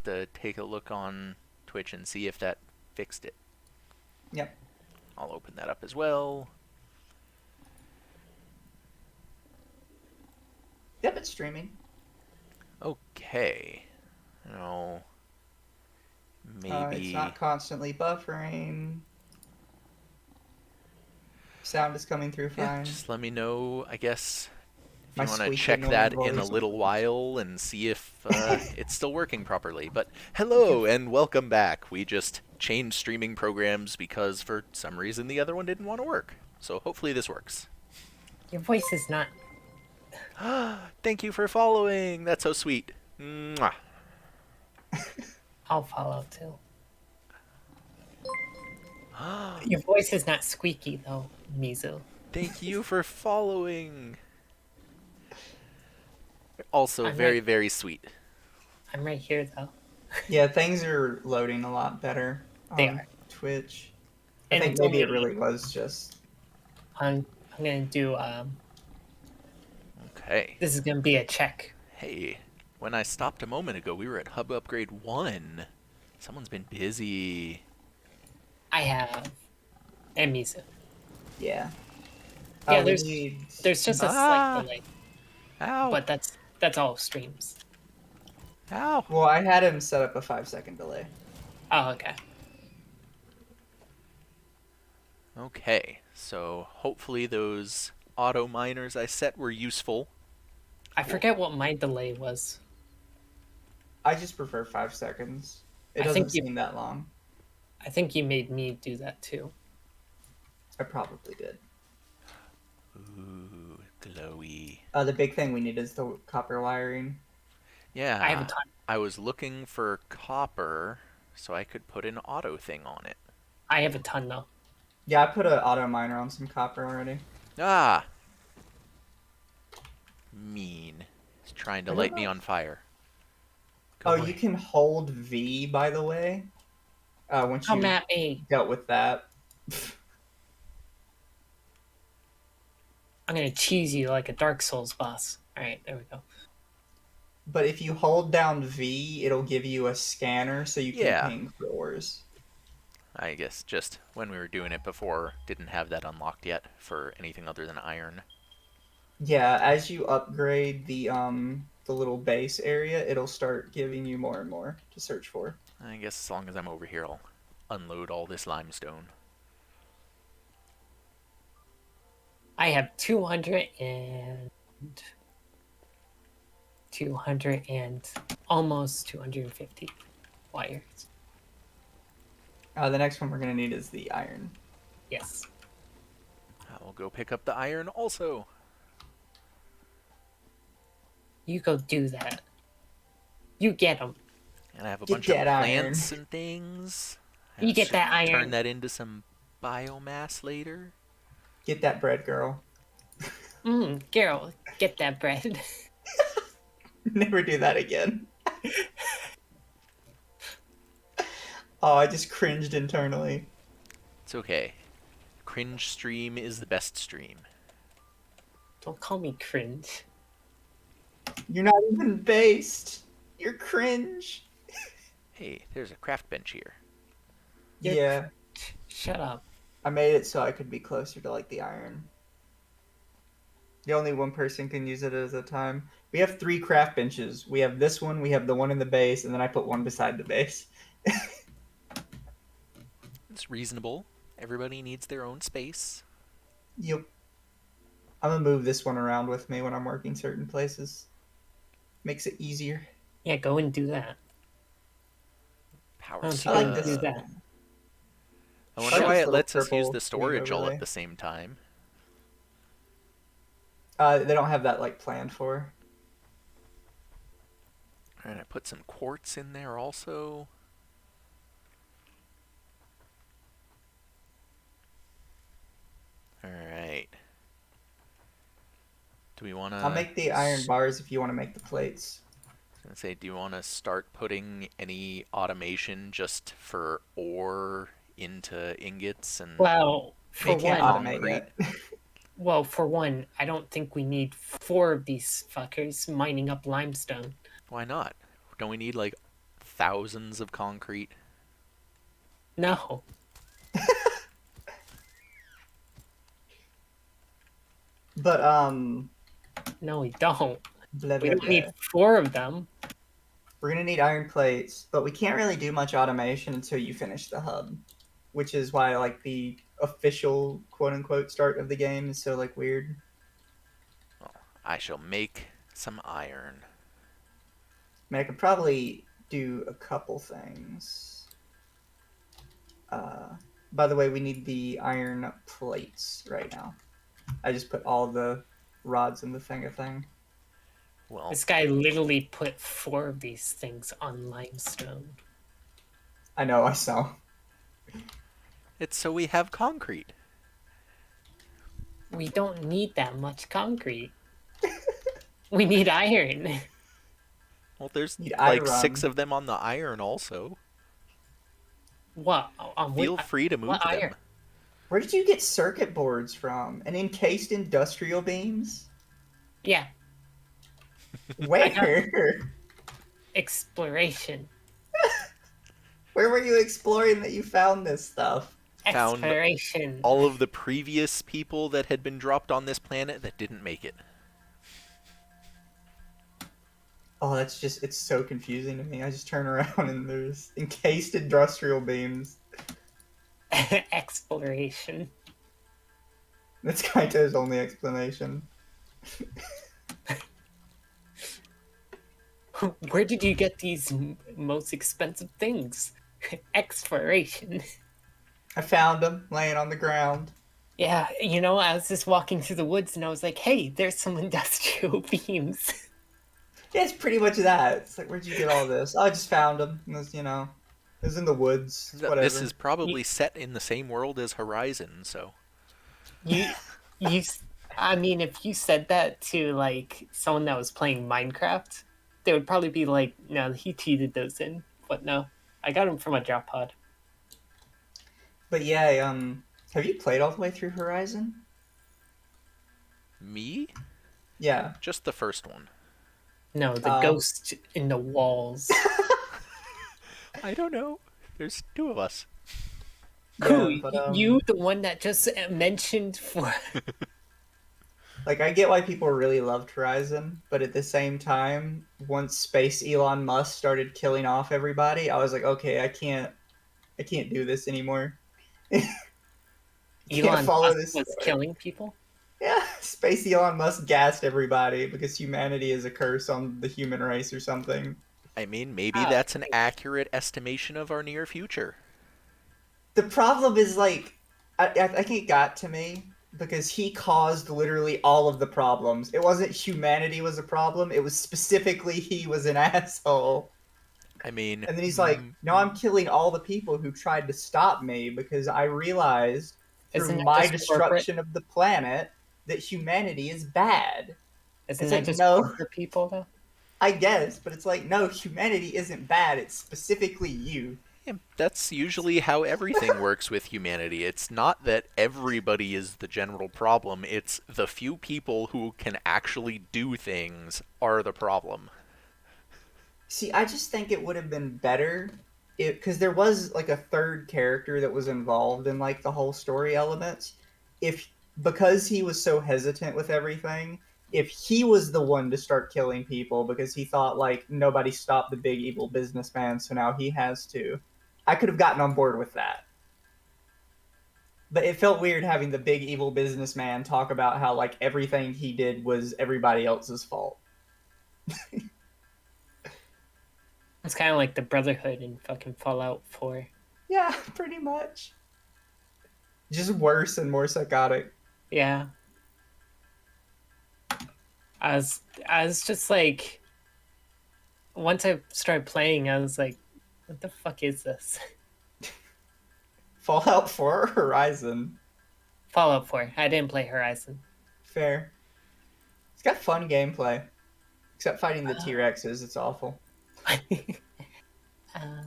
to take a look on Twitch and see if that fixed it. Yep. I'll open that up as well. Yep, it's streaming. Okay. No. It's Maybe. not constantly buffering. Sound is coming through Yeah, fine. just let me know, I guess, if My you want to squeaky check annoying that in a voice. little while and see if it's still working properly. But hello and welcome back. We just changed streaming programs because for some reason the other one didn't want to work. So hopefully this works. Your voice is not. Thank you for following. That's so sweet. Mwah. I'll follow too. Your voice is not squeaky though, Mizu. Thank you for following. Also I'm very, right. very sweet. I'm right here though. Yeah, things are loading a lot better They on are. Twitch. I And think it's maybe it only. really was just. I'm gonna do. Okay. This is gonna be a check. Hey, when I stopped a moment ago, we were at Hub Upgrade 1. Someone's been busy. I have. And Mizu. Yeah. Yeah, We need. there's just a Ah! slight delay, Ow! but that's all streams. Ow! Well, I had him set up a 5-second delay. Oh, okay. Okay, so hopefully those auto miners I set were useful. I forget what my delay was. I just prefer 5 seconds. It I doesn't think you- seem that long. I think you made me do that too. I probably did. Ooh, glowy. The big thing we need is the copper wiring. Yeah, I have a ton. I was looking for copper so I could put an auto thing on it. I have a ton though. Yeah, I put an auto miner on some copper already. Ah! Mean. He's trying to I don't light me know. on fire. Go Oh, away. you can hold V, by the way. Once Come you at me. dealt with that. I'm gonna cheese you like a Dark Souls boss. Alright, there we go. But if you hold down V, it'll give you a scanner so you can Yeah. ping for ores. I guess just when we were doing it before, didn't have that unlocked yet for anything other than iron. Yeah, as you upgrade the little base area, it'll start giving you more and more to search for. I guess as long as I'm over here, I'll unload all this limestone. I have 200 and almost 250 wires. The next one we're gonna need is the iron. Yes. I will go pick up the iron also. You go do that. You get them. And I have a Get bunch of that iron. plants and things. You get should that iron. Turn that into some biomass later. Get that bread, girl. Geralt, get that bread. Never do that again. Oh, I just cringed internally. It's okay. Cringe stream is the best stream. Don't call me cringe. You're not even based. You're cringe. Hey, there's a craft bench here. You're Yeah, Shut up. I made it so I could be closer to like the iron. The only one person can use it at a time. We have 3 craft benches. We have this one, we have the one in the base, and then I put one beside the base. It's reasonable. Everybody needs their own space. Yep. I'm gonna move this one around with me when I'm working certain places. Makes it easier. Yeah, go and do that. Power I I like do this. that. I wonder Like why this it little lets us use purple the storage all overlay. at the same time. They don't have that like planned for. And I put some quartz in there also. Alright. Do we want to... I'll make the iron bars if you want to make the plates. I was going to say, do you want to start putting any automation just for ore into ingots and Well, for They can't one, automate concrete? yet. for one, I don't think we need 4 of these fuckers mining up limestone. Why not? Don't we need like thousands of concrete? No, But no, we don't. blah We blah don't need blah. 4 of them. We're gonna need iron plates, but we can't really do much automation until you finish the hub, which is why like the official quote unquote start of the game is so like weird. Well, I shall make some iron. I mean, I could probably do a couple things. Uh, by the way, we need the iron plates right now. I just put all the rods in the thing. Well, This guy literally put 4 of these things on limestone. I know, I saw. it's so we have concrete. We don't need that much concrete. We need iron. Well, there's Need like 6 iron. of them on the iron also. What? Feel free to What move iron? them. Where did you get circuit boards from? And encased industrial beams? Yeah, I got Where? exploration. Where were you exploring that you found this stuff? Found Exploration. all of the previous people that had been dropped on this planet that didn't make it. Oh, it's so confusing to me. I just turn around and there's encased industrial beams. Exploration. That's Kaito's only explanation. Where did you get these most expensive things? Exploration. I found them laying on the ground. Yeah, I was just walking through the woods and I was like, hey, there's some industrial beams. Yeah, it's pretty much that. It's like, where'd you get all this? Oh, I just found them. It was, it was in the woods. It's This is whatever. You, probably set in the same world as Horizon, so you, you, I mean, if you said that to like someone that was playing Minecraft, they would probably be like, no, he cheated those in. But no, I got them from a drop pod. But yeah, have you played all the way through Horizon? me? Yeah. Just the first one. No, the Uh, ghost in the walls. I don't know. There's 2 of us. Who? yeah, but You, the one that just mentioned for. like I get why people really loved Horizon, but at the same time, once Space Elon Musk started killing off everybody, I was like, okay, I can't do this anymore. Can't Elon follow Musk this was story. killing people? Yeah, Space Elon Musk gassed everybody because humanity is a curse on the human race or something. I mean, maybe Oh, that's an accurate estimation of our near future. The problem is like, I think it got to me because he caused literally all of the problems. It wasn't humanity was a problem. It was specifically he was an asshole. I mean, And then he's like, "No, I'm killing all the people who tried to stop me because I realized through isn't that my just corporate? destruction of the planet that humanity is bad." Isn't It's that like, just no, corporate people though? I guess, but it's like, no, humanity isn't bad. It's specifically you. yeah, that's usually how everything works with humanity. It's not that everybody is the general problem, it's the few people who can actually do things are the problem. See, I just think it would have been better because there was like a third character that was involved in like the whole story elements. If because he was so hesitant with everything, if he was the one to start killing people because he thought like nobody stopped the big evil businessman, so now he has to, I could have gotten on board with that. But it felt weird having the big evil businessman talk about how like everything he did was everybody else's fault. It's kind of like the Brotherhood in fucking Fallout 4. Yeah, pretty much. Just worse and more psychotic. Yeah, I was just like, once I started playing, I was like, what the fuck is this? Fallout 4 or Horizon? Fallout 4. I didn't play Horizon. Fair. It's got fun gameplay. Except fighting the T Rexes, it's awful. uh,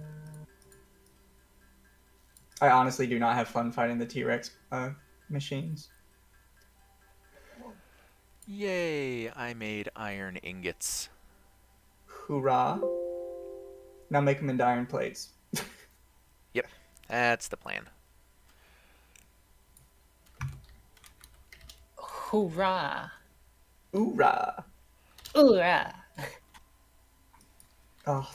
I honestly do not have fun fighting the T Rex machines. Yay, I made iron ingots. Hoorah. Now make them into iron plates. Yep, that's the plan. Hoorah! Hoorah! Hoorah! Oh,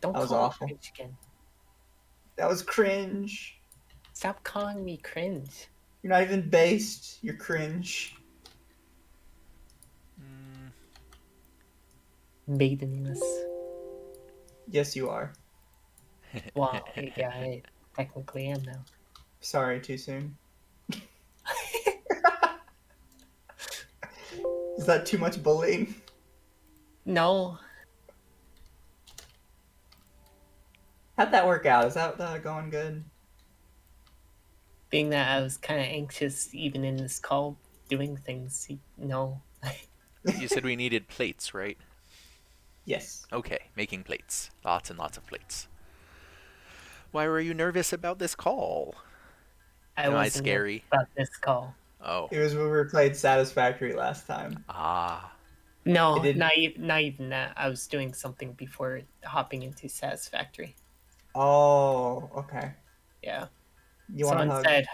Don't that was call me awful. cringe again. That was cringe. Stop calling me cringe. You're not even based. You're cringe. Mm, Maidenless. Yes, you are. Well, yeah, I technically am now. Sorry, too soon. Is that too much bullying? No, How'd that work out? Is that going good? being that I was kind of anxious even in this call doing things. No. you said we needed plates, right? Yes. Okay, making plates. Lots and lots of plates. Why were you nervous about this call? I Am I wasn't nervous scary? about this call. Oh. It was when we played Satisfactory last time. Ah. It No, didn't. not even that. I was doing something before hopping into Satisfactory. Oh, okay. Yeah. You want a hug?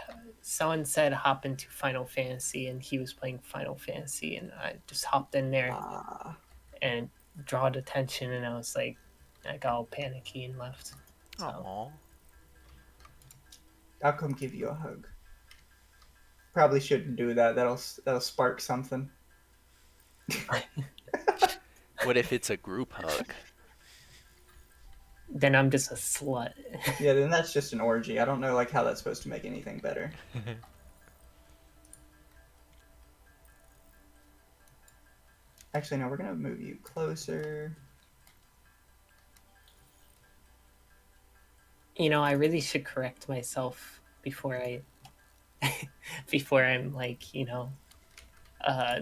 Someone said hop into Final Fantasy, and he was playing Final Fantasy, and I just hopped in there Ah, and drawed attention, and I was like, I got all panicky and left. So Aw. I'll come give you a hug. Probably shouldn't do that. That'll spark something. What if it's a group hug? then I'm just a slut. Yeah, then that's just an orgy. I don't know like how that's supposed to make anything better. Actually, no, we're gonna move you closer. I really should correct myself before I before I'm like,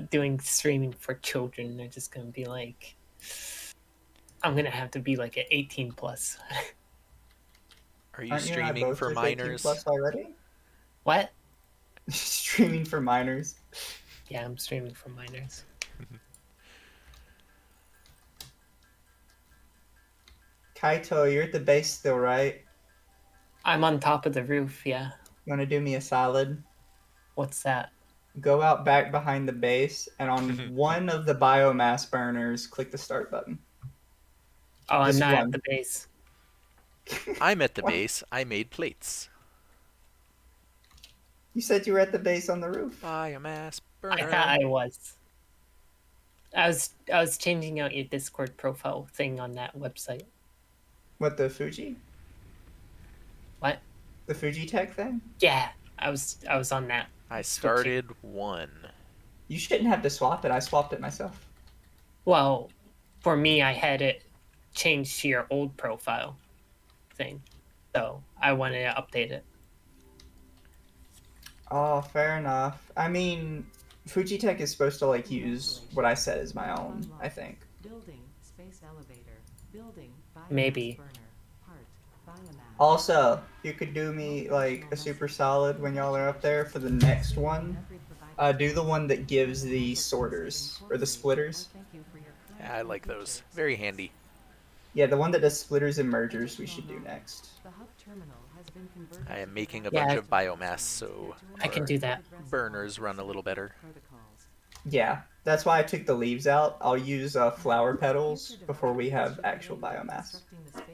doing streaming for children. They're just gonna be like, I'm gonna have to be like an 18 plus. Are you Aren't you and I streaming both for just 18 minors? plus already? What? Streaming for minors. Yeah, I'm streaming for minors. Kaito, you're at the base still, right? I'm on top of the roof. Yeah. You want to do me a solid? What's that? Go out back behind the base, and on one of the biomass burners, click the start button. Oh, I'm Just not at one. the base. I'm at the What? base. I made plates. You said you were at the base on the roof. Biomass I thought burner. I was. I was changing out your Discord profile thing on that website. What, the Fuji? What? The Fuji Tech thing? Yeah, I was on that. I Switching. started one. You shouldn't have to swap it. I swapped it myself. Well, for me, I had it changed to your old profile thing, so I wanted to update it. Oh, fair enough. I mean, Fuji Tech is supposed to like use what I said as my own, I think. Building space elevator. Building biomass Maybe. burner. Part biomass. Also, you could do me like a super solid when y'all are up there for the next one. Do the one that gives the sorters or the splitters. Yeah, I like those. Very handy. Yeah, the one that does splitters and mergers we should do next. The hub terminal has been converted I am to making a the bunch Yeah. of biomass, so I can our do that. burners run a little better. protocols. Yeah, that's why I took the leaves out. I'll use flower petals before we have actual biomass.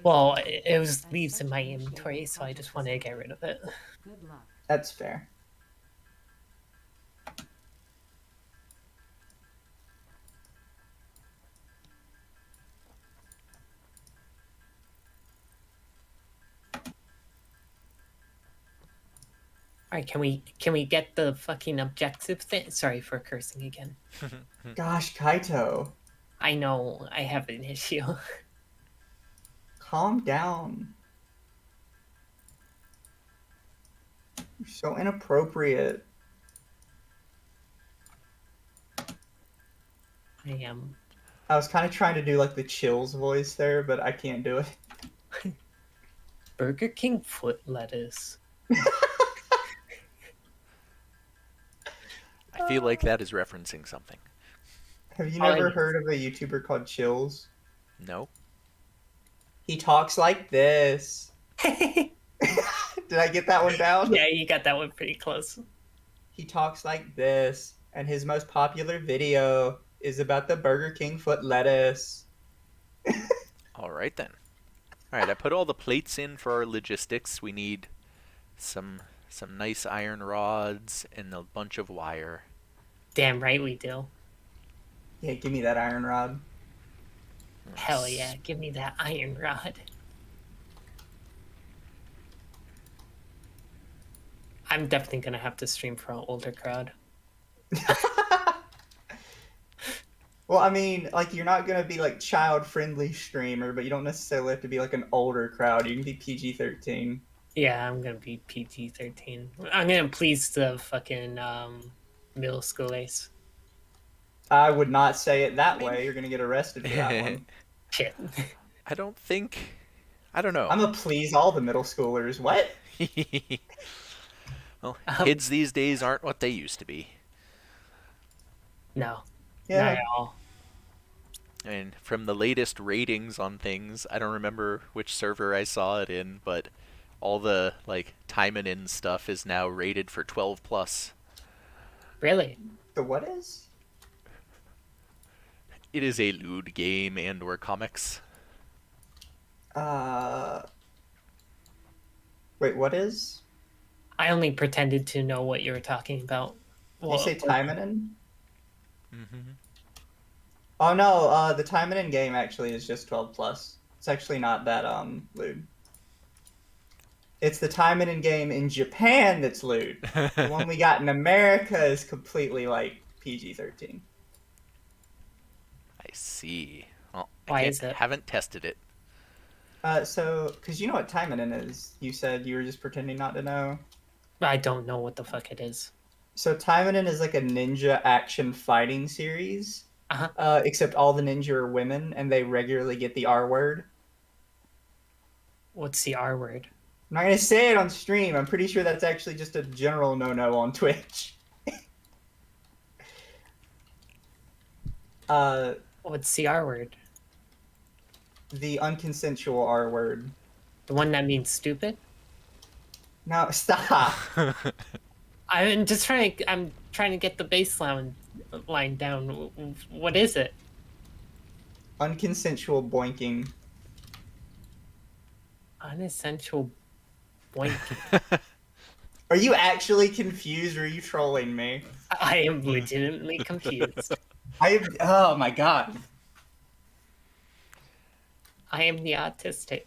Well, it was leaves in my inventory, so I just wanted to get rid of it. Good luck. That's fair. All right, can we get the fucking objective thing? Sorry for cursing again. Gosh, Kaito, I know I have an issue. calm down. You're so inappropriate. I am. I was kind of trying to do like the chills voice there, but I can't do it. Burger King foot lettuce. I feel like that is referencing something. Have you All I never need- heard of a YouTuber called Chills? No? He talks like this. Did I get that one down? Yeah, you got that one pretty close. He talks like this, and his most popular video is about the Burger King foot lettuce. All right then. All right, I put all the plates in for our logistics. We need some nice iron rods and a bunch of wire. Damn right we do. Yeah, give me that iron rod. Hell yeah, give me that iron rod. I'm definitely gonna have to stream for an older crowd. Well, I mean, like you're not gonna be like child-friendly streamer, but you don't necessarily have to be like an older crowd. You can be PG-13. Yeah, I'm gonna be PG-13. I'm gonna please the fucking middle school ace. I would not say it that I mean- way. You're gonna get arrested for that one. Shit. I don't think. I don't know. I'm gonna please all the middle schoolers. What? Well, kids these days aren't what they used to be. No, not Yeah. at all. I mean, from the latest ratings on things, I don't remember which server I saw it in, but all the like timing in stuff is now rated for 12 plus. Really? The what is? It is a lewd game and or comics. Wait, what is? I only pretended to know what you were talking about. Did you say Taimanen? Mm-hmm. Oh no, the Taimanen game actually is just 12 plus. It's actually not that lewd. It's the Taimanen game in Japan that's lewd. The one we got in America is completely like PG-13. I see. Well, Why I is it? haven't tested it. So, because you know what Taimanen is, you said you were just pretending not to know. I don't know what the fuck it is. So Taimanen is like a ninja action fighting series. Uh-huh. Except all the ninja are women, and they regularly get the R word. What's the R word? I'm not gonna say it on stream. I'm pretty sure that's actually just a general no-no on Twitch. What's the R word? The unconsensual R word. The one that means stupid? No, stop. I'm trying to get the baseline line down. What is it? Unconsensual boinking. Unessential boink. Are you actually confused or are you trolling me? I am legitimately confused. Oh my god. I am the autistic.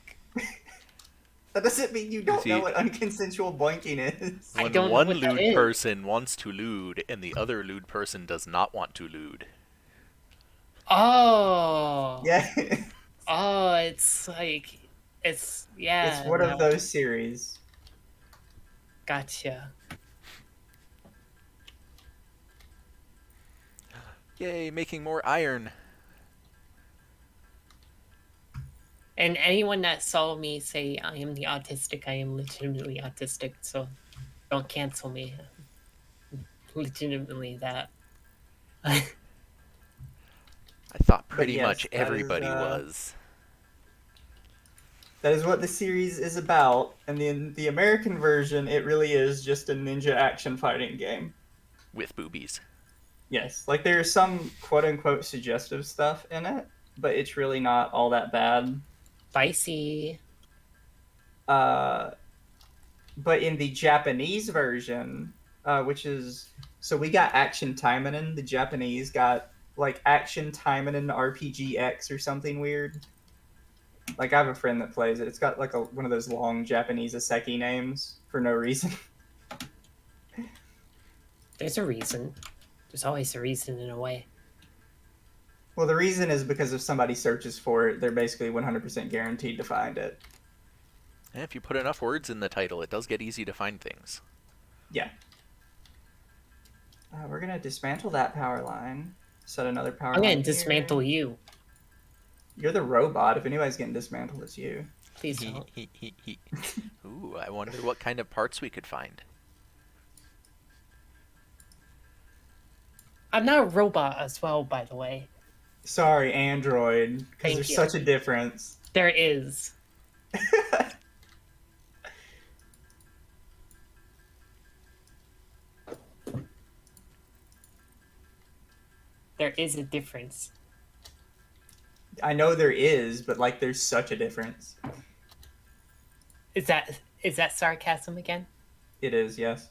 That doesn't mean you don't See- know what unconsensual boinking is. I When don't know one what that lewd is. person wants to lewd and the other lewd person does not want to lewd. Oh. Yeah. Oh, it's like yeah. It's one no. of those series. Gotcha. Yay, making more iron. And anyone that saw me say I am the autistic, I am legitimately autistic, so don't cancel me. Legitimately that. I thought pretty yes, much that is, everybody was. That is what the series is about, and in the American version, it really is just a ninja action fighting game. With boobies. Yes, like there's some quote-unquote suggestive stuff in it, but it's really not all that bad. Spicy. But in the Japanese version, which is... So we got Action Taimanen, the Japanese got like Action Taimanen RPG X or something weird. Like I have a friend that plays it. It's got like one of those long Japanese isekai names for no reason. There's a reason. There's always a reason in a way. Well, the reason is because if somebody searches for it, they're basically 100% guaranteed to find it. And if you put enough words in the title, it does get easy to find things. Yeah. We're gonna dismantle that power line. Set another power I'm line. gonna dismantle you. You're the robot. If anybody's getting dismantled, it's you. Please don't. Ooh, I wonder what kind of parts we could find. I'm not a robot as well, by the way. Sorry, Android. Because Thank there's you. such a difference. There is. There is a difference. I know there is, but like there's such a difference. Is that sarcasm again? It is, yes.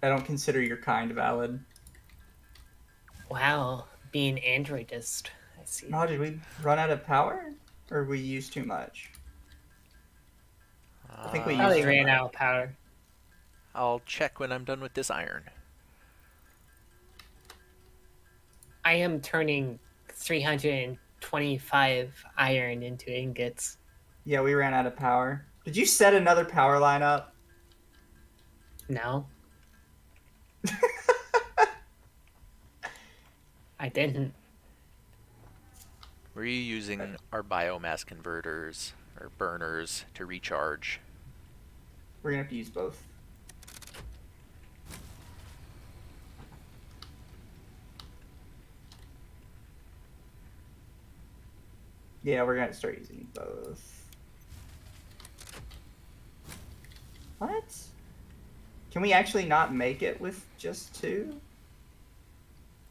I don't consider your kind valid. Wow, being androidist. I see. Oh, did we run out of power? Or we used too much? I think we used Probably too ran much. out of power. I'll check when I'm done with this iron. I am turning 325 iron into ingots. Yeah, we ran out of power. Did you set another power line up? No, I didn't. Were you using our biomass converters or burners to recharge? We're gonna have to use both. Yeah, we're gonna start using both. What? Can we actually not make it with just two?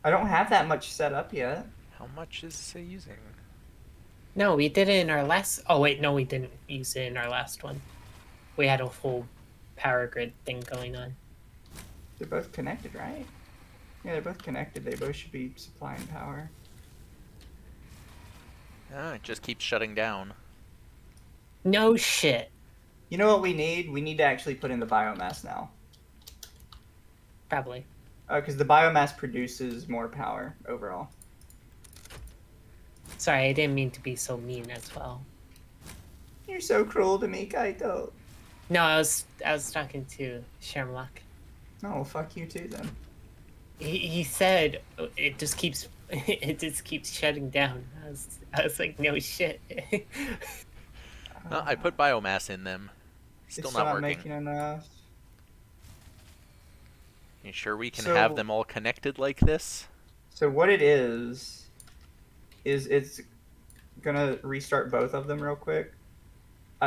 I don't have that much set up yet. How much is it using? No, we did it in our last. Oh wait, no, we didn't use it in our last one. We had a full power grid thing going on. They're both connected, right? Yeah, they're both connected. They both should be supplying power. Ah, it just keeps shutting down. No shit. You know what we need? We need to actually put in the biomass now. Probably. Because the biomass produces more power overall. Sorry, I didn't mean to be so mean as well. You're so cruel to me, Kaito. No, I was talking to Shermlock. Oh, fuck you too then. He said it just keeps shutting down. I was like, no shit. I put biomass in them. Still It's not not working. making enough. You sure we can So- have them all connected like this? So what it is it's gonna restart both of them real quick.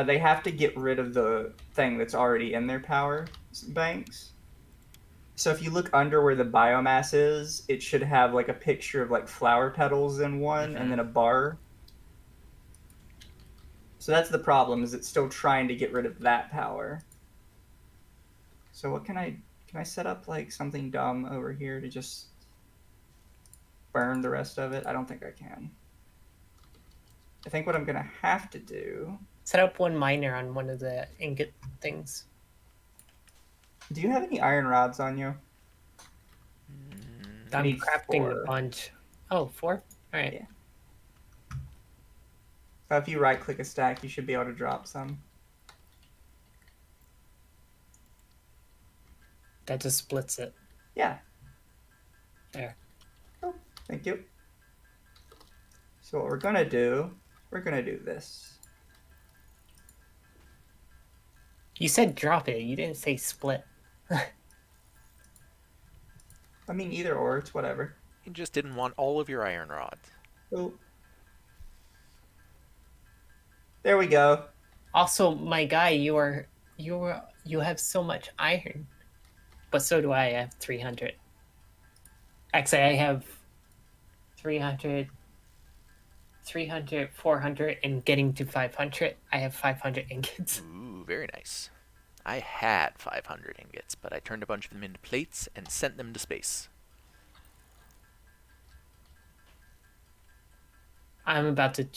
They have to get rid of the thing that's already in their power banks. So if you look under where the biomass is, it should have like a picture of like flower petals in one and then a bar. So that's the problem, is it's still trying to get rid of that power. So what can I set up like something dumb over here to just burn the rest of it? I don't think I can. I think what I'm gonna have to do. Set up one miner on one of the ingot things. Do you have any iron rods on you? I I'm need crafting 4. a bunch. Oh, 4? All right. Yeah. If you right click a stack, you should be able to drop some. That just splits it. Yeah. There. Oh, thank you. So what we're gonna do this. You said drop it. You didn't say split. I mean, either or, it's whatever. You just didn't want all of your iron rods. Oh. There we go. Also, my guy, you have so much iron, but so do I. I have 300. Actually, I have 300, 400, and getting to 500. I have 500 ingots. Ooh, very nice. I had 500 ingots, but I turned a bunch of them into plates and sent them to space. I'm about to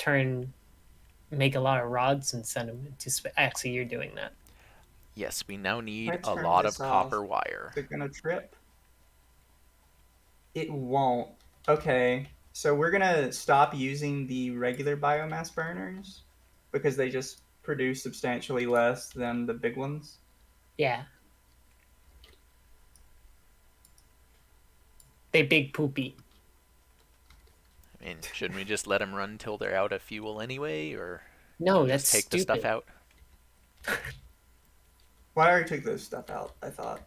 make a lot of rods and send them into space. Actually, you're doing that. Yes, we now need Let's a turn lot of this off. copper wire. Is it gonna trip? It won't. Okay, so we're gonna stop using the regular biomass burners because they just produce substantially less than the big ones. Yeah. They big poopy. I mean, shouldn't we just let them run till they're out of fuel anyway, or No, just that's take stupid. the stuff out? Well, I already took those stuff out, I thought.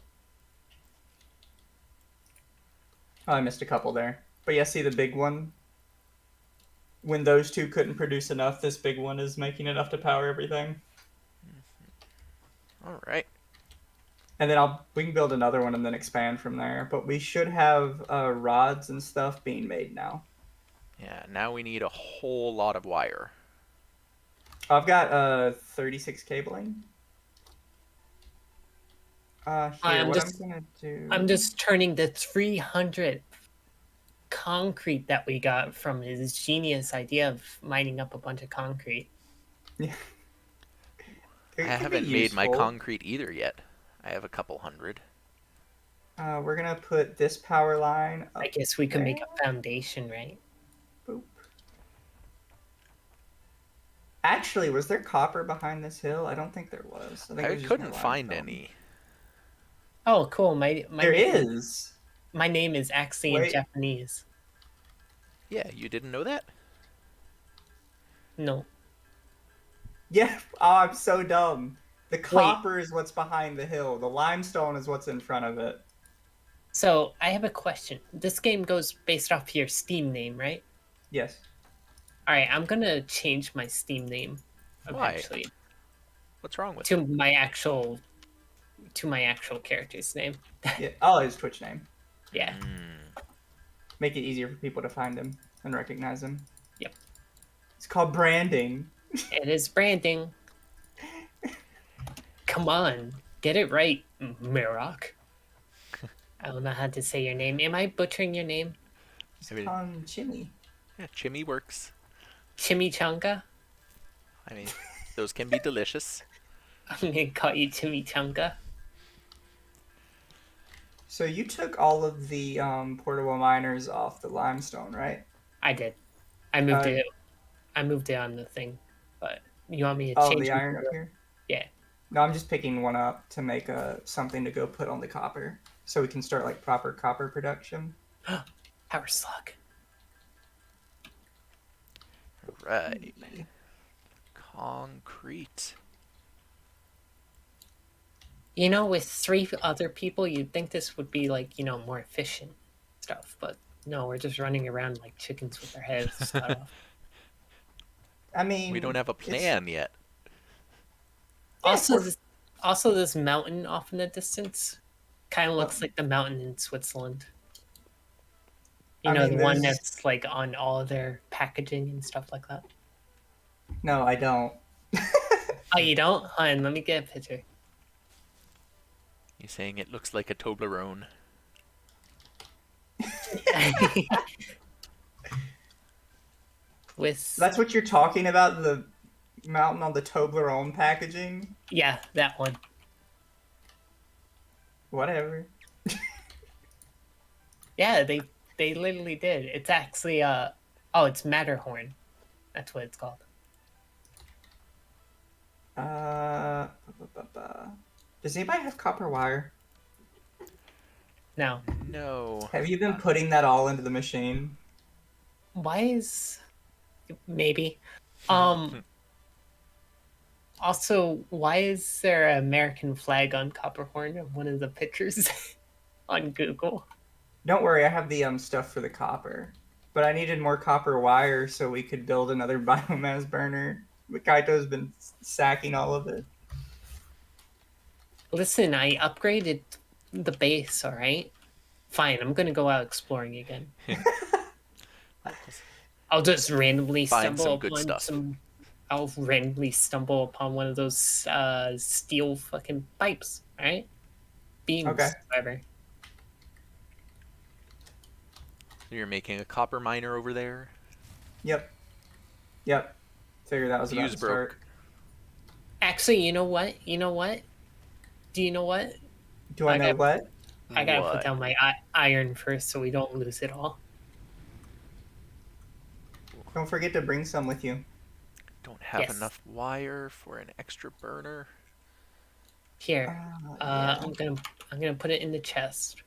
Oh, I missed a couple there. But yeah, see the big one? When those two couldn't produce enough, this big one is making enough to power everything. All right. And then we can build another one and then expand from there. But we should have rods and stuff being made now. Yeah, now we need a whole lot of wire. I've got 36 cabling. Here, what I'm gonna do. I'm just turning the 300 concrete that we got from his genius idea of mining up a bunch of concrete. Yeah. I It can be haven't made my useful. concrete either yet. I have a couple hundred. We're gonna put this power line up I guess we could make there. a foundation, right? Boop. Actually, was there copper behind this hill? I don't think there was. I think it I was just couldn't more find limestone. any. Oh, cool. There is. My name is actually in Wait. Japanese. Yeah, you didn't know that? No. Yeah. Oh, I'm so dumb. The copper is what's behind the hill. The limestone is what's in front of it. So I have a question. This game goes based off your Steam name, right? Yes. All right, I'm gonna change my Steam name Why? eventually What's wrong with to my actual character's name. Yeah. Oh, his Twitch name. Yeah. Make it easier for people to find him and recognize him. Yep. It's called branding. It is branding. Come on, get it right, Mirok. I don't know how to say your name. Am I butchering your name? I mean, On Chimney. yeah, chimmy works. Chimichanga? I mean, those can be delicious. I'm gonna call you Chimichanga. So you took all of the portable miners off the limestone, right? I did. I moved Uh, it. I moved it on the thing. But you want me to Oh, change the it? iron up here? Yeah. No, I'm just picking one up to make something to go put on the copper. So we can start like proper copper production. Power slug. Right. Concrete. You know, with 3 other people, you'd think this would be like, more efficient stuff. But no, we're just running around like chickens with our heads cut off. I mean, We don't have a plan yet. Also, this mountain off in the distance kind of looks like the mountain in Switzerland. You I know, mean, the one there's- that's like on all of their packaging and stuff like that. No, I don't. Oh, you don't? Hold on, let me get a picture. You're saying it looks like a Toblerone. With That's what you're talking about, the mountain on the Toblerone packaging? yeah, that one. Whatever. Yeah, they literally did. It's actually it's Matterhorn. That's what it's called. Does anybody have copper wire? Now, No. Have you been putting that all into the machine? why is maybe also, why is there an American flag on Copperhorn of one of the pictures on Google? Don't worry, I have the stuff for the copper. But I needed more copper wire so we could build another biomass burner. But Kaito's been sacking all of it. Listen, I upgraded the base, all right? Fine, I'm gonna go out exploring again. I'll just randomly Find stumble some good upon stuff. I'll randomly stumble upon one of those steel fucking pipes, all right? Beams, Okay. whatever. You're making a copper miner over there? Yep. Figured that was about Fuse to start. broke. Actually, you know what? Do you know what? Do I know what? I gotta What? put down my iron first so we don't lose it all. Don't forget to bring some with you. Don't have Yes. enough wire for an extra burner. Here, Yeah. I'm gonna put it in the chest.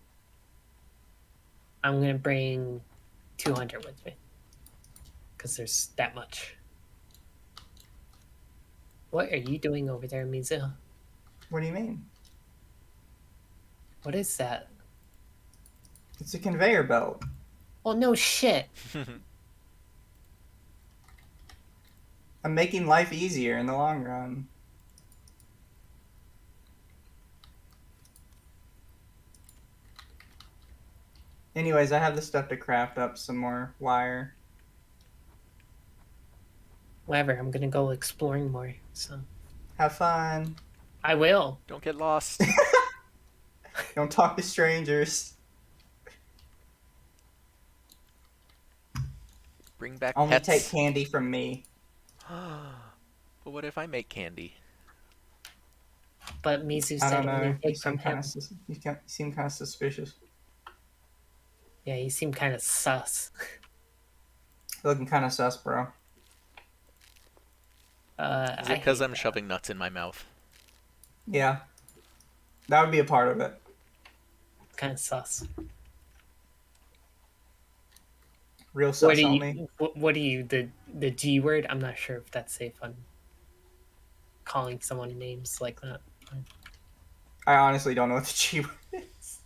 I'm gonna bring 200 with me because there's that much. What are you doing over there, Mizu? What do you mean? What is that? It's a conveyor belt. Oh no shit. I'm making life easier in the long run. Anyways, I have the stuff to craft up some more wire. Whatever, I'm gonna go exploring more. So Have fun. I will. Don't get lost. Don't talk to strangers. Bring back Only take pets. candy from me. But what if I make candy? But Mizu I said don't only know. You take from seem kind him. of you seem kind of suspicious. Yeah, you seem kind of sus. Looking kind of sus, bro. Is I it because hate I'm that. shoving nuts in my mouth? Yeah, that would be a part of it. Kind of sus. Real What sus, do homie. you? What do you? The G word? I'm not sure if that's safe on calling someone names like that. I honestly don't know what the G word is.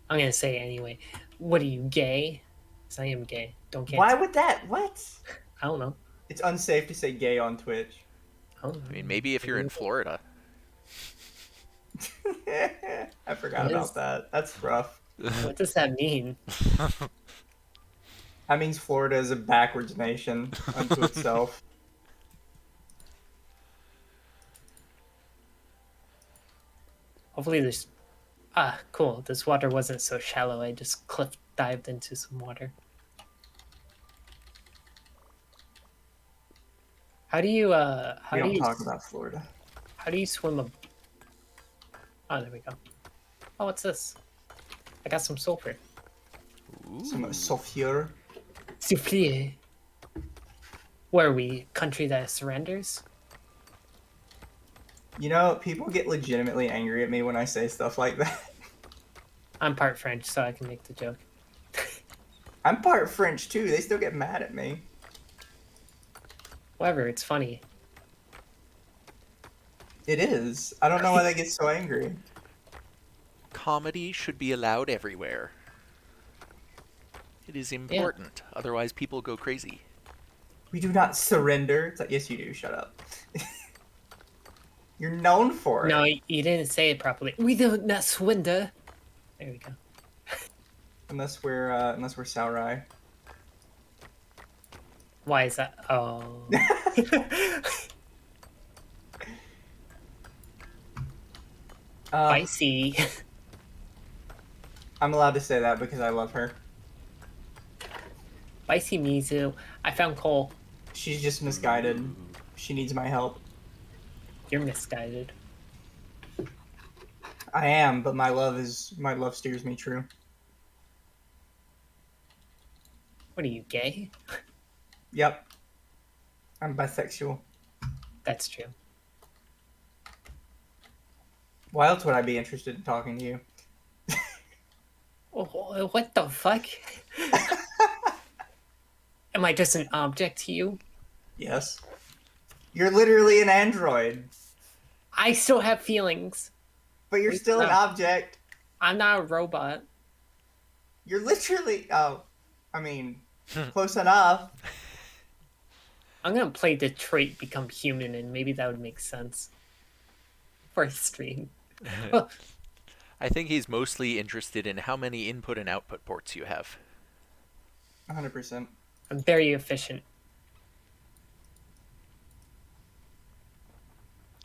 I'm gonna say it anyway. What are you, gay? 'Cause I am gay. Don't Why get. would that? What? I don't know. It's unsafe to say gay on Twitch. I don't know. I mean, maybe if you're in Florida. I forgot What about is- that. That's rough. What does that mean? That means Florida is a backwards nation unto itself. Hopefully there's. Ah, cool. This water wasn't so shallow. I just cliff dived into some water. How do you? We don't talk about Florida. How do you swim a? Oh, there we go. Oh, what's this? I got some sulfur. Some sulfur. Souffle. Where are we? Country that surrenders? You know, people get legitimately angry at me when I say stuff like that. I'm part French, so I can make the joke. I'm part French too. They still get mad at me. Whatever, it's funny. It is. I don't know why they get so angry. Comedy should be allowed everywhere. It is important. Otherwise, people go crazy. We do not surrender. It's like, yes, you do. Shut up. You're known for it. No, you didn't say it properly. We do not surrender. There we go. Unless we're Saurai. Why is that? Oh. Spicy. I'm allowed to say that because I love her. Spicy Mizu. I found coal. She's just misguided. She needs my help. You're misguided. I am, but my love steers me true. What are you, gay? Yep. I'm bisexual. That's true. Why else would I be interested in talking to you? Oh, what the fuck? Am I just an object to you? Yes. You're literally an android, I still have feelings. but you're Wait, still an no. object. I'm not a robot. You're literally I mean, close enough. I'm gonna play Detroit Become Human, and maybe that would make sense for a stream. I think he's mostly interested in how many input and output ports you have. 100%. I'm very efficient.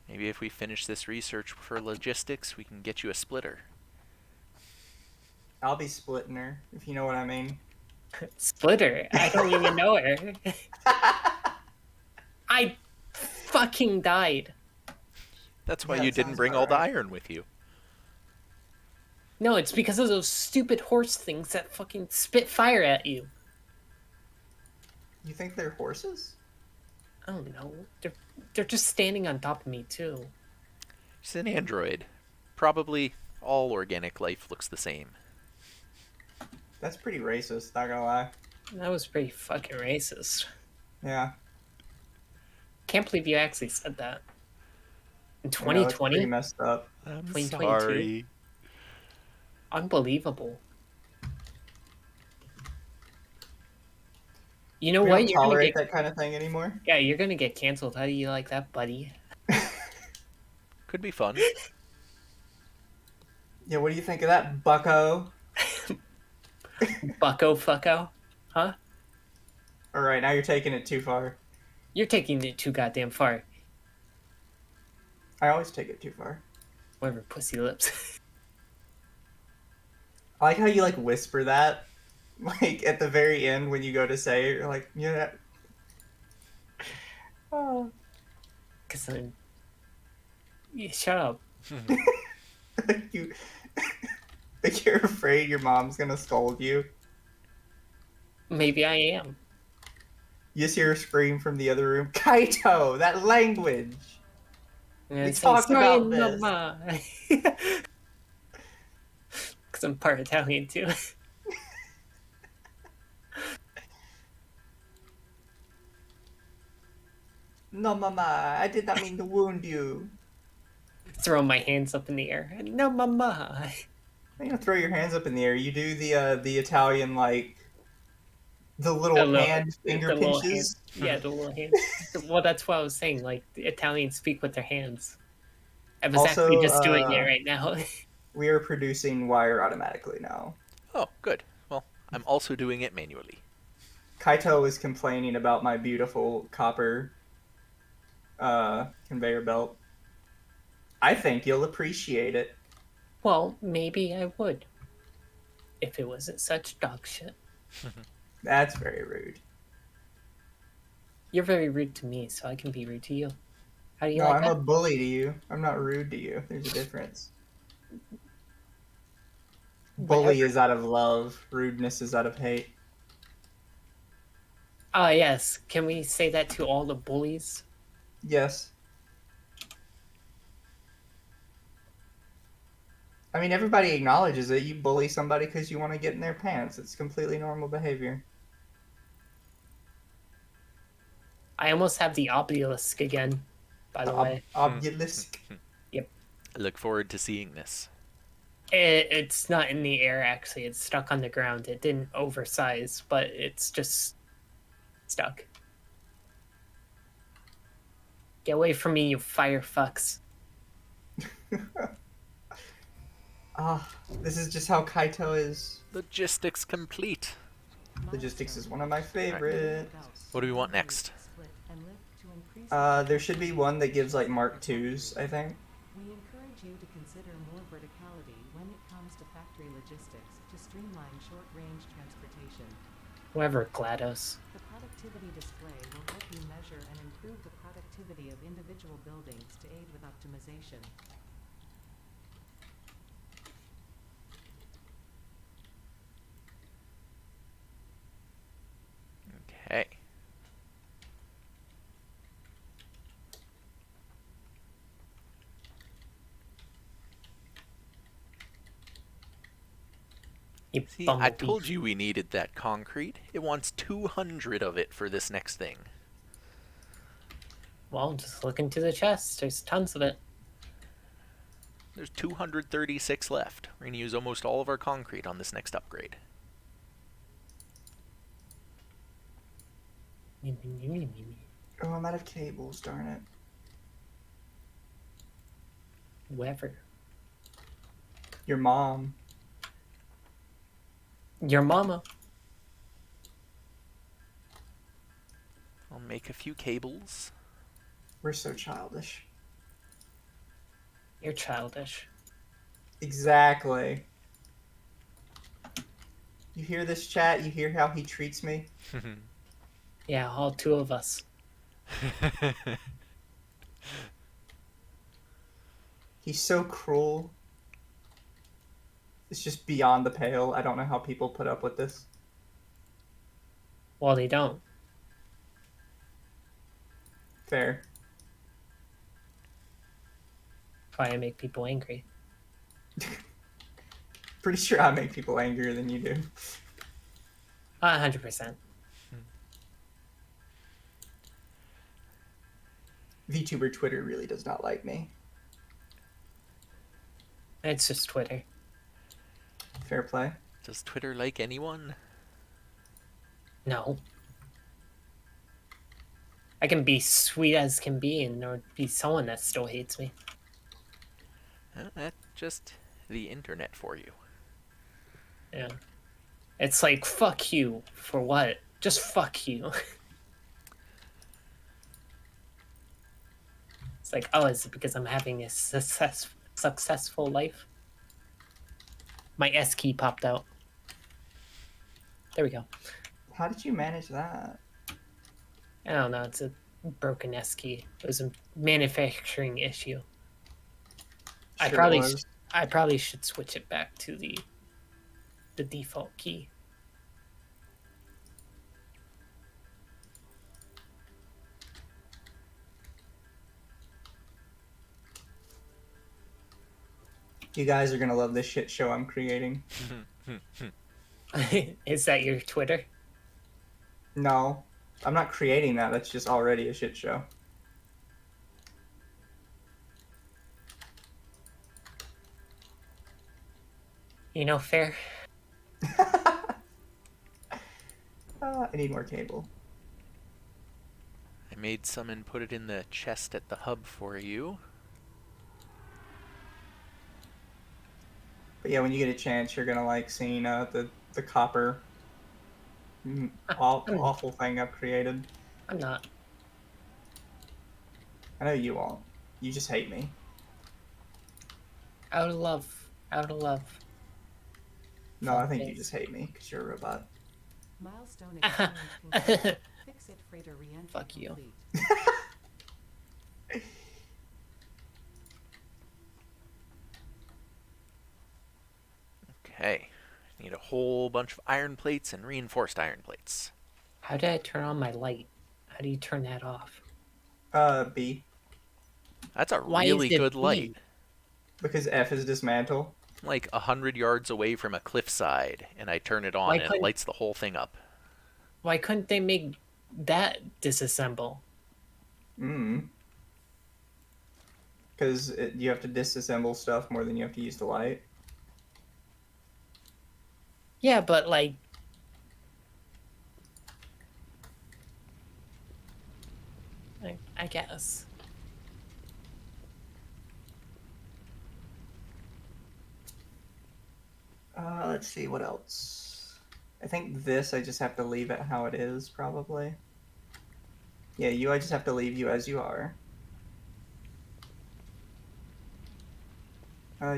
Maybe if we finish this research for logistics, we can get you a splitter. I'll be splitting her, if you know what I mean. Splitter. I don't even know her. I fucking died. That's why Yeah, you that didn't sounds bring about all the right. iron with you. No, it's because of those stupid horse things that fucking spit fire at you. You think they're horses? I don't know. They're just standing on top of me too. It's an android. Probably all organic life looks the same. That's pretty racist, not gonna lie. That was pretty fucking racist. Yeah. Can't believe you actually said that. In I know, it's pretty 2020? messed up. I'm 2022? sorry. Unbelievable. You know We what? don't You're gonna tolerate get that kind of thing anymore. yeah, you're gonna get canceled. How do you like that, buddy? Could be fun. Yeah, what do you think of that, bucko? Bucko fucko, huh? All right, now you're taking it too far. You're taking it too goddamn far. I always take it too far. Whatever, pussy lips. I like how you like whisper that, like at the very end when you go to say it, you're like, yeah. Oh. Cause I'm... Yeah, shut up. Like you, like you're afraid your mom's gonna scold you. Maybe I am. You just hear a scream from the other room. Kaito, that language. I'm gonna We say, talked "Sorry, about this." mama." Cause I'm part Italian too. No, mama, I did not mean to wound you. Throw my hands up in the air. No, mama. You don't throw your hands up in the air. You do the Italian like the little The little, hand finger the little hand. pinches. Yeah, the little hand. Well, that's what I was saying. Like the Italians speak with their hands. I was actually Also, just doing it right now. we are producing wire automatically now. Oh, good. Well, I'm also doing it manually. Kaito is complaining about my beautiful copper conveyor belt. I think you'll appreciate it. Well, maybe I would. If it wasn't such dog shit. That's very rude. You're very rude to me, so I can be rude to you. How do you No, like I'm that? a bully to you. I'm not rude to you. There's a difference. Bully Whatever. is out of love. Rudeness is out of hate. Ah, yes. Can we say that to all the bullies? Yes. I mean, everybody acknowledges it. You bully somebody because you want to get in their pants. It's completely normal behavior. I almost have the obelisk again, by the way. Obelisk. I look forward to seeing this. It's not in the air, actually. It's stuck on the ground. It didn't oversize, but it's just stuck. Get away from me, you fire fucks. Ah, this is just how Kaito is. Logistics complete. Logistics is one of my favorites. What do we want next? There should be one that gives like Mark IIs, I think. We encourage you to consider more verticality when it comes to factory logistics to streamline short-range transportation. Whoever, GLaDOS. The productivity display will help you measure and improve the productivity of individual buildings to aid with optimization. Okay. You See, I bumblebee. told you we needed that concrete. It wants 200 of it for this next thing. Well, just look into the chest. There's tons of it. There's 236 left. We're going to use almost all of our concrete on this next upgrade. Oh, I'm out of cables, darn it. Whoever. Your mom. Your mama. I'll make a few cables. We're so childish. You're childish. Exactly. You hear this, chat? You hear how he treats me? Yeah, all two of us. He's so cruel. It's just beyond the pale. I don't know how people put up with this. Well, they don't. Fair. That's why I make people angry. Pretty sure I make people angrier than you do. 100%. VTuber Twitter really does not like me. It's just Twitter. Fair play. Does Twitter like anyone? No. I can be sweet as can be and or be someone that still hates me. That's just the internet for you. Yeah. It's like, fuck you. For what? Just fuck you. It's like, oh, is it because I'm having a successful life? My S key popped out. There we go. How did you manage that? I don't know. It's a broken S key. It was a manufacturing issue. Sure it was. I probably should switch it back to the default key. You guys are gonna love this shit show I'm creating. Is that your Twitter? No, I'm not creating that. That's just already a shit show. You know, fair. I need more cable. I made some and put it in the chest at the hub for you. But yeah, when you get a chance, you're gonna like seeing the copper awful thing I've created. I'm not. I know you won't. You just hate me. Out of love. Out of love. No, I Fuck think you this. just hate me because you're a robot. Milestone exchange complete. Fix-it freighter re-entry Fuck you. complete. Okay. Need a whole bunch of iron plates and reinforced iron plates. How did I turn on my light? How do you turn that off? B. That's a Why really is it good B? light. Because F is dismantle. Like 100 yards away from a cliffside, and I turn it on Why and it couldn't- lights the whole thing up. Why couldn't they make that disassemble? Because you have to disassemble stuff more than you have to use the light. Yeah, but like, I guess. Let's see what else. I think this I just have to leave it how it is, probably. Yeah, I just have to leave you as you are. Yeah,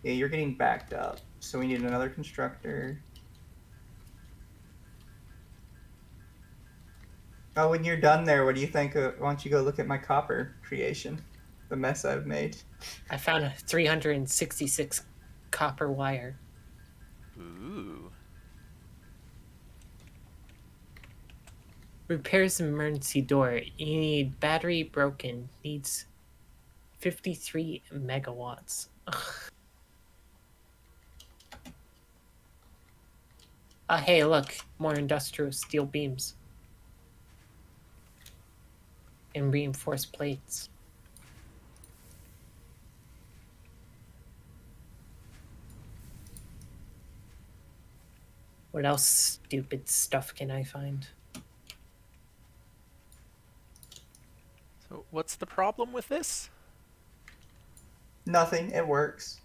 you're getting backed up, so we need another constructor. Oh, when you're done there, what do you think? Why don't you go look at my copper creation? The mess I've made. I found a 366 copper wire. Ooh. Repairs emergency door. You need battery broken. Needs 53 megawatts. Ugh. Hey, look. More industrial steel beams. And reinforced plates. What else stupid stuff can I find? So what's the problem with this? Nothing. It works.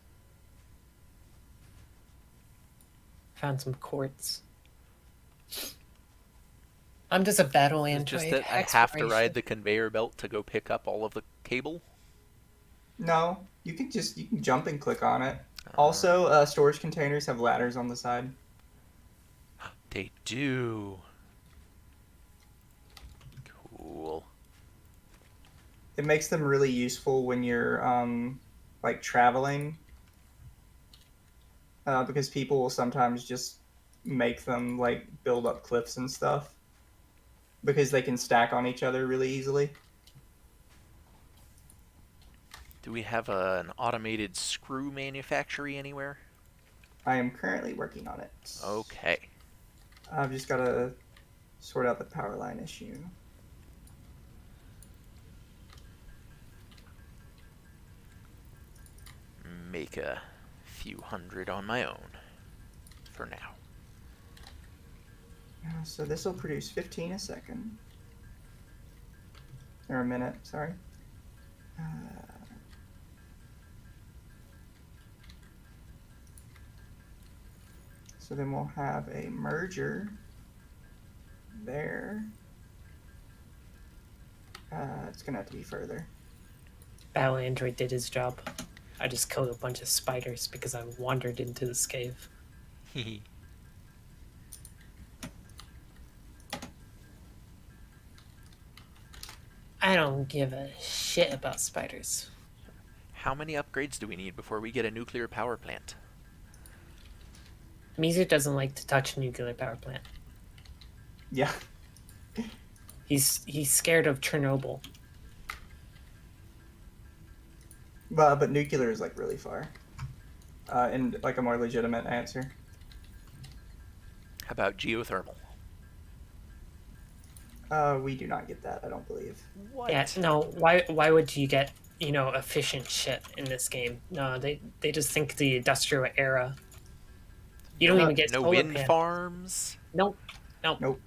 Found some quartz. I'm just a battle It's android. just that I have to ride the conveyor belt to go pick up all of the cable? No, you can jump and click on it. Also, storage containers have ladders on the side. They do. Cool. It makes them really useful when you're like traveling, because people will sometimes just make them like build up cliffs and stuff because they can stack on each other really easily. Do we have an automated screw manufactory anywhere? I am currently working on it. Okay. I've just got to sort out the power line issue. Make a few hundred on my own. For now. So this will produce 15 a second. or a minute, sorry. So then we'll have a merger there. It's gonna have to be further. Battle Android did his job. I just killed a bunch of spiders because I wandered into this cave. I don't give a shit about spiders. How many upgrades do we need before we get a nuclear power plant? Mizu doesn't like to touch a nuclear power plant. Yeah. He's scared of Chernobyl. But nuclear is like really far. And like a more legitimate answer. How about geothermal? We do not get that, I don't believe. What? Yeah, no. Why would you get efficient shit in this game? No, they just think the industrial era. You don't even get no solar wind panels. farms. Nope. Nope.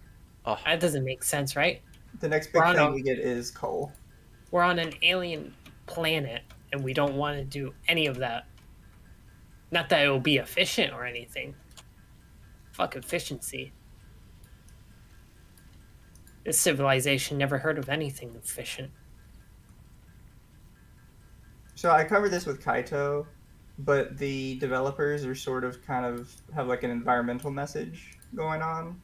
Oh, That doesn't make sense, right? The next We're big on thing a- we get is coal. We're on an alien planet, and we don't want to do any of that. Not that it will be efficient or anything. Fuck efficiency. This civilization never heard of anything efficient. So I covered this with Kaito, but the developers are sort of kind of have like an environmental message going on.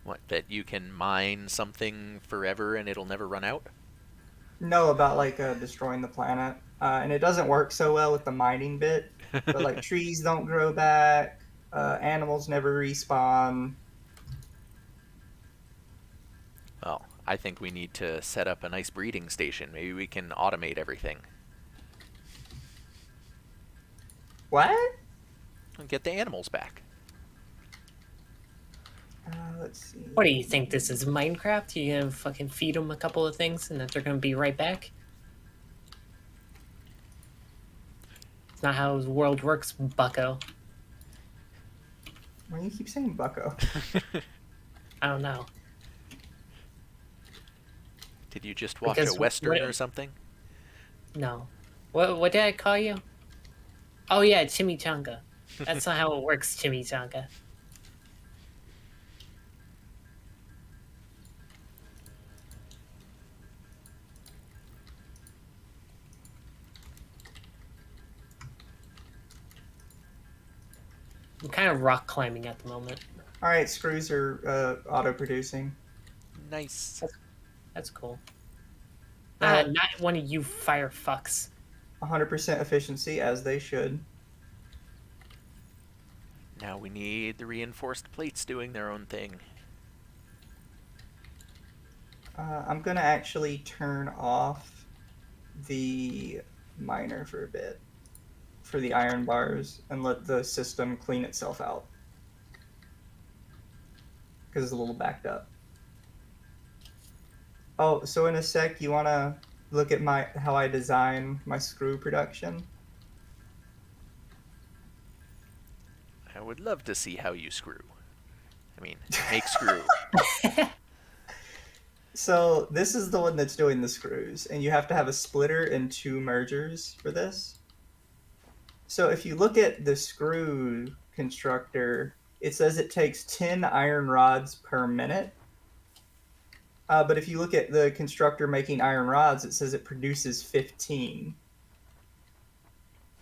what, that you can mine something forever and it'll never run out? No, about like destroying the planet. And it doesn't work so well with the mining bit, but like trees don't grow back, animals never respawn. Well, I think we need to set up a nice breeding station. Maybe we can automate everything. What? And get the animals back. Let's see. What do you think this is, Minecraft? You gonna fucking feed them a couple of things and that they're gonna be right back? It's not how the world works, bucko. Why do you keep saying bucko? I don't know. Did you just watch Because a Western what- or something? No. What did I call you? Oh yeah, chimichanga. That's not how it works, chimichanga. I'm kind of rock climbing at the moment. All right, screws are auto-producing. Nice. That's cool. Uh, Not one of you fire fucks. 100% efficiency, as they should. Now we need the reinforced plates doing their own thing. I'm gonna actually turn off the miner for a bit for the iron bars and let the system clean itself out because it's a little backed up. Oh, so in a sec, you wanna look at how I design my screw production? I would love to see how you screw. I mean, make screw. So this is the one that's doing the screws, and you have to have a splitter and 2 mergers for this. So if you look at the screw constructor, it says it takes 10 iron rods per minute. But if you look at the constructor making iron rods, it says it produces 15.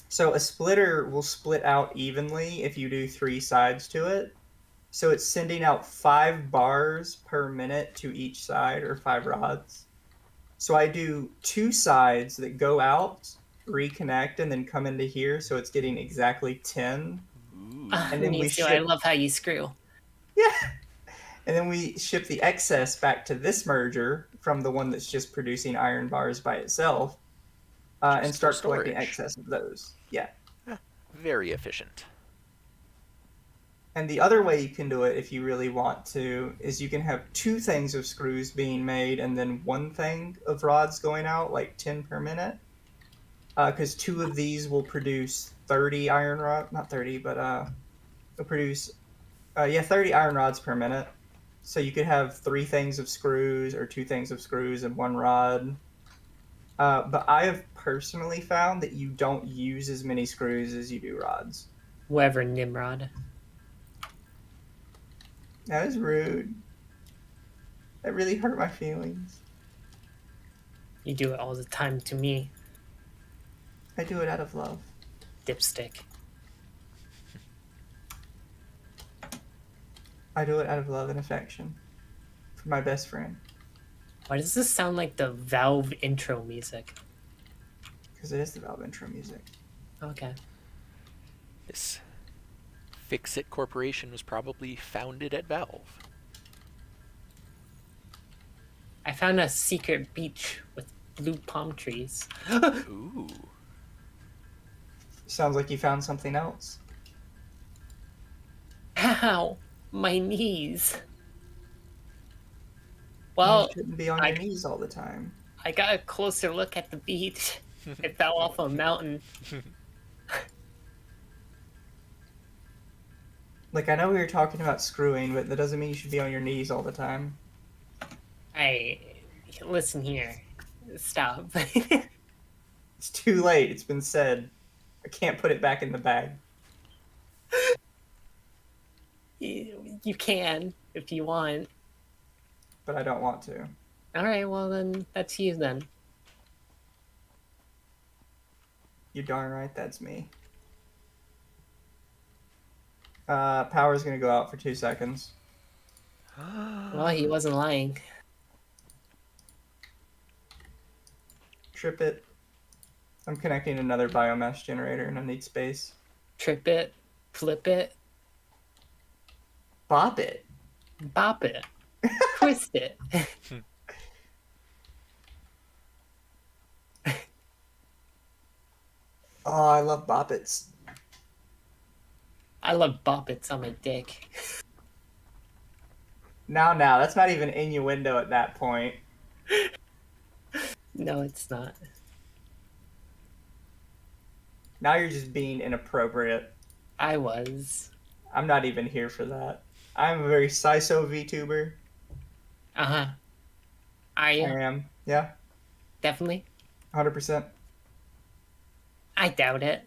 So a splitter will split out evenly if you do 3 sides to it. So it's sending out 5 bars per minute to each side, or 5 rods. So I do 2 sides that go out, reconnect, and then come into here, so it's getting exactly 10. Ooh. And then we Mizu, I ship- love how you screw. Yeah. And then we ship the excess back to this merger from the one that's just producing iron bars by itself, and Just start for collecting storage. excess of those. Yeah. Very efficient. And the other way you can do it, if you really want to, is you can have 2 things of screws being made and then 1 thing of rods going out, like 10 per minute. Because 2 of these will produce 30 iron rods, not 30, but it'll produce, 30 iron rods per minute. So you could have 3 things of screws or 2 things of screws and 1 rod. But I have personally found that you don't use as many screws as you do rods. Whatever, Nimrod. That is rude. That really hurt my feelings. You do it all the time to me, I do it out of love. dipstick. I do it out of love and affection for my best friend. Why does this sound like the Valve intro music? Because it is the Valve intro music. Okay. This Fix-It Corporation was probably founded at Valve. I found a secret beach with blue palm trees. Ooh. Sounds like you found something else. Ow! My knees. You Well, shouldn't be on I- your knees all the time. I got a closer look at the beach. It fell off a mountain. Like, I know we were talking about screwing, but that doesn't mean you should be on your knees all the time. Hey, listen here. Stop. It's too late. It's been said. I can't put it back in the bag. You can if you want. But I don't want to. All right, well then that's you then. You're darn right, that's me. Power's gonna go out for 2 seconds. Well, he wasn't lying. Trip it. I'm connecting another biomass generator and I need space. Trip it, flip it, Bop it. bop it, twist it. Oh, I love boppets. I love boppets on my dick. Now, that's not even innuendo at that point. No, it's not. Now you're just being inappropriate. I was. I'm not even here for that. I'm a very CISO VTuber. Uh-huh. Are I you? am. Yeah, Definitely? 100%. I doubt it.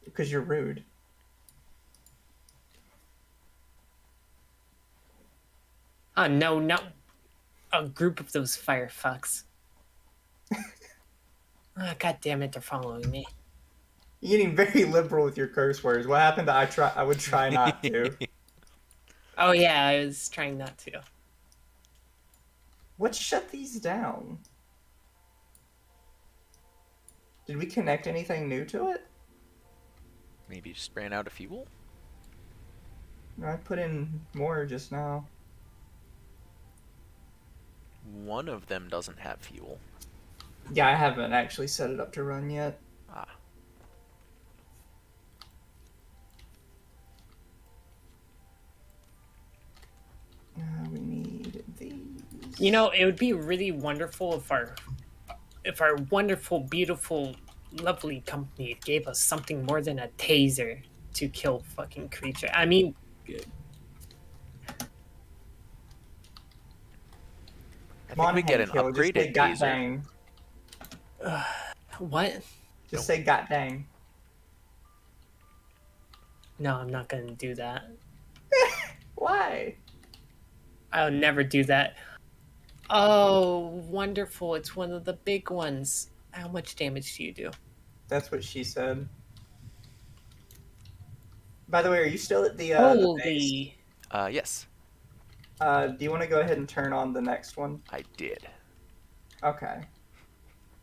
Because you're rude. Oh, no, no. A group of those firefucks. Oh, God damn it, they're following me. You're getting very liberal with your curse words. What happened to I would try not to? Oh, yeah, I was trying not to. Let's shut these down. Did we connect anything new to it? Maybe just ran out of fuel? No, I put in more just now. One of them doesn't have fuel. Yeah, I haven't actually set it up to run yet. Ah. We need these. You know, it would be really wonderful if our wonderful, beautiful, lovely company gave us something more than a taser to kill fucking creature. I mean, I think we get an Hank Hill, just say upgraded god taser. dang. what? Just say god dang. No, I'm not gonna do that. Why? I'll never do that. Oh, wonderful. It's one of the big ones. How much damage do you do? That's what she said. By the way, are you still at the base? Holy. Yes, Do you want to go ahead and turn on the next one? I did. Okay.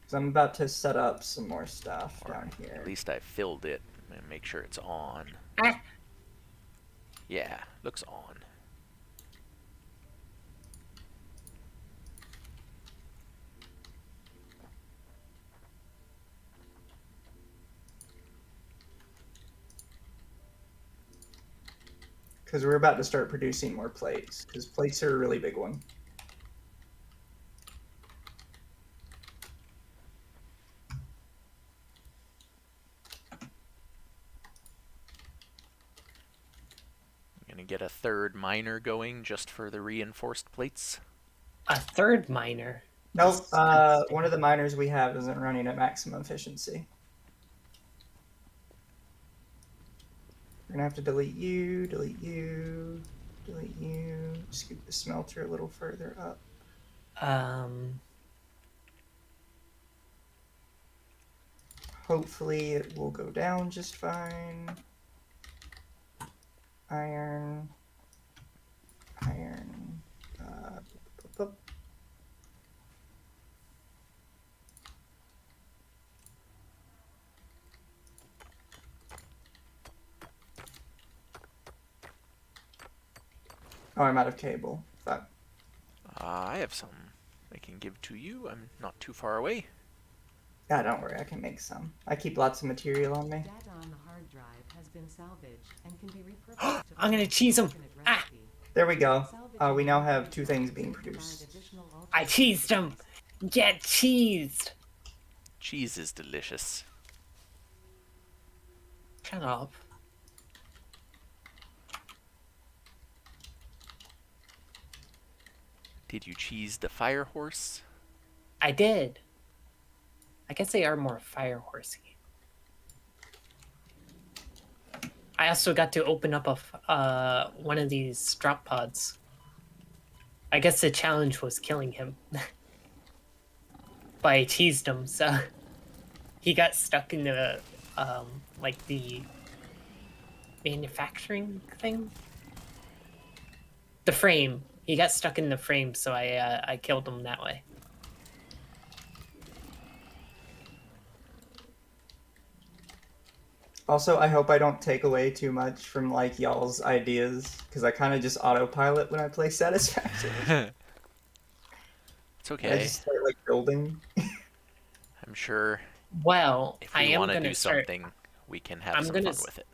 Because I'm about to set up some more stuff Or down here. at least I filled it and make sure it's on. Ah. Yeah, looks on. Because we're about to start producing more plates. Because plates are a really big one. I'm gonna get a third miner going just for the reinforced plates. A third miner. Nope. Disgusting. One of the miners we have isn't running at maximum efficiency. We're gonna have to delete you, delete you, delete you. Scoop the smelter a little further up. Hopefully it will go down just fine. Iron. Iron. Boop, boop, boop. Oh, I'm out of cable. Fuck. I have some I can give to you. I'm not too far away. Yeah, don't worry, I can make some. I keep lots of material on me. Data on the hard drive has been salvaged and can be repurposed to I'm gonna form cheese 'em. alternate Ah! recipe. There we go. Salvaging We now the have hard 2 drive things being can provide produced. additional I alternate cheesed him. recipes. Get cheesed. Cheese is delicious. Shut up. Did you cheese the fire horse? I did. I guess they are more fire horsey. I also got to open up one of these drop pods. I guess the challenge was killing him. But I teased him, so he got stuck in the like the manufacturing thing. The frame. He got stuck in the frame, so I killed him that way. Also, I hope I don't take away too much from like y'all's ideas because I kind of just autopilot when I play Satisfactory. It's I okay. just start like building. I'm sure Well, if I we am want to gonna do start. something, we can have I'm some gonna fun with it.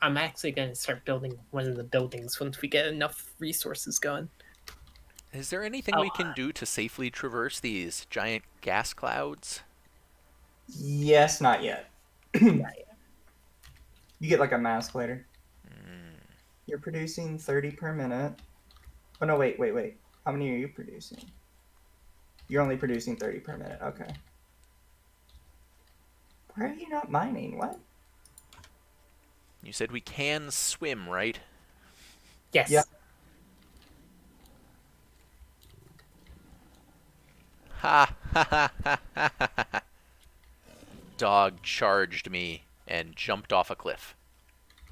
I'm actually gonna start building one of the buildings once we get enough resources going. Is there anything Oh, we can do to safely traverse these giant gas clouds? Yes, not yet. yeah. You get like a mask later. You're producing 30 per minute. Oh no, wait. How many are you producing? You're only producing 30 per minute. Okay. Why are you not mining? What? You said we can swim, right? Yes. Yeah. Ha ha ha ha ha ha ha. Dog charged me and jumped off a cliff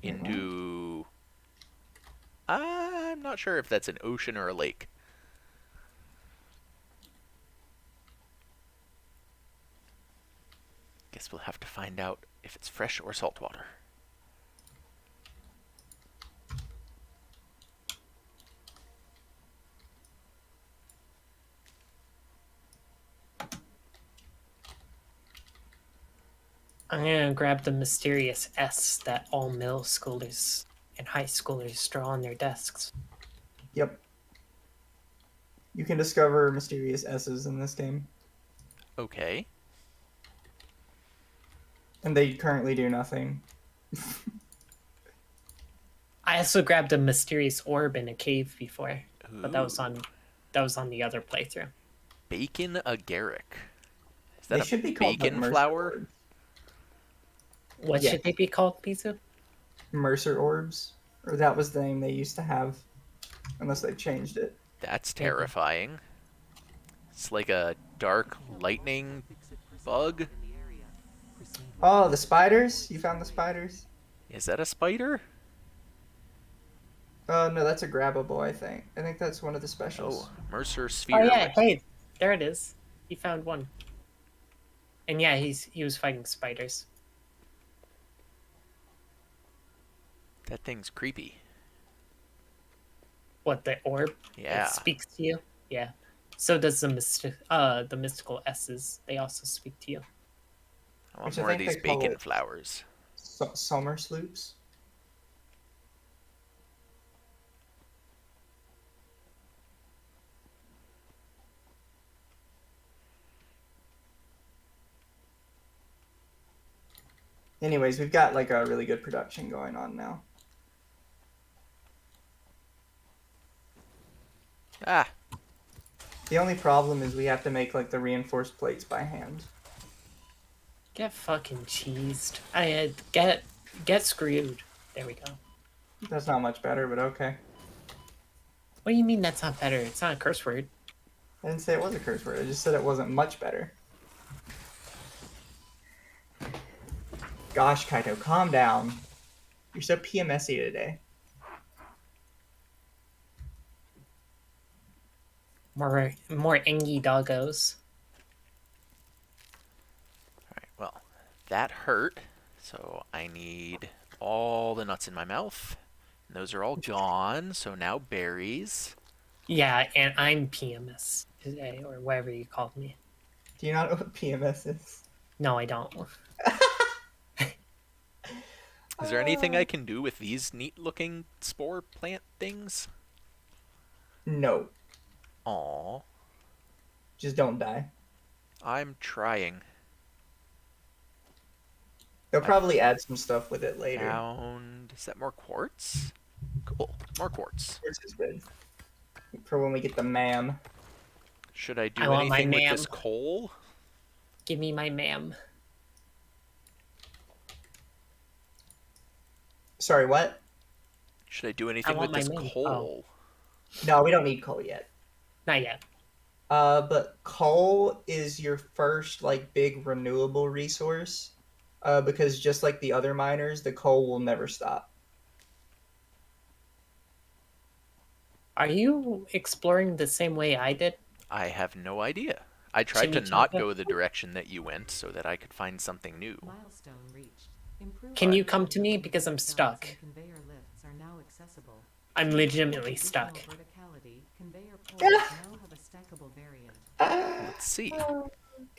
Wait, what? into... I'm not sure if that's an ocean or a lake. Guess we'll have to find out if it's fresh or saltwater. I'm gonna grab the mysterious S that all middle schoolers and high schoolers draw on their desks. Yep. You can discover mysterious S's in this game, Okay. and they currently do nothing. I also grabbed a mysterious orb in a cave before, but that was Ooh. on the other playthrough. Bacon agaric. Is They that should a be called like bacon Mercer flower? orbs. What Yeah. should they be called, Pizu? Mercer orbs, or that was the name they used to have, unless they've changed it. That's Maybe. terrifying. It's like a dark lightning bug. Oh, the spiders! You found the spiders? Is that a spider? No, that's a grabbable. I think. I think that's one of the specials. Oh, Mercer Oh sphere. yeah, hey, there it is. He found one. And yeah, he was fighting spiders. That thing's creepy. What, the orb? Yeah. It speaks to you? Yeah. So does the mystical S's. They also speak to you. I want Which I more of think these they call bacon it- flowers. Summer sloops. Anyways, we've got like a really good production going on now. Ah, The only problem is we have to make like the reinforced plates by hand. Get fucking cheesed. I had get screwed. There we go. That's not much better, but okay. What do you mean that's not better? It's not a curse word. I didn't say it was a curse word. I just said it wasn't much better. Gosh, Kaito, calm down. You're so PMSy today. More engy doggos. alright, well, that hurt. So I need all the nuts in my mouth. And those are all gone, so now berries. Yeah, and I'm PMS today, or whatever you called me. Do you not know what PMS is? No, I don't. Is there anything I can do with these neat-looking spore plant things? No. Aw, Just don't die. I'm trying. They'll probably add some stuff with it later. Found... Is that more quartz? Cool, more quartz. Which is good. For when we get the ma'am. Should I I do want my anything with ma'am. this coal? Give me my ma'am. Sorry, what? Should I do anything want with this my ma'am. coal? No, we don't need coal yet. Not yet. But coal is your first like big renewable resource. Because just like the other miners, the coal will never stop. Are you exploring the same way I did? I have no idea. I tried to Chimichanga? not go the direction that you went so that I could find something new. Milestone reached. Improved Can you audio come to me recording because I'm systems stuck? and conveyor lifts are now accessible. I'm legitimately Additional stuck. verticality, conveyor ports now have a stackable variant. Let's see.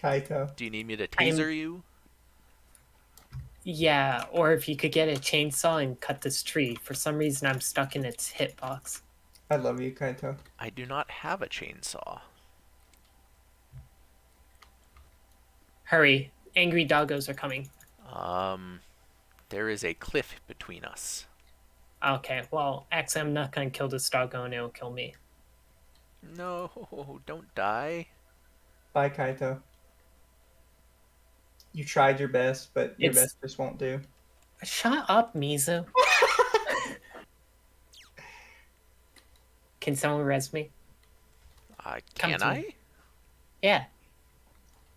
Kaito. Do you need me to taser you? Yeah, or if you could get a chainsaw and cut this tree. For some reason, I'm stuck in its hitbox. I love you, Kaito. I do not have a chainsaw. Hurry. Angry doggos are coming. There is a cliff between us. Okay, well, actually, I'm not gonna kill this doggo and it'll kill me. No, don't die. Bye, Kaito. You tried your best, but your It's- best just won't do. Shut up, Mizu. Can someone res me? Come Can to me. I? Yeah.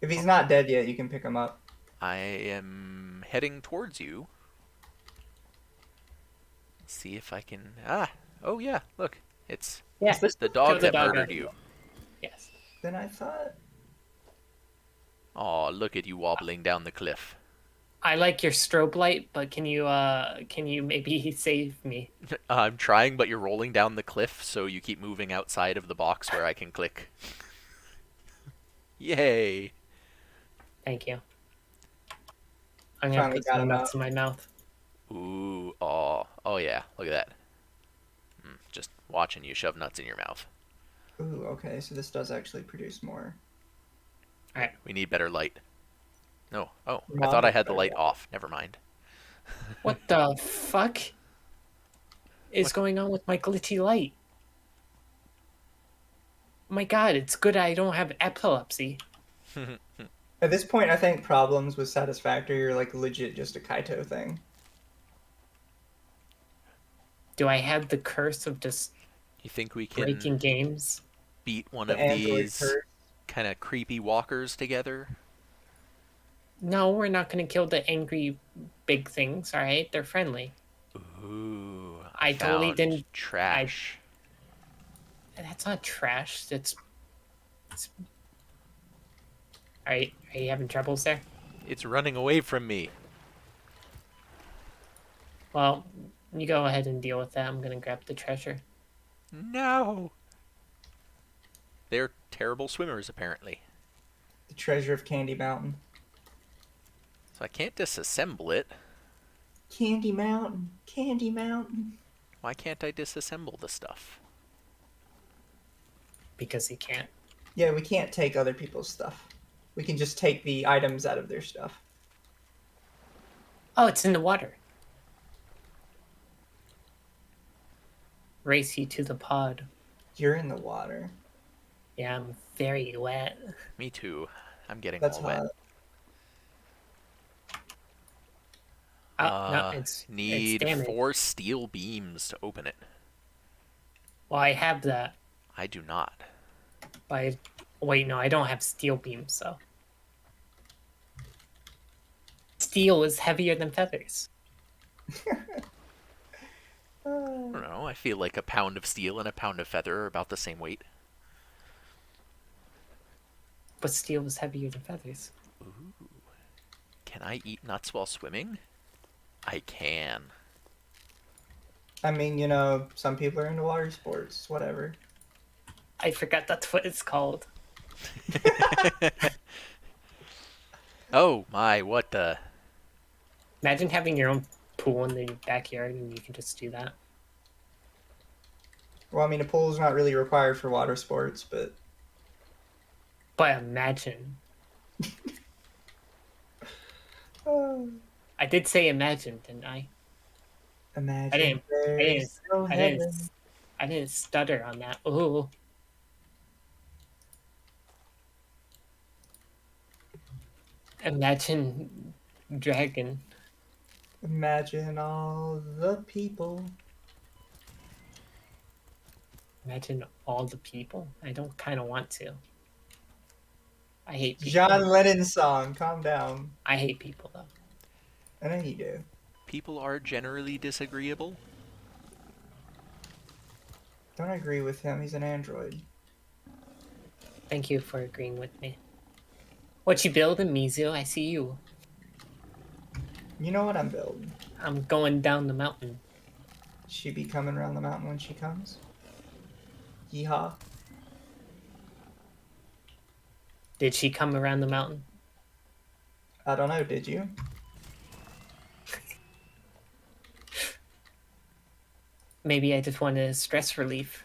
If he's not dead yet, you can pick him up. I am heading towards you. See if I can... Oh yeah, look. It's Yeah. This- the dog Kill the that doggo. murdered you. Yes. Then I thought. Aw, look at you wobbling down the cliff. I like your strobe light, but can you maybe save me? I'm trying, but you're rolling down the cliff, so you keep moving outside of the box where I can click. Yay! Thank you. I'm gonna Finally put got some him nuts out. in my mouth. Ooh, oh yeah, look at that. Just watching you shove nuts in your mouth. Ooh, okay, so this does actually produce more. Alright. We need better light. No, oh, I Mom, thought I had the better light light. off. Never mind. What the fuck is What? going on with my glitchy light? Oh my god, it's good I don't have epilepsy. At this point, I think problems with Satisfactory are like legit just a Kaito thing. Do I have the curse of just You think we breaking can games? beat one The of Android these curse. kind of creepy walkers together? No, we're not gonna kill the angry big things, alright? They're friendly. Ooh, I totally found didn't- trash. That's not trash, it's... Alright, are you having troubles there? It's running away from me. Well, you go ahead and deal with that. I'm gonna grab the treasure. No. They're terrible swimmers, apparently. The treasure of Candy Mountain. So I can't disassemble it. Candy Mountain. Candy Mountain. Why can't I disassemble the stuff? Because he can't. Yeah, we can't take other people's stuff. We can just take the items out of their stuff. Oh, it's in the water. Race you to the pod. You're in the water. Yeah, I'm very wet. Me too. I'm getting That's all wet. hot. Oh, no, it's Need damaged. 4 steel beams to open it. Well, I have that. I do not. But wait, no, I don't have steel beams, so. Steel is heavier than feathers. I don't know. I feel like a pound of steel and a pound of feather are about the same weight. But steel is heavier than feathers. Can I eat nuts while swimming? I can. I mean, some people are into water sports. Whatever. I forgot that's what it's called. Oh my, what the? Imagine having your own pool in the backyard and you can just do that. Well, I mean, a pool's not really required for water sports, but But imagine. oh, I did say imagine, didn't I? imagine I didn't. there's no heaven. I didn't stutter on that. Ooh. Imagine dragon. Imagine all the people. Imagine all the people. I don't kind of want to. I hate people. John Lennon's song. Calm down. I hate people though. I know you do. People are generally disagreeable. Don't agree with him. He's an android. Thank you for agreeing with me. What you building, Mizu? I see you. You know what I'm building. I'm going down the mountain. She be coming around the mountain when she comes. Yeehaw. Did she come around the mountain? I don't know, did you? Maybe I just wanted stress relief.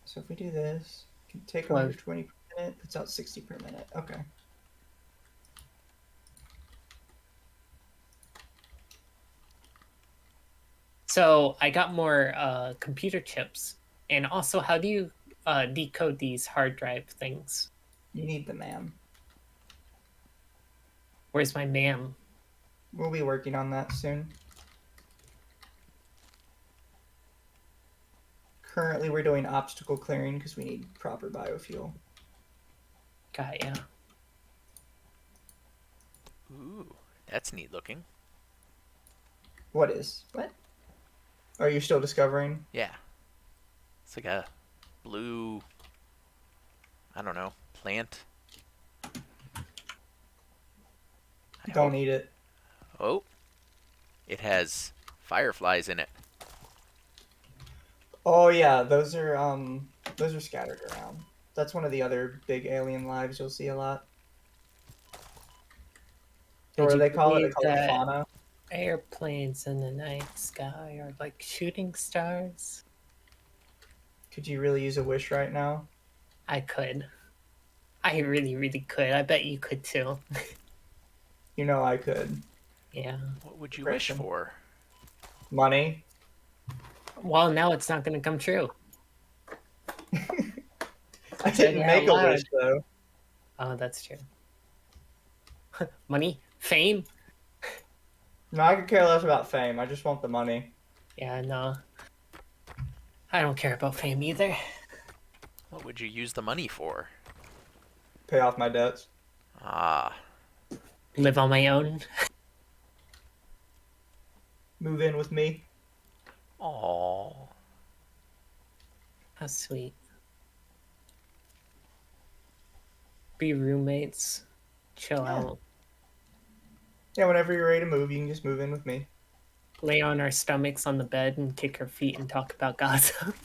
So if we do this, can take Well- 120 per minute, puts out 60 per minute. Okay. So I got more computer chips. And also, how do you decode these hard drive things? You need the man. Where's my ma'am? We'll be working on that soon. Currently, we're doing obstacle clearing because we need proper biofuel. God, yeah. Ooh, that's neat looking. What is? What? Are you still discovering? Yeah. It's like a blue, I don't know, plant. I Don't hope- eat it. Oh, it has fireflies in it. Oh yeah, those are scattered around. That's one of the other big alien lives you'll see a lot. Did Or you they call it believe that fauna. airplanes in the night sky are like shooting stars? Could you really use a wish right now? I could. I really, really could. I bet you could too. You know I could. Yeah. What would you wish Gretchen. for? Money. Well, now it's not going to come true. I Said didn't it make out a wish loud. though. Oh, that's true. Money? Fame? No, I could care less about fame. I just want the money. Yeah, no. I don't care about fame either. What would you use the money for? Pay off my debts. Ah, Live on my own. Move in with me. aww. How sweet. Be roommates. Chill Yeah. out. Yeah, whenever you're ready to move, you can just move in with me. Lay on our stomachs on the bed and kick our feet and talk about gossip.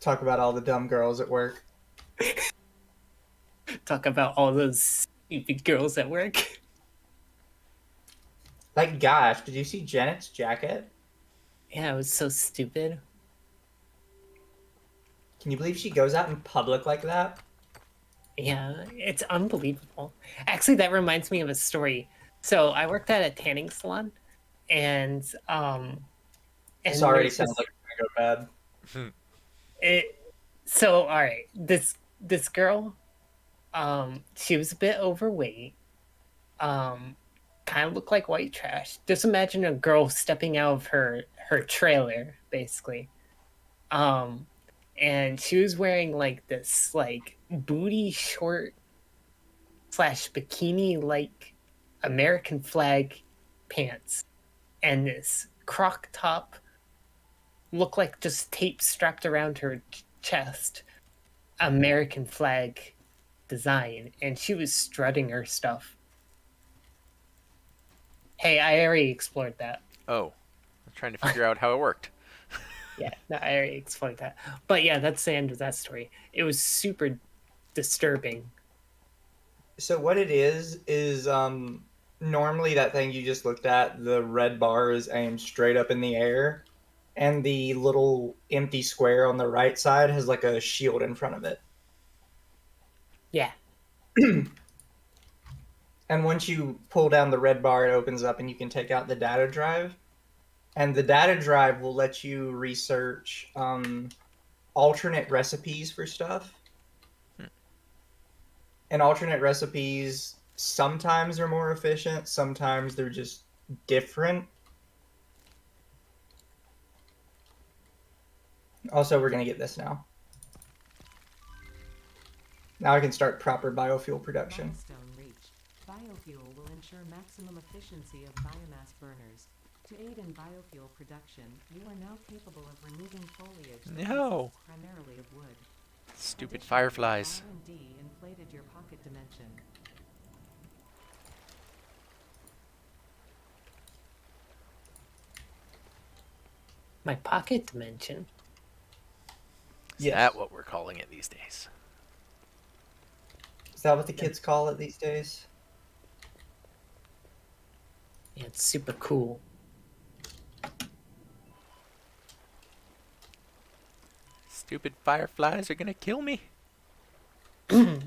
Talk about all the dumb girls at work. Talk about all those stupid girls at work. Like, gosh, did you see Janet's jacket? Yeah, it was so stupid. Can you believe she goes out in public like that? Yeah, it's unbelievable. Actually, that reminds me of a story. So I worked at a tanning salon, and This already there's sounds this- like a go bad. So all right, this girl, she was a bit overweight. Kind of looked like white trash. Just imagine a girl stepping out of her trailer, basically. Um, and she was wearing like this like booty short slash bikini like American flag pants and this croc top looked like just tape strapped around her chest, American flag design, and she was strutting her stuff. Hey, I already explored that. Oh, I'm trying to figure out how it worked. Yeah, no, I already explained that. But yeah, that's the end of that story. It was super disturbing. So what it is normally that thing you just looked at, the red bar is aimed straight up in the air, and the little empty square on the right side has like a shield in front of it. Yeah. And once you pull down the red bar, it opens up and you can take out the data drive. And the data drive will let you research alternate recipes for stuff. And alternate recipes sometimes are more efficient, sometimes they're just different. Also, we're going to get this now. Now I can start proper biofuel production. Milestone reached. Biofuel will ensure maximum efficiency of biomass burners. To aid in biofuel production, you are now capable of removing foliage that No. consists primarily of wood. Stupid Additionally, fireflies. R&D inflated your pocket dimension. My pocket dimension. Is Yes. that what we're calling it these days? Is that what the kids call it these days? Yeah, it's super cool. Stupid fireflies are gonna kill me. Maybe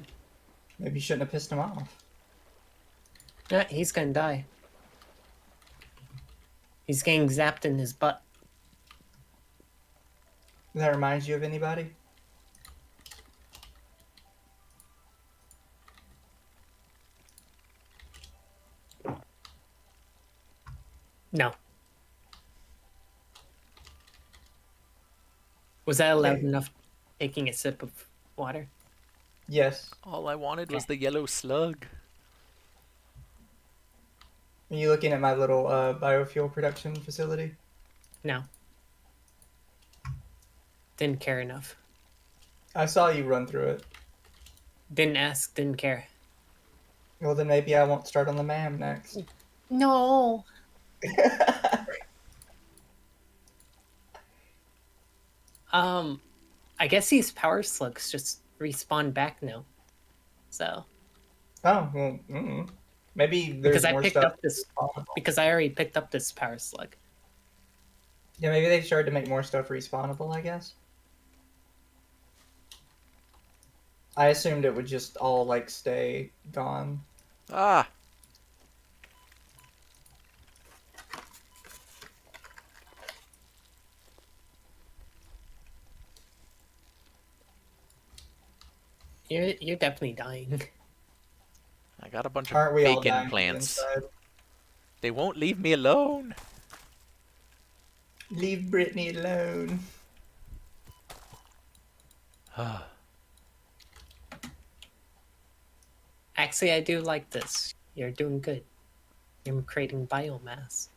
you shouldn't have pissed him off. Yeah, he's gonna die. He's getting zapped in his butt. That reminds you of anybody? No. Was that loud Okay. enough taking a sip of water? Yes. All I wanted was Okay. the yellow slug. Are you looking at my little biofuel production facility? No. Didn't care enough. I saw you run through it. Didn't ask, didn't care. Well, then maybe I won't start on the MAM next. No. I guess these power slugs just respawn back now. So Oh, well, maybe there's because I more picked stuff. up this because I already picked up this power slug. Yeah, maybe they started to make more stuff respawnable, I guess. I assumed it would just all, like, stay gone. Ah, You're definitely dying. I got a bunch of Aren't we all bacon dying plants. inside? They won't leave me alone. Leave Brittany alone. Actually, I do like this. You're doing good. You're creating biomass.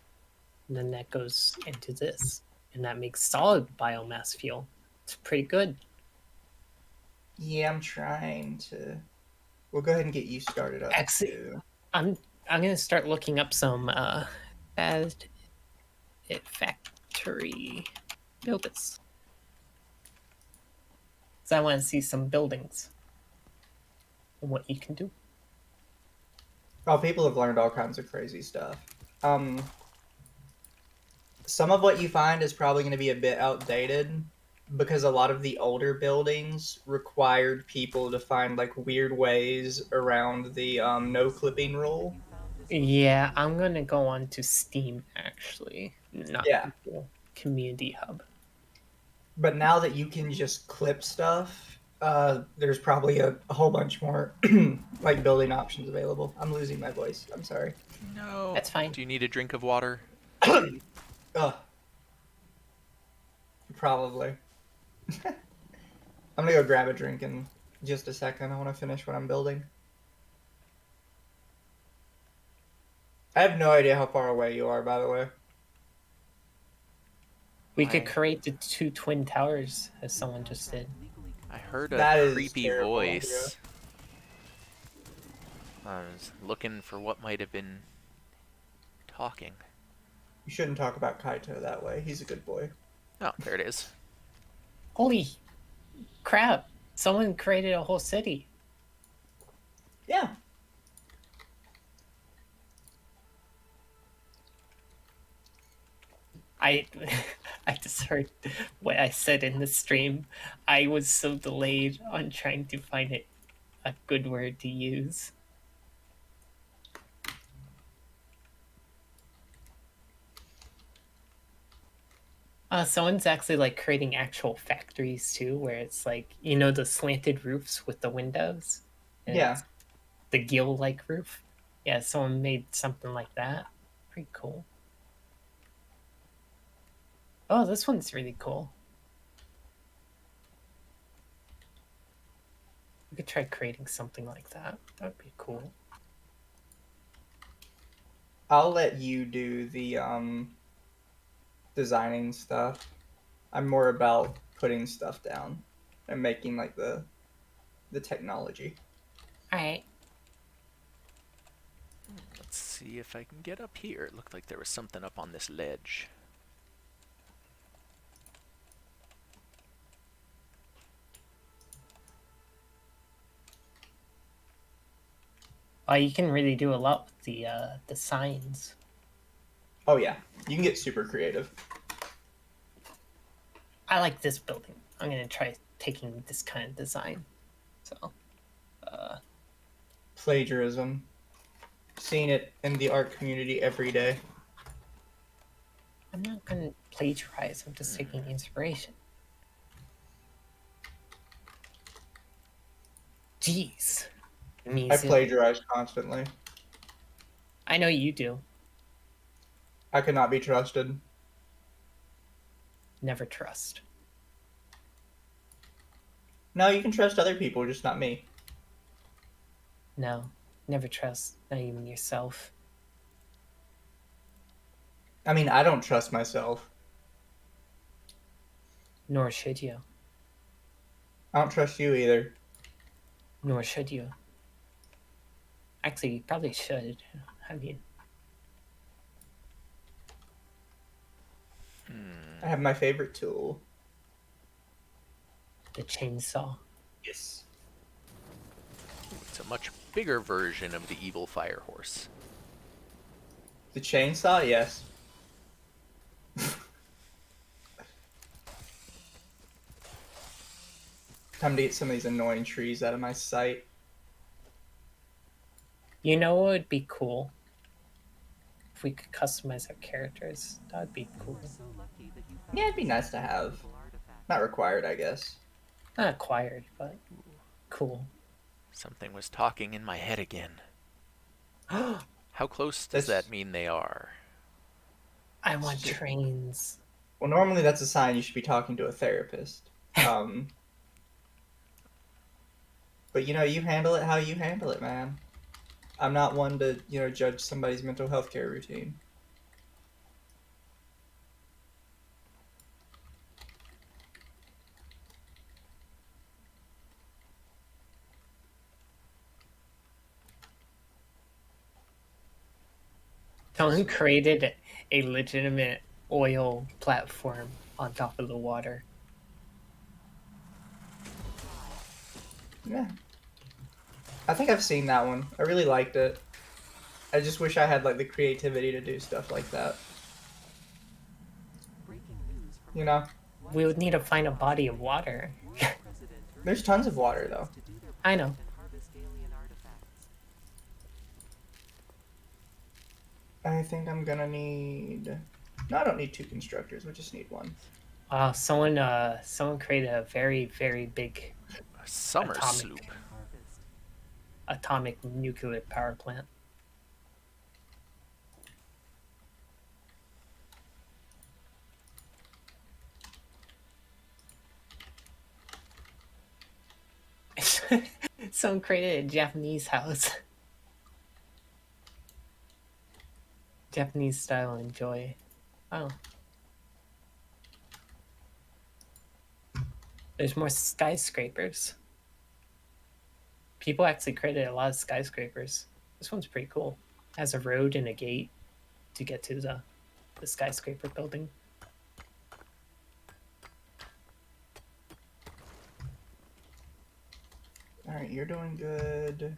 And then that goes into this. And that makes solid biomass fuel. It's pretty good. Yeah, I'm trying to. We'll go ahead and get you started up, Actually- too. I'm gonna start looking up some Satisfactory buildings. Because I want to see some buildings. And what you can do. Oh, people have learned all kinds of crazy stuff. Some of what you find is probably going to be a bit outdated because a lot of the older buildings required people to find like weird ways around the no clipping rule. Yeah, I'm gonna go on to Steam actually. Not Yeah. Google. Community Hub. But now that you can just clip stuff, there's probably a whole bunch more like building options available. I'm losing my voice. I'm sorry. No. That's fine. Do you need a drink of water? Ugh. Probably. I'm gonna go grab a drink in just a second. I want to finish what I'm building. I have no idea how far away you are, by the way. We could I- create the 2 twin towers, as someone just did. I heard a That is creepy terrible, voice. I was looking for what might have been talking. You shouldn't talk about Kaito that way. He's a good boy. Oh, there it is. Holy crap! Someone created a whole city. Yeah. I I just heard what I said in the stream. I was so delayed on trying to find a good word to use. Someone's actually like creating actual factories too, where it's like the slanted roofs with the windows. And Yeah. it's the gill-like roof. Yeah, someone made something like that. Pretty cool. Oh, this one's really cool. We could try creating something like that. That would be cool. I'll let you do the designing stuff. I'm more about putting stuff down and making like the technology. All right. Let's see if I can get up here. It looked like there was something up on this ledge. You can really do a lot with the signs. Oh yeah, you can get super creative. I like this building. I'm gonna try taking this kind of design. So, Plagiarism. Seeing it in the art community every day. I'm not gonna plagiarize. I'm just taking inspiration. Jeez, me. I plagiarize constantly. I know you do. I cannot be trusted. Never trust. No, you can trust other people, just not me. No, never trust. Not even yourself. I mean, I don't trust myself. Nor should you. I don't trust you either. Nor should you. Actually, you probably should. I mean, I have my favorite tool. the chainsaw. Yes. It's a much bigger version of the evil fire horse. The chainsaw, yes. Time to get some of these annoying trees out of my sight. You know what would be cool? If we could customize our characters. That would be cool. Yeah, it'd be nice to have. Not required, I guess. Not acquired, but cool. Something was talking in my head again. I How close does That's- that mean they are? want trains. Well, normally that's a sign you should be talking to a therapist. But you handle it how you handle it, man. I'm not one to, judge somebody's mental health care routine. Someone created a legitimate oil platform on top of the water. Yeah. I think I've seen that one. I really liked it. I just wish I had like the creativity to do stuff like that. You know? We would need to find a body of water. There's tons of water though. I know. I think I'm gonna need... No, I don't need 2 constructors. We just need 1. Someone created a very, very big Summer atomic soup. Harvest. atomic nuclear power plant. Someone created a Japanese house. Japanese style enjoy. Oh. There's more skyscrapers. People actually created a lot of skyscrapers. This one's pretty cool. It has a road and a gate to get to the skyscraper building. All right, you're doing good.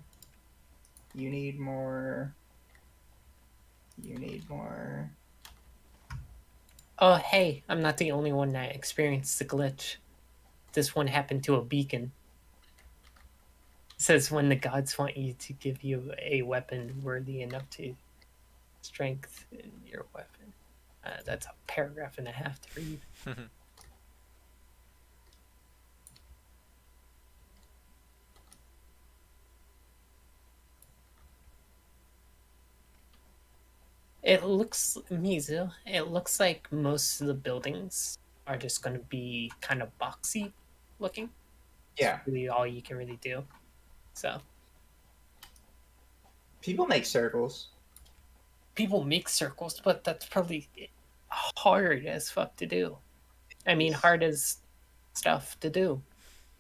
You need more. You need more. Oh, hey, I'm not the only one that experienced the glitch. This one happened to a beacon. It says when the gods want you to give you a weapon worthy enough to strengthen your weapon. That's a paragraph and a half to read. It looks, Mizu, it looks like most of the buildings are just going to be kind of boxy looking. Yeah. It's really all you can really do. So People make circles. people make circles, but that's probably hard as fuck to do. I mean, hard as stuff to do.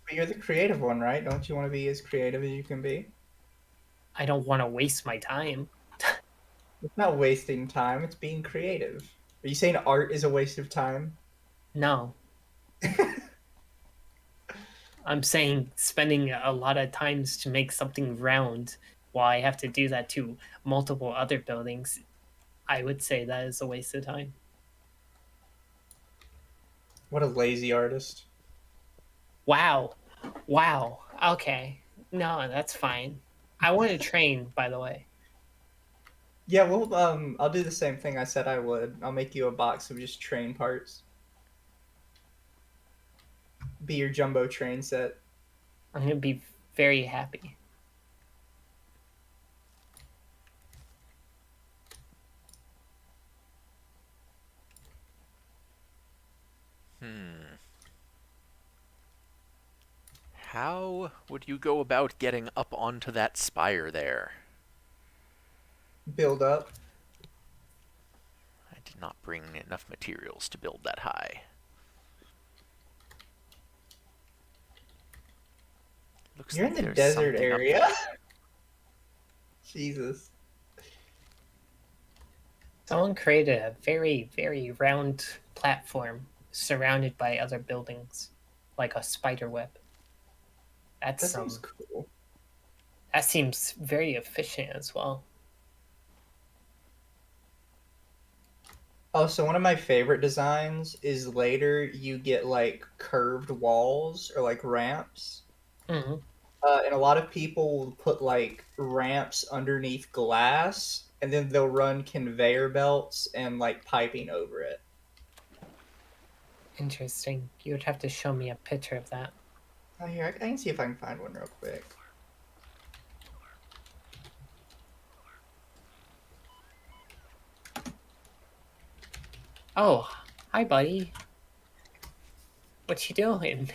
But you're the creative one, right? Don't you want to be as creative as you can be? I don't want to waste my time. It's not wasting time, it's being creative. Are you saying art is a waste of time? No, I'm saying spending a lot of times to make something round while I have to do that to multiple other buildings, I would say that is a waste of time. What a lazy artist. Wow. Wow. Okay. No, that's fine. I want to train, by the way. Yeah, well, I'll do the same thing I said I would. I'll make you a box of just train parts. Be your jumbo train set. I'm going to be very happy. How would you go about getting up onto that spire there? Build up. I did not bring enough materials to build that high. Looks You're like in the there's desert something up area. there. Jesus. Someone created a very, very round platform surrounded by other buildings, like a spider web. That's That seems cool. that seems very efficient as well. Oh, so one of my favorite designs is later you get like curved walls or like ramps. Hmm. And a lot of people will put like ramps underneath glass and then they'll run conveyor belts and like piping over it. Interesting. You would have to show me a picture of that. Oh, here, I can see if I can find one real quick. Oh, hi, buddy. What you doing?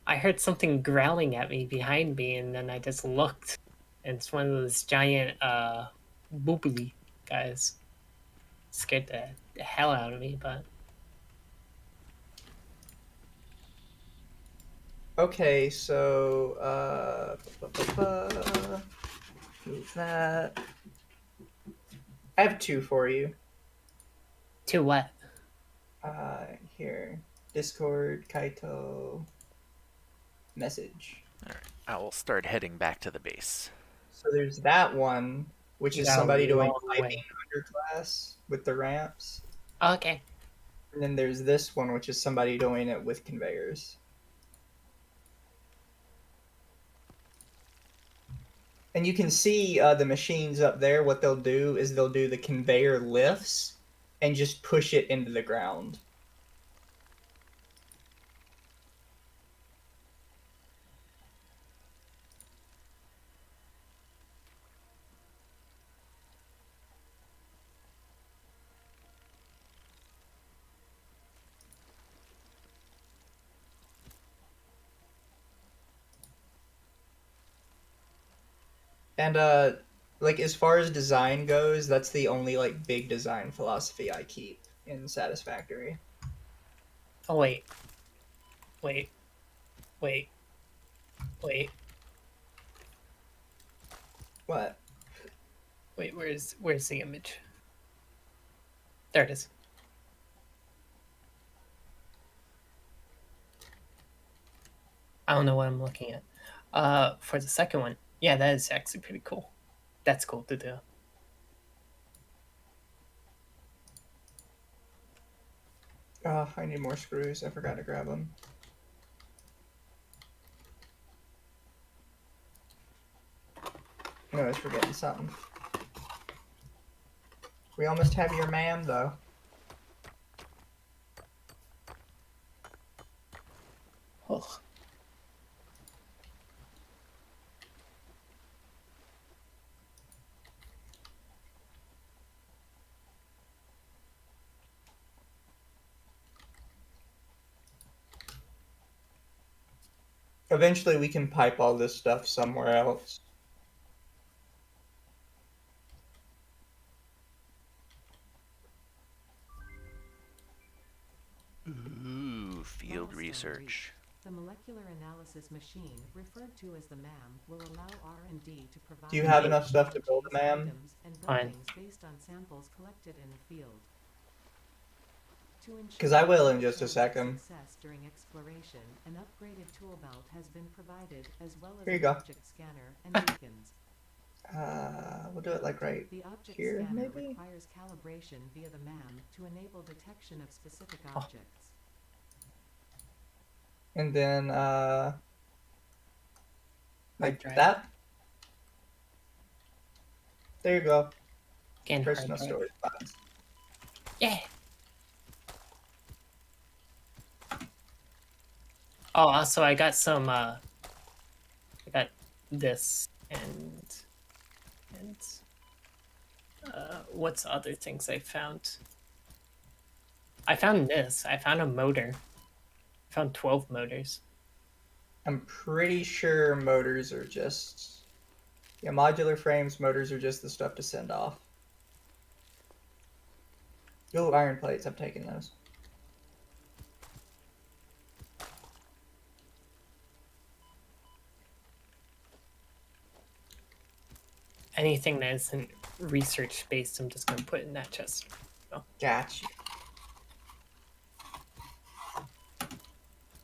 I heard something growling at me behind me, and then I just looked, and it's one of those giant boobly guys. Scared the hell out of me, but Okay, so move that. I have two for you. to what? Here, Discord, Kaito, message. Alright, I will start heading back to the base. So there's that one, which You is got a somebody doing long piping way. underclass with the ramps. Okay. And then there's this one, which is somebody doing it with conveyors. And you can see the machines up there. What they'll do is they'll do the conveyor lifts, and just push it into the ground. And like as far as design goes, that's the only like big design philosophy I keep in Satisfactory. Oh wait, wait, wait, wait, What? wait. Where's the image? There it is. I don't know what I'm looking at. For the second one, yeah, that is actually pretty cool. That's cool to do. I need more screws. I forgot to grab them. I was forgetting something. We almost have your man, though. Oh. Eventually, we can pipe all this stuff somewhere else. Ooh, field Milestone research. reached. The molecular analysis machine, referred to as the MAM, will allow R&D to provide Do you have enough stuff to build a MAM? items and Fine. buildings based on samples collected in the field. To ensure 'Cause I will in long-term just a second. success during exploration, an upgraded tool belt has been provided, as well as Here you an go. object scanner and beacons. We'll do it like right The object here, scanner maybe? requires calibration via the MAM to enable detection of specific Oh. objects. And then, like drive. that. There you go. Again, Personal hard drive. storage box. Yeah. Oh, also I got some. I got this and what's other things I found? I found this. I found a motor. I found 12 motors. I'm pretty sure motors are just... Yeah, modular frames, motors are just the stuff to send off. Oh, iron plates. I'm taking those. Anything that isn't research based, I'm just gonna put in that chest. Gotcha.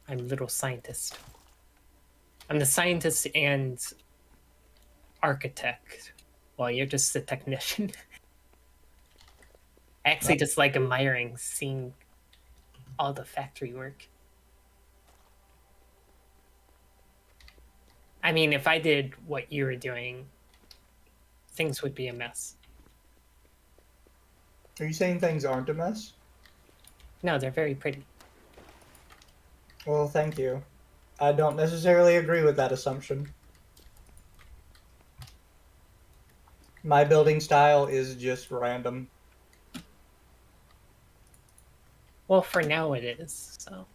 I'm a little scientist. I'm the scientist and architect. Well, you're just the technician. I actually just like admiring seeing all the factory work. I mean, if I did what you were doing, things would be a mess. Are you saying things aren't a mess? No, they're very pretty. Well, thank you. I don't necessarily agree with that assumption. My building style is just random. Well, for now it is, so.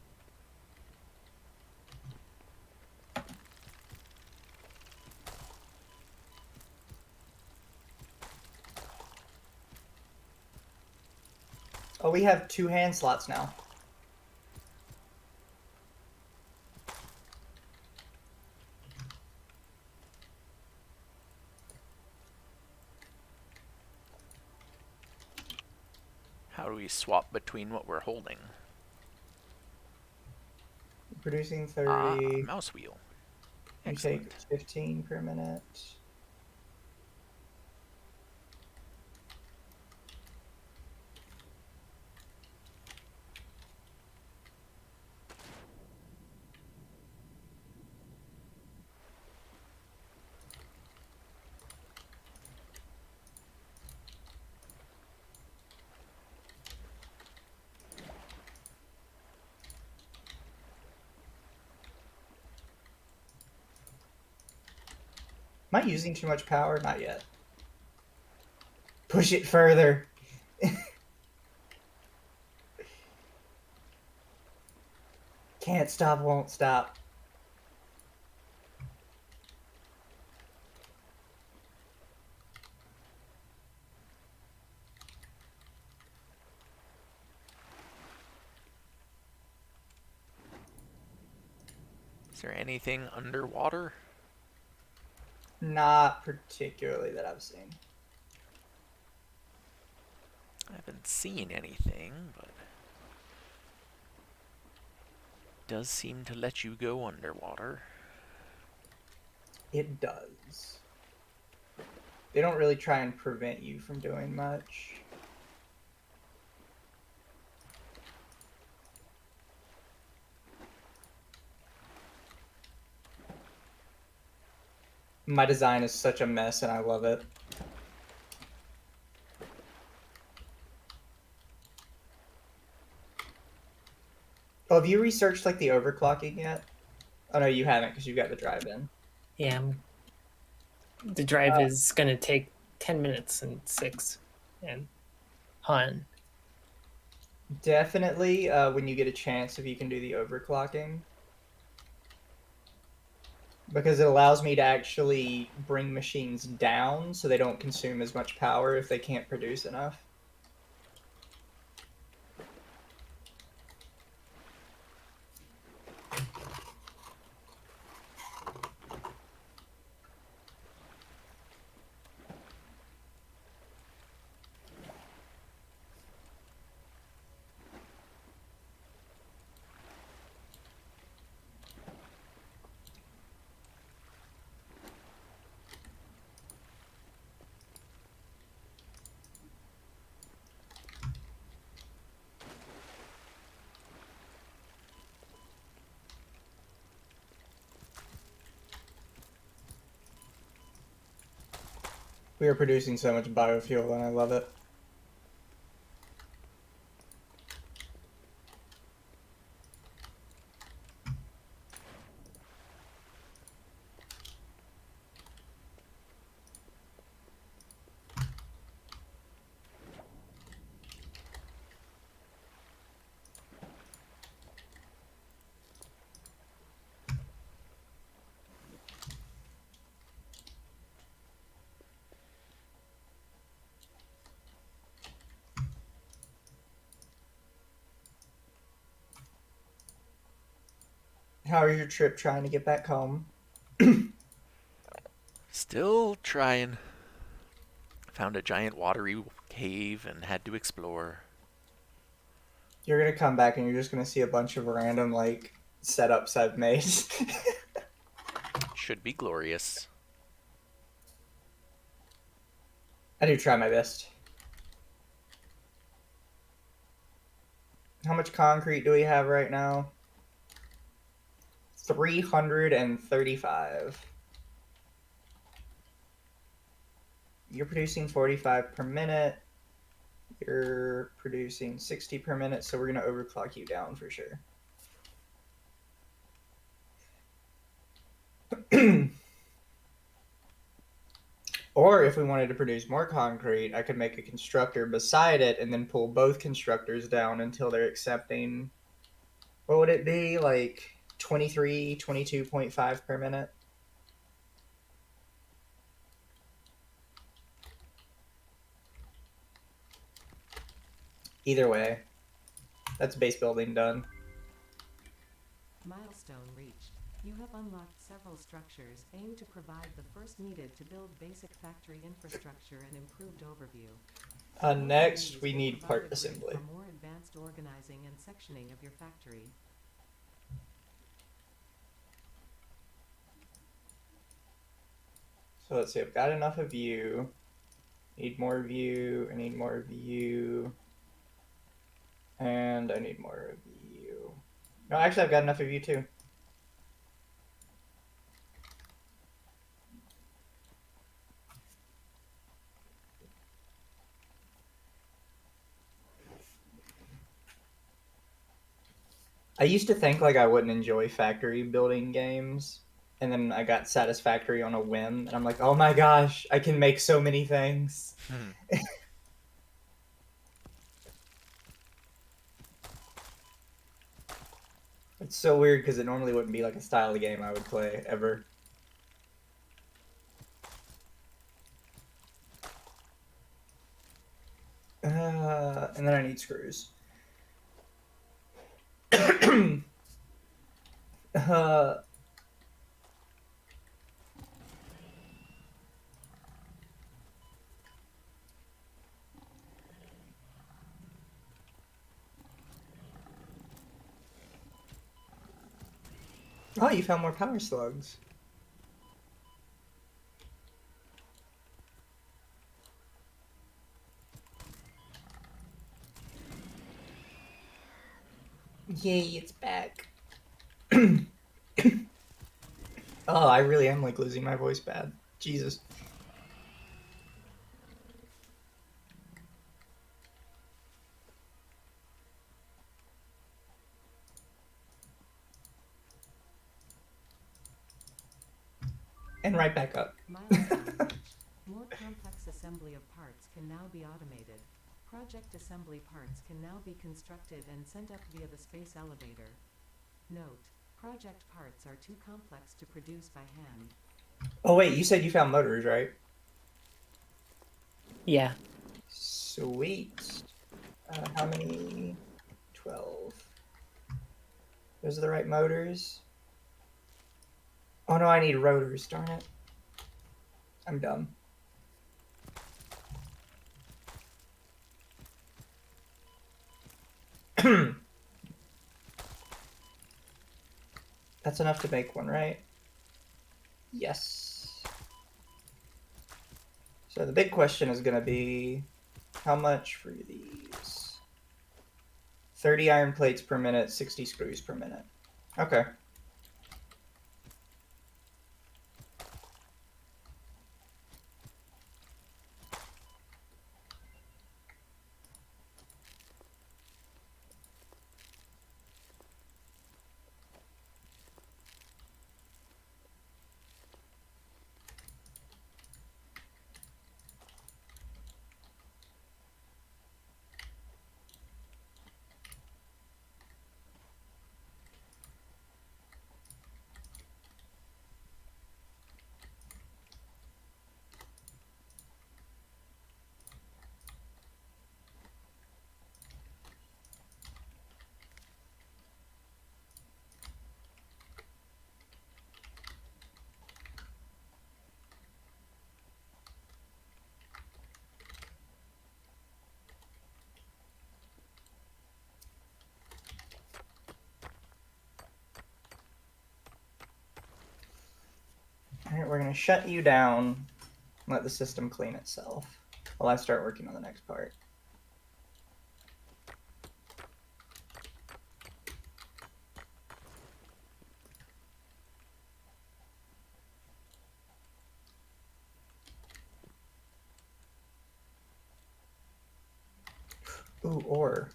Oh, we have 2 hand slots now. How do we swap between what we're holding? Producing Ah, 30. mouse wheel. You Excellent. take 15 per minute. Am I using too much power? Not yet. Push it further. Can't stop, won't stop. Is there anything underwater? Not particularly that I've seen. I haven't seen anything, but does seem to let you go underwater. It does. They don't really try and prevent you from doing much. My design is such a mess and I love it. Oh, have you researched like the overclocking yet? Oh no, you haven't because you've got the drive-in. Yeah, the drive is gonna take 10 minutes and 6, and on. Definitely, when you get a chance, if you can do the overclocking. Because it allows me to actually bring machines down so they don't consume as much power if they can't produce enough. We are producing so much biofuel and I love it. How is your trip trying to get back home? Still trying. Found a giant watery cave and had to explore. You're gonna come back and you're just gonna see a bunch of random like setups I've made. Should be glorious. I do try my best. How much concrete do we have right now? 335. You're producing 45 per minute. You're producing 60 per minute, so we're going to overclock you down for sure. Or if we wanted to produce more concrete, I could make a constructor beside it and then pull both constructors down until they're accepting, what would it be, like 23, 22.5 per minute? Either way, that's base building done. Milestone reached. You have unlocked several structures aimed to provide the first needed to build basic factory infrastructure and improved overview. Next, we These will need provide part a grid assembly. for more advanced organizing and sectioning of your factory. So let's see, I've got enough of you. Need more of you. I need more of you. And I need more of you. No, actually, I've got enough of you too. I used to think like I wouldn't enjoy factory building games, and then I got Satisfactory on a whim, and I'm like, oh my gosh, I can make so many things. It's so weird because it normally wouldn't be like a style of game I would play ever. And then I need screws. uh, oh, you found more power slugs. Yay, it's back. Oh, I really am like losing my voice bad. Jesus. And right back up. Milestone reached. More complex assembly of parts can now be automated. Project assembly parts can now be constructed and sent up via the space elevator. Note: project parts are too complex to produce by hand. Oh wait, you said you found motors, right? Yeah. Sweet. How many? 12. Those are the right motors. Oh no, I need rotors, darn it. I'm dumb. That's enough to make one, right? Yes. So the big question is going to be, how much for these? 30 iron plates per minute, 60 screws per minute. Okay. All right, we're going to shut you down and let the system clean itself while I start working on the next part. Ooh, ore.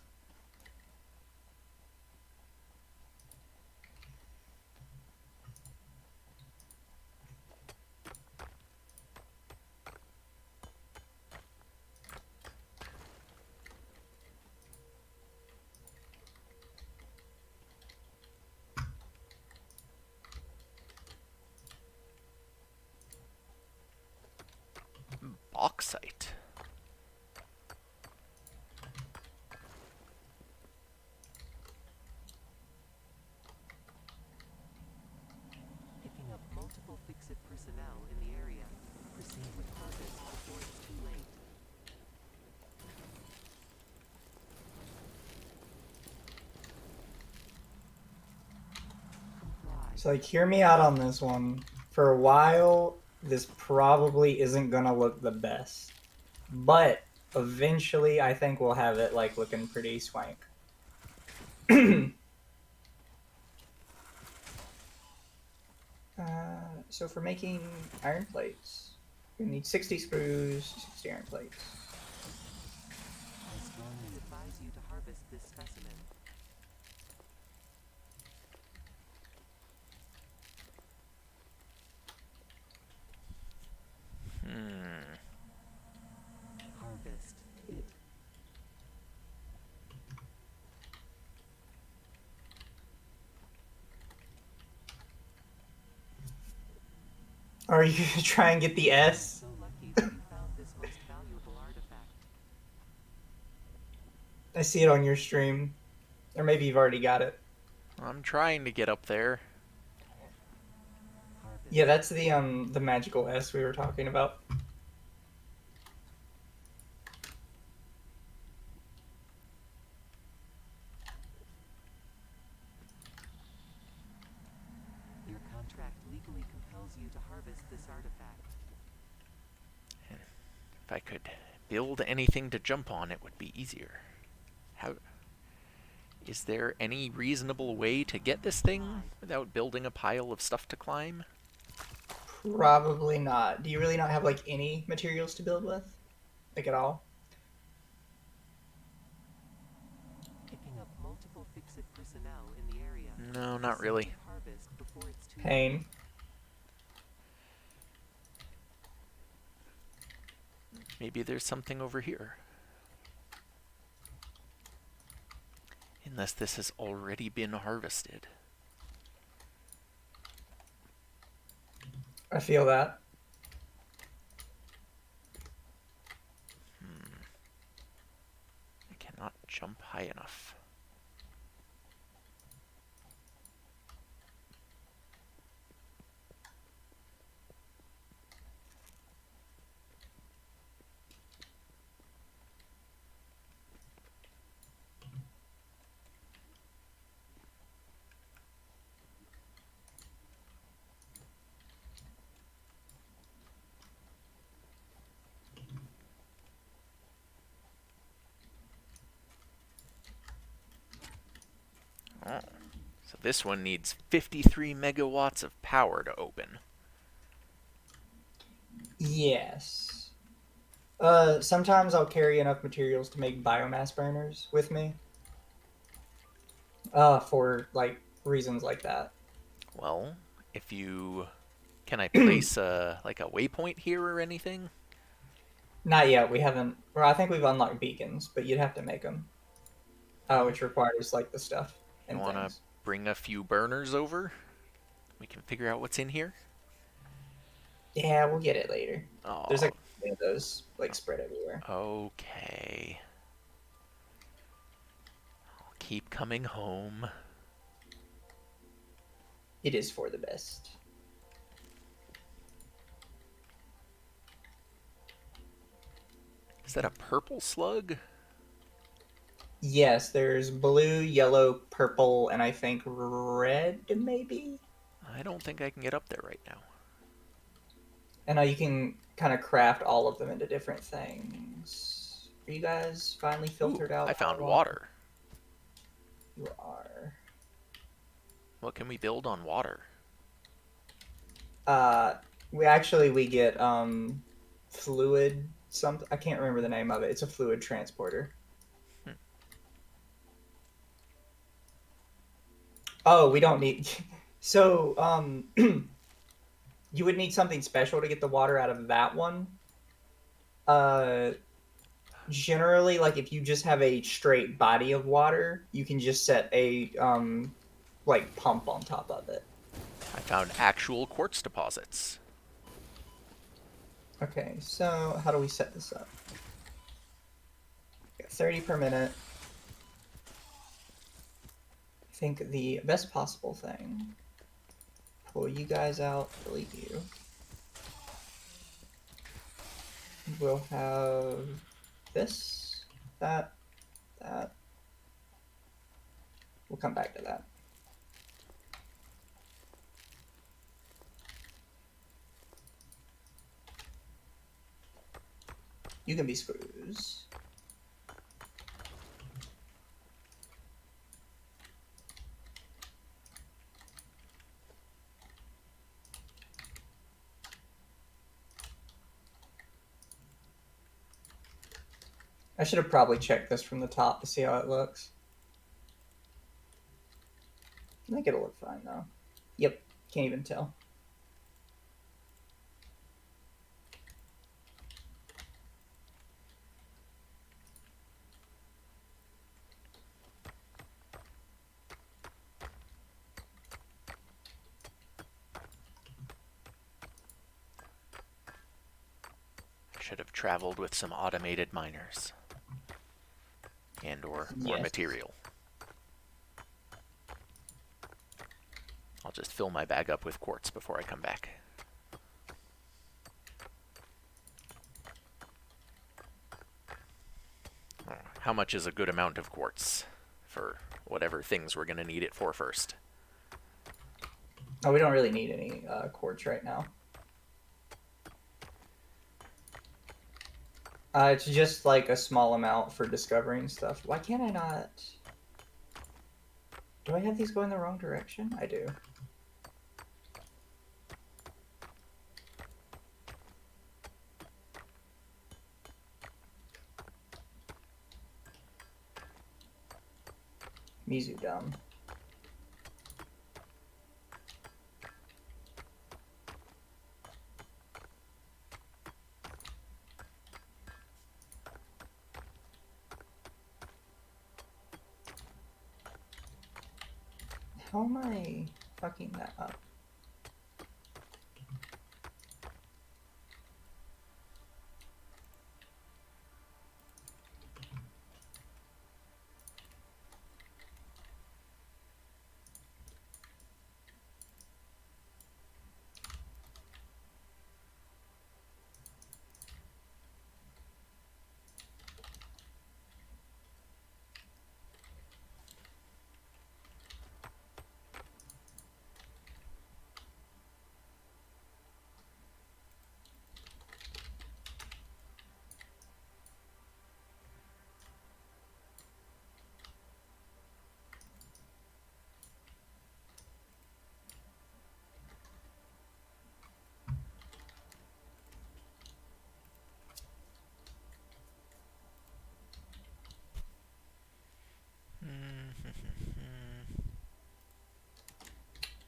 Bauxite. Picking up multiple fix-it personnel in the area. Proceed with harvest before it's too late. Comply. So, like, hear me out on this one. For a while, this probably isn't going to look the best. But eventually, I think we'll have it, like, looking pretty swank. So for making iron plates, we need 60 screws, 60 iron plates. I strongly advise you to harvest this specimen. Are you gonna try and get the S? So lucky that you found this most valuable artifact. I see it on your stream. Or maybe you've already got it. I'm trying to get up there. Harvest. Yeah, that's the magical S we were talking about. Your contract legally compels you to harvest this artifact. If I could build anything to jump on, it would be easier. How... Is there any reasonable way to get this thing without building a pile of stuff to climb? Probably not. Do you really not have like any materials to build with? Like at all? Picking up multiple fix-it personnel in the area. No, not really. Harvest before it's too Pain. Maybe there's something over here. Unless this has already been harvested. I feel that. I cannot jump high enough. Oh. So this one needs 53 megawatts of power to open. Yes. Sometimes I'll carry enough materials to make biomass burners with me. For like reasons like that. Well, if you... Can I place like a waypoint here or anything? Not yet. We haven't. Well, I think we've unlocked beacons, but you'd have to make them. Which requires like the stuff You and want to things. bring a few burners over? We can figure out what's in here? Yeah, we'll get it later. Oh, There's like of those like spread everywhere. okay. I'll keep coming home. It is for the best. Is that a purple slug? Yes, there's blue, yellow, purple, and I think red, maybe. I don't think I can get up there right now. And you can kind of craft all of them into different things. Are you guys finally filtered Ooh, out? I found how water. You are. What can we build on water? We get fluid. I can't remember the name of it. It's a fluid transporter. Oh, we don't need. So you would need something special to get the water out of that one. Generally, like if you just have a straight body of water, you can just set a like pump on top of it. I found actual quartz deposits. Okay, so how do we set this up? Got 30 per minute. I think the best possible thing. Pull you guys out, delete you. We'll have this, that. We'll come back to that. You can be screws. I should have probably checked this from the top to see how it looks. I think it'll look fine though. Yep, can't even tell. Should have traveled with some automated miners. And or more Yes. material. I'll just fill my bag up with quartz before I come back. How much is a good amount of quartz for whatever things we're going to need it for first? Oh, we don't really need any quartz right now. It's just like a small amount for discovering stuff. Why can't I not? Do I have these going the wrong direction? I do. Mizu dumb. How am I fucking that up?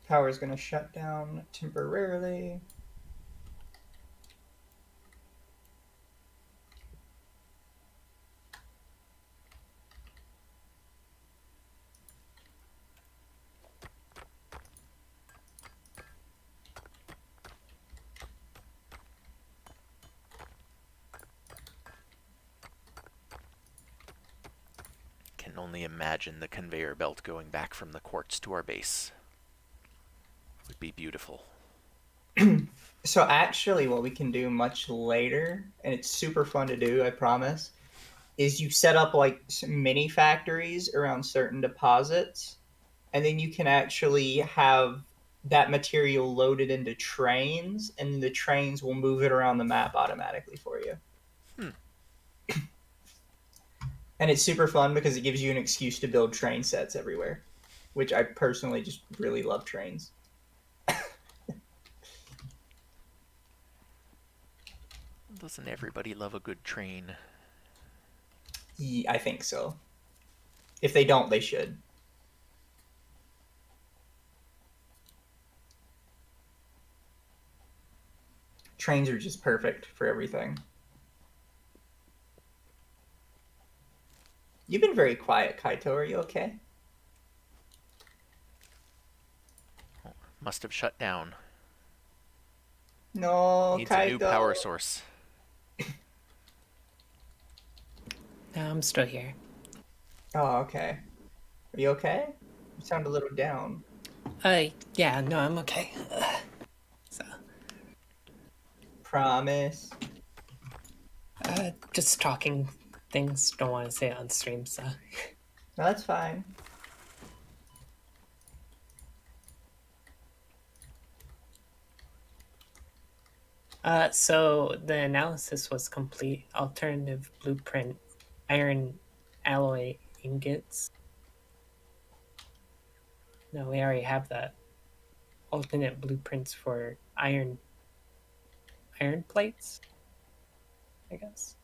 Power's gonna shut down temporarily. Can only imagine the conveyor belt going back from the quartz to our base. Would be beautiful. So actually what we can do much later, and it's super fun to do, I promise, is you set up like some mini factories around certain deposits, and then you can actually have that material loaded into trains, and the trains will move it around the map automatically for you. And it's super fun because it gives you an excuse to build train sets everywhere, which I personally just really love trains. Doesn't everybody love a good train? Yeah, I think so. If they don't, they should. Trains are just perfect for everything. You've been very quiet, Kaito. Are you okay? Oh, must have shut down. No, Needs Kaito. a new power source. No, I'm still here. Oh, okay. Are you okay? You sound a little down. Yeah, no, I'm okay. So, Promise. just talking things. Don't want to say it on stream, so. No, that's fine. So the analysis was complete. Alternative blueprint, iron alloy ingots. No, we already have that. Alternate blueprints for iron plates, I guess.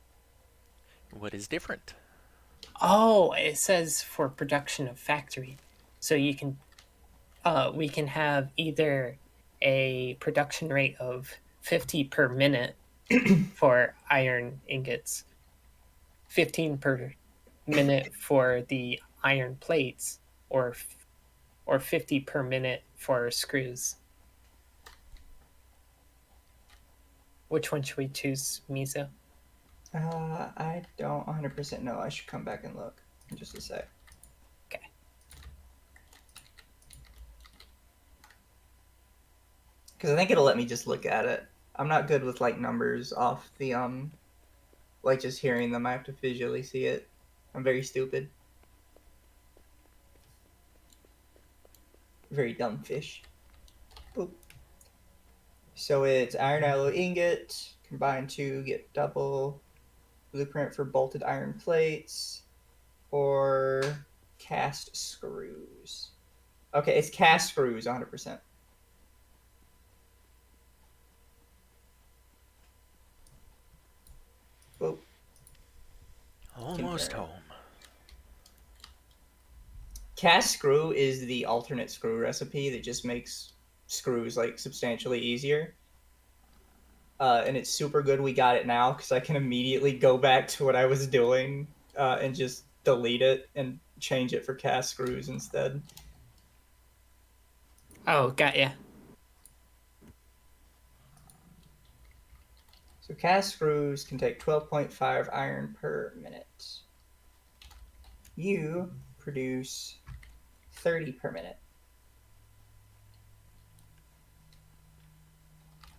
What is different? Oh, it says for production of factory. So you can we can have either a production rate of 50 per minute for iron ingots, 15 per minute for the iron plates, or 50 per minute for screws. Which one should we choose, Miso? I don't 100% know. I should come back and look in just a sec. Okay. Because I think it'll let me just look at it. I'm not good with like numbers off the like just hearing them. I have to visually see it. I'm very stupid. Very dumb fish. Boop. So it's iron alloy ingot combined to get double blueprint for bolted iron plates or cast screws. Okay, it's cast screws 100%. Boop. Almost Confirm. home. Cast screw is the alternate screw recipe that just makes screws like substantially easier. And it's super good we got it now because I can immediately go back to what I was doing and just delete it and change it for cast screws instead. Oh, got ya. So cast screws can take 12.5 iron per minute. You produce 30 per minute.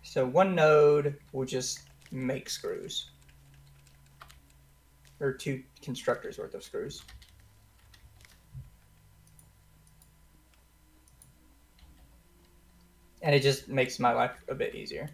So one node will just make screws. Or 2 constructors worth of screws. And it just makes my life a bit easier.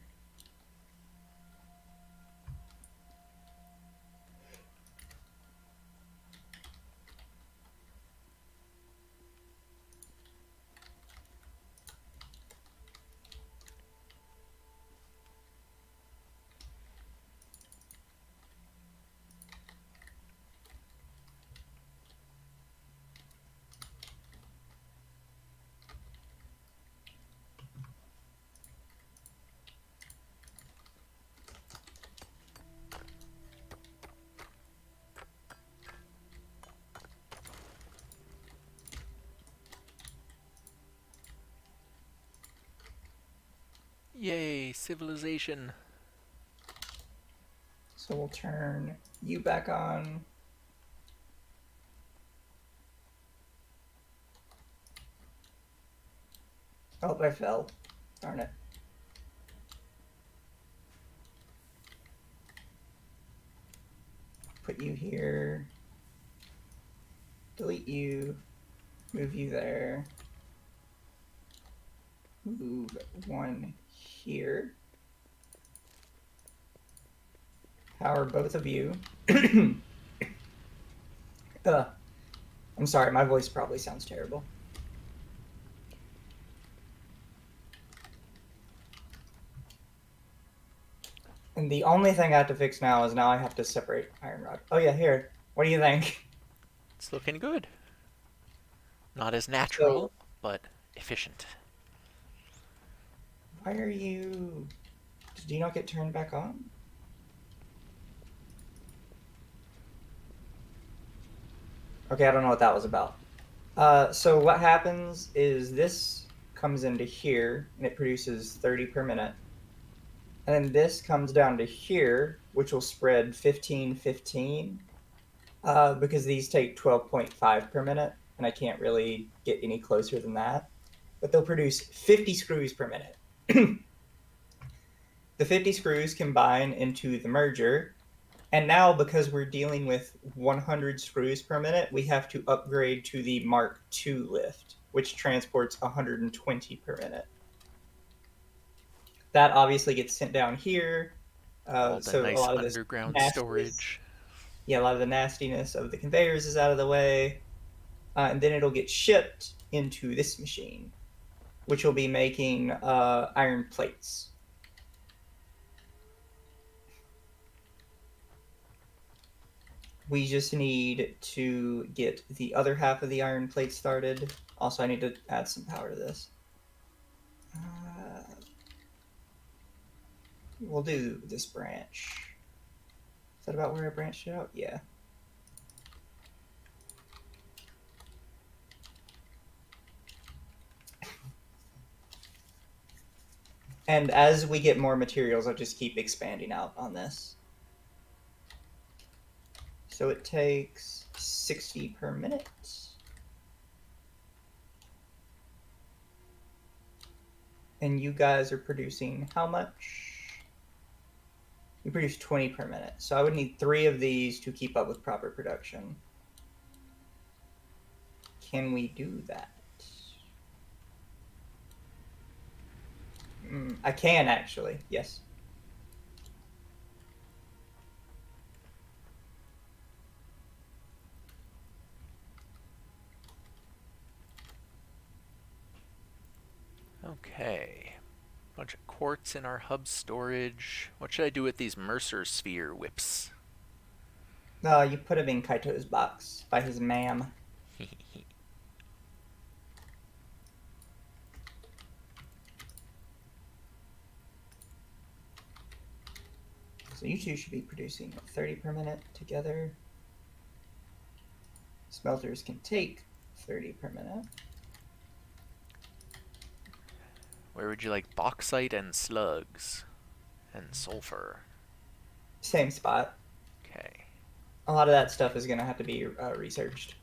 Yay, civilization. So we'll turn you back on. Oh, I fell. Darn it. Put you here. Delete you. Move you there. Move one here. Power both of you. I'm sorry, my voice probably sounds terrible. And the only thing I have to fix now is now I have to separate iron rod. Oh yeah, here. What do you think? It's looking good. Not as So, natural, but efficient. why are you... Did you not get turned back on? Okay, I don't know what that was about. So what happens is this comes into here, and it produces 30 per minute. And then this comes down to here, which will spread 15, 15, because these take 12.5 per minute, and I can't really get any closer than that. But they'll produce 50 screws per minute. The 50 screws combine into the merger, and now because we're dealing with 100 screws per minute, we have to upgrade to the Mark II lift, which transports 120 per minute. That obviously gets sent down here. All the So a nice lot of this underground nastiness, storage. yeah, a lot of the nastiness of the conveyors is out of the way. And then it'll get shipped into this machine, which will be making iron plates. We just need to get the other half of the iron plate started. Also, I need to add some power to this. We'll do this branch. Is that about where I branched it out? Yeah. And as we get more materials, I'll just keep expanding out on this. So it takes 60 per minute. And you guys are producing how much? You produce 20 per minute. So I would need 3 of these to keep up with proper production. Can we do that? I can actually, yes. Okay. Bunch of quartz in our hub storage. What should I do with these Mercer sphere whips? You put him in Kaito's box by his ma'am. So you two should be producing 30 per minute together. Smelters can take 30 per minute. Where would you like bauxite and slugs? And sulfur. Same spot. Okay. A lot of that stuff is going to have to be researched.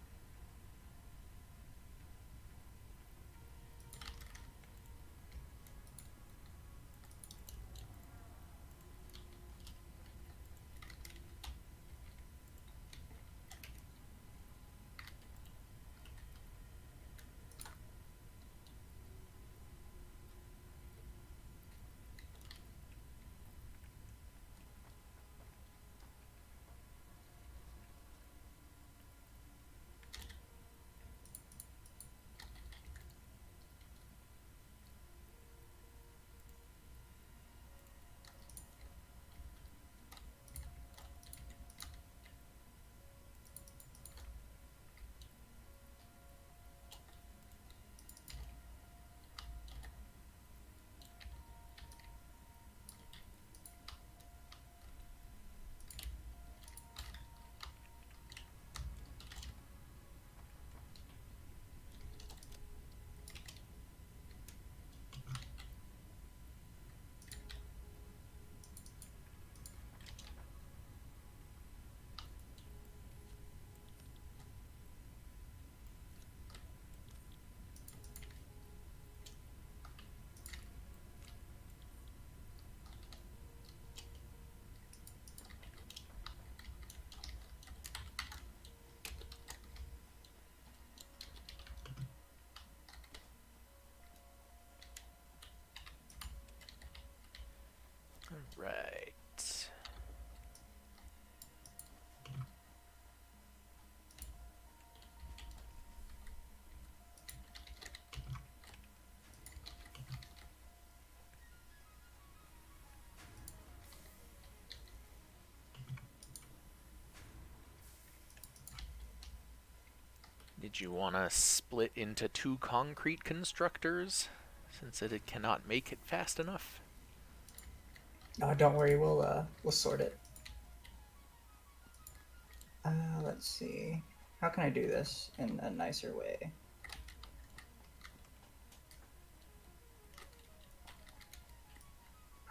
Right. Did you want to split into 2 concrete constructors, since it cannot make it fast enough? Don't worry, we'll sort it. Let's see. How can I do this in a nicer way?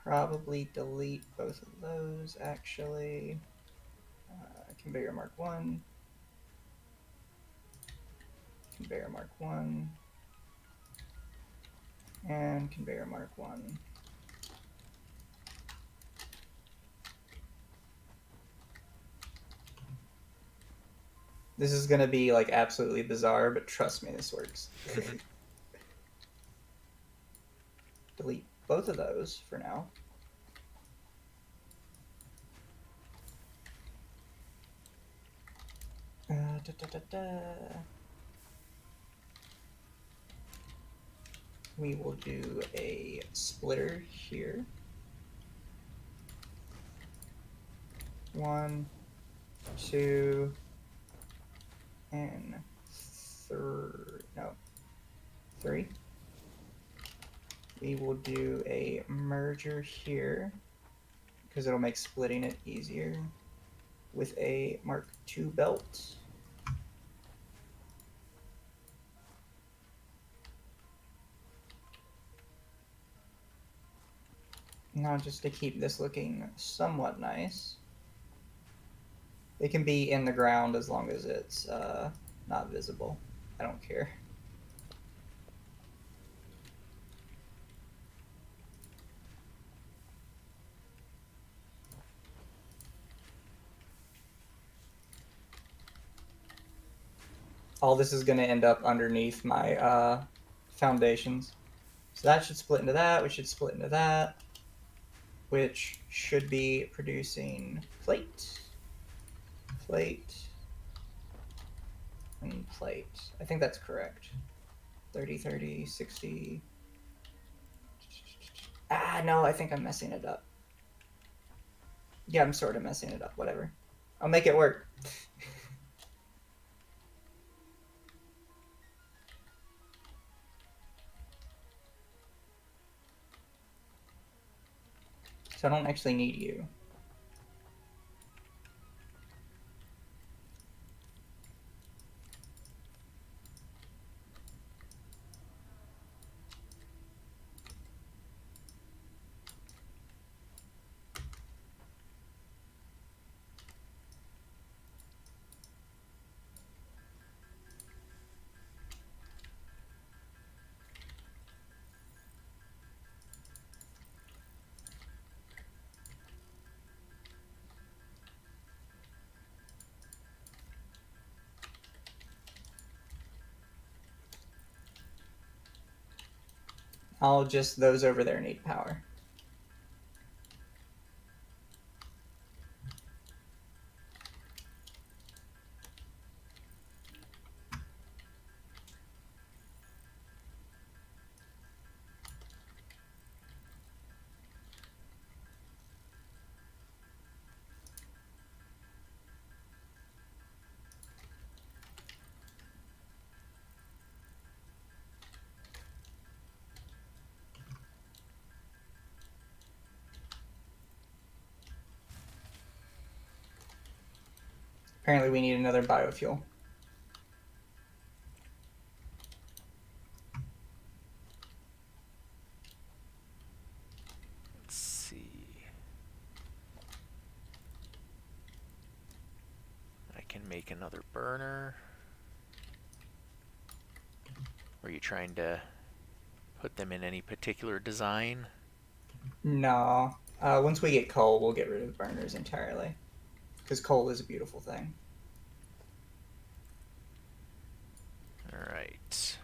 Probably delete both of those, actually. Conveyor mark 1. Conveyor mark 1. And conveyor mark 1. This is gonna be like absolutely bizarre, but trust me, this works. Delete both of those for now. Da, da, da, da. We will do a splitter here. 1, 2, and 3. We will do a merger here because it'll make splitting it easier with a Mark II belt. Now, just to keep this looking somewhat nice, They can be in the ground as long as it's not visible. I don't care. All this is going to end up underneath my foundations. So that should split into that. We should split into that, which should be producing plate, plate, and plate. I think that's correct. 30, 30, 60. Ah, no, I think I'm messing it up. Yeah, I'm sort of messing it up. Whatever. I'll make it work. So I don't actually need you. I'll just, those over there need power. Apparently we need another biofuel. Let's see. I can make another burner. Were you trying to put them in any particular design? No. Once we get coal, we'll get rid of burners entirely. Because coal is a beautiful thing. Alright.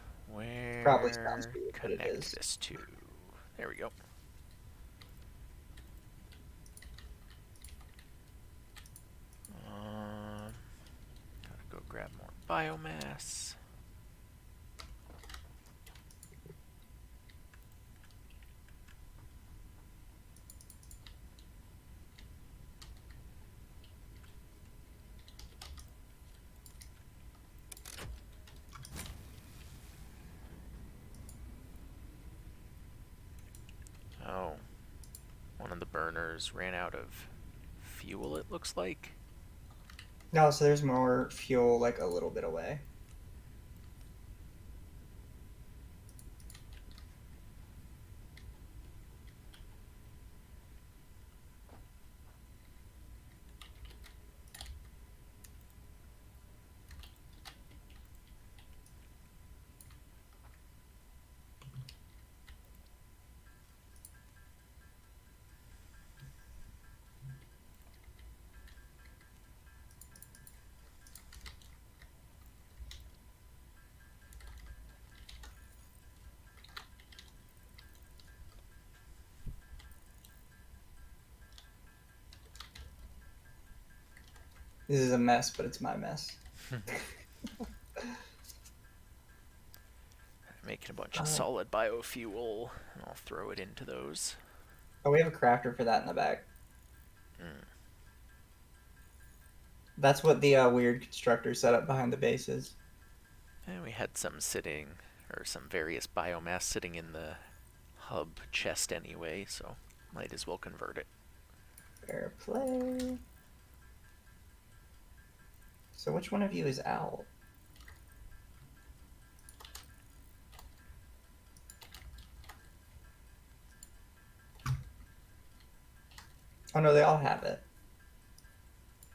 Probably sounds Where weird, but it connect is. this to? There we go. Gotta go grab more biomass. Oh. One of the burners ran out of fuel, it looks like. No, so there's more fuel like a little bit away. This is a mess, but it's my mess. Making a bunch of solid biofuel, and I'll throw it into those. Oh, we have a crafter for that in the back. Mm. That's what the weird constructor set up behind the base is. And we had some sitting, or some various biomass sitting in the hub chest anyway, so might as well convert it. Fair play. So which one of you is out? Oh no, they all have it.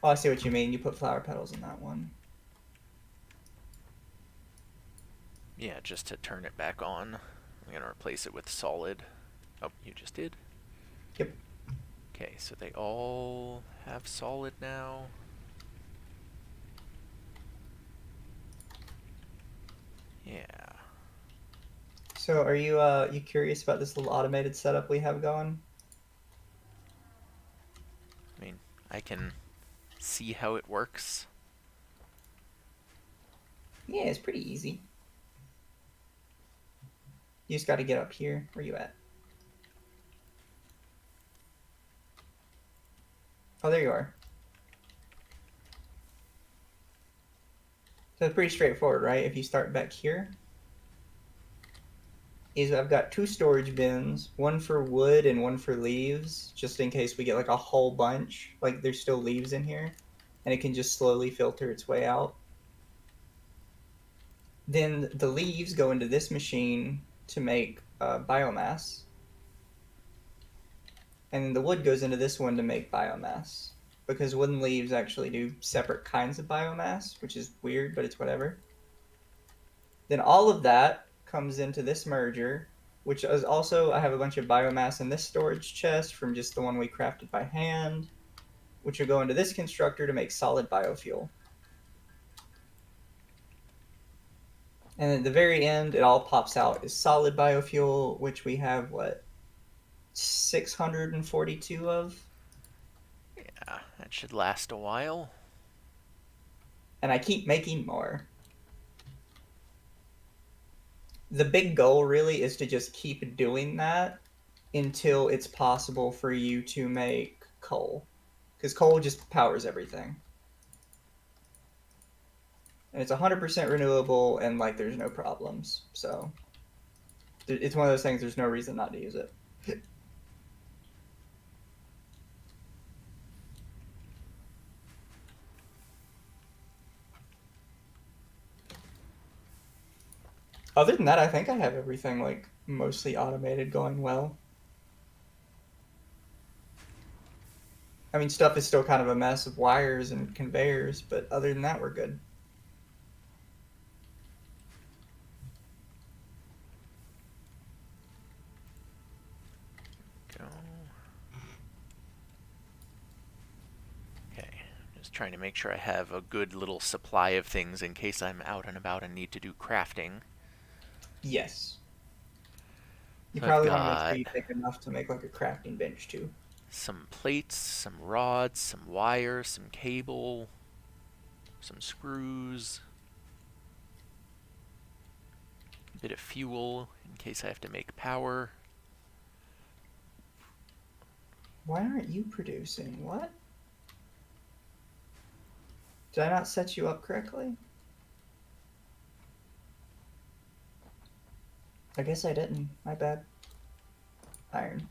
Oh, I see what you mean. You put flower petals in that one. Yeah, just to turn it back on. I'm gonna replace it with solid. Oh, you just did? Yep. Okay, so they all have solid now. Yeah. So are you curious about this little automated setup we have going? I mean, I can see how it works. Yeah, it's pretty easy. You just got to get up here. Where you at? Oh, there you are. So it's pretty straightforward, right? If you start back here, is I've got 2 storage bins, one for wood and one for leaves, just in case we get like a whole bunch. Like there's still leaves in here, and it can just slowly filter its way out. Then the leaves go into this machine to make biomass, and the wood goes into this one to make biomass. Because wood and leaves actually do separate kinds of biomass, which is weird, but it's whatever. Then all of that comes into this merger, which is also, I have a bunch of biomass in this storage chest from just the one we crafted by hand, which will go into this constructor to make solid biofuel. And at the very end, it all pops out as solid biofuel, which we have, what, 642 of? Yeah, that should last a while. And I keep making more. The big goal really is to just keep doing that until it's possible for you to make coal. Because coal just powers everything. And it's 100% renewable, and like there's no problems. So it's one of those things, there's no reason not to use it. Other than that, I think I have everything like mostly automated going well. I mean, stuff is still kind of a mess of wires and conveyors, but other than that, we're good. Go. Okay, just trying to make sure I have a good little supply of things in case I'm out and about and need to do crafting. Yes. You So I've probably want to make sure got you take enough to make like a crafting bench too. some plates, some rods, some wire, some cable, some screws, a bit of fuel in case I have to make power. Why aren't you producing? What? Did I not set you up correctly? I guess I didn't. My bad. Iron.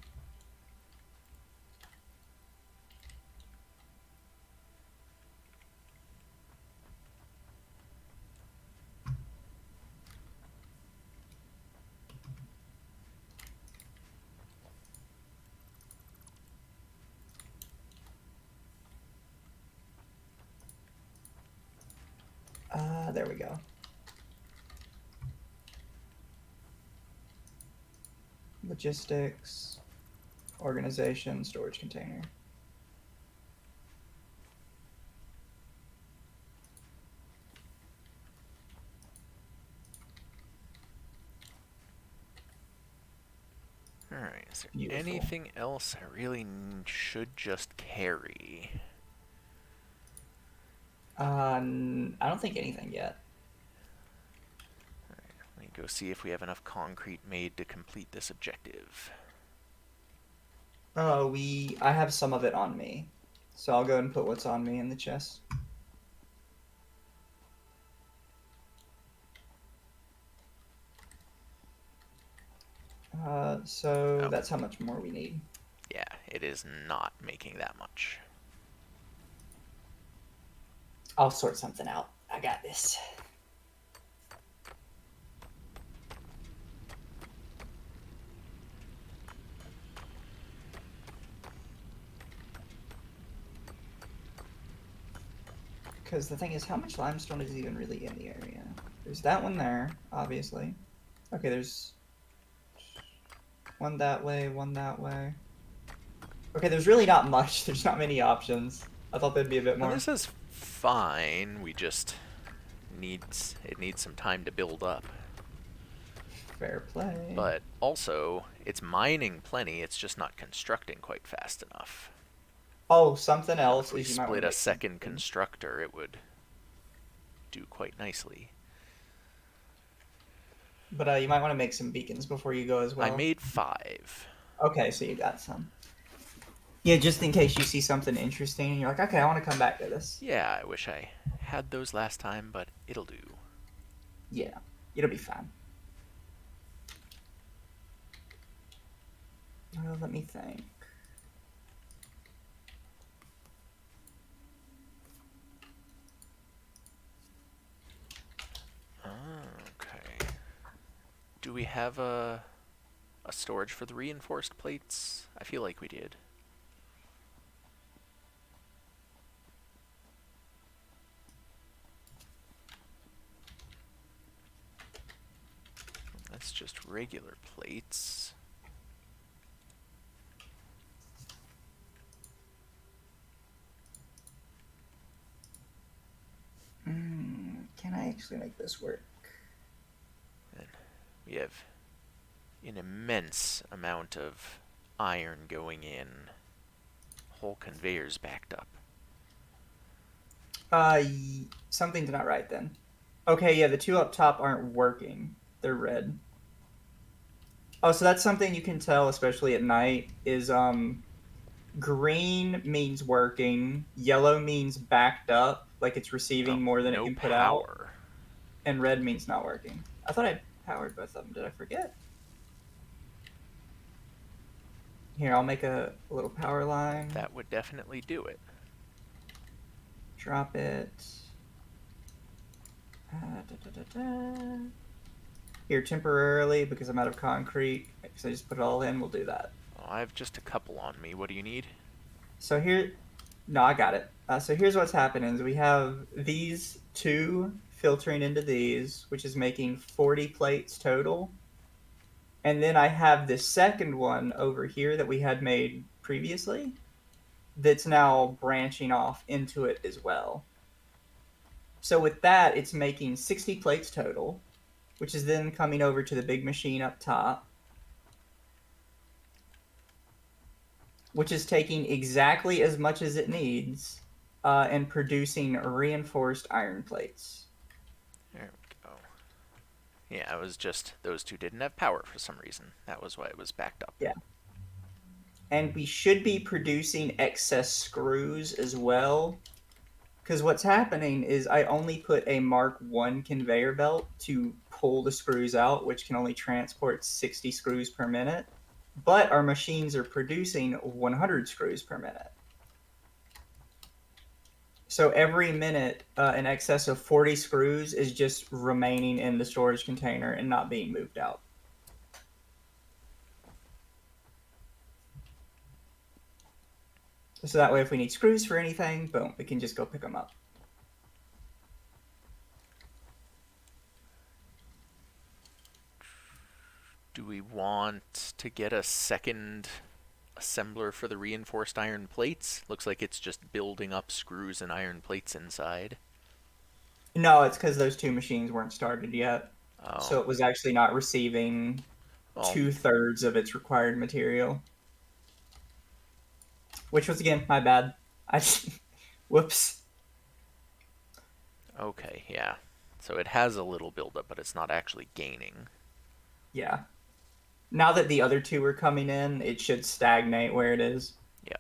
There we go. Logistics, organization, storage container. Alright, is there Beautiful. anything else I really should just carry? I don't think anything yet. Alright, let me go see if we have enough concrete made to complete this objective. Oh, I have some of it on me. So I'll go ahead and put what's on me in the chest. So Oh. that's how much more we need. Yeah, it is not making that much. I'll sort something out. I got this. Because the thing is, how much limestone is even really in the area? There's that one there, obviously. Okay, there's one that way, one that way. Okay, there's really not much. There's not many options. I thought there'd be a bit Now, more. this is fine. We just needs some time to build up. Fair play. But also, it's mining plenty. It's just not constructing quite fast enough. Oh, something else If we is you might split wanna a make second something. constructor, it would do quite nicely. But you might want to make some beacons before you go as well. I made 5. Okay, so you got some. Yeah, just in case you see something interesting and you're like, okay, I want to come back to this. Yeah, I wish I had those last time, but it'll do. Yeah, it'll be fine. Let me think. Okay. Do we have a storage for the reinforced plates? I feel like we did. That's just regular plates. Can I actually make this work? And we have an immense amount of iron going in. Whole conveyor's backed up. Something's not right then. Okay, yeah, the two up top aren't working. They're red. Oh, so that's something you can tell, especially at night, is green means working, yellow means backed up, like it's receiving Oh, more than it no can put out, power. and red means not working. I thought I powered both of them. Did I forget? Here, I'll make a little power line. That would definitely do it. Drop it. Here, temporarily, because I'm out of concrete, because I just put it all in, we'll do that. Oh, I have just a couple on me. What do you need? So here, no, I got it. So here's what's happening is we have these two filtering into these, which is making 40 plates total. And then I have this second one over here that we had made previously that's now branching off into it as well. So with that, it's making 60 plates total, which is then coming over to the big machine up top, which is taking exactly as much as it needs and producing reinforced iron plates. There we go. Yeah, it was just those two didn't have power for some reason. That was why it was backed up. Yeah. And we should be producing excess screws as well. Because what's happening is I only put a Mark 1 conveyor belt to pull the screws out, which can only transport 60 screws per minute. But our machines are producing 100 screws per minute. So every minute, in excess of 40 screws is just remaining in the storage container and not being moved out. So that way, if we need screws for anything, boom, we can just go pick them up. Do we want to get a second assembler for the reinforced iron plates? Looks like it's just building up screws and iron plates inside. No, it's because those two machines weren't started yet. Oh. So it was actually not receiving Well, 2/3 of its required material. Which was, again, my bad. Whoops. okay, yeah. So it has a little buildup, but it's not actually gaining. Yeah. Now that the other two are coming in, it should stagnate where it is. Yeah.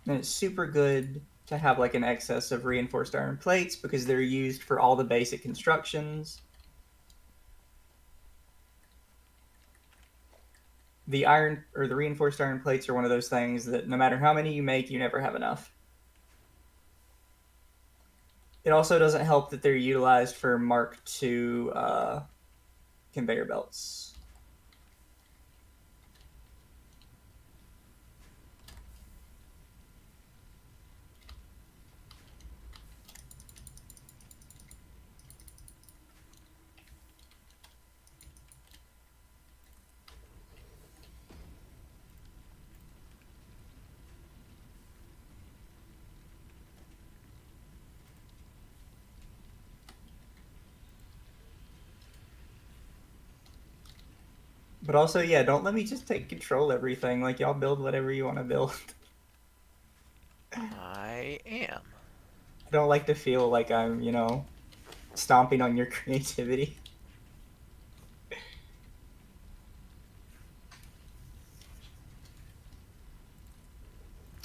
And it's super good to have like an excess of reinforced iron plates because they're used for all the basic constructions. The iron or the reinforced iron plates are one of those things that no matter how many you make, you never have enough. It also doesn't help that they're utilized for Mark II conveyor belts. But also, yeah, don't let me just take control of everything. Like, y'all build whatever you want to build. I am. I don't like to feel like I'm, stomping on your creativity.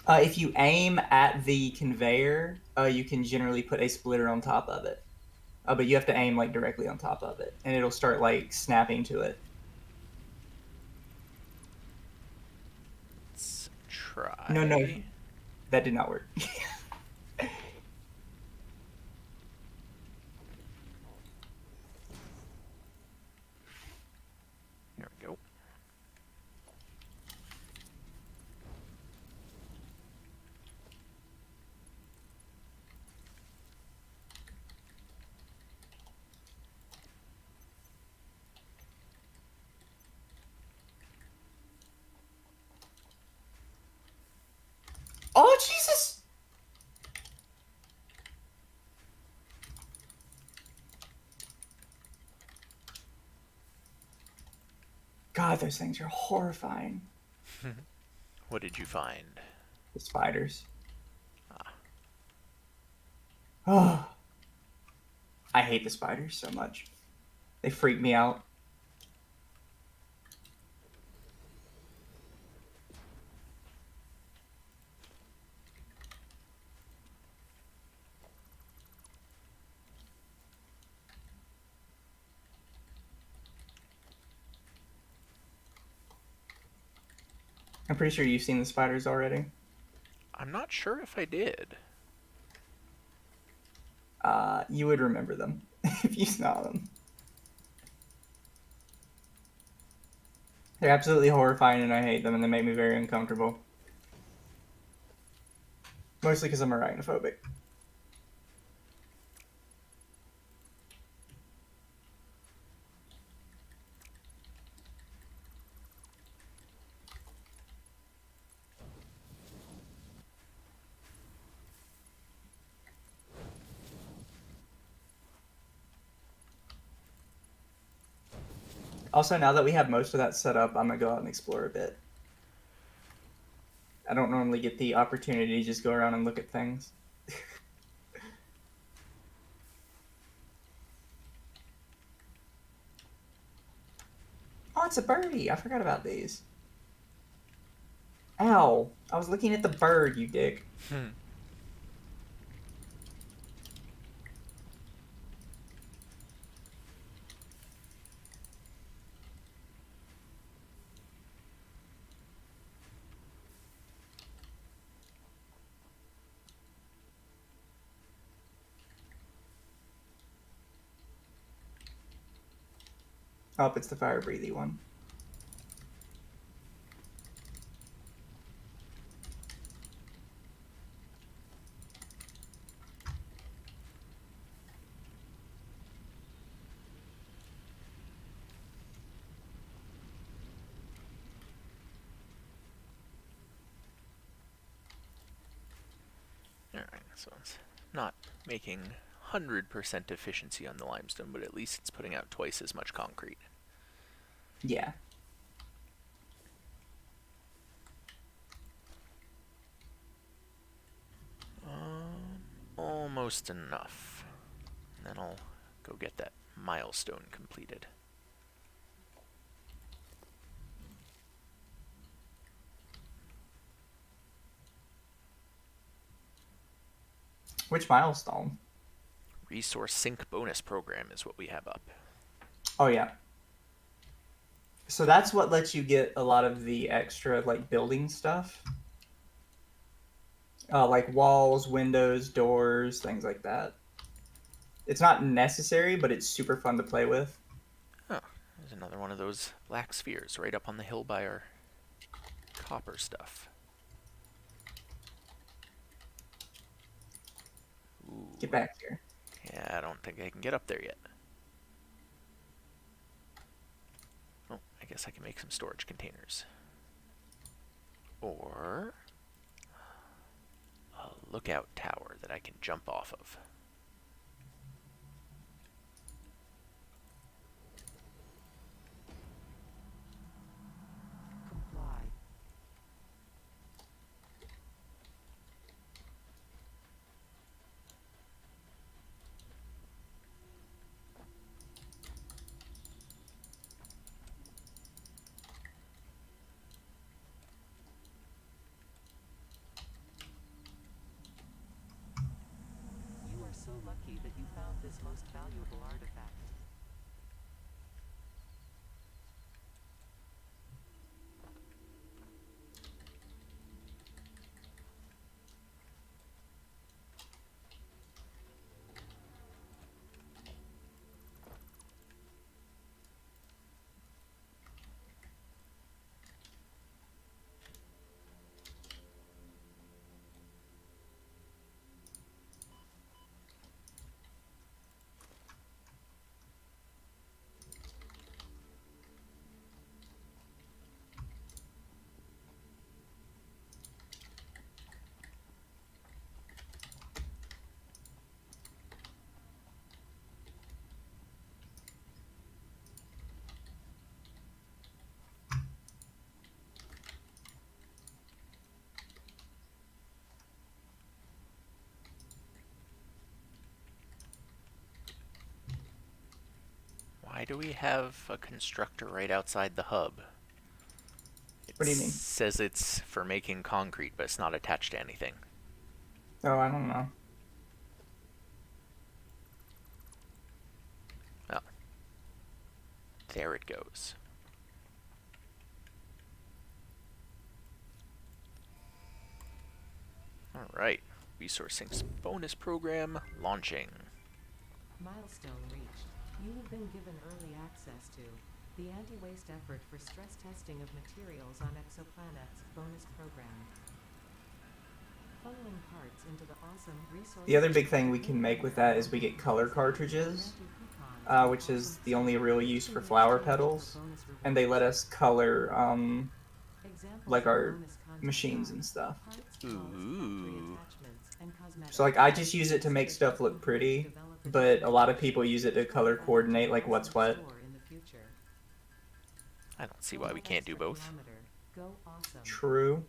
If you aim at the conveyor, you can generally put a splitter on top of it. But you have to aim like directly on top of it, and it'll start like snapping to it. Let's try. No, that did not work. There we go. Oh, Jesus! God, those things are horrifying. What did you find? The spiders. Ah. Oh, I hate the spiders so much. They freak me out. I'm pretty sure you've seen the spiders already. I'm not sure if I did. You would remember them if you saw them. They're absolutely horrifying and I hate them and they make me very uncomfortable. Mostly because I'm arachnophobic. Also, now that we have most of that set up, I'm going to go out and explore a bit. I don't normally get the opportunity to just go around and look at things. Oh, it's a birdie. I forgot about these. Ow. I was looking at the bird, you dick. Oh, it's the fire breathy one. Alright, so it's not making 100% efficiency on the limestone, but at least it's putting out twice as much concrete. Yeah. Almost enough. And then I'll go get that milestone completed. Which milestone? Resource sync bonus program is what we have up. Oh, yeah. So that's what lets you get a lot of the extra, like, building stuff. Like walls, windows, doors, things like that. It's not necessary, but it's super fun to play with. Oh, there's another one of those black spheres right up on the hill by our copper stuff. Ooh. Get back here. Yeah, I don't think I can get up there yet. Oh, I guess I can make some storage containers. Or a lookout tower that I can jump off of. You found this most valuable artifact. Why do we have a constructor right outside the hub? It What do you mean? says it's for making concrete, but it's not attached to anything. Oh, I don't know. Oh. There it goes. Alright. Resourcing bonus program launching. Milestone reached. You have been given early access to the anti-waste effort for stress testing of materials on exoplanets bonus program. Funneling parts into the awesome resource. The other big thing we can make with that is we get color cartridges, which is the only real use for flower petals, and they let us color like our machines and stuff. Ooh. So like I just use it to make stuff look pretty, but a lot of people use it to color coordinate like what's what. I don't see why we can't do both. Go awesome. True.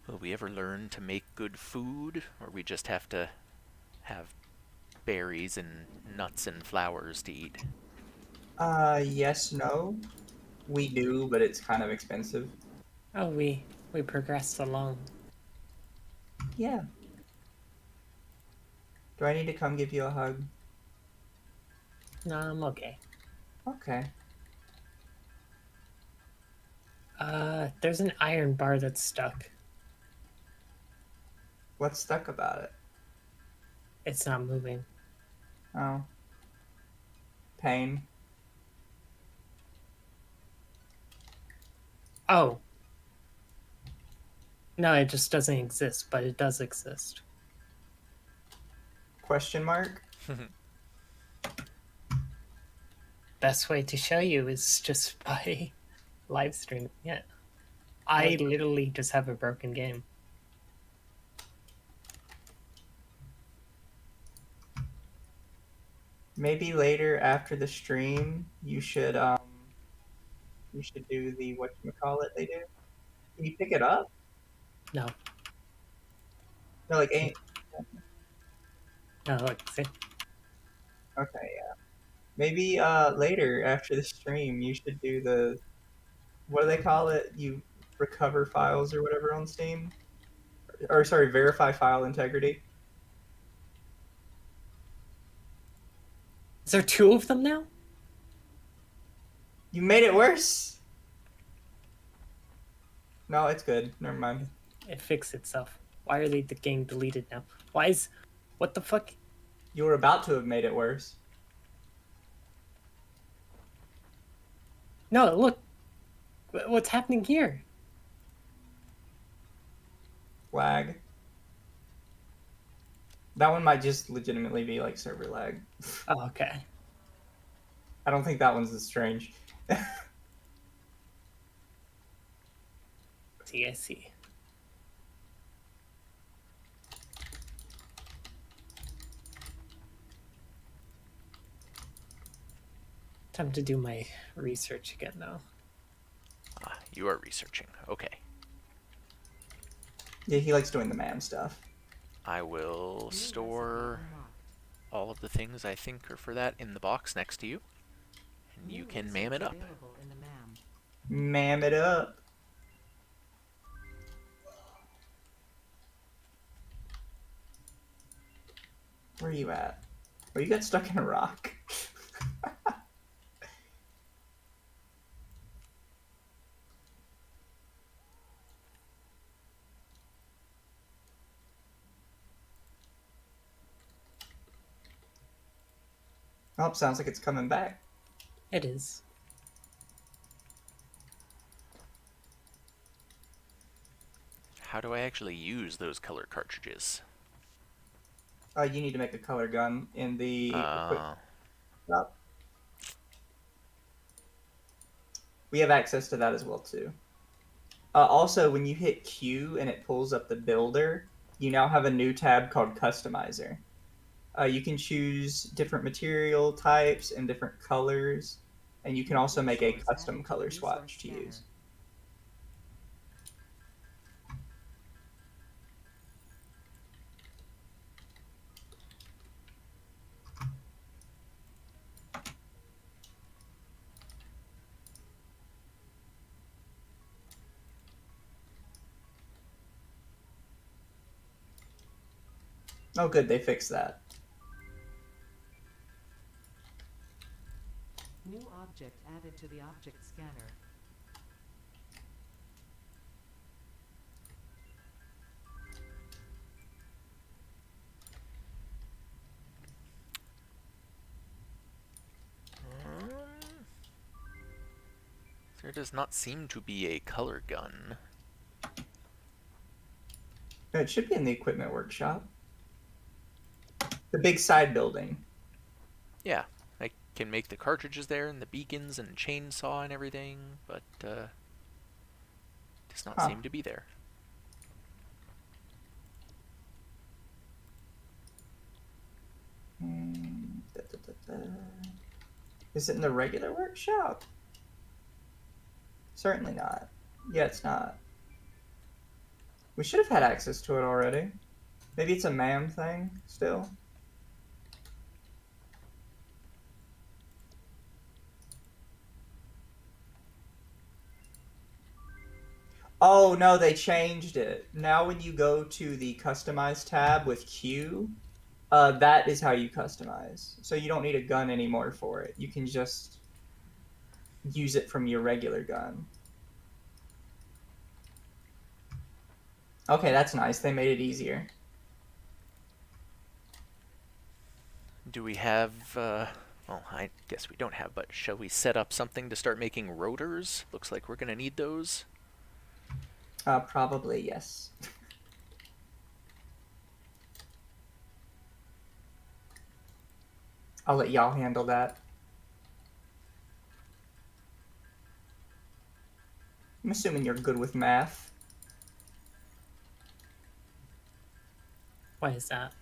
Will we ever learn to make good food, or we just have to have berries and nuts and flowers to eat? Yes, no. We do, but it's kind of expensive. Oh, we progressed along. Yeah. Do I need to come give you a hug? No, I'm okay. Okay. There's an iron bar that's stuck. What's stuck about it? It's not moving. Oh. Pain. Oh. No, it just doesn't exist, but it does exist. Question mark? Best way to show you is just by live streaming it. I literally just have a broken game. Maybe later after the stream you should do the whatchamacallit they do. Can you pick it up? No, No, like ain't no, like, see? okay, yeah. Maybe later after the stream you should do the what do they call it? You recover files or whatever on Steam? Or sorry, verify file integrity. Is there two of them now? You made it worse? No, it's good. Never mind. It fixed itself. Why are they the game deleted now? Why is what the fuck? You were about to have made it worse. No, look. What's happening here? Lag. That one might just legitimately be like server lag. Oh, okay. I don't think that one's as strange. I see. Time to do my research again, though. Ah, you are researching. Okay. Yeah, he likes doing the man stuff. I will New store recipe unlocked. all of the things I think are for that in the box next to you. And you New can mam research it up. available in the MAM. Mam it up. Where are you at? Oh, you got stuck in a rock. Oh, sounds like it's coming back. It is. How do I actually use those color cartridges? You need to make a color gun in the equipment Uh, shop. We have access to that as well too. Also, when you hit Q and it pulls up the builder, you now have a new tab called Customizer. You can choose different material types and different colors, and you can New also make a resource custom added to the color resource swatch to scanner. use. Oh, good, they fixed that. New object added to the object scanner. um, there does not seem to be a color gun. No, it should be in the equipment workshop. The big side building. Yeah, I can make the cartridges there and the beacons and chainsaw and everything, but does not Huh. seem to be there. Da, da, da, da. Is it in the regular workshop? Certainly not. Yeah, it's not. We should have had access to it already. Maybe it's a MAM thing still. Oh no, they changed it. Now when you go to the customize tab with Q, that is how you customize. So you don't need a gun anymore for it. You can just use it from your regular gun. Okay, that's nice. They made it easier. Do we have, well, I guess we don't have, but shall we set up something to start making rotors? Looks like we're going to need those. Probably yes. I'll let y'all handle that. I'm assuming you're good with math. Why is that?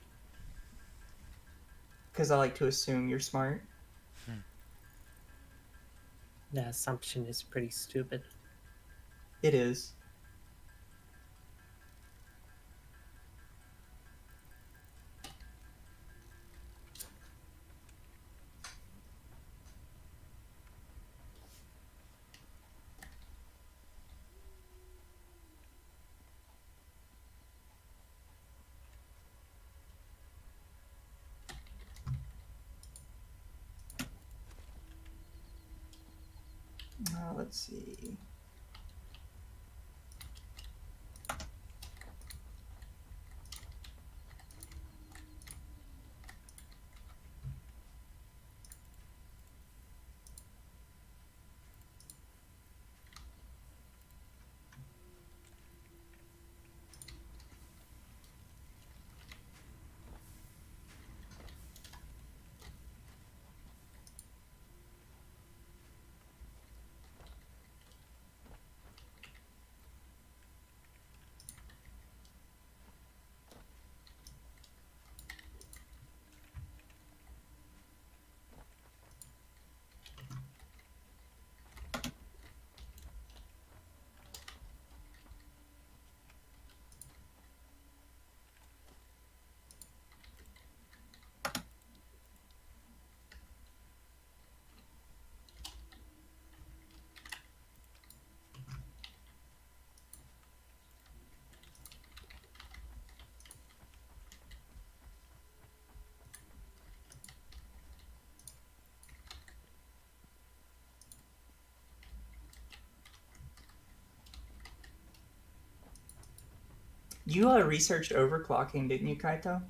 Because I like to assume you're smart. That assumption is pretty stupid. It is. Let's see. You researched overclocking, didn't you, Kaito?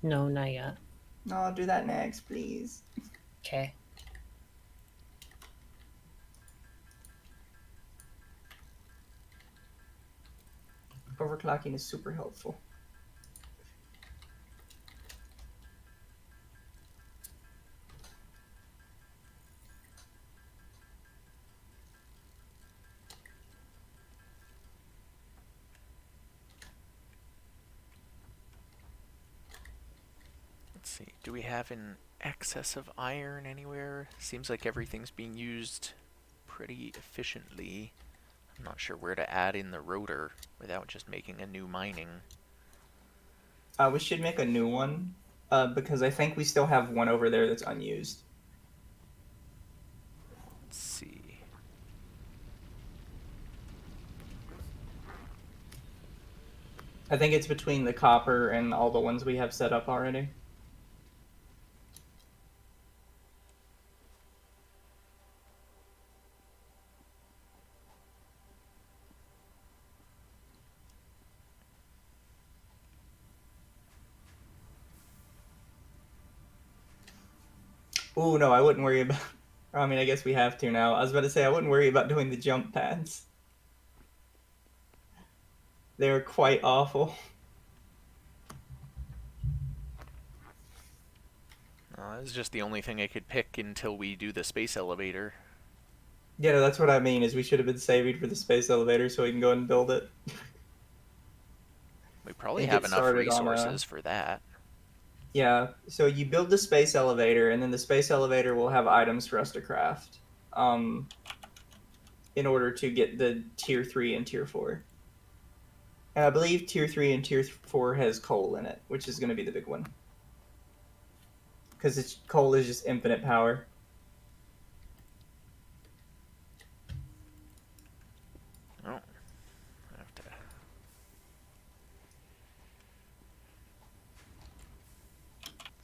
No, not yet. No, I'll do that next, please. Okay. Overclocking is super helpful. Let's see. Do we have an excess of iron anywhere? Seems like everything's being used pretty efficiently. I'm not sure where to add in the rotor without just making a new mining. We should make a new one, because I think we still have one over there that's unused. Let's see. I think it's between the copper and all the ones we have set up already. Ooh, no, I wouldn't worry about. I mean, I guess we have to now. I was about to say I wouldn't worry about doing the jump pads. They're quite awful. This is just the only thing I could pick until we do the space elevator. Yeah, no, that's what I mean. Is we should have been saving for the space elevator so we can go and build it. We probably And have get enough started on resources for that. Yeah, so you build the space elevator, and then the space elevator will have items for us to craft, in order to get the tier 3 and tier 4. And I believe tier 3 and tier 4 has coal in it, which is going to be the big one. Because coal is just infinite power. Oh, I have to.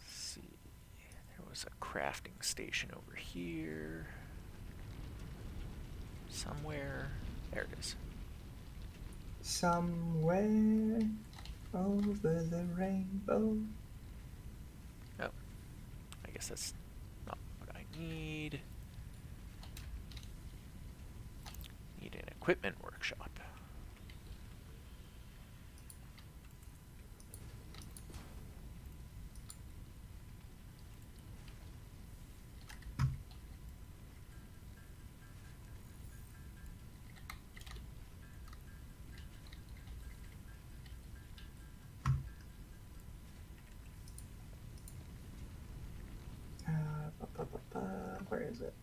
See, there was a crafting station over here. Somewhere. There it is. Somewhere over the rainbow. Oh, I guess that's not what I need. Need an equipment workshop. Where is it?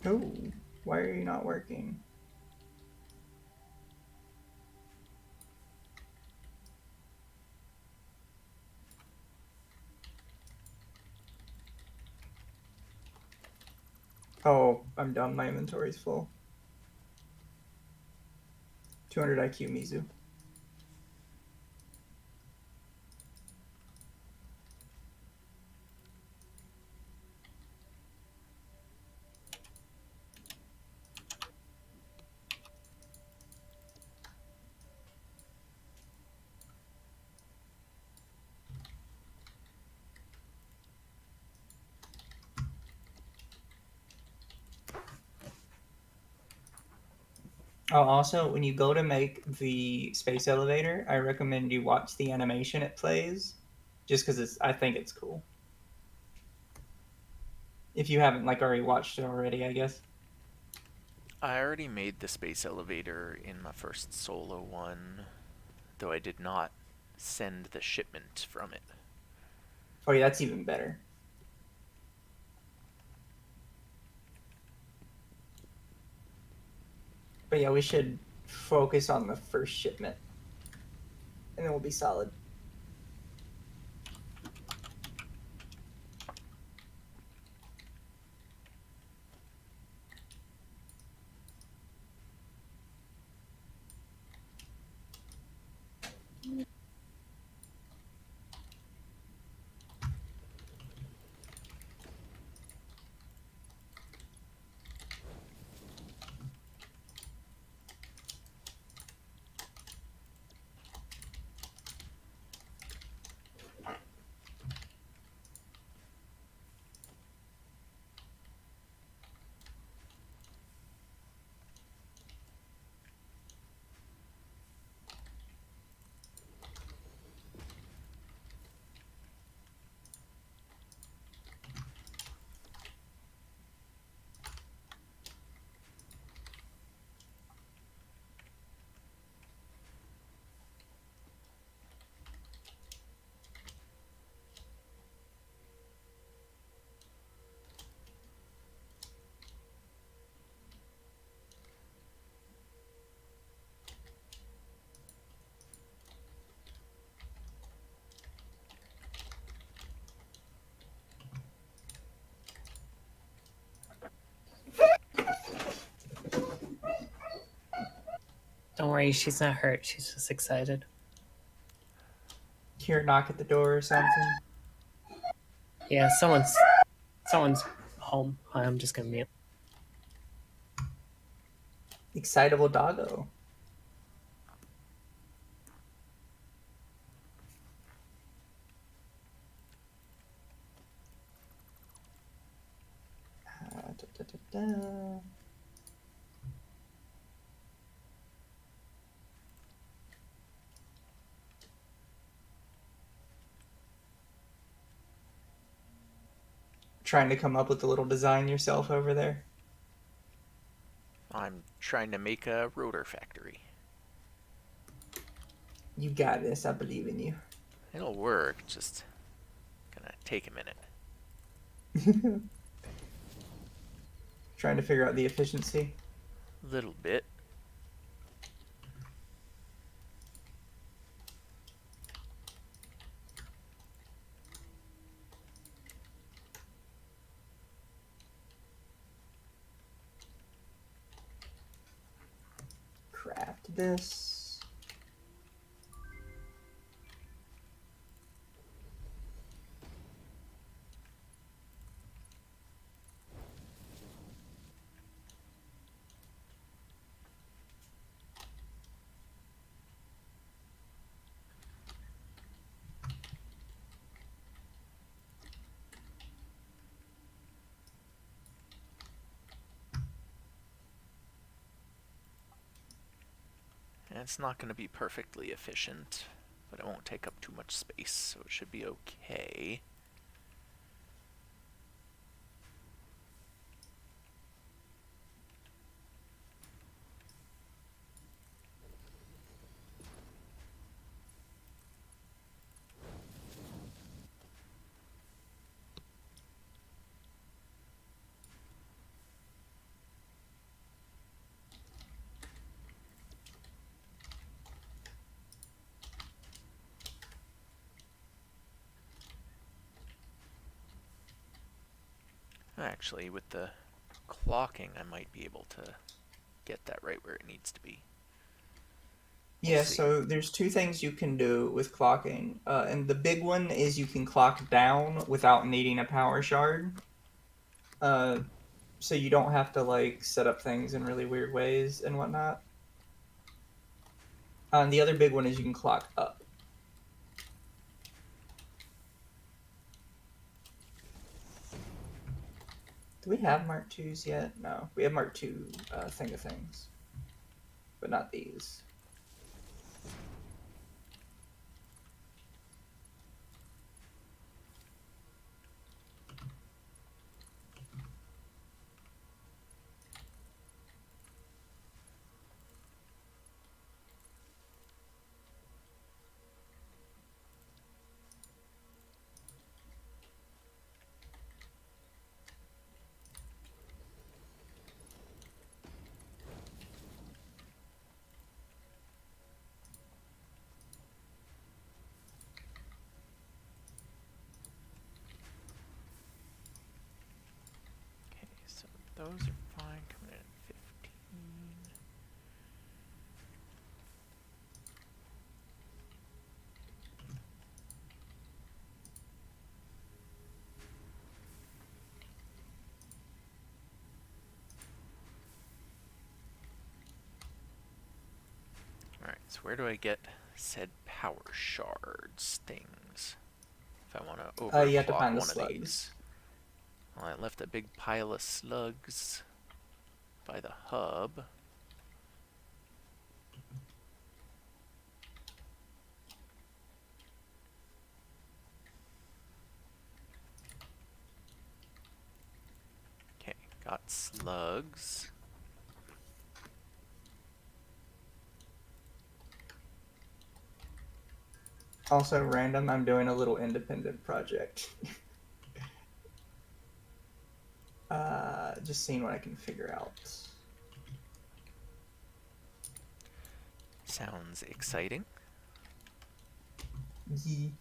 Oh, why are you not working? Oh, I'm dumb. My inventory's full. 200 IQ, Mizu. Oh, also, when you go to make the space elevator, I recommend you watch the animation it plays, just because I think it's cool. If you haven't like already watched it already, I guess. I already made the space elevator in my first solo one, though I did not send the shipment from it. Oh yeah, that's even better. But yeah, we should focus on the first shipment, and then we'll be solid. Don't worry, she's not hurt. She's just excited. Hear a knock at the door or something. Yeah, someone's home. I'm just gonna mute. Excitable doggo. Da, da, da, da. Trying to come up with a little design yourself over there. I'm trying to make a rotor factory. You got this. I believe in you. It'll work, just gonna take a minute. Trying to figure out the efficiency. Little bit. Craft this. And it's not gonna be perfectly efficient, but it won't take up too much space, so it should be okay. Actually, with the clocking, I might be able to get that right where it needs to be. We'll Yeah, see. so there's two things you can do with clocking. And the big one is you can clock down without needing a power shard. So you don't have to like set up things in really weird ways and whatnot. And the other big one is you can clock up. Do we have Mark IIs yet? No, we have Mark II thing of things, but not these. Okay, so those are fine. Coming in at 15. Alright, so where do I get said power shards things? If I want to You have to overclock find the one of slugs. these. Well, I left a big pile of slugs by the hub. Okay, got slugs. Also random, I'm doing a little independent project. Just seeing what I can figure out. Sounds exciting. Yee.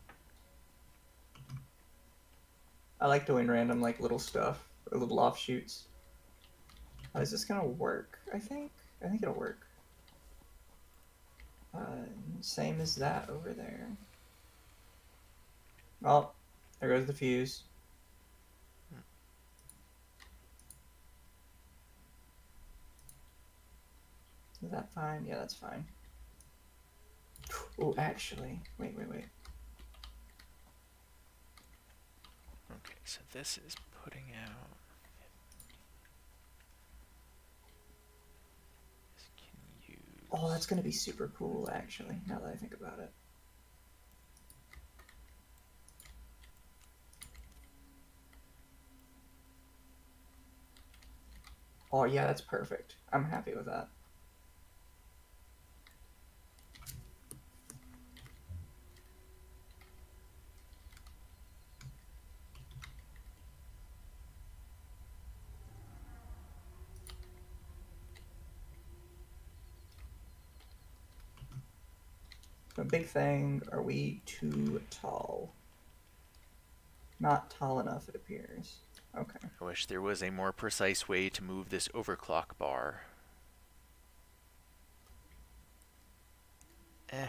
I like doing random like little stuff or little offshoots. Is this gonna work? I think it'll work. Same as that over there. Oh, there goes the fuse. Is that fine? Yeah, that's fine. Oh, actually, wait. Okay, so this is putting out. This can use. Oh, that's gonna be super cool, actually, now that I think about it. Oh, yeah, that's perfect. I'm happy with that. A big thing, are we too tall? Not tall enough, it appears. Okay. I wish there was a more precise way to move this overclock bar. I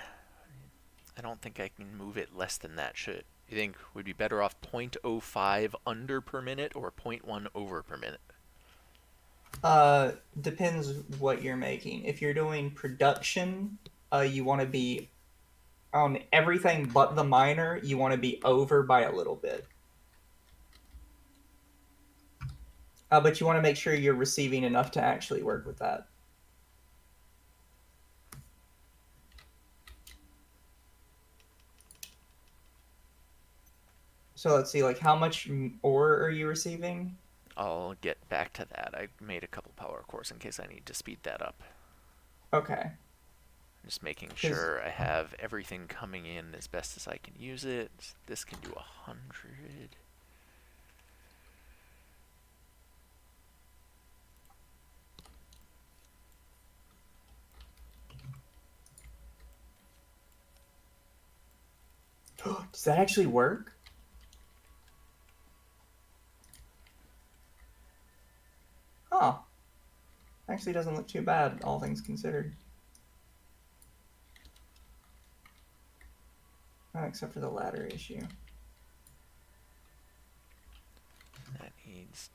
don't think I can move it less than that. Should you think would be better off 0.05 under per minute or 0.1 over per minute? Depends what you're making. If you're doing production, you want to be on everything but the miner, you want to be over by a little bit. But you want to make sure you're receiving enough to actually work with that. So let's see, like how much ore are you receiving? I'll get back to that. I made a couple power cores in case I need to speed that up. Okay. Just making sure I have everything coming in as best as I can use it. This can do 100. Does that actually work? Actually doesn't look too bad, all things considered. Except for the ladder issue. That needs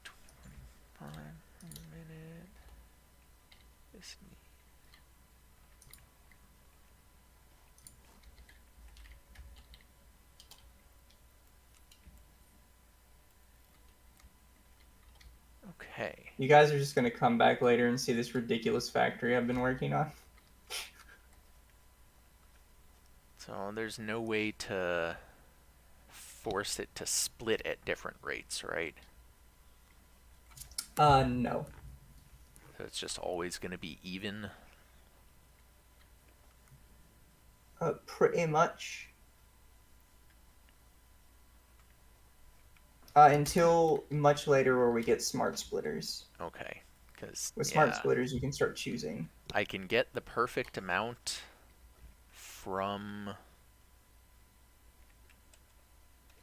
25 a minute. This needs... Okay. You guys are just gonna come back later and see this ridiculous factory I've been working on. So there's no way to force it to split at different rates, right? No. So it's just always going to be even. Pretty much. Until much later where we get smart splitters. Okay. Because With smart splitters, you can start choosing. I can get the perfect amount from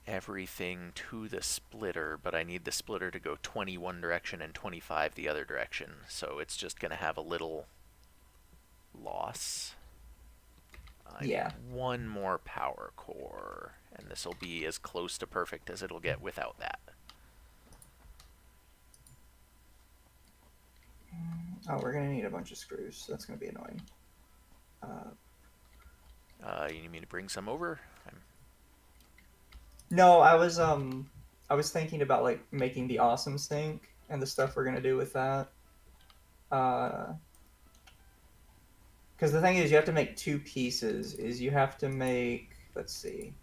everything to the splitter, but I need the splitter to go 20 one direction and 25 the other direction, so it's just going to have a little loss. I Yeah. need one more power core, and this will be as close to perfect as it'll get without that. Oh, we're gonna need a bunch of screws, so that's gonna be annoying. You need me to bring some over? No, I was thinking about like making the awesome sink and the stuff we're gonna do with that. Because the thing is, you have to make two pieces. You have to make, let's see,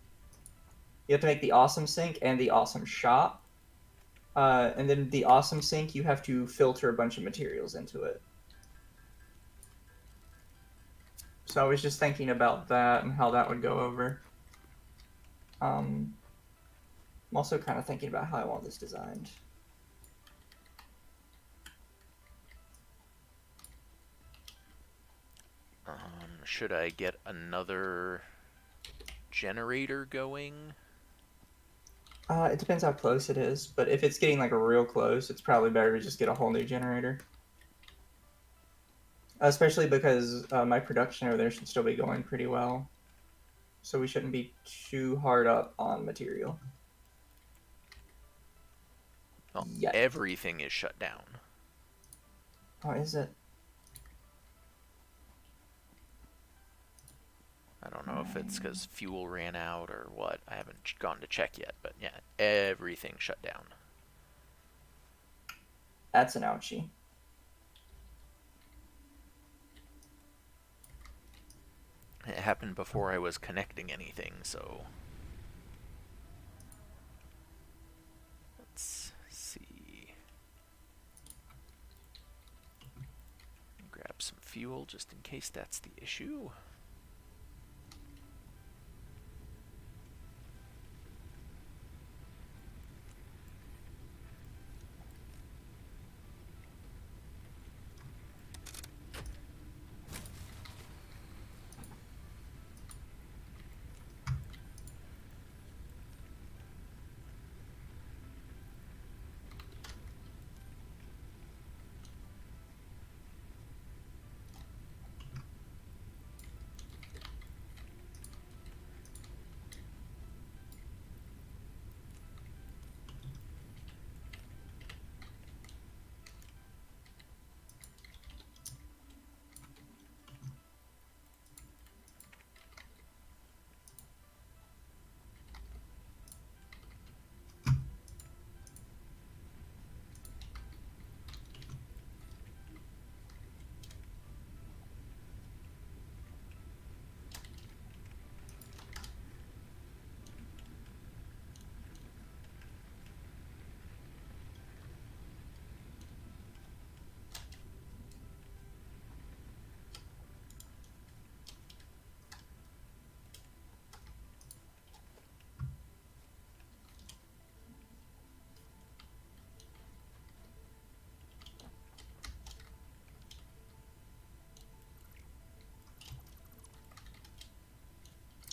you have to make the awesome sink and the awesome shop. And then the awesome sink, you have to filter a bunch of materials into it. So I was just thinking about that and how that would go over. I'm also kind of thinking about how I want this designed. Should I get another generator going? It depends how close it is, but if it's getting like real close, it's probably better to just get a whole new generator. Especially because my production over there should still be going pretty well. So we shouldn't be too hard up on material. Well, Yeah. everything is shut down. Oh, is it? I don't know if it's because fuel ran out or what. I haven't gone to check yet, but yeah, everything shut down. That's an ouchie. It happened before I was connecting anything, so... Let's see... Grab some fuel just in case that's the issue.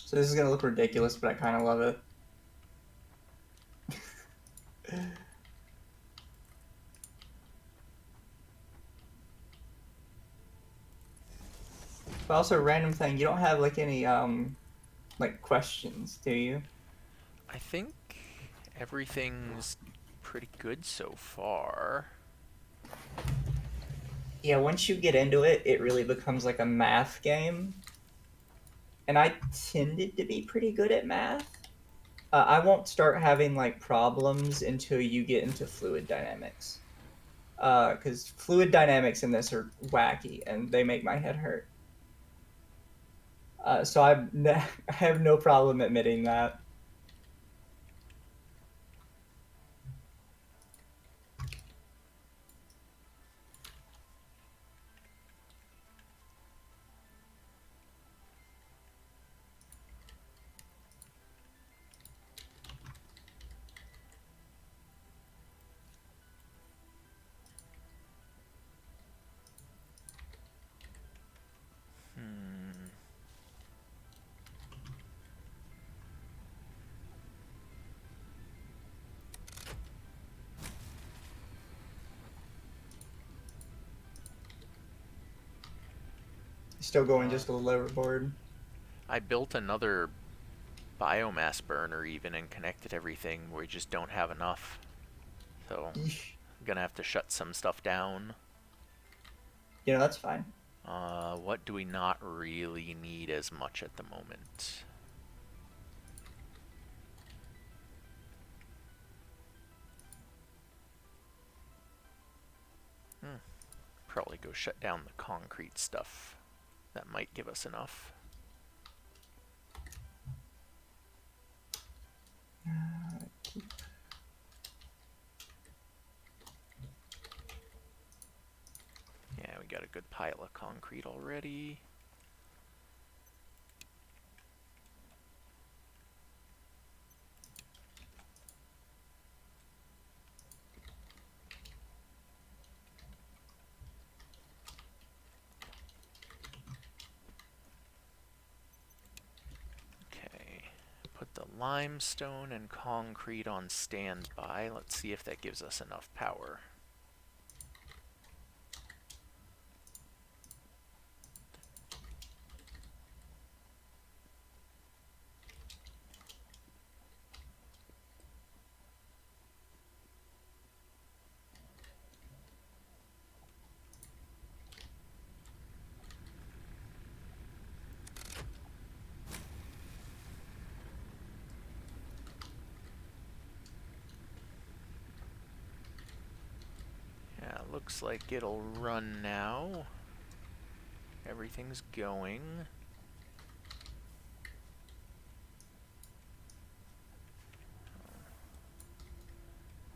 So this is gonna look ridiculous, but I kind of love it. But also, random thing, you don't have like any like questions, do you? I think everything's pretty good so far. Yeah, once you get into it, it really becomes like a math game. And I tended to be pretty good at math. I won't start having like problems until you get into fluid dynamics. Because fluid dynamics in this are wacky and they make my head hurt. So I have no problem admitting that. Hmm. Still going just a little overboard. I built another biomass burner even and connected everything. We just don't have enough. So Yeesh. I'm gonna have to shut some stuff down. You know, that's fine. What do we not really need as much at the moment? Probably go shut down the concrete stuff. That might give us enough. Yeah, we got a good pile of concrete already. Okay, put the limestone and concrete on standby. Let's see if that gives us enough power. Yeah, looks like it'll run now. Everything's going.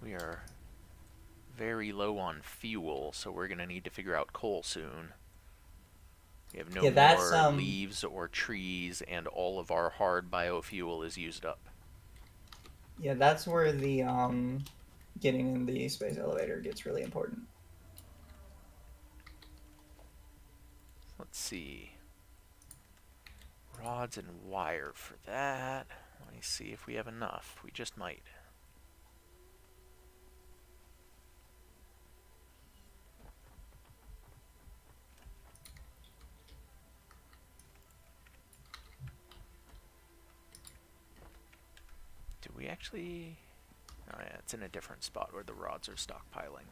We are very low on fuel, so we're gonna need to figure out coal soon. We have no Yeah, that's more leaves or trees, and all of our hard biofuel is used up. yeah, that's where the getting in the space elevator gets really important. Let's see. Rods and wire for that. Let me see if we have enough. We just might. Do we actually... Oh yeah, it's in a different spot where the rods are stockpiling.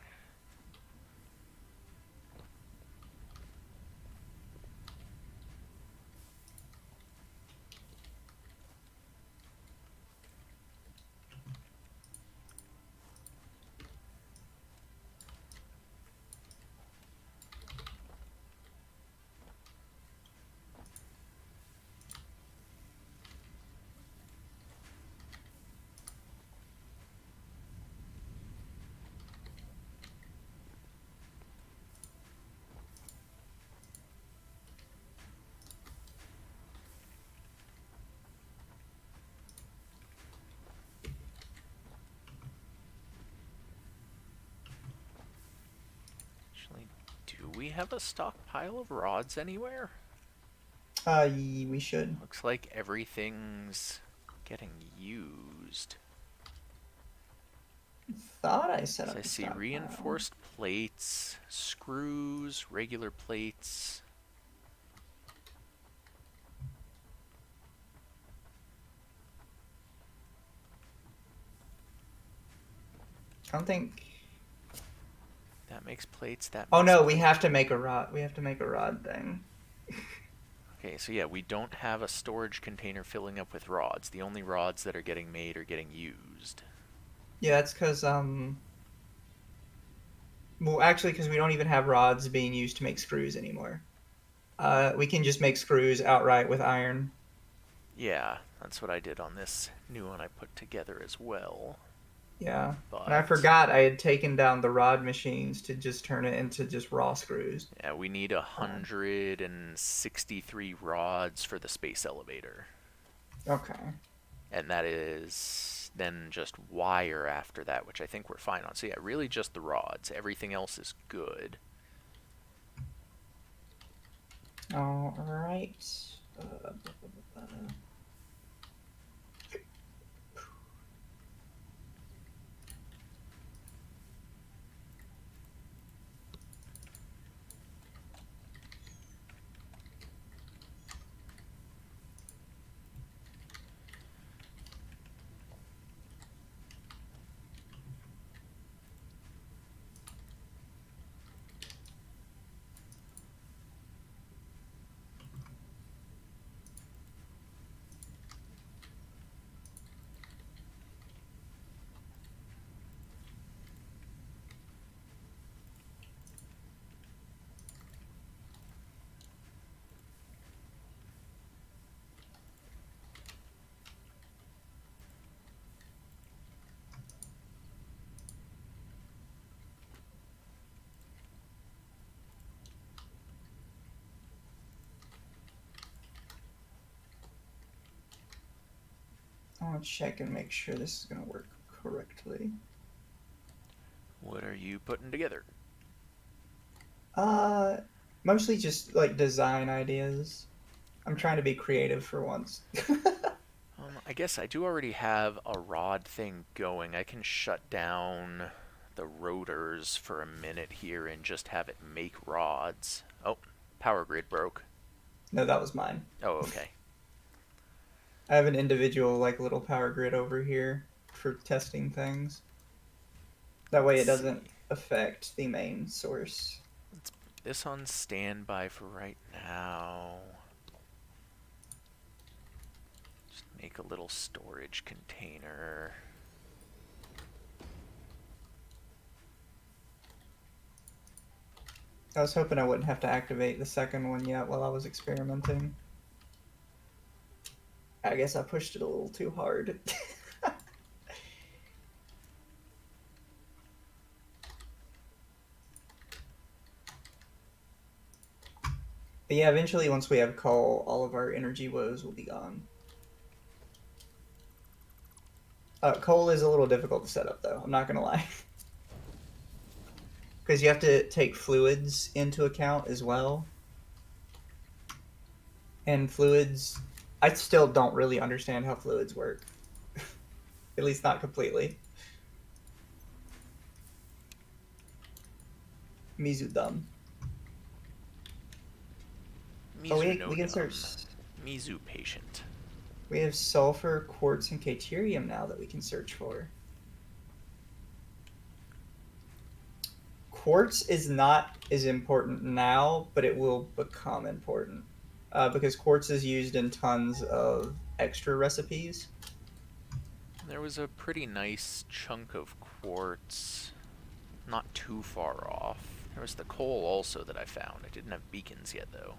Actually, do we have a stockpile of rods anywhere? We should. Looks like everything's getting used. Thought I set So up I a see stockpile. reinforced plates, screws, regular plates. I don't think. That makes plates. That Oh makes no, we plates. have to make a rod. We have to make a rod thing. Okay, so yeah, we don't have a storage container filling up with rods. The only rods that are getting made are getting used. Yeah, that's because well, actually, because we don't even have rods being used to make screws anymore. We can just make screws outright with iron. Yeah, that's what I did on this new one I put together as well. Yeah. And I But forgot I had taken down the rod machines to just turn it into just raw screws. yeah, we need 163 rods for the space elevator. Okay. And that is then just wire after that, which I think we're fine on. So yeah, really just the rods. Everything else is good. All right. Uh, I want to check and make sure this is going to work correctly. What are you putting together? Uh, Mostly just like design ideas. I'm trying to be creative for once. I guess I do already have a rod thing going. I can shut down the rotors for a minute here and just have it make rods. Oh, power grid broke. No, that was mine. Oh, okay. I have an individual like little power grid over here for testing things. That way Let's it doesn't see. affect the main source. Let's put this on standby for right now. Just make a little storage container. I was hoping I wouldn't have to activate the second one yet while I was experimenting. I guess I pushed it a little too hard. But yeah, eventually once we have coal, all of our energy woes will be gone. Coal is a little difficult to set up though, I'm not gonna lie. Because you have to take fluids into account as well. And fluids, I still don't really understand how fluids work. At least not completely. Mizu dumb. Oh, Mizu no we can dum. search. Mizu patient. We have sulfur, quartz, and caterium now that we can search for. Quartz is not as important now, but it will become important. Because quartz is used in tons of extra recipes. There was a pretty nice chunk of quartz not too far off. There was the coal also that I found. I didn't have beacons yet though.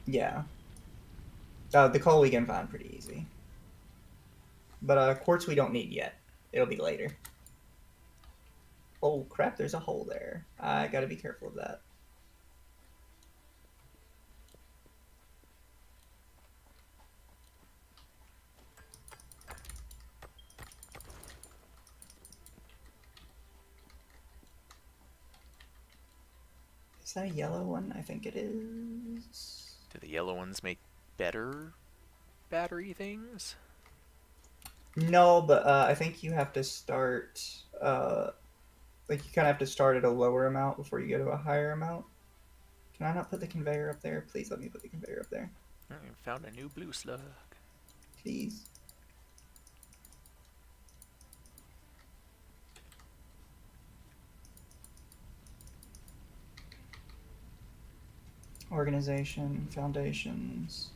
Yeah. The coal we can find pretty easy. But quartz we don't need yet. It'll be later. Oh crap, there's a hole there. I gotta be careful of that. Is that a yellow one? I think it is. Do the yellow ones make better battery things? No, but I think you have to start. Like you kind of have to start at a lower amount before you go to a higher amount. Can I not put the conveyor up there? Please let me put the conveyor up there. I found a new blue slug. Please. Organization, foundations.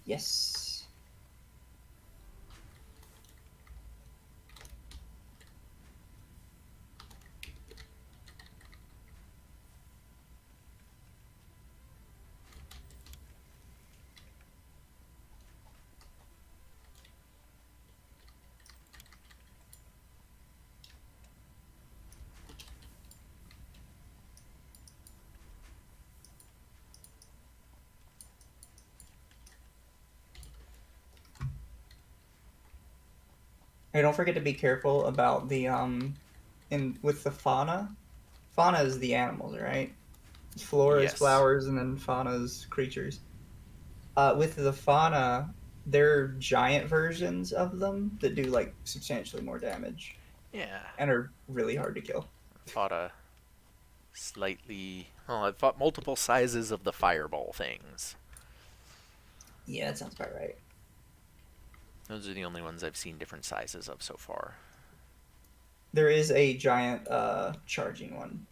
Yes. Hey, don't forget to be careful about the in with the fauna. Fauna is the animals, right? Flora is Yes. flowers, and then fauna is creatures. With the fauna, there are giant versions of them that do like substantially more damage Yeah. and are really hard to kill. Fought a slightly. Well, I've fought multiple sizes of the fireball things. Yeah, that sounds about right. Those are the only ones I've seen different sizes of so far. There is a giant charging one.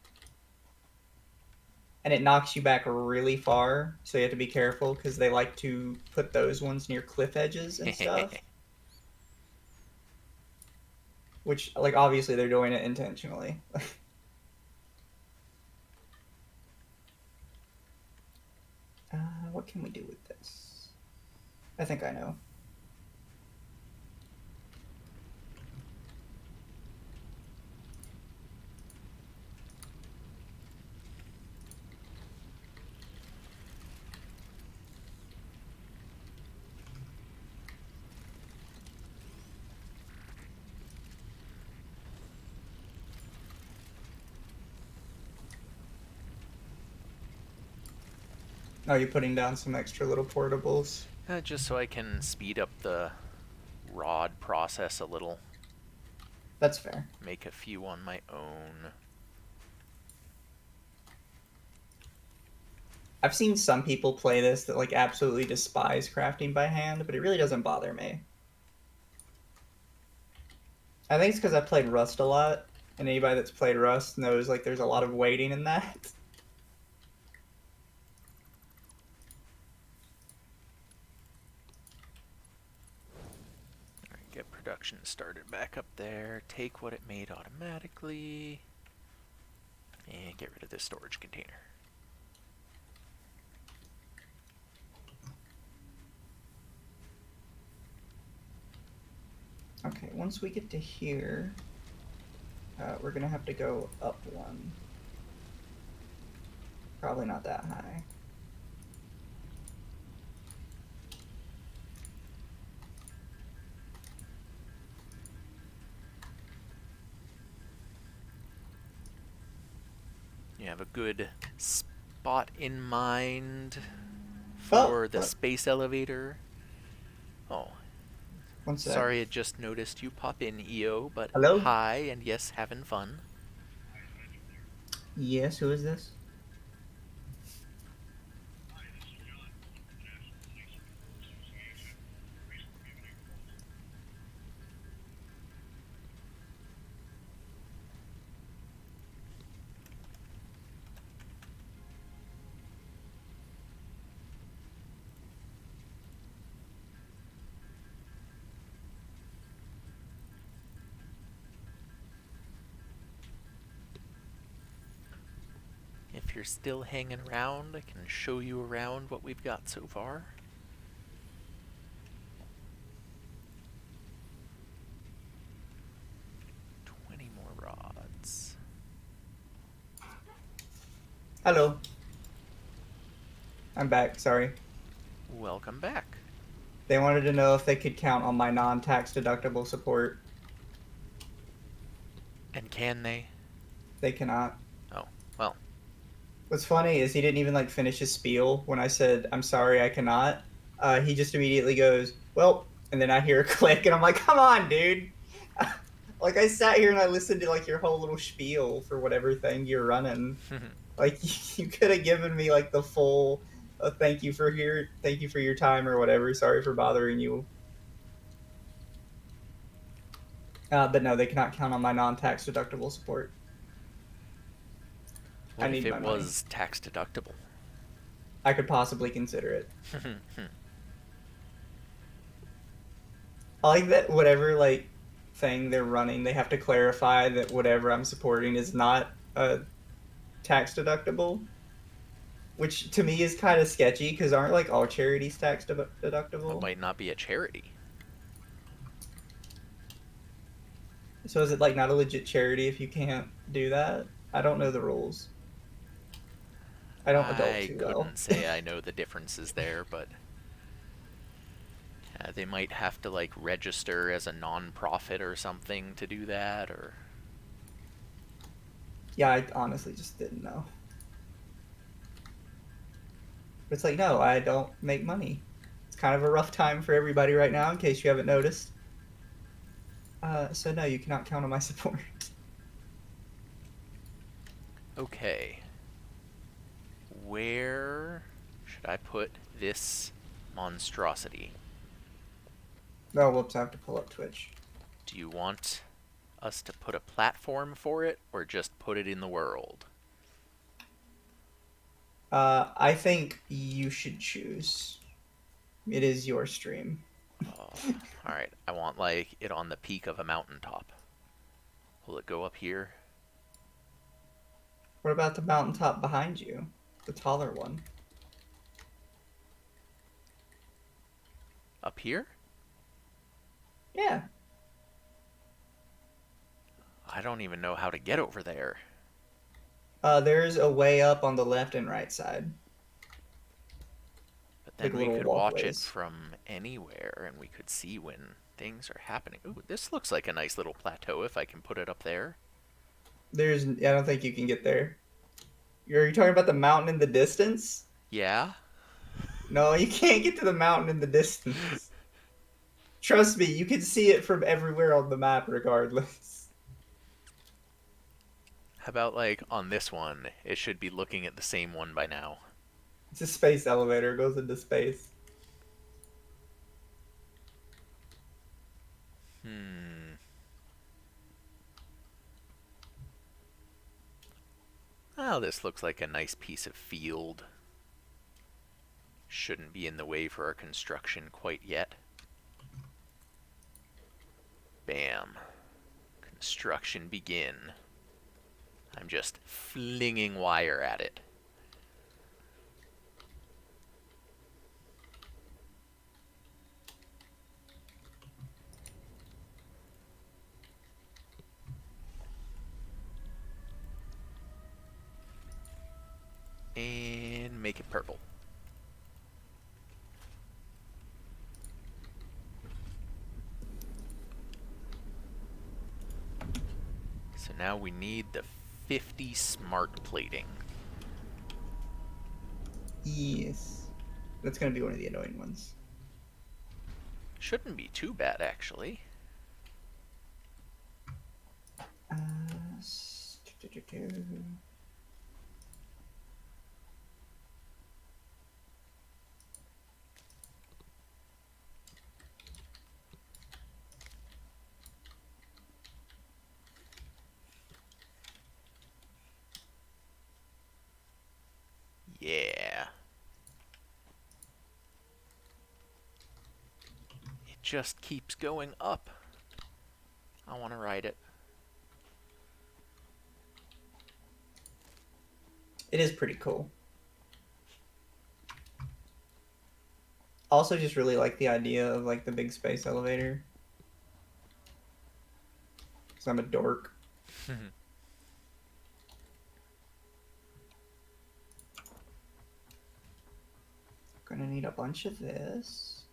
And it knocks you back really far, so you have to be careful because they like to put those ones near cliff edges and stuff. Which, like, obviously they're doing it intentionally. What can we do with this? I think I know. Oh, you're putting down some extra little portables. Just so I can speed up the rod process a little. That's fair. Make a few on my own. I've seen some people play this that like absolutely despise crafting by hand, but it really doesn't bother me. I think it's because I played Rust a lot, and anybody that's played Rust knows like there's a lot of waiting in that. Alright, get production started back up there. Take what it made automatically. And get rid of this storage container. Okay, once we get to here, we're gonna have to go up one. Probably not that high. You have a good spot in mind for the what? space elevator. Oh, One sec. sorry, I just noticed you pop in, EO, but Hello? hi, and yes, having fun. Yes, who is this? If you're still hanging around, I can show you around what we've got so far. More rods. Hello. I'm back, sorry. Welcome back. They wanted to know if they could count on my non-tax deductible support. And can they? They cannot. Oh, well. What's funny is he didn't even like finish his spiel when I said, I'm sorry, I cannot. He just immediately goes, well, and then I hear a click and I'm like, come on, dude. Like I sat here and I listened to like your whole little spiel for whatever thing you're running. Like you could have given me like the full thank you for your time or whatever. Sorry for bothering you. But no, they cannot count on my non-tax deductible support. I What if need it my money. was tax deductible? I could possibly consider it. I like that whatever like thing they're running, they have to clarify that whatever I'm supporting is not tax deductible, which to me is kind of sketchy because aren't like all charities tax What deductible? might not be a charity? So is it like not a legit charity if you can't do that? I don't know the rules. I don't adult I too well. couldn't say I know the differences there, but they might have to like register as a non-profit or something to do that, or Yeah, I honestly just didn't know. But it's like, no, I don't make money. It's kind of a rough time for everybody right now, in case you haven't noticed. So no, you cannot count on my support. okay. Where should I put this monstrosity? Oh, whoops, I have to pull up Twitch. Do you want us to put a platform for it, or just put it in the world? I think you should choose. It is your stream. Oh, alright. I want like it on the peak of a mountaintop. Will it go up here? What about the mountaintop behind you? The taller one. Up here? Yeah. I don't even know how to get over there. There's a way up on the left and right side. But Like then we little could watch it walkways. from anywhere and we could see when things are happening. Ooh, this looks like a nice little plateau if I can put it up there. I don't think you can get there. Are you talking about the mountain in the distance? Yeah? No, you can't get to the mountain in the distance. Trust me, you can see it from everywhere on the map regardless. How about like on this one? It should be looking at the same one by now. It's a space elevator, it goes into space. Hmm. Oh, this looks like a nice piece of field. Shouldn't be in the way for our construction quite yet. Bam. Construction begin. I'm just flinging wire at it. And make it purple. So now we need the 50 smart plating. Yes. That's gonna be one of the annoying ones. Shouldn't be too bad, actually. Uh, Yeah. It just keeps going up. I want to ride it. It is pretty cool. Also, just really like the idea of like the big space elevator. Because I'm a dork. Gonna need a bunch of this.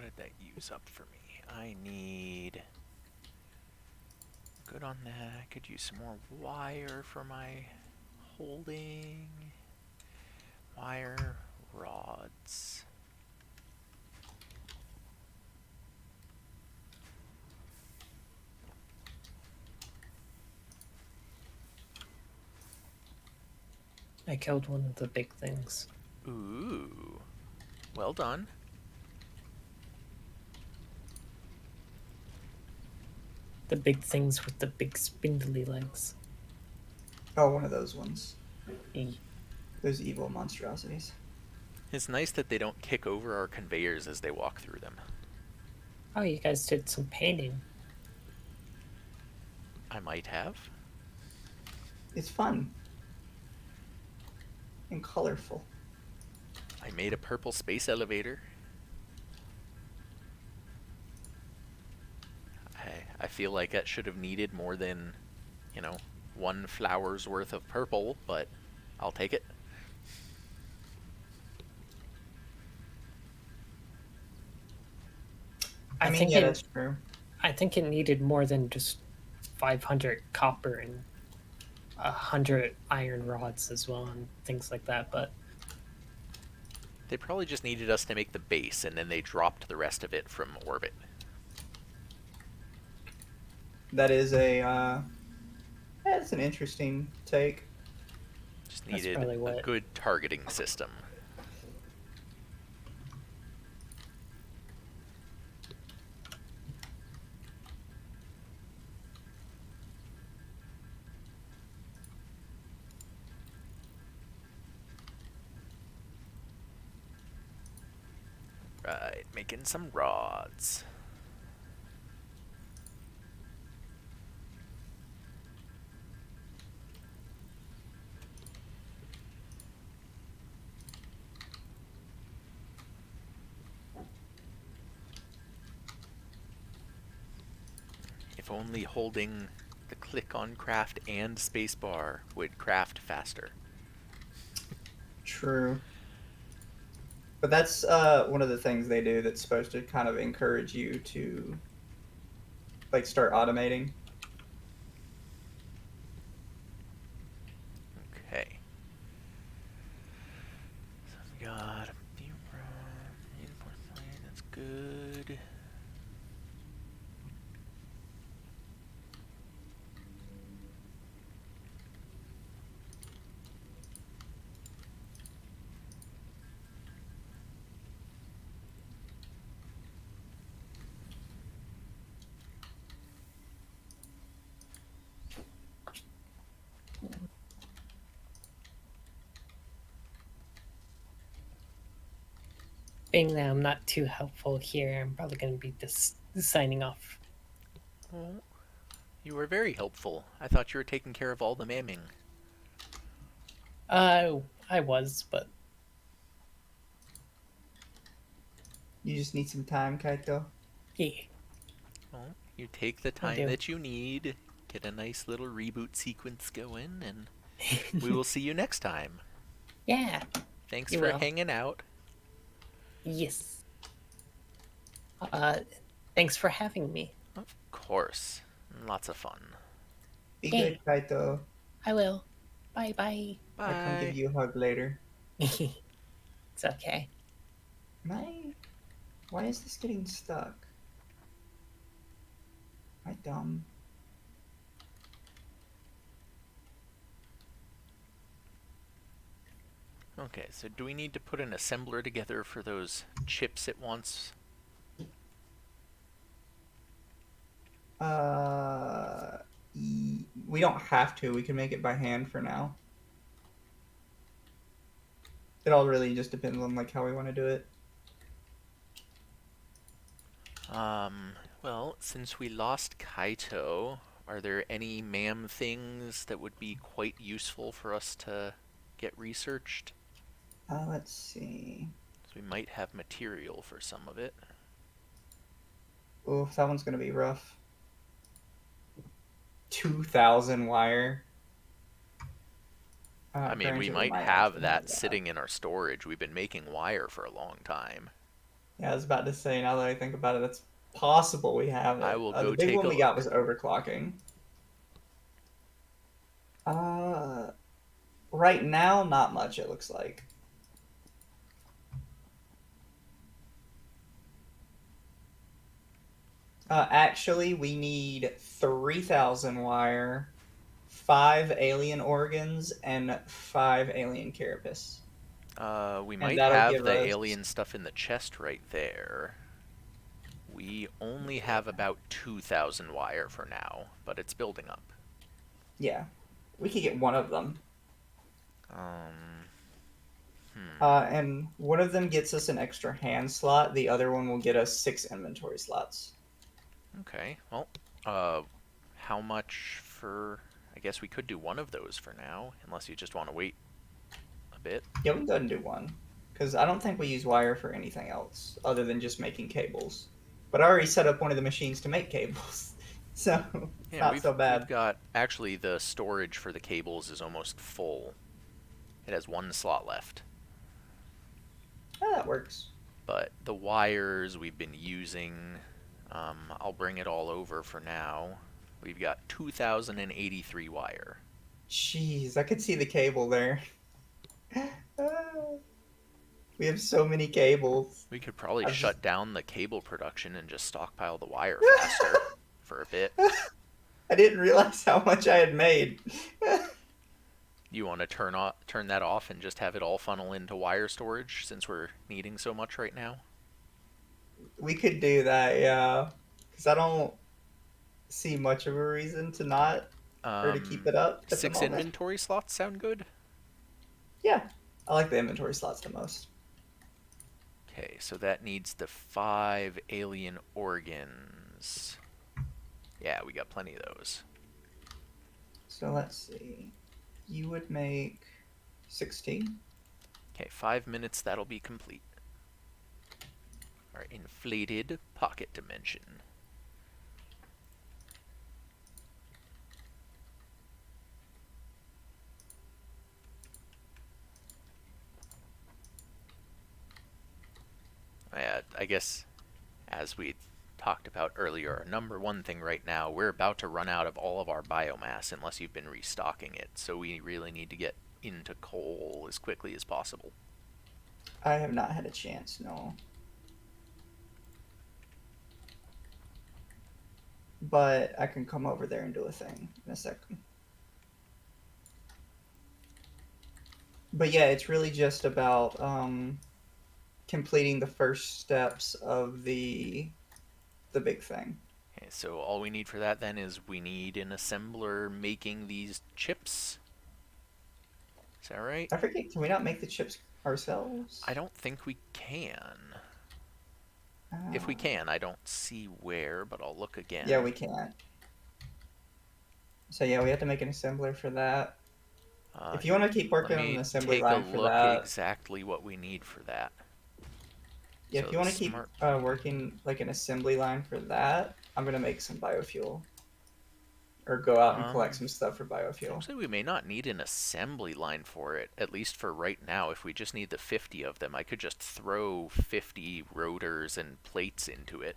What did that use up for me? I need... Good on that. I could use some more wire for my holding. Wire, rods. I killed one of the big things. Ooh. Well done. The big things with the big spindly legs. Oh, one of those ones. E. Those evil monstrosities. It's nice that they don't kick over our conveyors as they walk through them. Oh, you guys did some painting. I might have. It's fun. And colorful. I made a purple space elevator. I feel like that should have needed more than, you know, one flower's worth of purple, but I'll take it. I mean, think yeah, it, that's true. I think it needed more than just 500 copper and 100 iron rods as well and things like that. But They probably just needed us to make the base, and then they dropped the rest of it from orbit. That is that's an interesting take. Just That's needed probably a what- good targeting system. Right, making some rods. If only holding the click on craft and spacebar would craft faster. True. But that's one of the things they do that's supposed to kind of encourage you to like start automating. Okay. So we got a few that's good. being that I'm not too helpful here, I'm probably going to be just signing off. Well, you were very helpful. I thought you were taking care of all the mamming. I was, but You just need some time, Kaito. yeah. Well, you take the I time do. that you need, get a nice little reboot sequence going, and we will see you next time. Yeah. Thanks You for will. hanging out. Yes. Thanks for having me. Of course. Lots of fun. Be Yeah. good, Kaito. I will. Bye bye. I'll come give Bye. you a hug later. It's okay. Why is this getting stuck? Am I dumb? Okay, so do we need to put an assembler together for those chips it wants? We don't have to. We can make it by hand for now. It all really just depends on like how we want to do it. Well, since we lost Kaito, are there any MAM things that would be quite useful for us to get researched? Let's see. So we might have material for some of it. Oof, that one's gonna be rough. 2,000 wire. I mean, we granted, might actually have that sitting in our storage. We've been making wire for a long time. Yeah, I was about to say, now that I think about it, it's possible we have I it. will The go big take one a we got look. was overclocking. Uh, right now, not much, it looks like. Actually, we need 3,000 wire, 5 alien organs, and 5 alien carapace. We And might that'll have give the us, alien stuff in the chest right there. We only have about 2,000 wire for now, but it's building up. yeah, we could get one of them. Um, And one of them gets us an extra hand slot. The other one will get us 6 inventory slots. okay. Well, uh, how much for... I guess we could do one of those for now, unless you just want to wait a bit. Yeah, we can go ahead and do one. Because I don't think we use wire for anything else other than just making cables. But I already set up one of the machines to make cables. So it's Yeah, not so we've bad. got... Actually, the storage for the cables is almost full. It has one slot left. That works. But the wires we've been using, I'll bring it all over for now. We've got 2,083 wire. Jeez, I could see the cable there. We have so many cables. We could probably I just shut down the cable production and just stockpile the wire faster for a bit. I didn't realize how much I had made. You want to turn that off and just have it all funnel into wire storage since we're needing so much right now? We could do that, yeah. Because I don't see much of a reason to not or to keep it up at the 6 moment. inventory slots sound good? Yeah, I like the inventory slots the most. Okay, so that needs the 5 alien organs. Yeah, we got plenty of those. So let's see. You would make 16. Okay, 5 minutes, that'll be complete. Our inflated pocket dimension. I guess, as we talked about earlier, our number one thing right now, we're about to run out of all of our biomass unless you've been restocking it, so we really need to get into coal as quickly as possible. I have not had a chance, no. But I can come over there and do a thing in a second. But yeah, it's really just about completing the first steps of the big thing. Okay, so all we need for that then is we need an assembler making these chips. Is that right? I forget, can we not make the chips ourselves? I don't think we can. If we Uh, can, I don't see where, but I'll look again. yeah, we can't. So yeah, we have to make an assembler for that. If you want to keep Let working on an me assembly take a line for look that, exactly what we need for that. yeah, So if you the want to keep smart... working like an assembly line for that, I'm gonna make some biofuel or go out and collect some stuff for biofuel. Actually, we may not need an assembly line for it, at least for right now. If we just need the 50 of them, I could just throw 50 rotors and plates into it.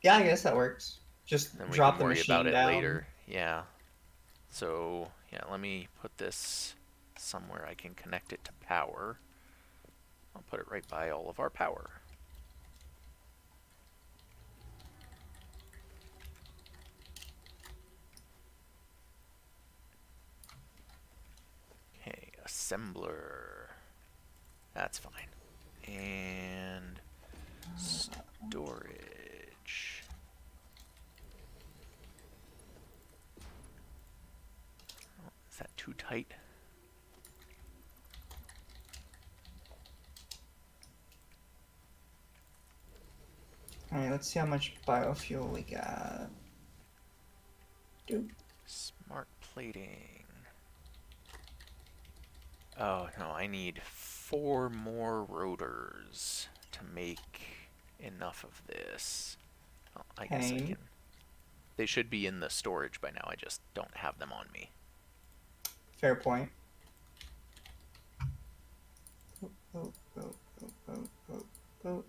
Yeah, I guess that works. Just Then we drop can the worry about machine it down. later. Yeah. So, yeah, let me put this somewhere I can connect it to power. I'll put it right by all of our power. Okay, assembler. That's fine. And storage. Oh, is that too tight? All right, let's see how much biofuel we got. Doop. Smart plating. Oh, no, I need 4 more rotors to make enough of this. Oh, I guess I Pain. can... They should be in the storage by now, I just don't have them on me. Fair point. Oh, oh, oh, oh, oh, oh, oh.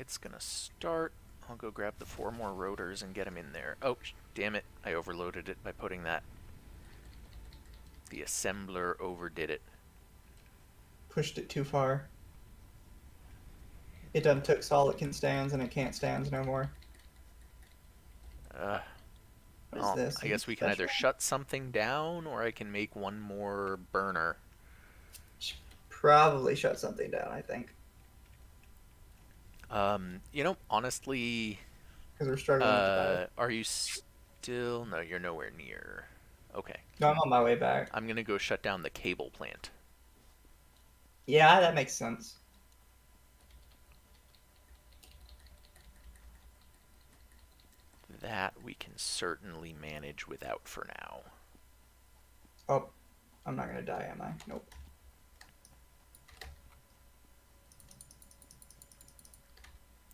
it's gonna start. I'll go grab the 4 more rotors and get them in there. Oh, damn it. I overloaded it by putting that. The assembler overdid it. Pushed it too far. It done took solid can stands and it can't stands no more. What is Well, this? I guess we can either shut something down or I can make one more burner. Should probably shut something down, I think. You know, honestly, Because we're struggling with the battle. are you still? No, you're nowhere near. Okay. No, I'm on my way back. I'm gonna go shut down the cable plant. Yeah, that makes sense. That we can certainly manage without for now. Oh, I'm not gonna die, am I? Nope.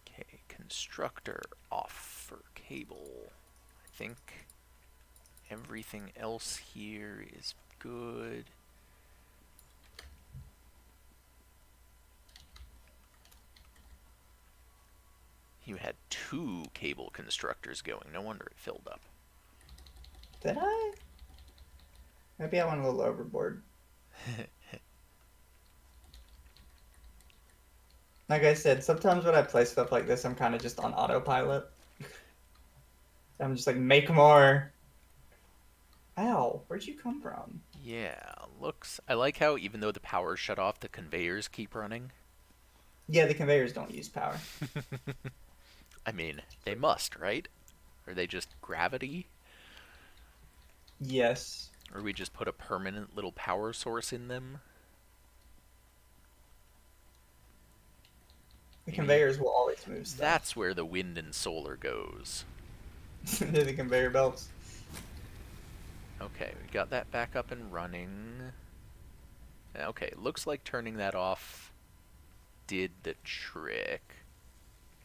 Okay, constructor off for cable. I think everything else here is good. You had 2 cable constructors going. No wonder it filled up. Did I? Maybe I went a little overboard. Like I said, sometimes when I play stuff like this, I'm kind of just on autopilot. I'm just like, make more. Ow, where'd you come from? Yeah, looks. I like how even though the power's shut off, the conveyors keep running. Yeah, the conveyors don't use power. I mean, they must, right? Are they just gravity? Yes. Or we just put a permanent little power source in them? The Maybe conveyors will always move stuff. that's where the wind and solar goes. They're the conveyor belts. Okay, we got that back up and running. Okay, looks like turning that off did the trick.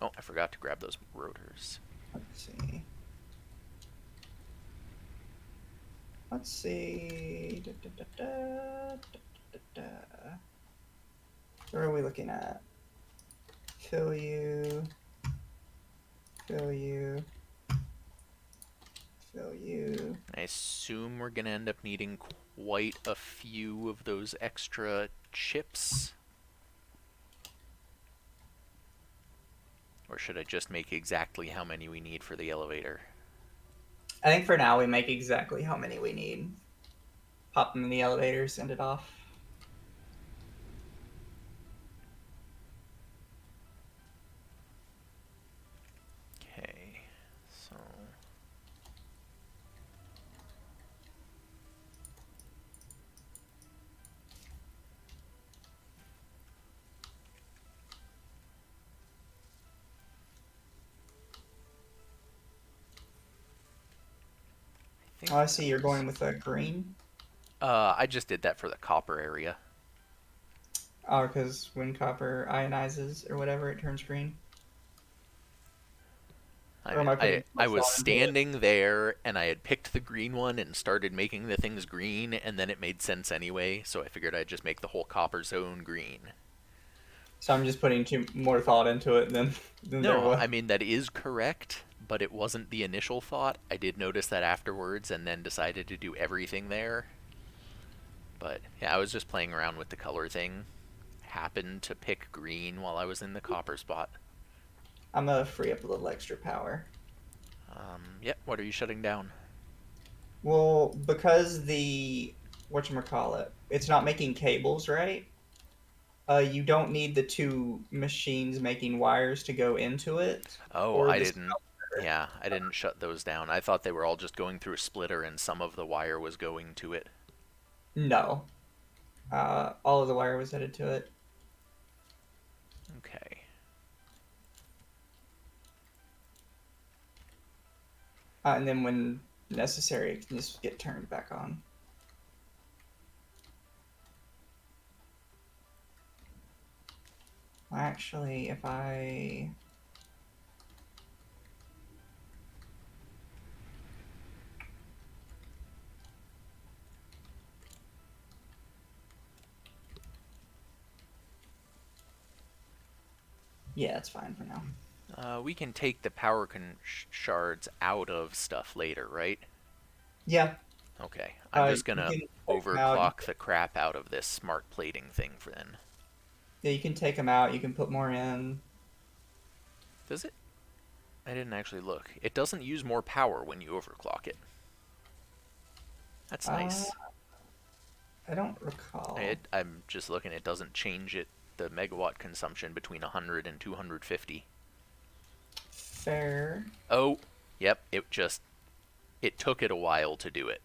Oh, I forgot to grab those rotors. Let's see. Let's see. Da, da, da, da, da, da, da. Where are we looking at? Fill you. Fill you. Fill you. I assume we're gonna end up needing quite a few of those extra chips. Or should I just make exactly how many we need for the elevator? I think for now we make exactly how many we need. Pop them in the elevator, send it off. Okay, so... Oh, I see you're going with a green. I just did that for the copper area. Oh, because when copper ionizes or whatever, it turns green. Or am I putting I too much was thought into it? standing there and I had picked the green one and started making the things green, and then it made sense anyway, so I figured I'd just make the whole copper zone green. So I'm just putting more thought into it than there No, was. I mean that is correct, but it wasn't the initial thought. I did notice that afterwards and then decided to do everything there. But yeah, I was just playing around with the color thing. Happened to pick green while I was in the copper spot. I'm gonna free up a little extra power. Yep, what are you shutting down? Well, because the whatchamacallit, it's not making cables, right? You don't need the 2 machines making wires to go into it. Oh, Or I the didn't. Yeah, I didn't shut those down. I thought they were all just going through a splitter and some of the wire was going to it. No. All of the wire was headed to it. Okay. And then when necessary, it can just get turned back on. Actually, if I... Yeah, it's fine for now. We can take the power shards out of stuff later, right? Yeah. Okay, I'm just You gonna can take them out. overclock the crap out of this smart plating thing for then. Yeah, you can take them out. You can put more in. Does it? I didn't actually look. It doesn't use more power when you overclock it. That's Uh, nice. I don't recall. I'm just looking. It doesn't change the megawatt consumption between 100 and 250. Fair. Oh, yep. It took it a while to do it.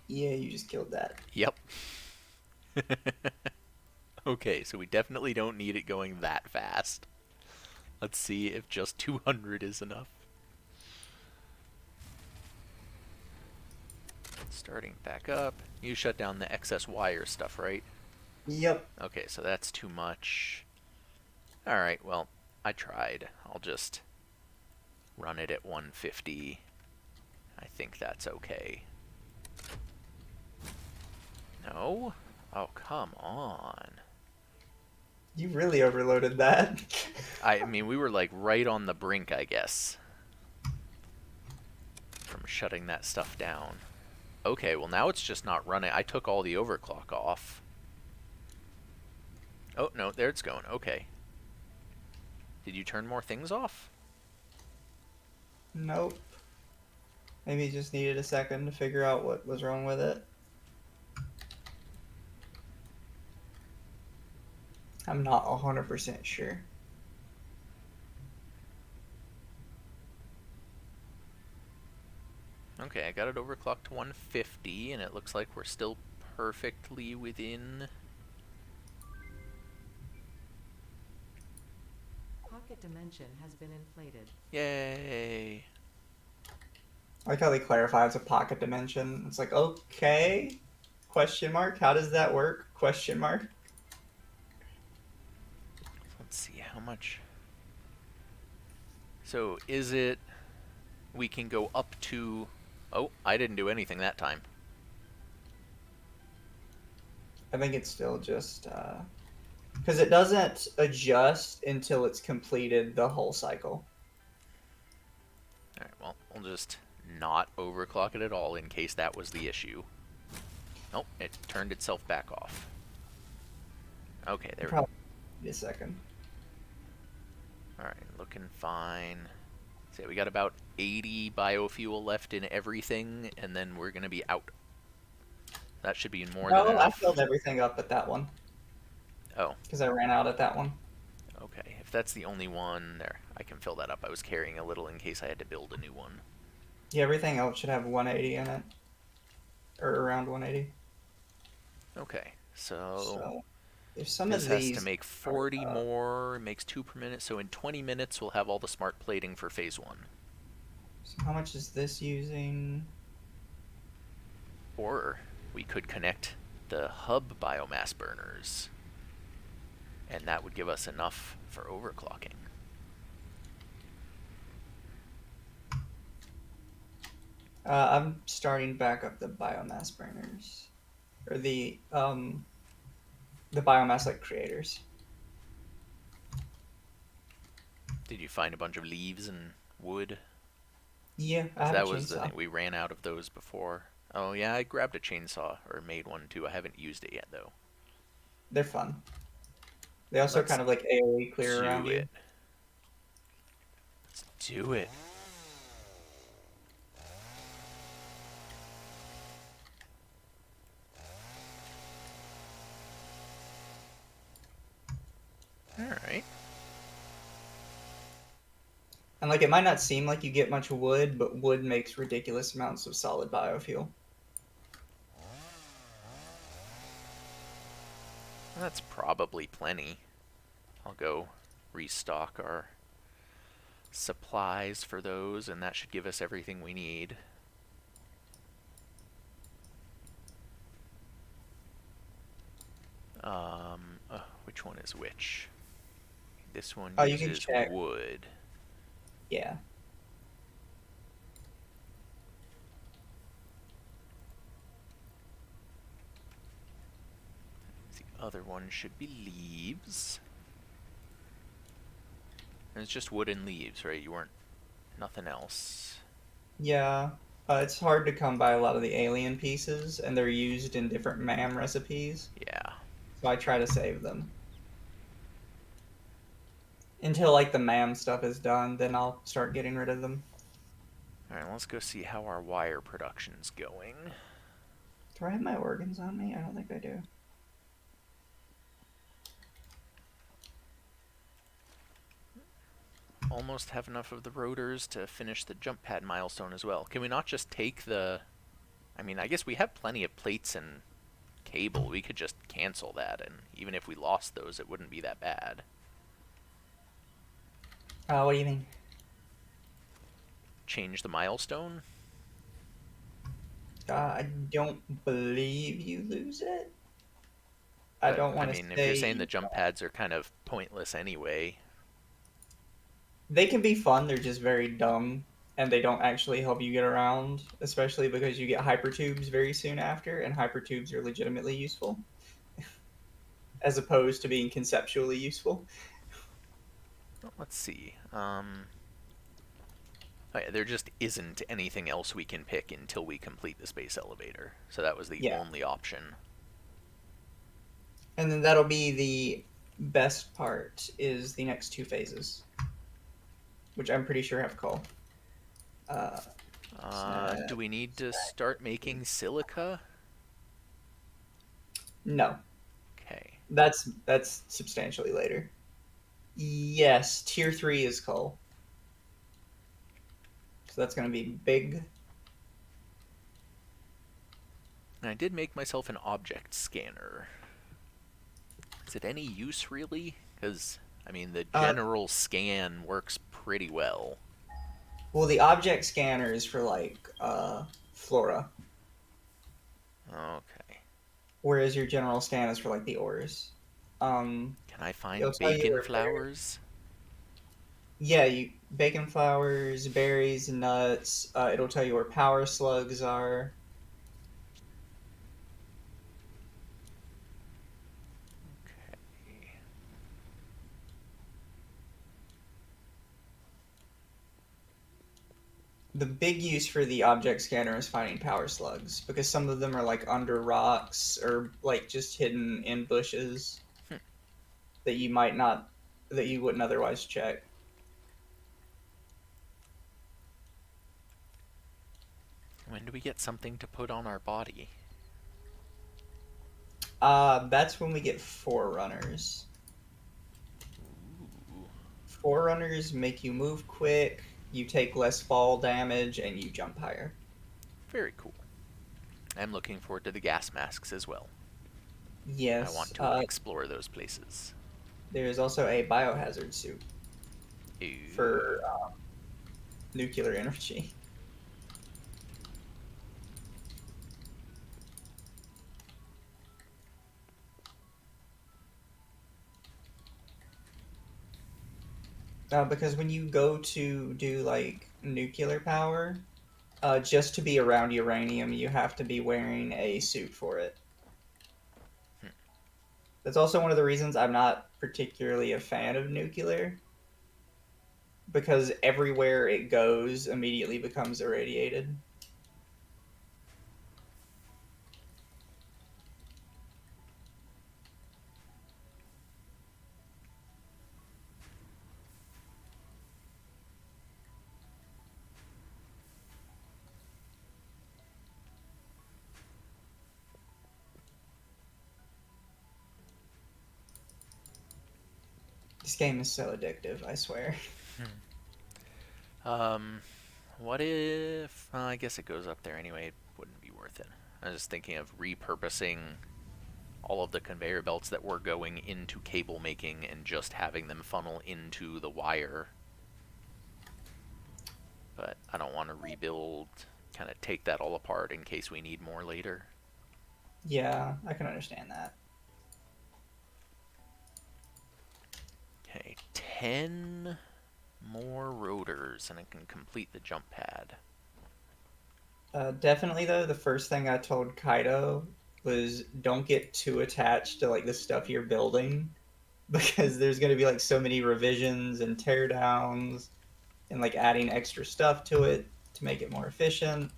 Yeah, you just killed that. Yep. Okay, so we definitely don't need it going that fast. Let's see if just 200 is enough. Starting back up. You shut down the excess wire stuff, right? Yep. Okay, so that's too much. Alright, well, I tried. I'll just run it at 150. I think that's okay. No? Oh, come on. You really overloaded that. I mean, we were like right on the brink, I guess, from shutting that stuff down. Okay, well now it's just not running. I took all the overclock off. Oh, no, there it's going. Okay. Did you turn more things off? Nope. Maybe you just needed a second to figure out what was wrong with it. I'm not 100% sure. Okay, I got it overclocked to 150, and it looks like we're still perfectly within... Pocket dimension has been inflated. Yay! I like how they clarify it's a pocket dimension. It's like, okay, question mark. How does that work? Question mark. Let's see, how much... So, is it... We can go up to... Oh, I didn't do anything that time. I think it's still just because it doesn't adjust until it's completed the whole cycle. Alright, well, we'll just not overclock it at all in case that was the issue. Nope, it turned itself back off. Okay, there we go. Probably need a second. Alright, looking fine. So yeah, we got about 80 biofuel left in everything, and then we're going to be out. That should be more than No, I enough. filled everything up at that one Oh, because I ran out at that one. okay. If that's the only one, there, I can fill that up. I was carrying a little in case I had to build a new one. Yeah, everything else should have 180 in it, or around 180. Okay, so So if some this of has these to make 40 more, makes 2 per minute, so in 20 minutes we'll have all the smart plating for phase 1. So how much is this using? Or we could connect the hub biomass burners, and that would give us enough for overclocking. I'm starting back up the biomass burners, or the biomass like creators. Did you find a bunch of leaves and wood? Yeah, I have That a was the chainsaw. thing. We ran out of those before. Oh yeah, I grabbed a chainsaw, or made one too. I haven't used it yet though. They're fun. They also Let's kind of like AoE clear around do you. it. Let's do it. Alright. And like it might not seem like you get much wood, but wood makes ridiculous amounts of solid biofuel. That's probably plenty. I'll go restock our supplies for those, and that should give us everything we need. Which one is which? This one Oh, you can uses check. wood. Yeah. other one should be leaves. And it's just wood and leaves, right? You weren't... Nothing else. Yeah. It's hard to come by a lot of the alien pieces, and they're used in different MAM recipes, Yeah. so I try to save them. Until, like, the MAM stuff is done, then I'll start getting rid of them. Alright, let's go see how our wire production's going. Do I have my organs on me? I don't think I do. Almost have enough of the rotors to finish the jump pad milestone as well. Can we not just take the... I mean, I guess we have plenty of plates and cable. We could just cancel that, and even if we lost those, it wouldn't be that bad. What do you mean? Change the milestone? I don't believe you lose it. I But, don't I want to mean, if you're say saying the jump pads are kind of pointless anyway... they can be fun. They're just very dumb, and they don't actually help you get around, especially because you get hypertubes very soon after, and hypertubes are legitimately useful, as opposed to being conceptually useful. Well, let's see. Oh yeah, there just isn't anything else we can pick until we complete the space elevator. So that was the Yeah. only option. And then that'll be the best part, is the next two phases, which I'm pretty sure have coal. Do we need to start making silica? No, Okay. that's substantially later. Yes, tier 3 is coal. So that's going to be big. And I did make myself an object scanner. Is it any use, really? Because, I mean, the general scan works pretty well. Well, the object scanner is for, like, flora, Okay. whereas your general scan is for, like, the ores. Can I It'll find tell you bacon where flowers? Yeah, bacon flowers, berries, nuts. It'll tell you where power slugs are. Okay. The big use for the object scanner is finding power slugs, because some of them are like under rocks or like just hidden in bushes Hmm. that you wouldn't otherwise check. When do we get something to put on our body? That's when we get forerunners. Ooh. Forerunners make you move quick, you take less fall damage, and you jump higher. Very cool. I'm looking forward to the gas masks as well. I Yes. want to explore those places. There is also a biohazard suit Ooh. for nuclear energy. Because when you go to do like nuclear power, just to be around uranium, you have to be wearing a suit for it. Hmm. That's also one of the reasons I'm not particularly a fan of nuclear, because everywhere it goes immediately becomes irradiated. This game is so addictive, I swear. What if... I guess it goes up there anyway. It wouldn't be worth it. I was just thinking of repurposing all of the conveyor belts that were going into cable making and just having them funnel into the wire. But I don't want to rebuild, kind of take that all apart in case we need more later. Yeah, I can understand that. Okay, 10 more rotors and I can complete the jump pad. Definitely, though, the first thing I told Kaido was don't get too attached to like the stuff you're building because there's going to be like so many revisions and teardowns and like adding extra stuff to it to make it more efficient.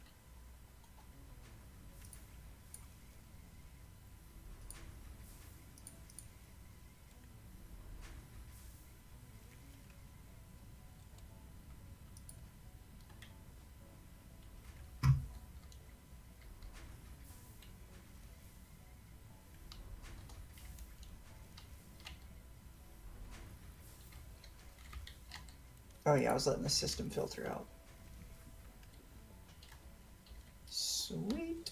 Oh yeah, I was letting the system filter out. Sweet.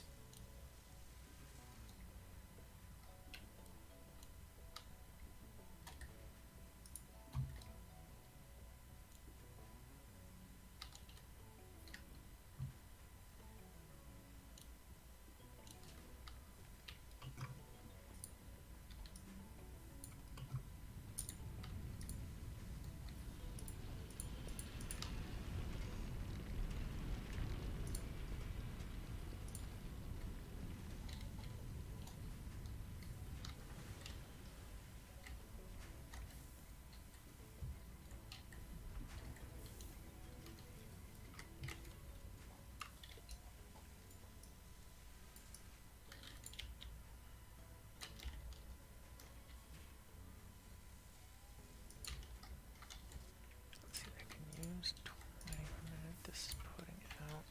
Let's see, I can use 20 minutes. This is putting out.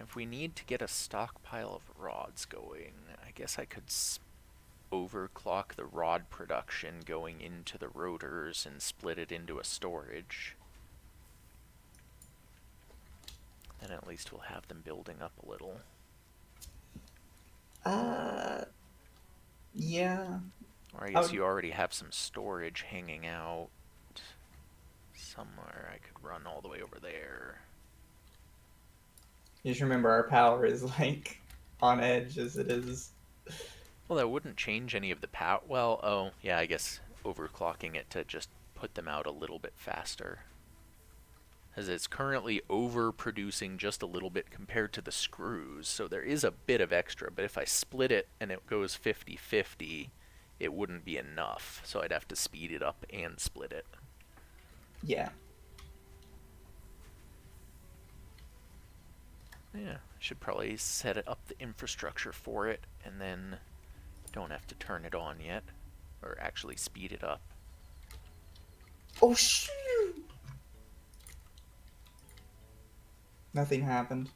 If we need to get a stockpile of rods going, I guess I could overclock the rod production going into the rotors and split it into a storage. Then at least we'll have them building up a little. Yeah. Or I guess you already have some storage hanging out somewhere. I could run all the way over there. Just remember our power is like on edge as it is. Well, that wouldn't change any of the power. Well, oh, yeah, I guess overclocking it to just put them out a little bit faster. As it's currently overproducing just a little bit compared to the screws, so there is a bit of extra, but if I split it and it goes 50-50, it wouldn't be enough, so I'd have to speed it up and split it. Yeah. Yeah, I should probably set it up the infrastructure for it, and then don't have to turn it on yet, or actually speed it up. Oh shoot! Nothing happened.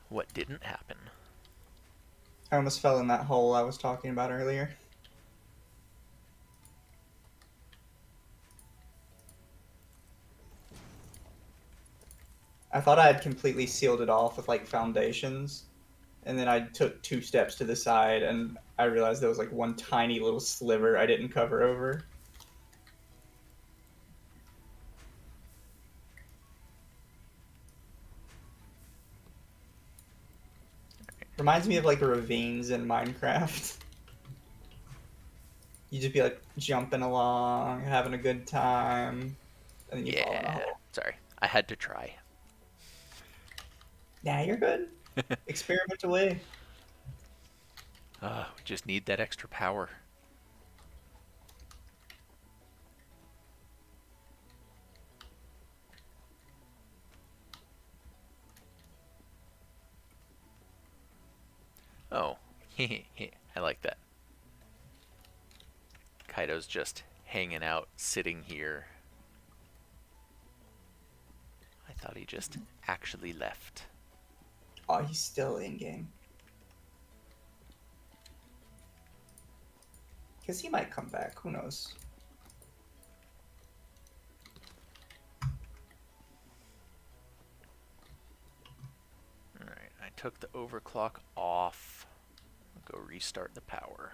What didn't happen? I almost fell in that hole I was talking about earlier. I thought I had completely sealed it off with like foundations, and then I took 2 steps to the side and I realized there was like one tiny little sliver I didn't cover over. Reminds me of like ravines in Minecraft. You just be like jumping along, having a good time, and then you fall in a Yeah, hole. sorry, I had to try. Yeah, you're good. Experiment away. We just need that extra power. Oh, I like that. Kaido's just hanging out, sitting here. I thought he just actually left. Oh, he's still in game. Because he might come back. Who knows? Alright, I took the overclock off. I'll go restart the power.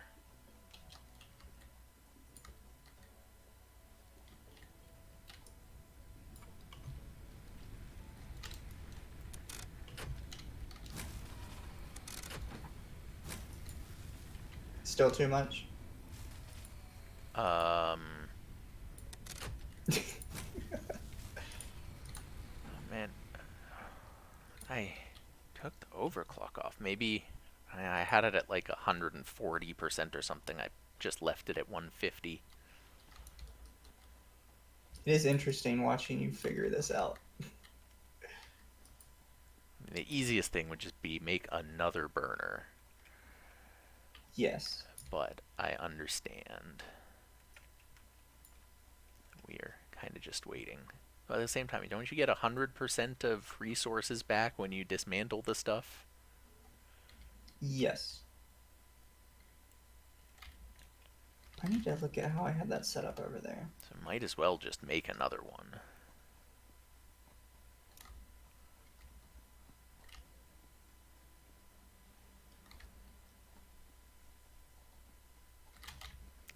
Still too much? Oh, man, I took the overclock off. Maybe I had it at like 140% or something. I just left it at 150. It is interesting watching you figure this out. The easiest thing would just be make another burner, Yes. but I understand. We're kind of just waiting. But at the same time, don't you get 100% of resources back when you dismantle the stuff? Yes. I need to look at how I had that set up over there. So might as well just make another one.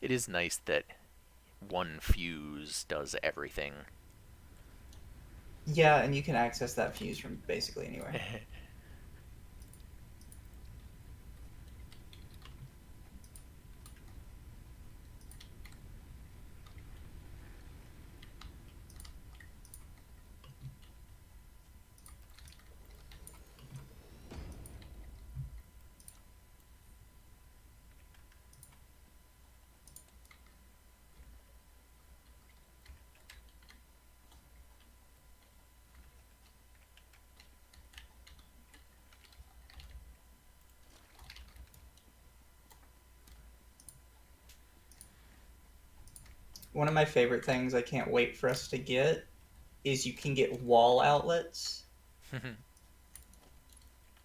It is nice that one fuse does everything. Yeah, and you can access that fuse from basically anywhere. One of my favorite things I can't wait for us to get is you can get wall outlets.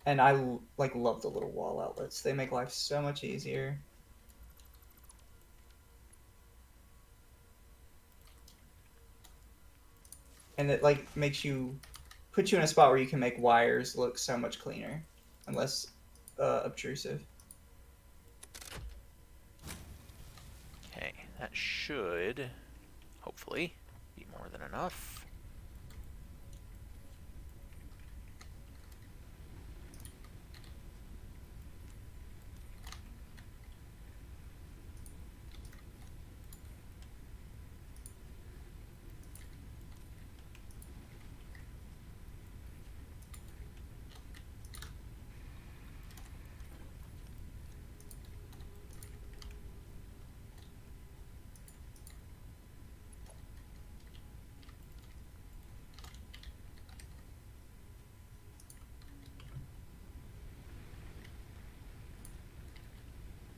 And I like love the little wall outlets. They make life so much easier. And it like makes you put you in a spot where you can make wires look so much cleaner and less obtrusive. Okay, that should, hopefully, be more than enough.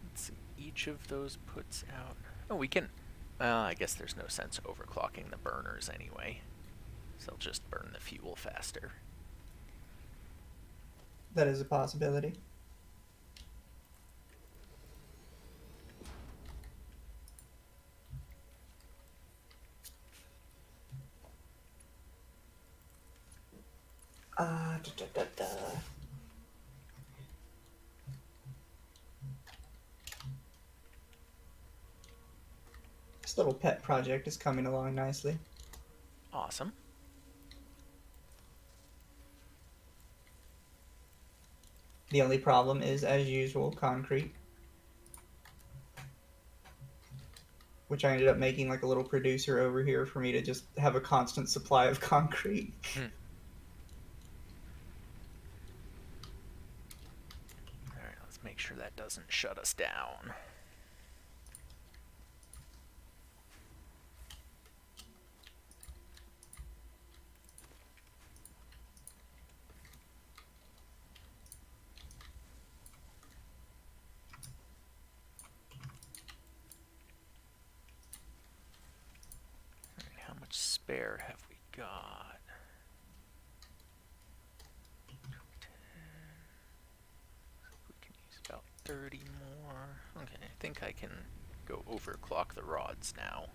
Let's see, each of those puts out... Oh, we can... I guess there's no sense overclocking the burners anyway. So they'll just burn the fuel faster. That is a possibility. Da, da, da, da. This little pet project is coming along nicely. Awesome. The only problem is, as usual, concrete. Which I ended up making like a little producer over here for me to just have a constant supply of concrete. Alright, let's make sure that doesn't shut us down. Alright, how much spare have we got? 10. We can use about 30 more. Okay, I think I can go overclock the rods now.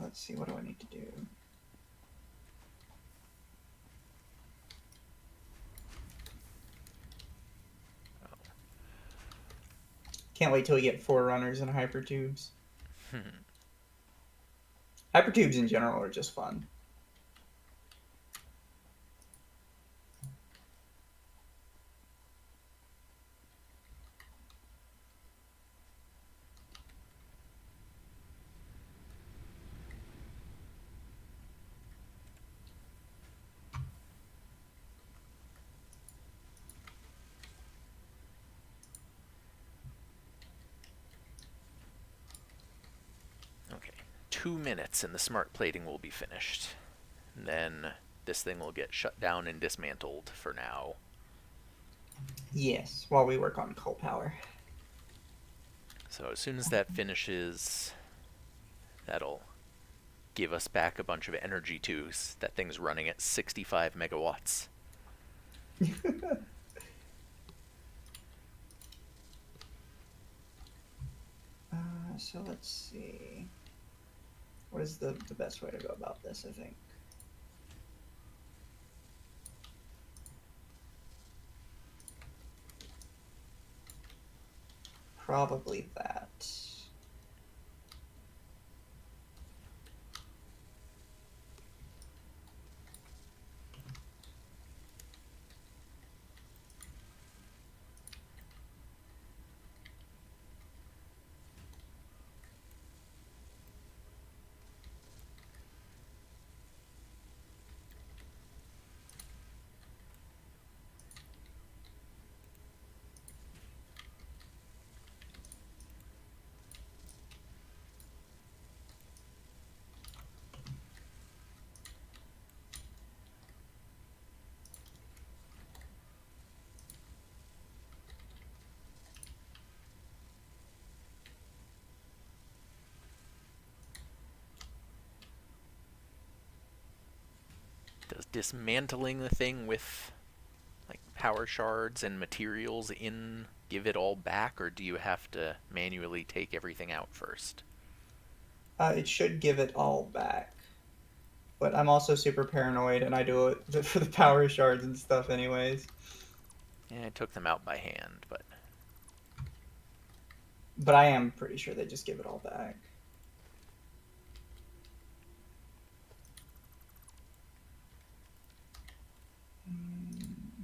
Let's see, what do I need to do? Can't wait till we get forerunners and hypertubes. Hypertubes in general are just fun. Okay, 2 minutes and the smart plating will be finished. And then this thing will get shut down and dismantled for now. Yes, while we work on coal power. So as soon as that finishes, that'll give us back a bunch of energy too. That thing's running at 65 megawatts. So let's see. What is the best way to go about this, I think? Probably that. Does dismantling the thing with like power shards and materials in give it all back, or do you have to manually take everything out first? It should give it all back. But I'm also super paranoid, and I do it for the power shards and stuff anyways. Yeah, I took them out by hand, but But I am pretty sure they just give it all back.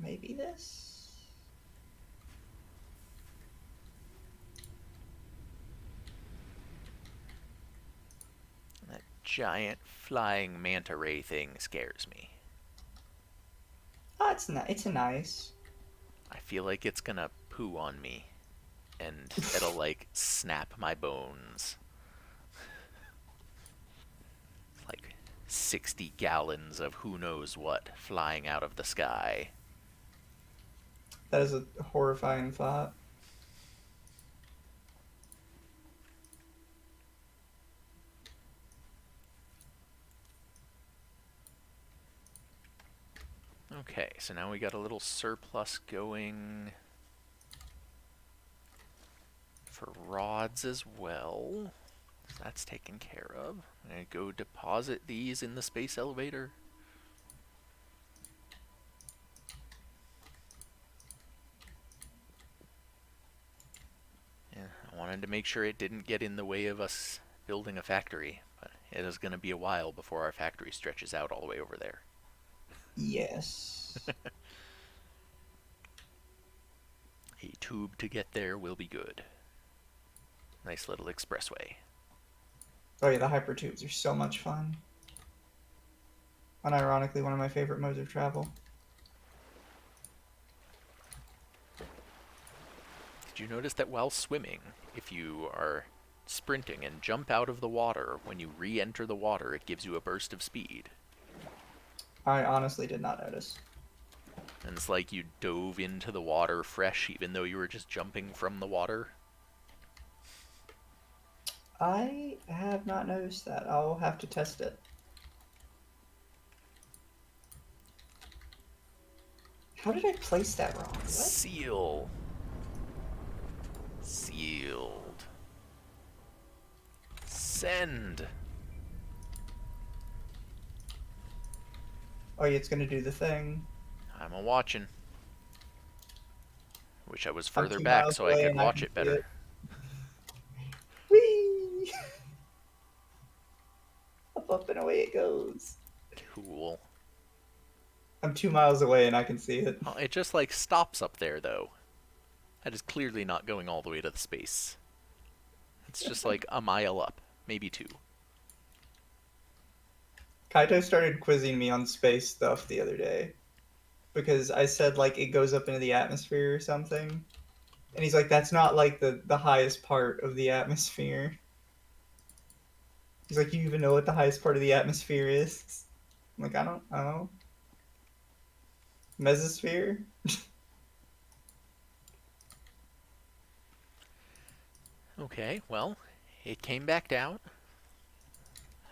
Maybe this? that giant flying manta ray thing scares me. Oh, it's nice. I feel like it's gonna poo on me, and it'll like snap my bones. Like 60 gallons of who knows what flying out of the sky. That is a horrifying thought. Okay, so now we got a little surplus going for rods as well. So that's taken care of. I'm gonna go deposit these in the space elevator. Yeah, I wanted to make sure it didn't get in the way of us building a factory, but it is gonna be a while before our factory stretches out all the way over there. Yes. A tube to get there will be good. Nice little expressway. Oh yeah, the hypertubes are so much fun. Unironically, one of my favorite modes of travel. Did you notice that while swimming, if you are sprinting and jump out of the water, when you re-enter the water, it gives you a burst of speed? I honestly did not notice. And it's like you dove into the water fresh even though you were just jumping from the water. I have not noticed that. I'll have to test it. How did I place that wrong? What? Seal. Sealed. Send. Oh yeah, it's gonna do the thing. I'm a watching. Wish I was I'm further 2 back miles so I away could and I watch can it see better. it. up, and away it goes. Cool. I'm 2 miles away and I can see it. Oh, it just like stops up there though. That is clearly not going all the way to the space. It's just like a mile up, maybe 2. Kaito started quizzing me on space stuff the other day because I said like it goes up into the atmosphere or something, and he's like, "That's not like the highest part of the atmosphere." He's like, "You even know what the highest part of the atmosphere is?" I'm like, "I don't know." Mesosphere? Okay, well, it came back down.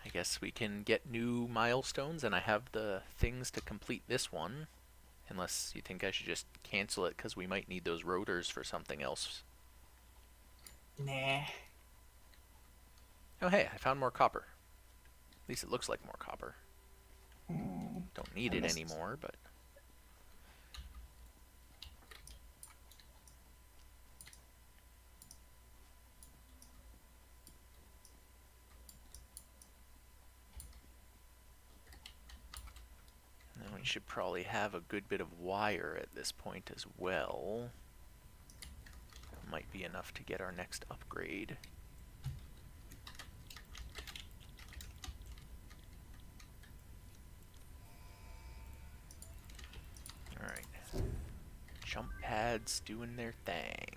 I guess we can get new milestones, and I have the things to complete this one. Unless you think I should just cancel it because we might need those rotors for something else. Nah. Oh hey, I found more copper. At least it looks like more copper. Don't need I it missed. anymore, but... And then we should probably have a good bit of wire at this point as well. Might be enough to get our next upgrade. Alright. Jump pads doing their thing.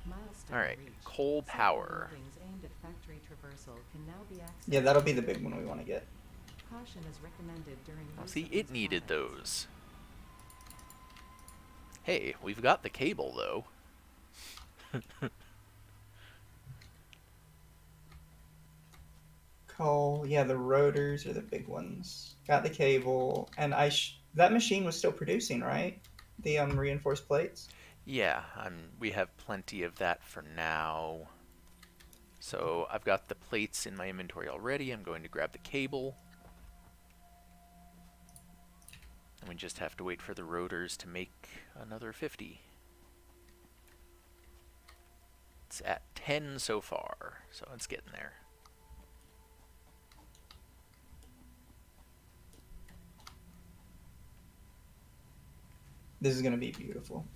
Milestone Alright, reached. coal Several power. buildings aimed at factory traversal can now be accessed. Yeah, that'll be the big one we want to get. Caution is recommended during Well, use see, of these it needed products. those. Hey, we've got the cable, though. Coal, yeah, the rotors are the big ones. Got the cable, and that machine was still producing, right? The reinforced plates. Yeah, we have plenty of that for now. So I've got the plates in my inventory already. I'm going to grab the cable. And we just have to wait for the rotors to make another 50. It's at 10 so far, so it's getting there. This is gonna be beautiful.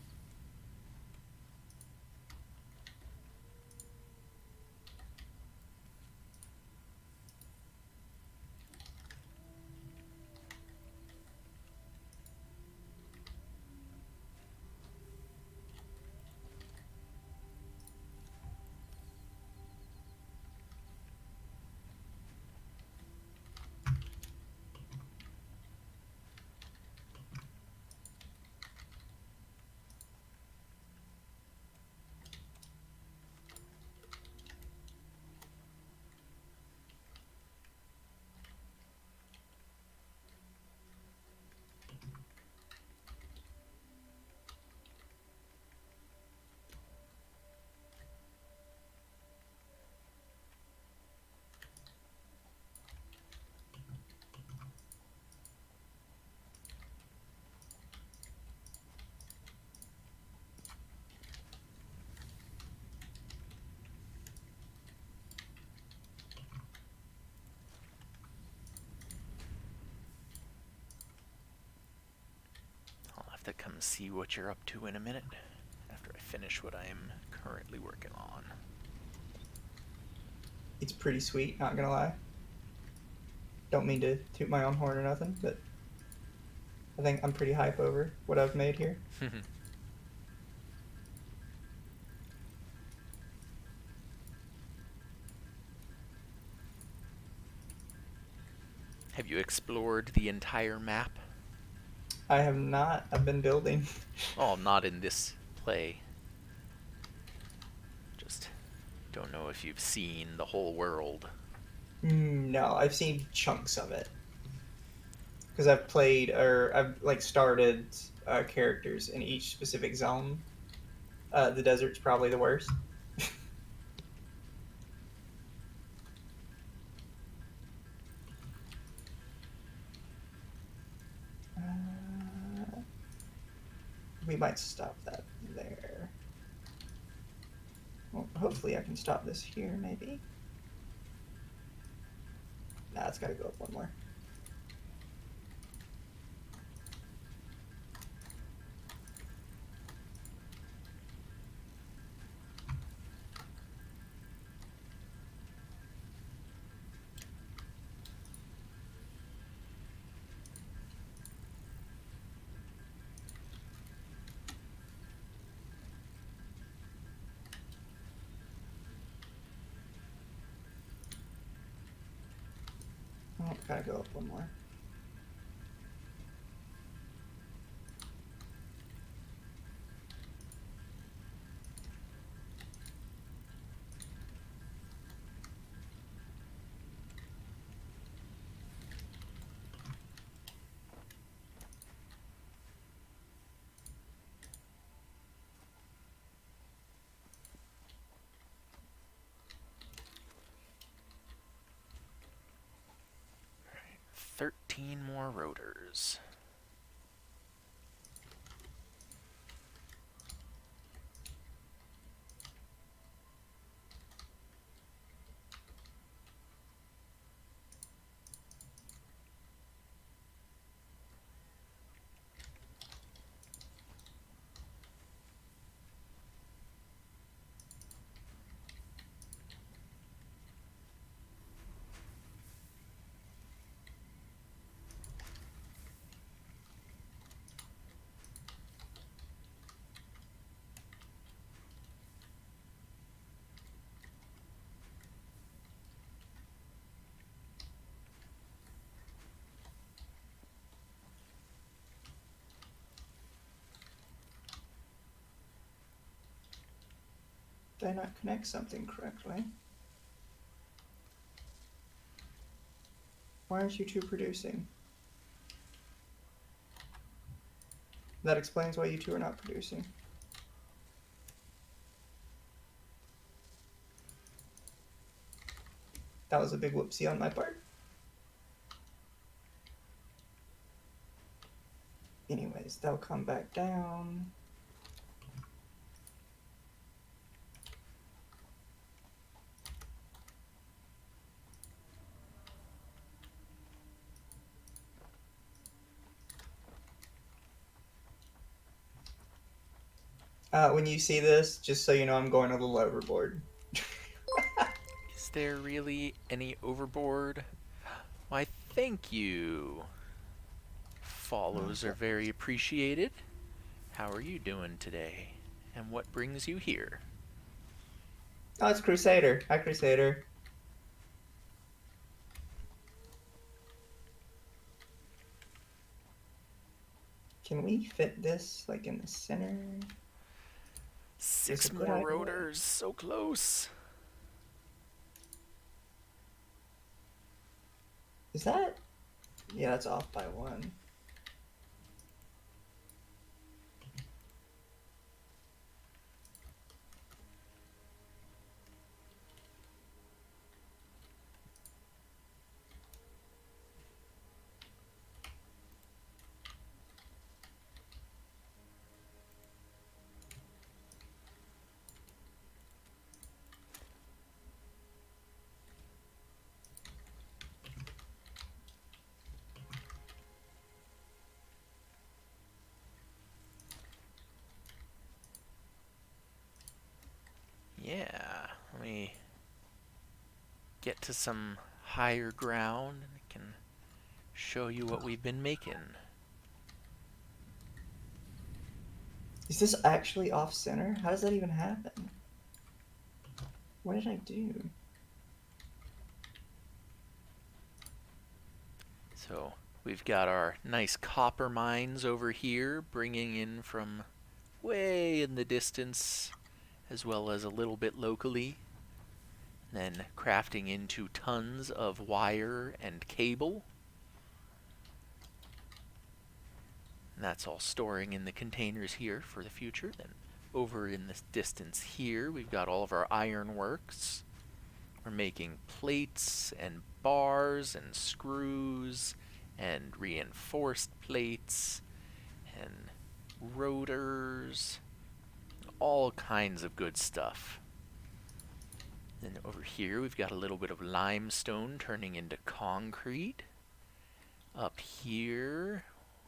I'll have to come see what you're up to in a minute, after I finish what I am currently working on. It's pretty sweet, not gonna lie. Don't mean to toot my own horn or nothing, but I think I'm pretty hype over what I've made here. Have you explored the entire map? I have not. I've been building. Oh, not in this play. Just don't know if you've seen the whole world. No, I've seen chunks of it because I've played or I've like started characters in each specific zone. The desert's probably the worst. We might stop that there. Well, hopefully I can stop this here, maybe. it's got to go up one more. Oh, gotta go up one more. Alright, 13 more rotors. Did I not connect something correctly? Why aren't you two producing? That explains why you two are not producing. That was a big whoopsie on my part. Anyways, they'll come back down. When you see this, just so you know, I'm going a little overboard. Is there really any overboard? Why, thank you. Follows are very appreciated. How are you doing today? And what brings you here? Oh, it's Crusader. Hi, Crusader. Can we fit this, like, in the center? 6 a good more idea. rotors, so close. Is that? Yeah, that's off by one. Yeah, let me get to some higher ground and I can show you what we've been making. Is this actually off center? How does that even happen? What did I do? So we've got our nice copper mines over here, bringing in from way in the distance, as well as a little bit locally. Then crafting into tons of wire and cable. And that's all storing in the containers here for the future. Then over in this distance here, we've got all of our ironworks. We're making plates and bars and screws and reinforced plates and rotors, all kinds of good stuff. Then over here we've got a little bit of limestone turning into concrete. Up here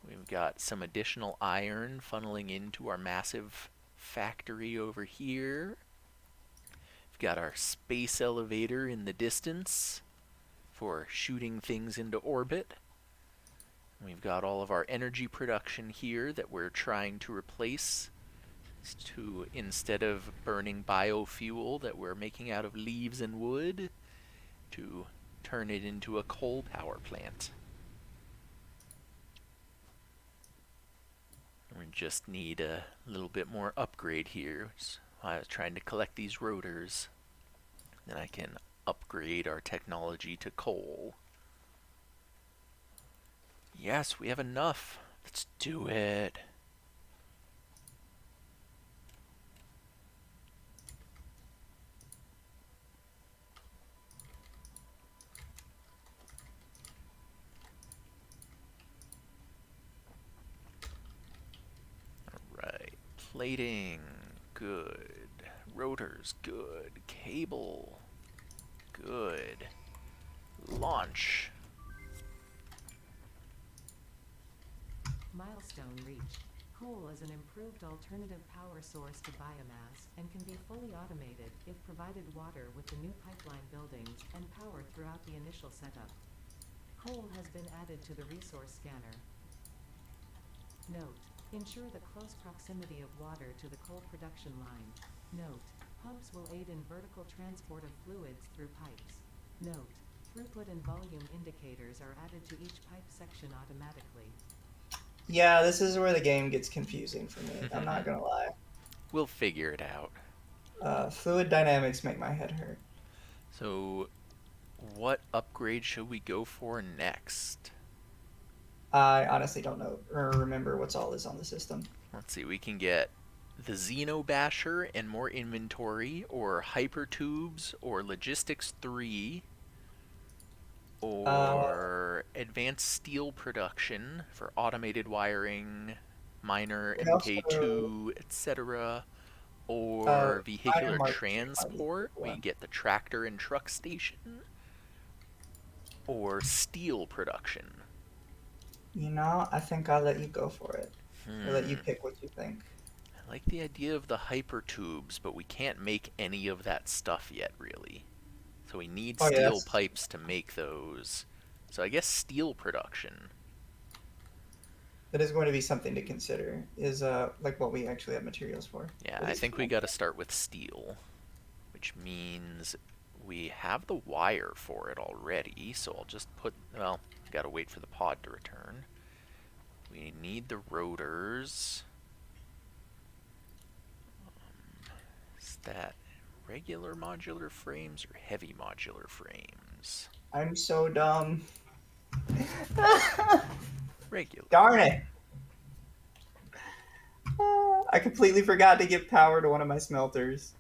we've got some additional iron funneling into our massive factory over here. We've got our space elevator in the distance for shooting things into orbit. We've got all of our energy production here that we're trying to replace to, instead of burning biofuel that we're making out of leaves and wood, to turn it into a coal power plant. We just need a little bit more upgrade here. So I was trying to collect these rotors. Then I can upgrade our technology to coal. Yes, we have enough. Let's do it. Alright, plating, good. Rotors, good. Cable, good. Launch. Milestone reached. Coal is an improved alternative power source to biomass and can be fully automated if provided water with the new pipeline buildings and power throughout the initial setup. Coal has been added to the resource scanner. Note: ensure the close proximity of water to the coal production line. Note: pumps will aid in vertical transport of fluids through pipes. Note: throughput and volume indicators are added to each pipe section automatically. Yeah, this is where the game gets confusing for me. I'm not gonna lie. We'll figure it out. Fluid dynamics make my head hurt. So, what upgrade should we go for next? I honestly don't know or remember what's all is on the system. Let's see, we can get the Xeno Basher and more inventory, or Hypertubes, or Logistics 3, or Advanced Steel Production for automated wiring, minor We MK2, etc. uh, Or Iron vehicular Mark 3 might be transport, the we one. get the tractor and truck station, or steel production. You know, I think I'll let you go for it. Or let you pick what you think. I like the idea of the hypertubes, but we can't make any of that stuff yet, really. So we need Oh yeah, steel pipes to make those. So I guess steel production. that is going to be something to consider. Is like what we actually have materials for. Yeah, What I is think we steel? gotta start with steel, which means we have the wire for it already, so I'll just put, well, gotta wait for the pod to return. We need the rotors. Is that regular modular frames or heavy modular frames? I'm so dumb. Regular. Darn it! I completely forgot to give power to one of my smelters.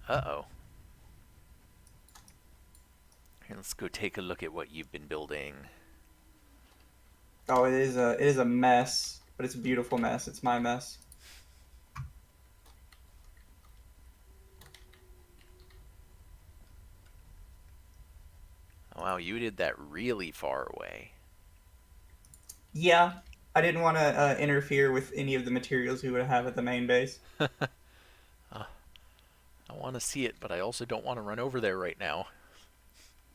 Uh-oh. Here, let's go take a look at what you've been building. Oh, it is a mess, but it's a beautiful mess. It's my mess. Oh, wow, you did that really far away. Yeah, I didn't want to interfere with any of the materials we would have at the main base. I want to see it, but I also don't want to run over there right now.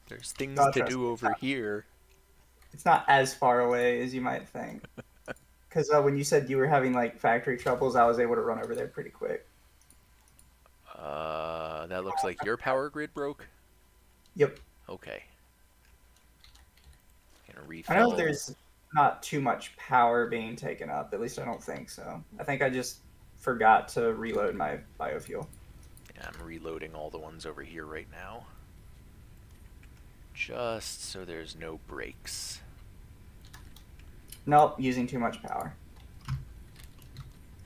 There's things Oh, to trust do me, over here. it's not as far away as you might think. Because when you said you were having like factory troubles, I was able to run over there pretty quick. That looks like your power grid broke? Yep. Okay. Gonna I know refill. there's not too much power being taken up. At least I don't think so. I think I just forgot to reload my biofuel. Yeah, I'm reloading all the ones over here right now. Just so there's no breaks. Nope, using too much power.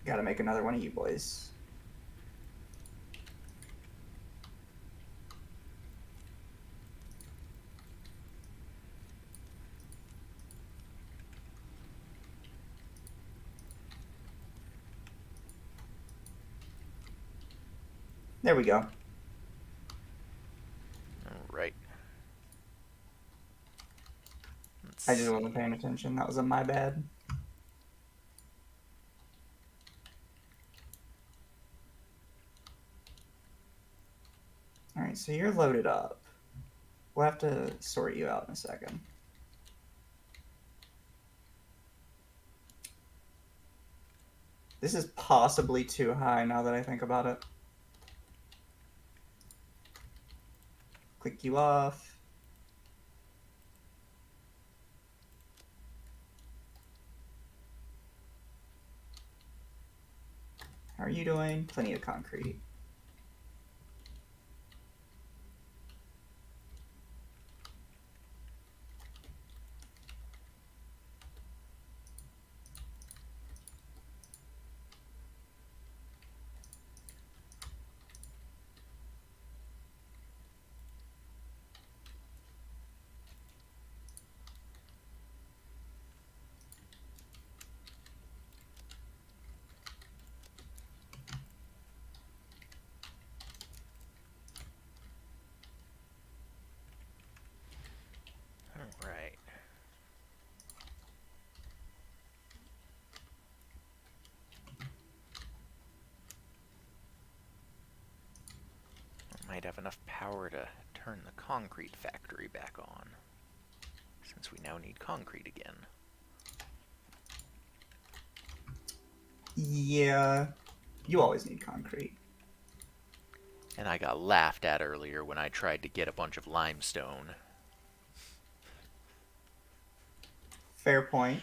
Gotta make another one of you boys. There we go. Let's I just see. wasn't paying attention. That was my bad. All right, so you're loaded up. We'll have to sort you out in a second. This is possibly too high now that I think about it. Click you off. How are you doing? Plenty of concrete. All right. Might have enough power to turn the concrete factory back on, since we now need concrete again. Yeah, you always need concrete. And I got laughed at earlier when I tried to get a bunch of limestone. Fair point.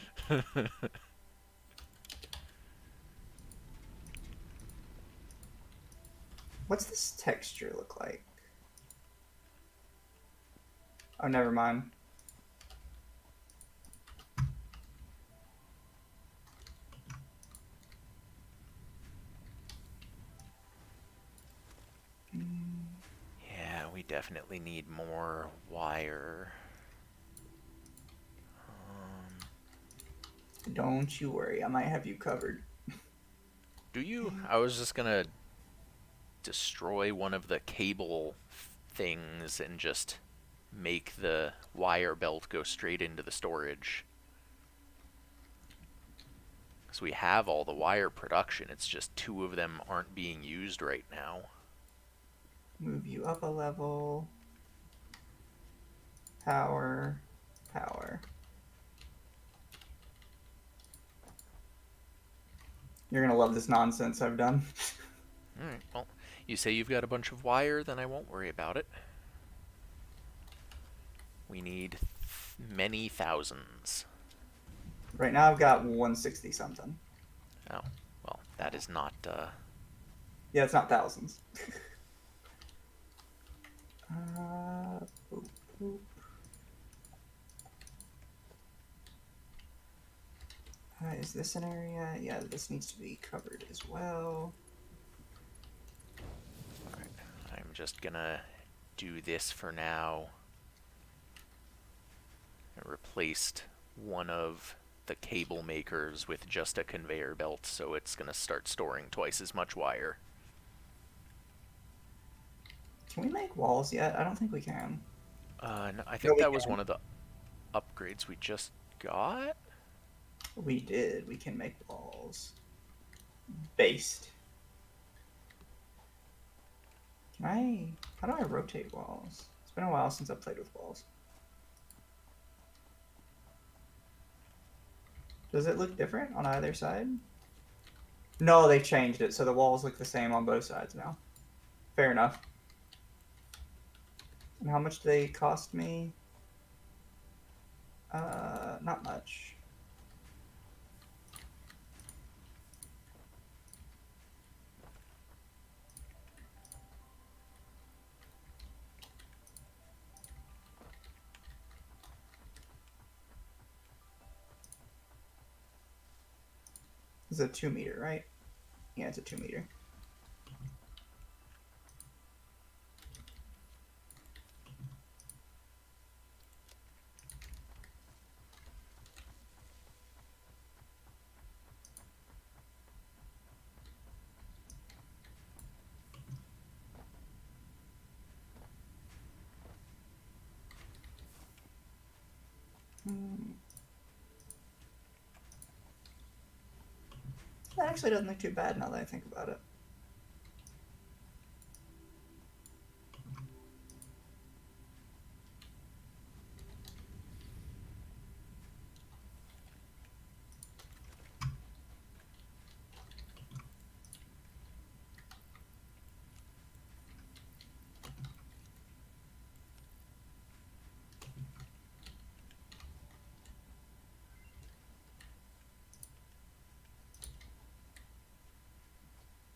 What's this texture look like? Oh, never mind. Yeah, we definitely need more wire. Don't you worry, I might have you covered. Do you? I was just gonna destroy one of the cable things and just make the wire belt go straight into the storage. Because we have all the wire production, it's just 2 of them aren't being used right now. Move you up a level. Power. Power. You're gonna love this nonsense I've done. Alright, well, you say you've got a bunch of wire, then I won't worry about it. We need many thousands. Right now I've got 160 something. Oh, well, that is not, Yeah, it's not thousands. Boop, boop. Is this an area? Yeah, this needs to be covered as well. alright, I'm just gonna do this for now. I replaced one of the cable makers with just a conveyor belt, so it's gonna start storing twice as much wire. Can we make walls yet? I don't think we can. No, I No, think we that was can. one of the upgrades we just got. We did. We can make walls. Based. Can I... How do I rotate walls? It's been a while since I've played with walls. Does it look different on either side? No, they changed it, so the walls look the same on both sides now. Fair enough. And how much do they cost me? Not much. It's a 2 meter, right? Yeah, it's a 2 meter. That actually doesn't look too bad now that I think about it.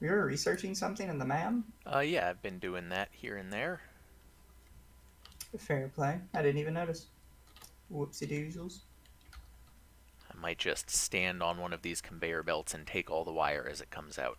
You were researching something in the MAM? Yeah, I've been doing that here and there. Fair play. I didn't even notice. Whoopsie doozles. I might just stand on one of these conveyor belts and take all the wire as it comes out.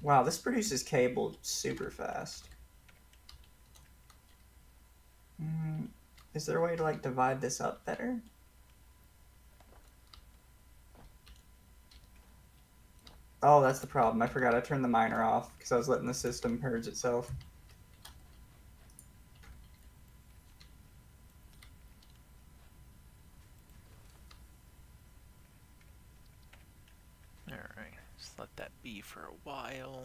Wow, this produces cable super fast. Is there a way to like divide this up better? Oh, that's the problem. I forgot I turned the miner off because I was letting the system purge itself. Alright, just let that be for a while.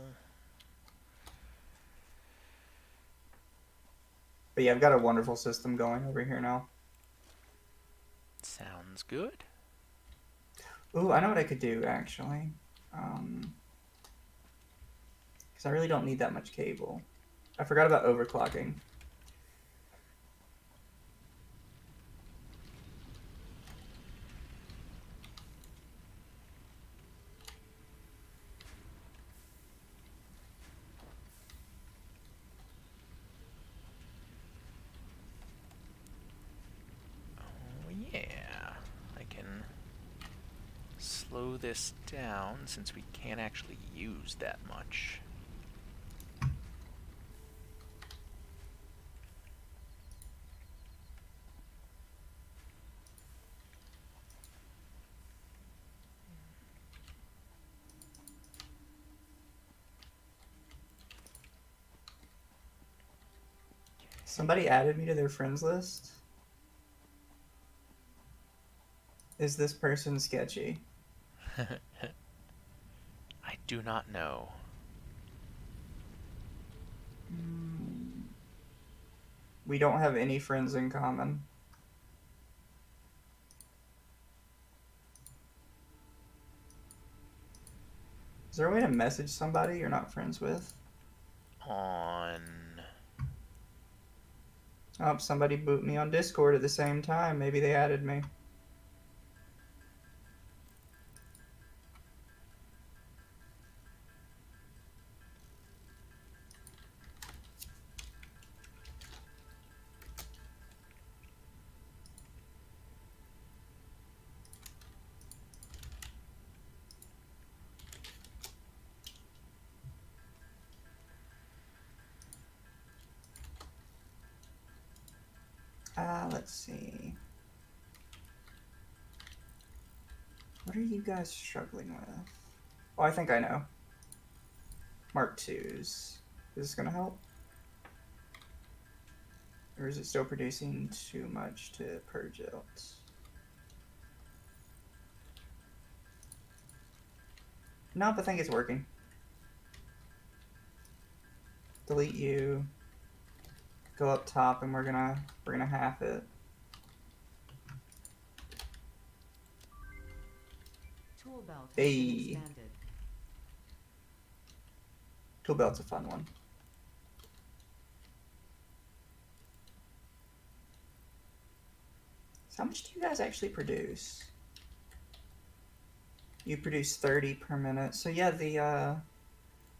But yeah, I've got a wonderful system going over here now. Sounds good. Ooh, I know what I could do actually. Because I really don't need that much cable. I forgot about overclocking. Oh yeah, I can slow this down since we can't actually use that much. Somebody added me to their friends list. Is this person sketchy? I do not know. We don't have any friends in common. Is there a way to message somebody you're not friends with? On... Oh, somebody boot me on Discord at the same time. Maybe they added me. Let's see. What are you guys struggling with? Oh, I think I know. Mark IIs. Is this gonna help? Or is it still producing too much to purge out? Nope, I think it's working. Delete you. Go up top and we're gonna half it. Tool belt has been Hey. expanded. Tool belt's a fun one. How much do you guys actually produce? You produce 30 per minute. So yeah, the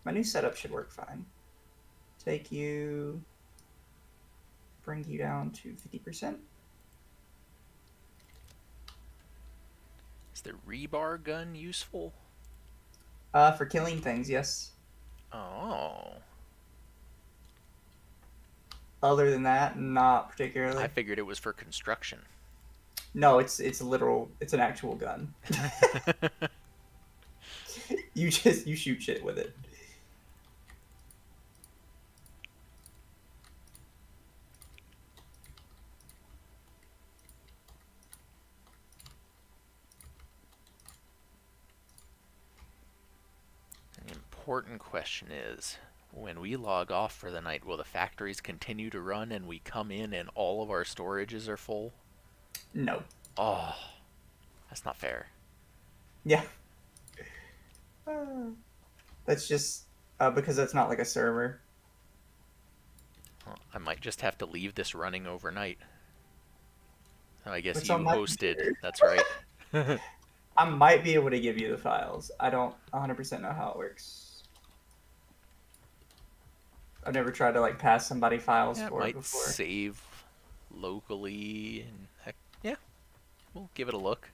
my new setup should work fine. Take you, bring you down to 50%. Is the rebar gun useful? For killing things, yes. Oh. Other than that, not particularly. I figured it was for construction. No, it's literal. It's an actual gun. You shoot shit with it. An important question is, when we log off for the night, will the factories continue to run and we come in and all of our storages are full? No. Oh, that's not fair. Yeah. That's just because that's not like a server. Well, I might just have to leave this running overnight. Oh, I guess It's you on my hosted. computer. That's right. I might be able to give you the files. I don't 100% know how it works. I've never tried to like pass somebody files Yeah, it for it might before. save locally, and heck, yeah, we'll give it a look.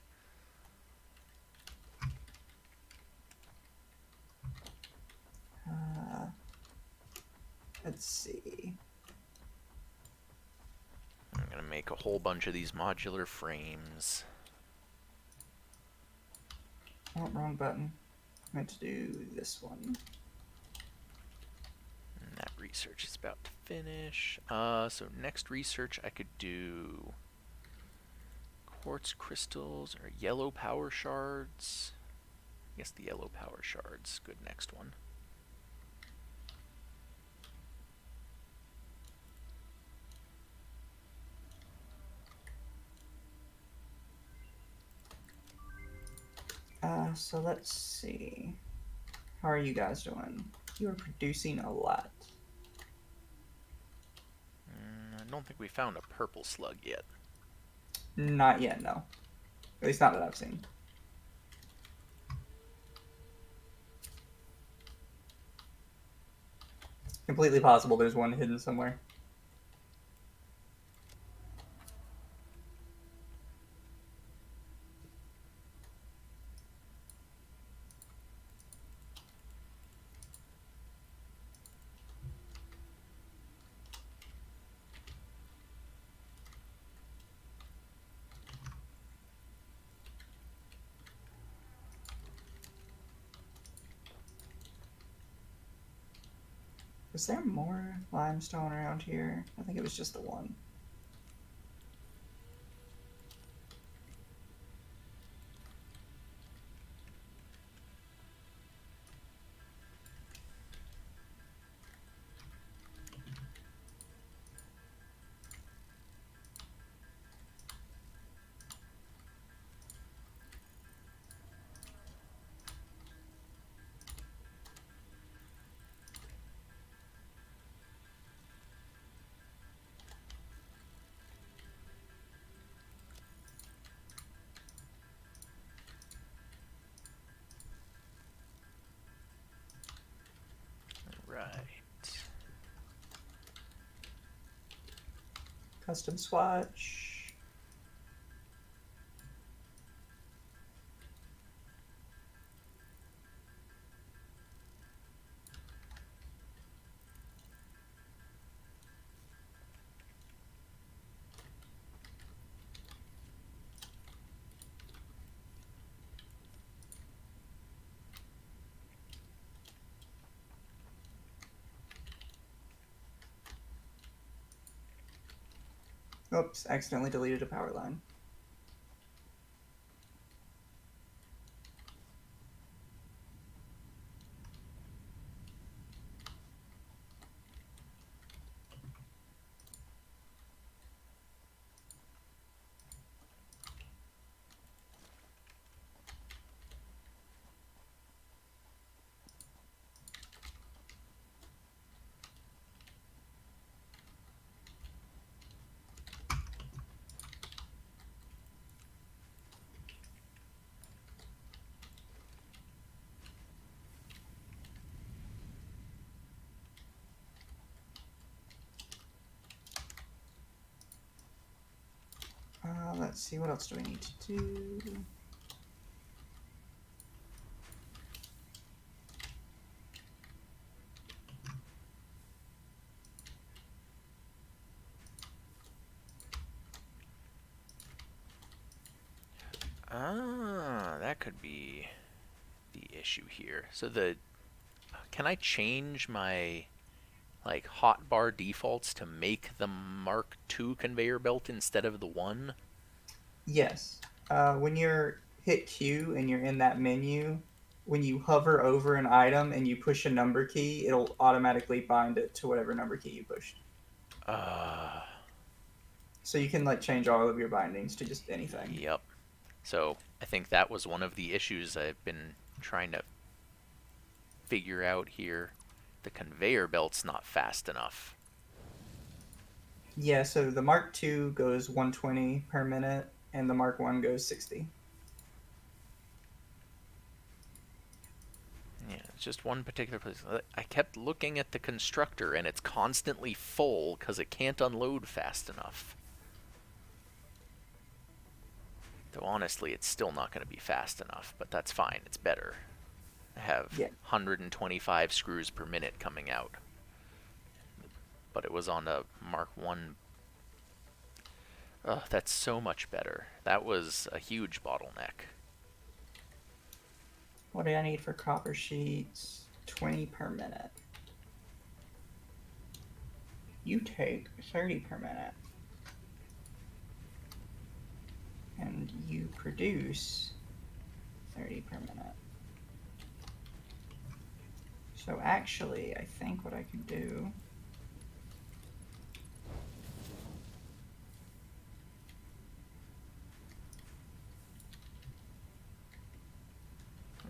Let's see. I'm gonna make a whole bunch of these modular frames. Oh, wrong button. I meant to do this one. And that research is about to finish. So next research I could do quartz crystals or yellow power shards. I guess the yellow power shards. Good next one. So let's see. How are you guys doing? You are producing a lot. I don't think we found a purple slug yet. Not yet, no. At least not that I've seen. Completely possible there's one hidden somewhere. Was there more limestone around here? I think it was just the one. Right. Custom swatch. Oops, accidentally deleted a power line. Let's see, what else do we need to do? Ah, that could be the issue here. So can I change my like hotbar defaults to make the Mark II conveyor belt instead of the 1? Yes. When you're hit Q and you're in that menu, when you hover over an item and you push a number key, it'll automatically bind it to whatever number key you pushed. Uh, So you can like change all of your bindings to just anything. yep. So I think that was one of the issues I've been trying to figure out here. The conveyor belt's not fast enough. Yeah, so the Mark II goes 120 per minute and the Mark I goes 60. Yeah, it's just one particular place. I kept looking at the constructor and it's constantly full because it can't unload fast enough. Though honestly, it's still not going to be fast enough, but that's fine. It's better. I have Yeah. 125 screws per minute coming out. But it was on a Mark 1. Oh, that's so much better. That was a huge bottleneck. What do I need for copper sheets? 20 per minute. You take 30 per minute. And you produce 30 per minute. So actually, I think what I can do...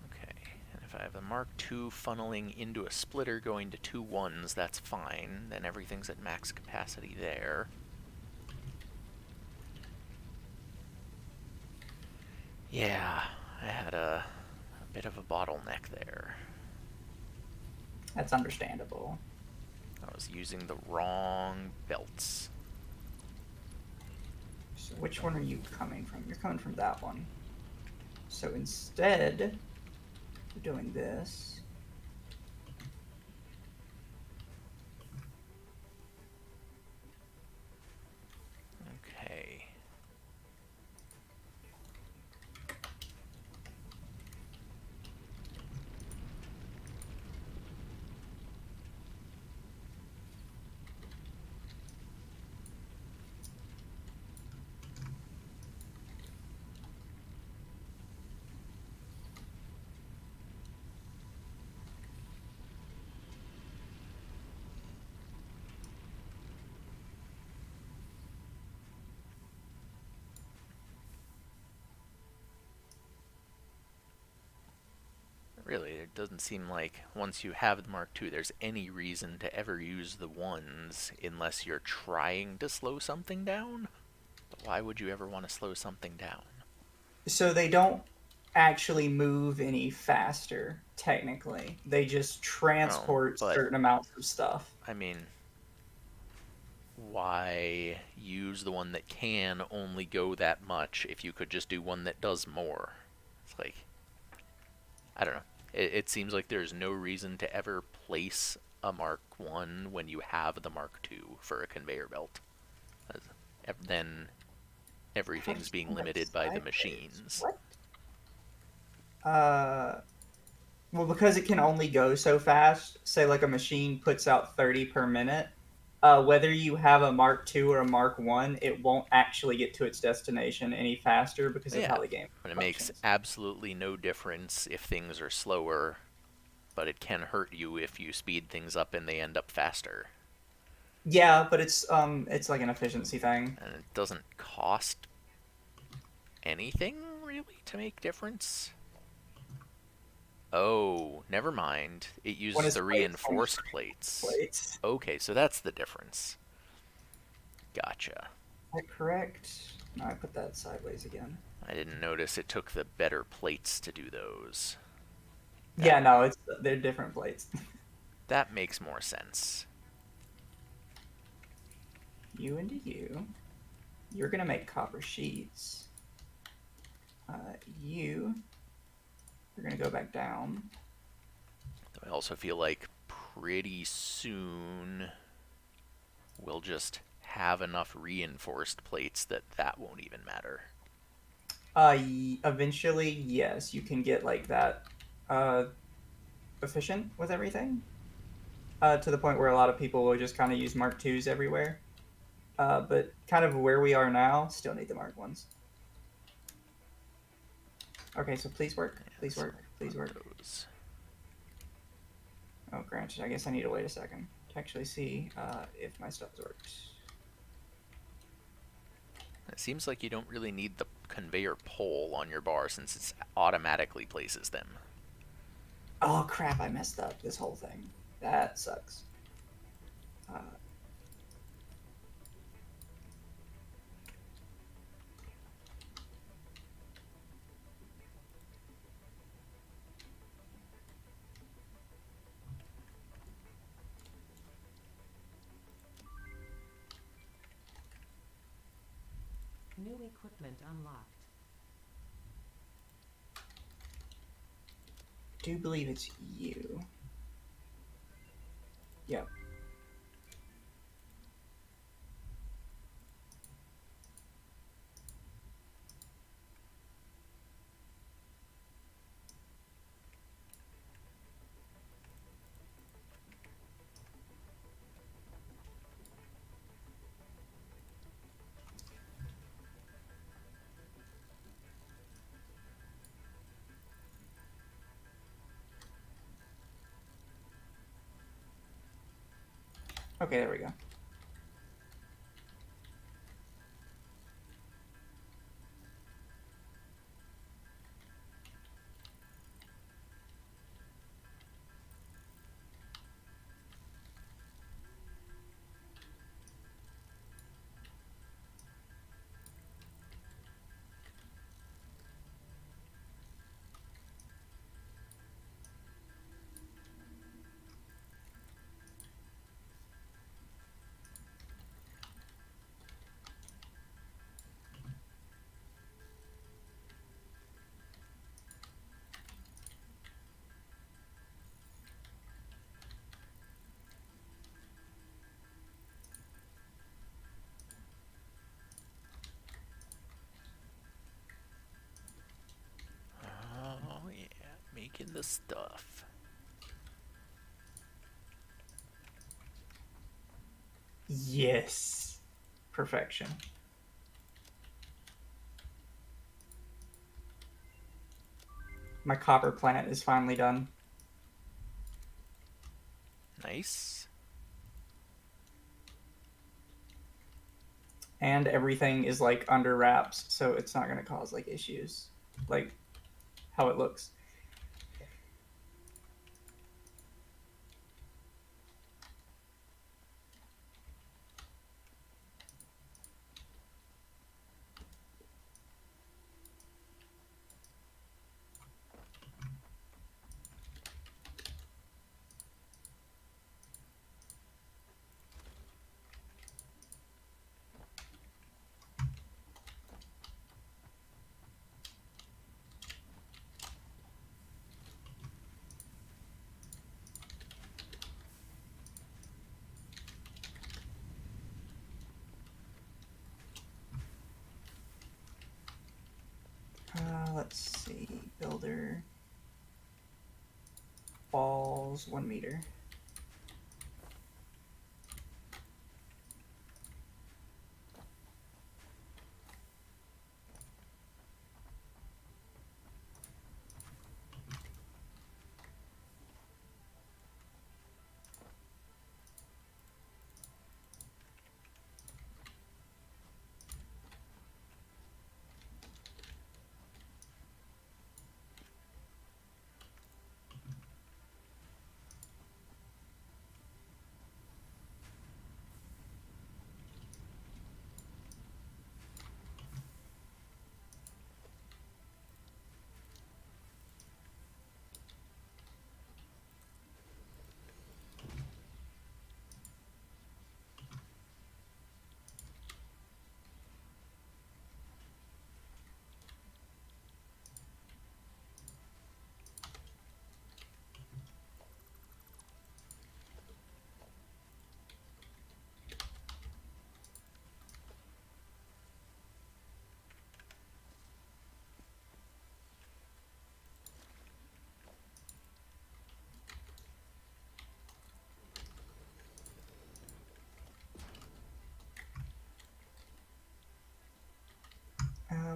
Okay, and if I have a Mark II funneling into a splitter going to 2 1s, that's fine. Then everything's at max capacity there. Yeah, I had a bit of a bottleneck there. That's understandable. I was using the wrong belts. So which one are you coming from? You're coming from that one. So instead of doing this, Okay. Really, it doesn't seem like once you have the Mark II, there's any reason to ever use the 1s unless you're trying to slow something down. But why would you ever want to slow something down? so they don't actually move any faster, technically. They just Oh, transport but certain amounts of stuff. I mean, why use the one that can only go that much if you could just do one that does more? It's like, I don't know. It seems like there's no reason to ever place a Mark 1 when you have the Mark 2 for a conveyor belt. Then everything's being limited by the machines. What? Well, because it can only go so fast, say like a machine puts out 30 per minute, whether you have a Mark II or a Mark I, it won't actually get to its destination any faster because of Yeah, how the game but it makes functions. absolutely no difference if things are slower, but it can hurt you if you speed things up and they end up faster. Yeah, but it's like an efficiency thing. And it doesn't cost anything really to make difference. Oh, never mind. It One uses is the plates, one is reinforced plates. plates. Okay, so that's the difference. Gotcha. Is that correct? No, I put that sideways again. I didn't notice it took the better plates to do those. Yeah, no, they're different plates. That makes more sense. U into U, You're gonna make copper sheets. You're gonna go back down. I also feel like pretty soon we'll just have enough reinforced plates that that won't even matter. Eventually, yes, you can get like that efficient with everything. To the point where a lot of people will just kind of use Mark IIs everywhere. But kind of where we are now, still need the Mark Ones. Okay, so please work. Yeah, Please so work. Please work. those. Oh, granted, I guess I need to wait a second to actually see if my stuff worked. It seems like you don't really need the conveyor pole on your bar since it automatically places them. Oh crap! I messed up this whole thing. That sucks. New equipment unlocked. Do believe it's you. Yep. Okay, there we go. Oh yeah, making the stuff. Yes. Perfection. My copper plant is finally done. Nice. And everything is like under wraps, so it's not going to cause like issues. Like how it looks. Let's see. Builder. Balls 1 meter.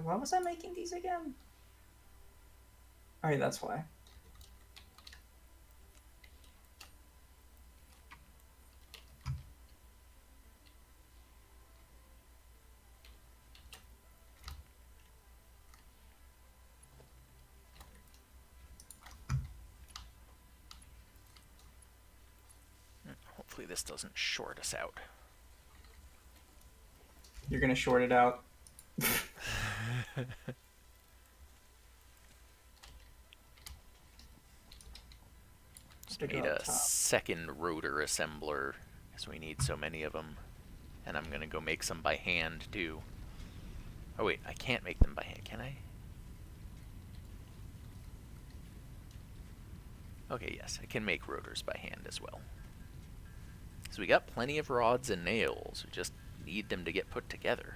Why was I making these again? Alright, that's why. Hopefully this doesn't short us out. You're gonna short it out. Just Stick it made up a top. second rotor assembler because we need so many of them. And I'm gonna go make some by hand too. Oh wait, I can't make them by hand, can I? Okay, yes, I can make rotors by hand as well. So we got plenty of rods and nails, we just need them to get put together.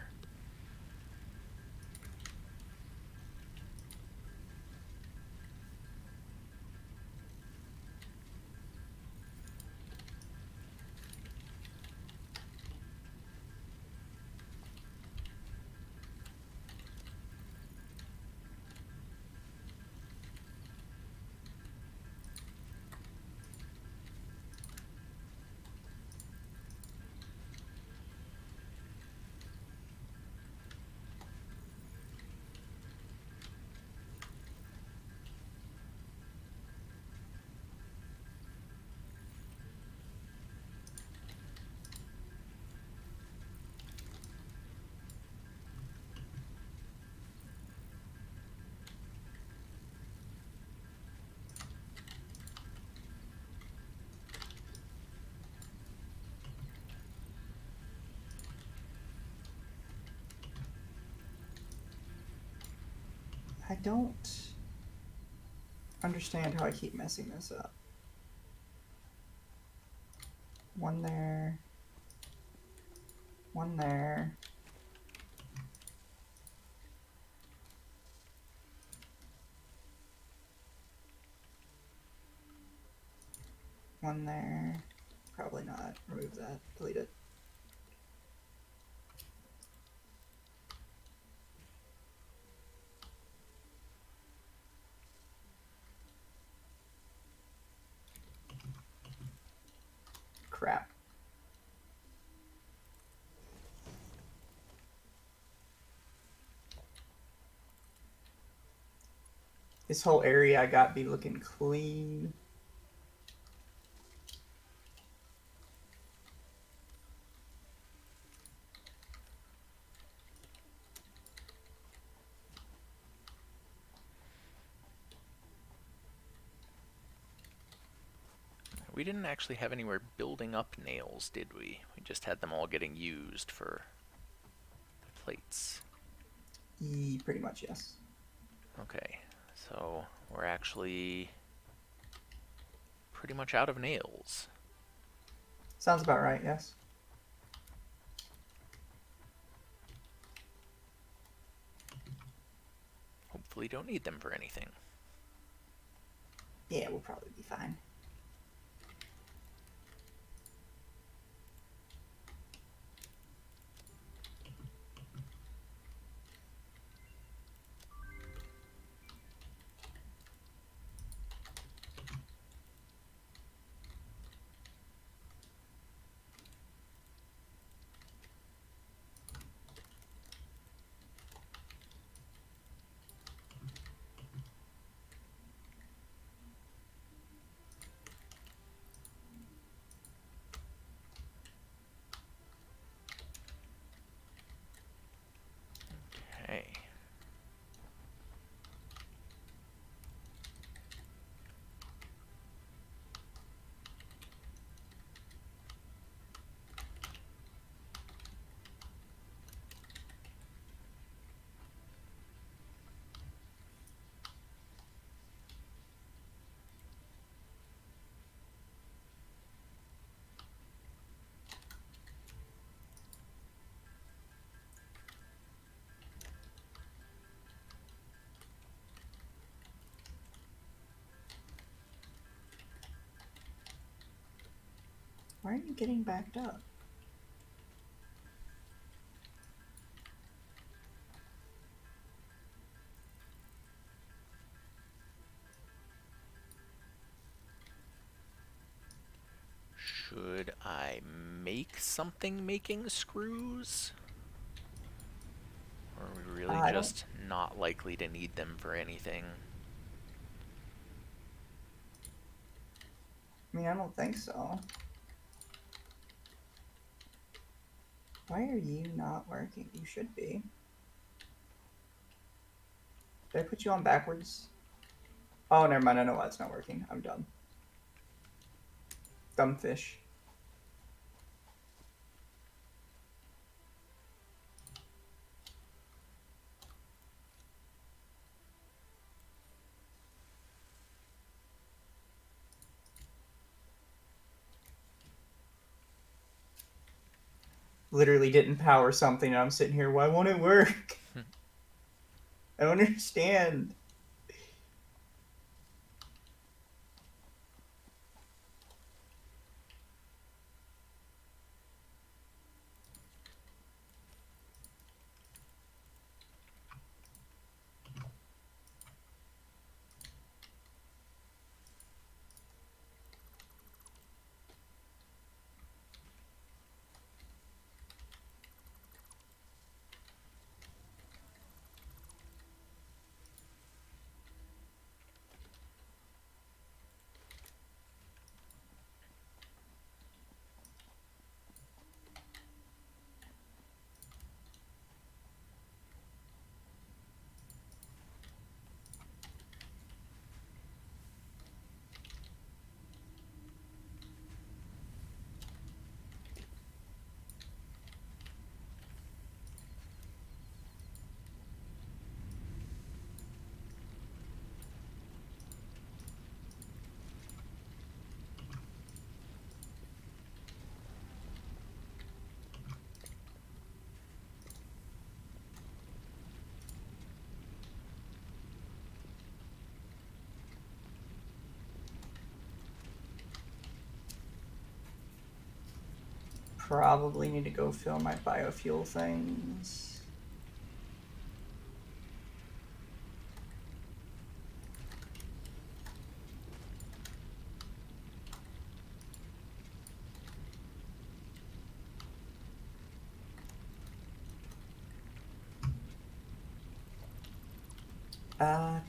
I don't understand how I keep messing this up. One there. One there. One there. Probably not. Remove that. Delete it. Crap. This whole area I got be looking clean. We didn't actually have anywhere building up nails, did we? We just had them all getting used for plates. Pretty much, yes. Okay, so we're actually pretty much out of nails. Sounds about right, yes. Hopefully don't need them for anything. Yeah, we'll probably be fine. Okay. Why are you getting backed up? I make something making screws? Or are we really I don't- just not likely to need them for anything? I mean, I don't think so. Why are you not working? You should be. Did I put you on backwards? Oh, never mind. I know why it's not working. I'm dumb. Dumb fish. Literally didn't power something, and I'm sitting here. Why won't it work? I don't understand. Probably need to go fill my biofuel things. Uh,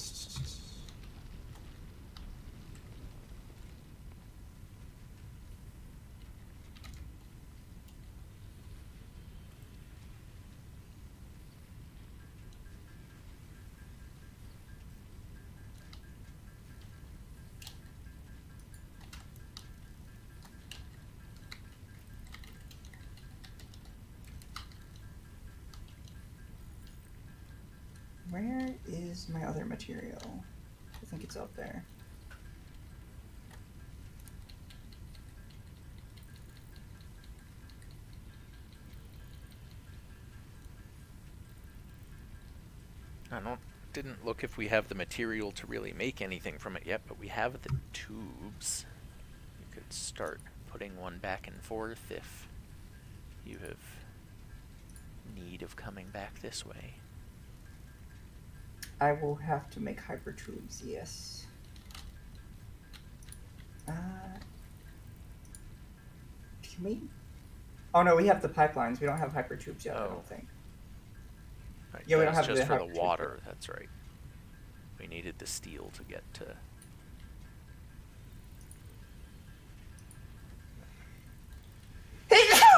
where is my other material? I think it's up there. Didn't look if we have the material to really make anything from it yet, but we have the tubes. You could start putting one back and forth if you have need of coming back this way. I will have to make hyper tubes, yes. Can we? Oh no, we have the pipelines. We don't have hyper tubes yet, I Oh. don't think. Right, Yeah, we that don't was have just the for the hyper tube water, that's right. We needed the steel to get to...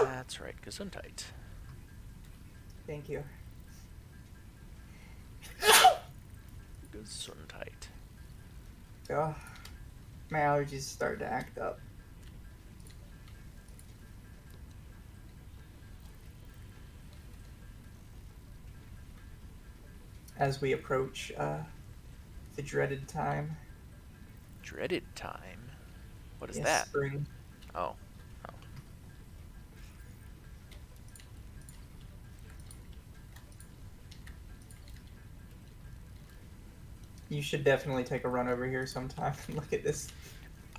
That's right, Gesundheit. Thank you. Gesundheit. Oh, my allergies start to act up. As we approach the dreaded time. Dreaded time? What is Yes, that? spring. Oh. You should definitely take a run over here sometime and look at this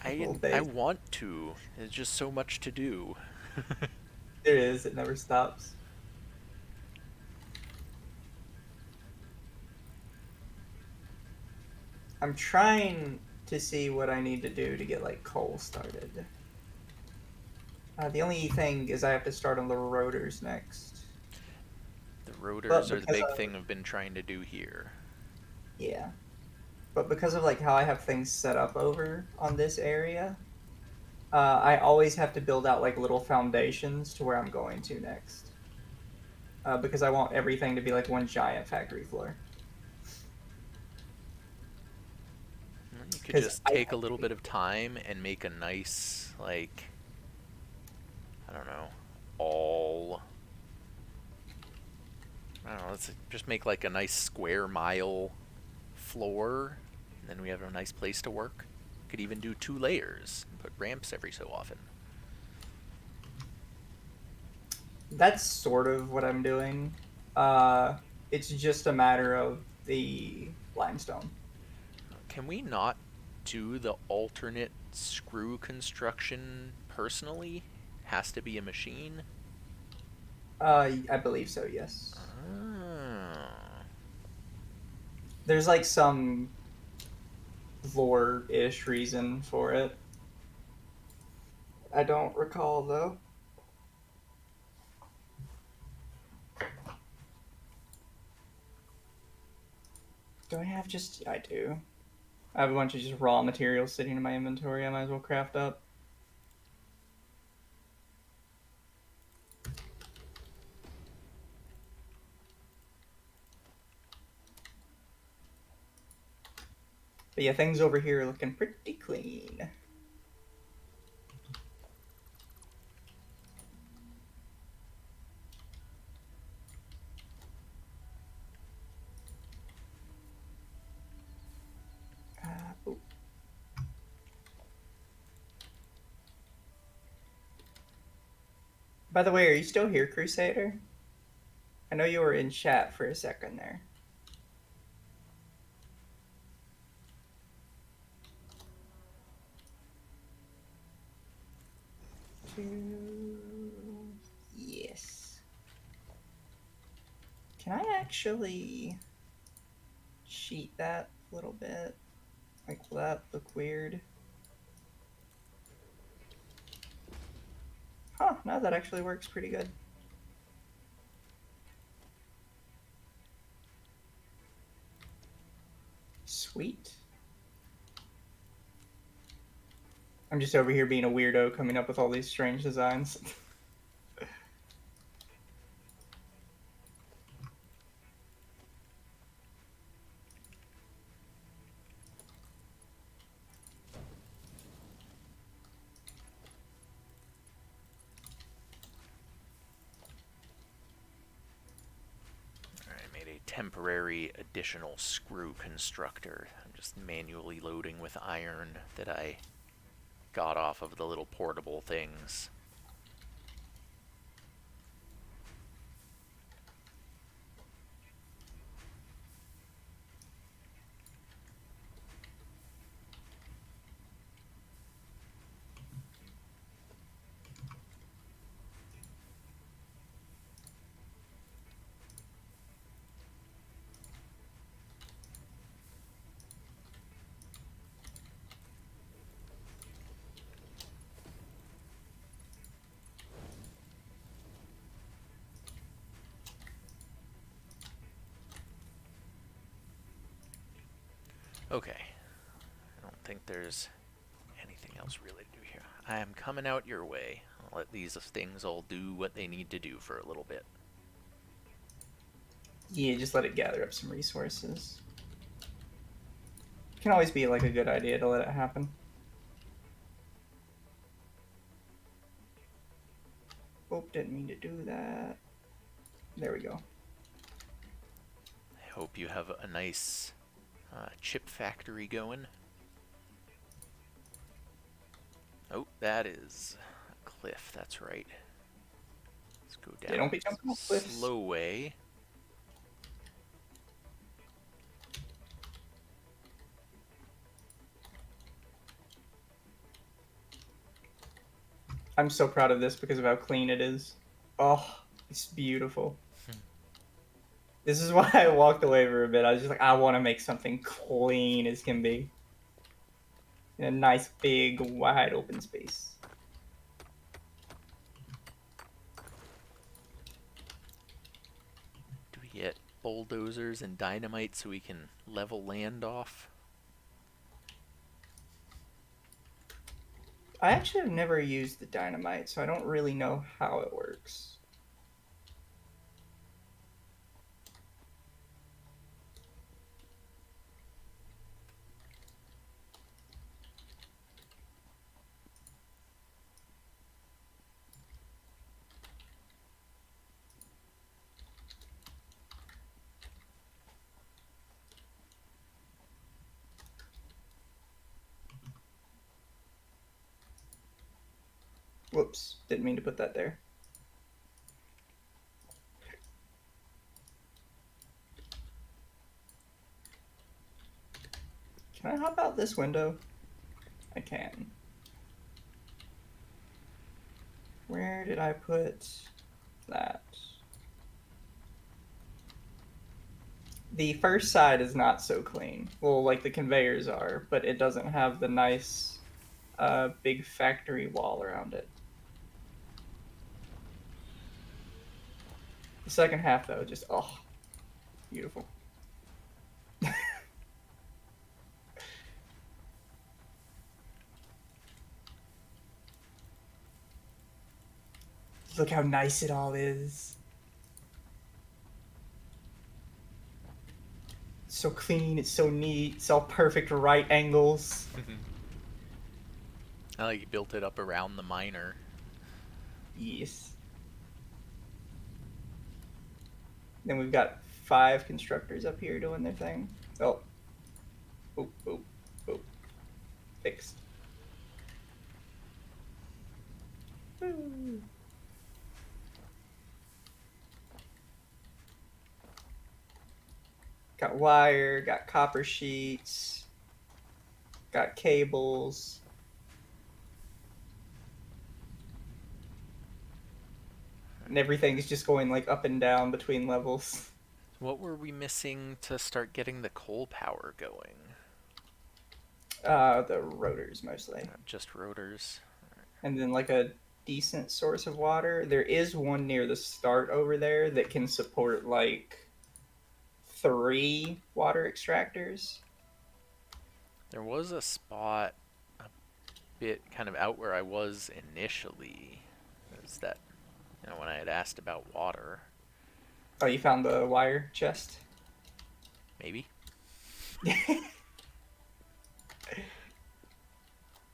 little I base. want to. There's just so much to do. There is. It never stops. I'm trying to see what I need to do to get like coal started. The only thing is I have to start on the rotors next. The But rotors are the because big of, thing I've been trying to do here. yeah. But because of like how I have things set up over on this area, I always have to build out like little foundations to where I'm going to next. Because I want everything to be like one giant factory floor. You could Because just take a little bit of time and make a nice, like, I don't know, all... I don't know, let's just make like a nice square mile floor, and then we have a nice place to work. Could even do 2 layers and put ramps every so often. that's sort of what I'm doing. It's just a matter of the limestone. Can we not do the alternate screw construction personally? Has to be a machine? I believe so, yes. Oh. There's like some lore-ish reason for it. I don't recall though. Do I have just? Yeah, I do. I have a bunch of just raw materials sitting in my inventory. I might as well craft up. But yeah, things over here are looking pretty clean. Oh. By the way, are you still here, Crusader? I know you were in chat for a second there. Yes. Can I actually cheat that a little bit? Like, will that look weird? Huh, no, that actually works pretty good. Sweet. I'm just over here being a weirdo coming up with all these strange designs. I made a temporary additional screw constructor. I'm just manually loading with iron that I got off of the little portable things. Okay. I don't think there's anything else really to do here. I am coming out your way. I'll let these things all do what they need to do for a little bit. Yeah, just let it gather up some resources. It can always be like a good idea to let it happen. Oh, didn't mean to do that. There we go. I hope you have a nice chip factory going. Oh, that is a cliff, that's right. Let's go down Yeah, don't be jumping off cliffs. slow way. I'm so proud of this because of how clean it is. Oh, it's beautiful. This is why I walked away for a bit. I was just like, I want to make something clean as can be. In a nice, big, wide open space. get bulldozers and dynamite so we can level land off? I actually have never used the dynamite, so I don't really know how it works. Whoops, didn't mean to put that there. Can I hop out this window? I can. Where did I put that? The first side is not so clean. Well, like the conveyors are, but it doesn't have the nice big factory wall around it. The second half, though, just, oh, beautiful. Look how nice it all is. It's so clean, it's so neat, it's all perfect right angles. I like you built it up around the miner. Yes. Then we've got 5 constructors up here doing their thing. Oh. Oh, oh, oh. Fixed. Woo. Got wire, got copper sheets, got cables. And everything's just going like up and down between levels. What were we missing to start getting the coal power going? The rotors mostly. Just rotors. And then like a decent source of water. There is one near the start over there that can support like 3 water extractors. There was a spot a bit kind of out where I was initially. Is that, when I had asked about water. Oh, you found the wire chest? Maybe.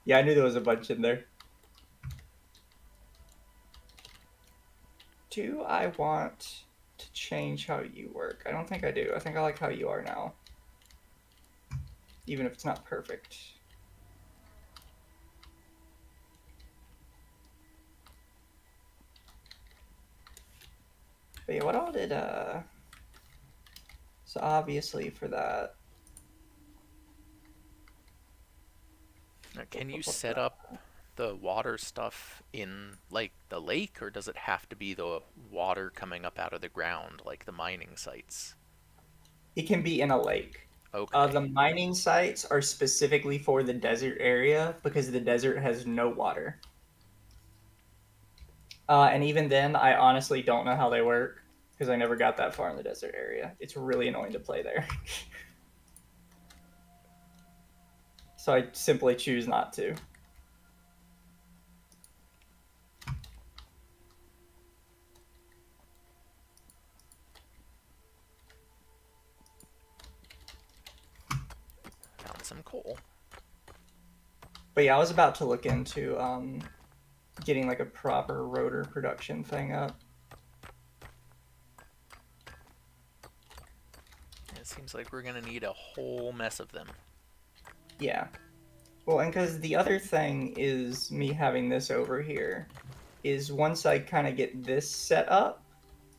Yeah, I knew there was a bunch in there. Do I want to change how you work? I don't think I do. I think I like how you are now. Even if it's not perfect. But yeah, what all did, so obviously for that. Now, can you set up the water stuff in, like, the lake, or does it have to be the water coming up out of the ground, like the mining sites? It can be in a lake. Okay. The mining sites are specifically for the desert area because the desert has no water. And even then, I honestly don't know how they work because I never got that far in the desert area. It's really annoying to play there. So I simply choose not to. Found some coal. But yeah, I was about to look into getting like a proper rotor production thing up. It seems like we're gonna need a whole mess of them. Yeah. Well, and because the other thing is me having this over here is once I kind of get this set up,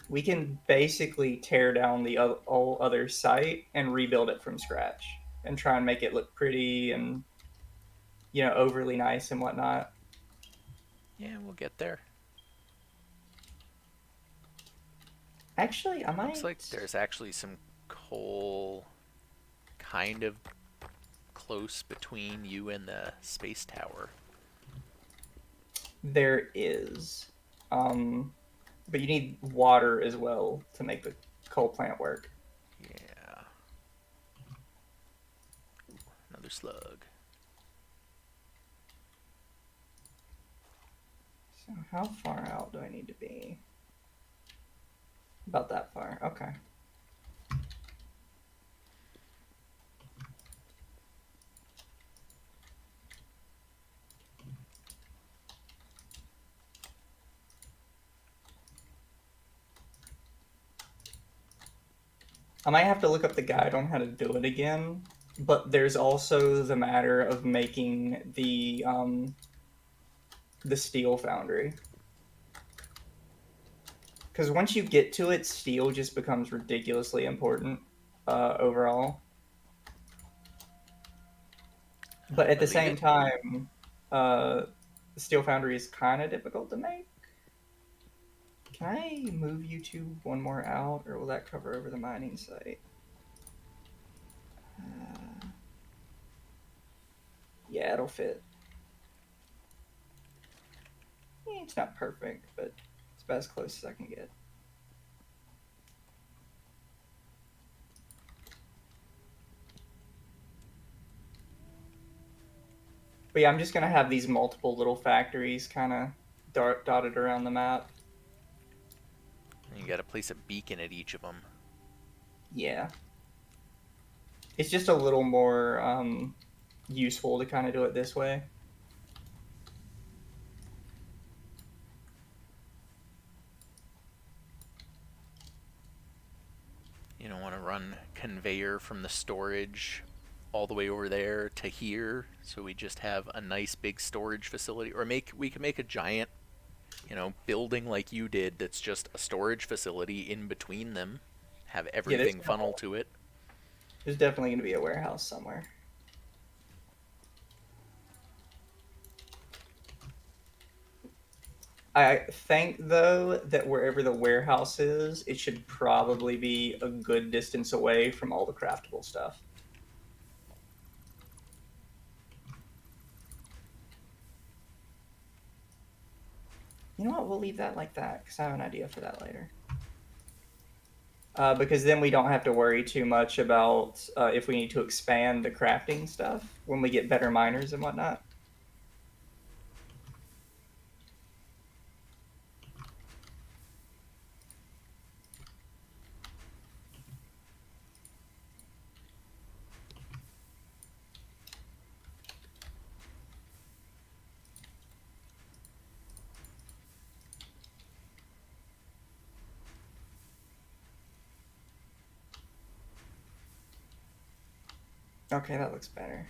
we can basically tear down the whole other site and rebuild it from scratch and try and make it look pretty and, overly nice and whatnot. Yeah, we'll get there. Actually, I might... Looks like there's actually some coal kind of close between you and the space tower. There is. But you need water as well to make the coal plant work. Yeah. Ooh, another slug. So how far out do I need to be? About that far. Okay. I might have to look up the guide on how to do it again, but there's also the matter of making the steel foundry. Because once you get to it, steel just becomes ridiculously important overall. But at the Believe same it. time, the steel foundry is kind of difficult to make. Can I move you two one more out, or will that cover over the mining site? Yeah, it'll fit. It's not perfect, but it's about as close as I can get. But yeah, I'm just gonna have these multiple little factories kind of dotted around the map. And you got to place a beacon at each of them. Yeah, it's just a little more useful to kind of do it this way. You don't want to run conveyor from the storage all the way over there to here, so we just have a nice big storage facility, or we can make a giant, building like you did that's just a storage facility in between them, have Yeah, everything funnel to it. there's definitely going to be a warehouse somewhere. I think, though, that wherever the warehouse is, it should probably be a good distance away from all the craftable stuff. You know what? We'll leave that like that, because I have an idea for that later. Because then we don't have to worry too much about if we need to expand the crafting stuff when we get better miners and whatnot. Okay, that looks better.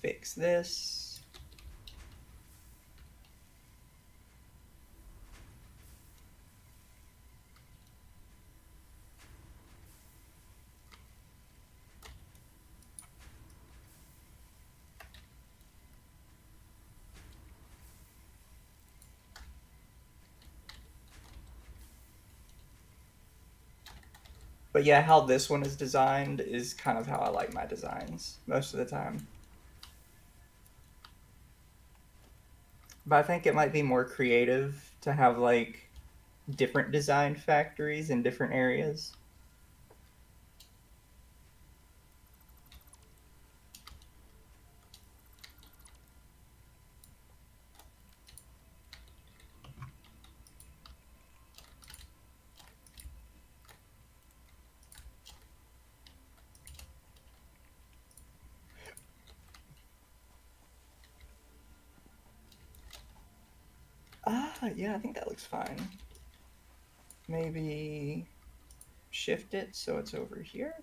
Fix this. But yeah, how this one is designed is kind of how I like my designs most of the time. But I think it might be more creative to have like different design factories in different areas. Yeah, I think that looks fine. Maybe shift it so it's over here.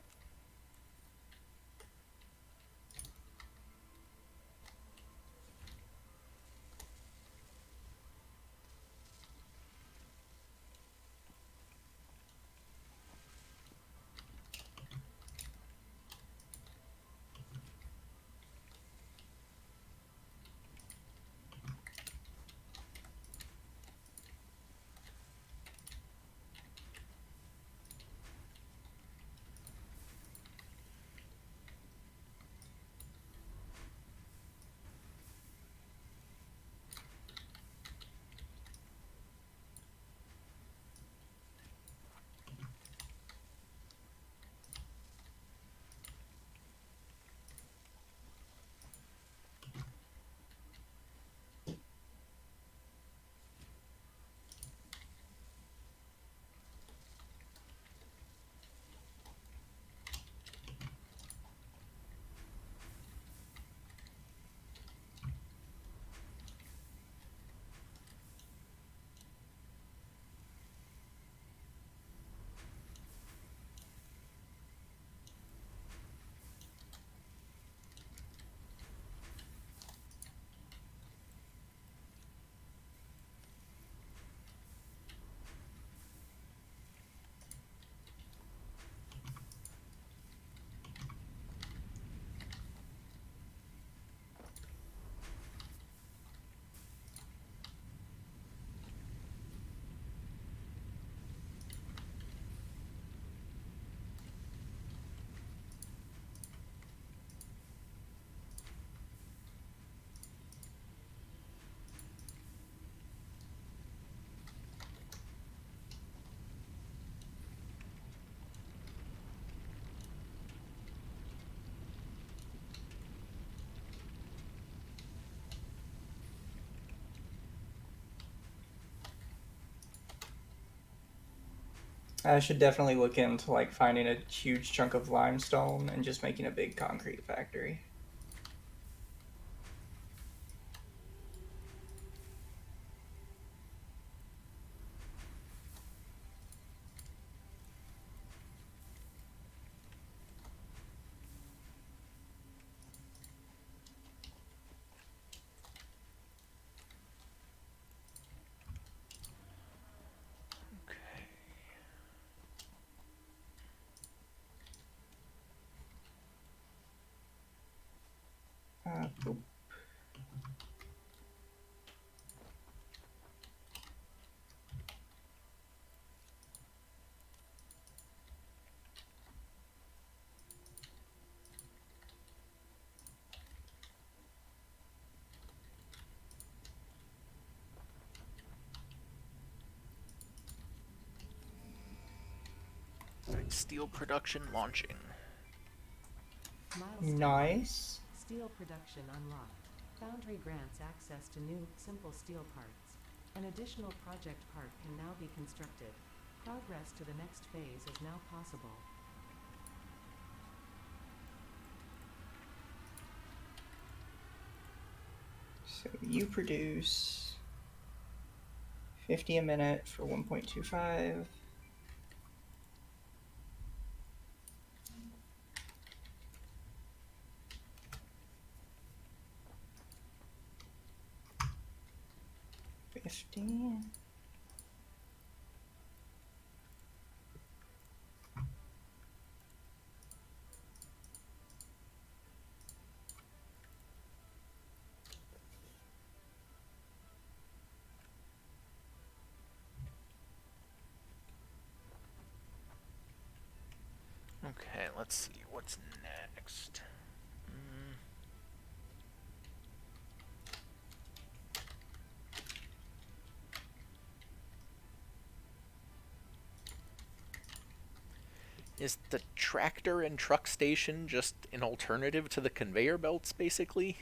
I should definitely look into like finding a huge chunk of limestone and just making a big concrete factory. Okay. Boop. Alright, steel production launching. Milestone. Nice. Steel production unlocked. Foundry grants access to new, simple steel parts. An additional project part can now be constructed. Progress to the next phase is now possible. So you produce 50 a minute for 1.25. $50. Okay, let's see what's next. Is the tractor and truck station just an alternative to the conveyor belts, basically?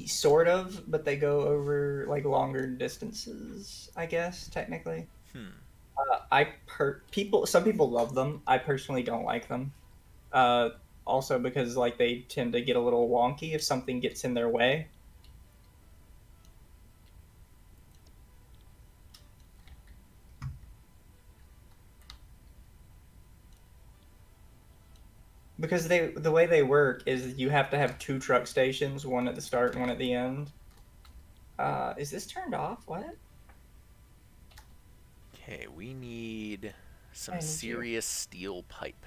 Sort of, but they go over like longer distances, I guess, technically. Some people love them. I personally don't like them. Uh, Also because like they tend to get a little wonky if something gets in their way. Because the way they work is you have to have two truck stations, one at the start and one at the end. Is this turned off? What? Okay, we need some I need you. serious steel pipe.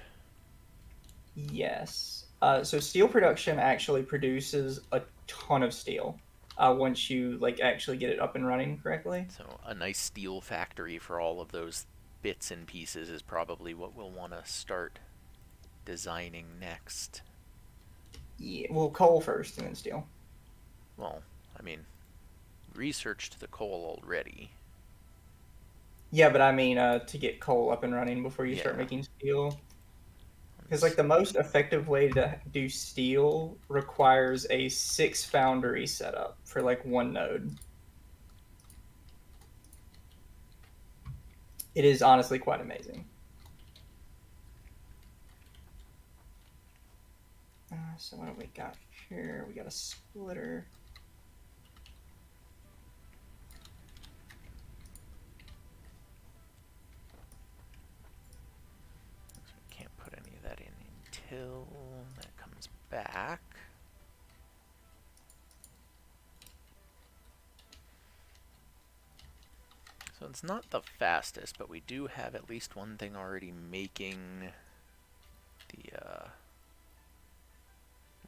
Yes. So steel production actually produces a ton of steel. Once you like actually get it up and running correctly. So a nice steel factory for all of those bits and pieces is probably what we'll want to start designing next. Yeah, well, coal first and then steel. Well, I mean, researched the coal already. Yeah, but I mean, to get coal up and running before you start Yeah. making steel. Because like the most effective way to do steel requires a 6 foundry setup for like one node. It is honestly quite amazing. So what do we got here? We got a splitter. So we can't put any of that in until that comes back. So it's not the fastest, but we do have at least one thing already making the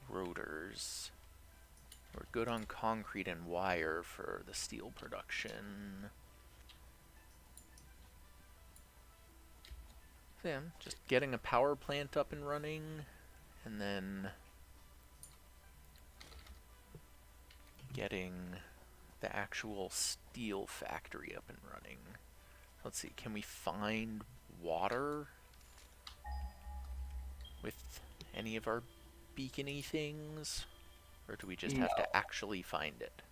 rotors. We're good on concrete and wire for the steel production. So yeah, just getting a power plant up and running, and then getting the actual steel factory up and running. Let's see, can we find water with any of our beacony things? Or do we just have No. to actually find it?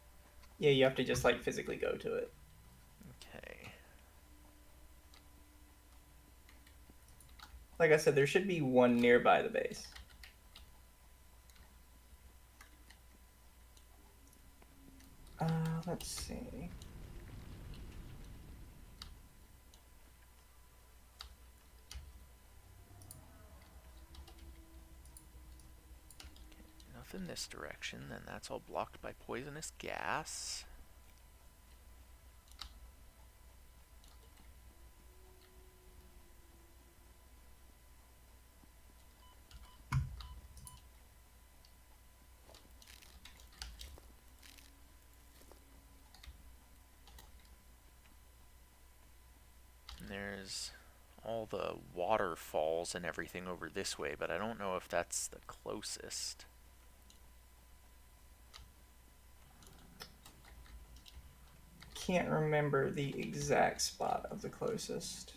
Yeah, you have to just like physically go to it. Okay. Like I said, there should be one nearby the base. Let's see. Nothing this direction, then that's all blocked by poisonous gas. And there's all the waterfalls and everything over this way, but I don't know if that's the closest. Can't remember the exact spot of the closest.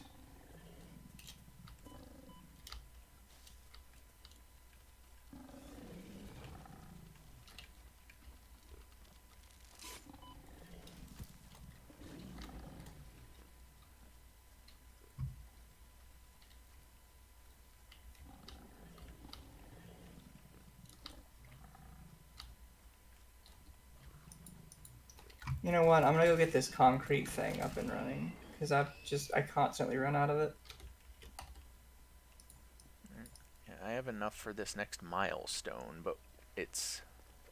You know what? I'm gonna go get this concrete thing up and running because I constantly run out of it. Yeah, I have enough for this next milestone, but it's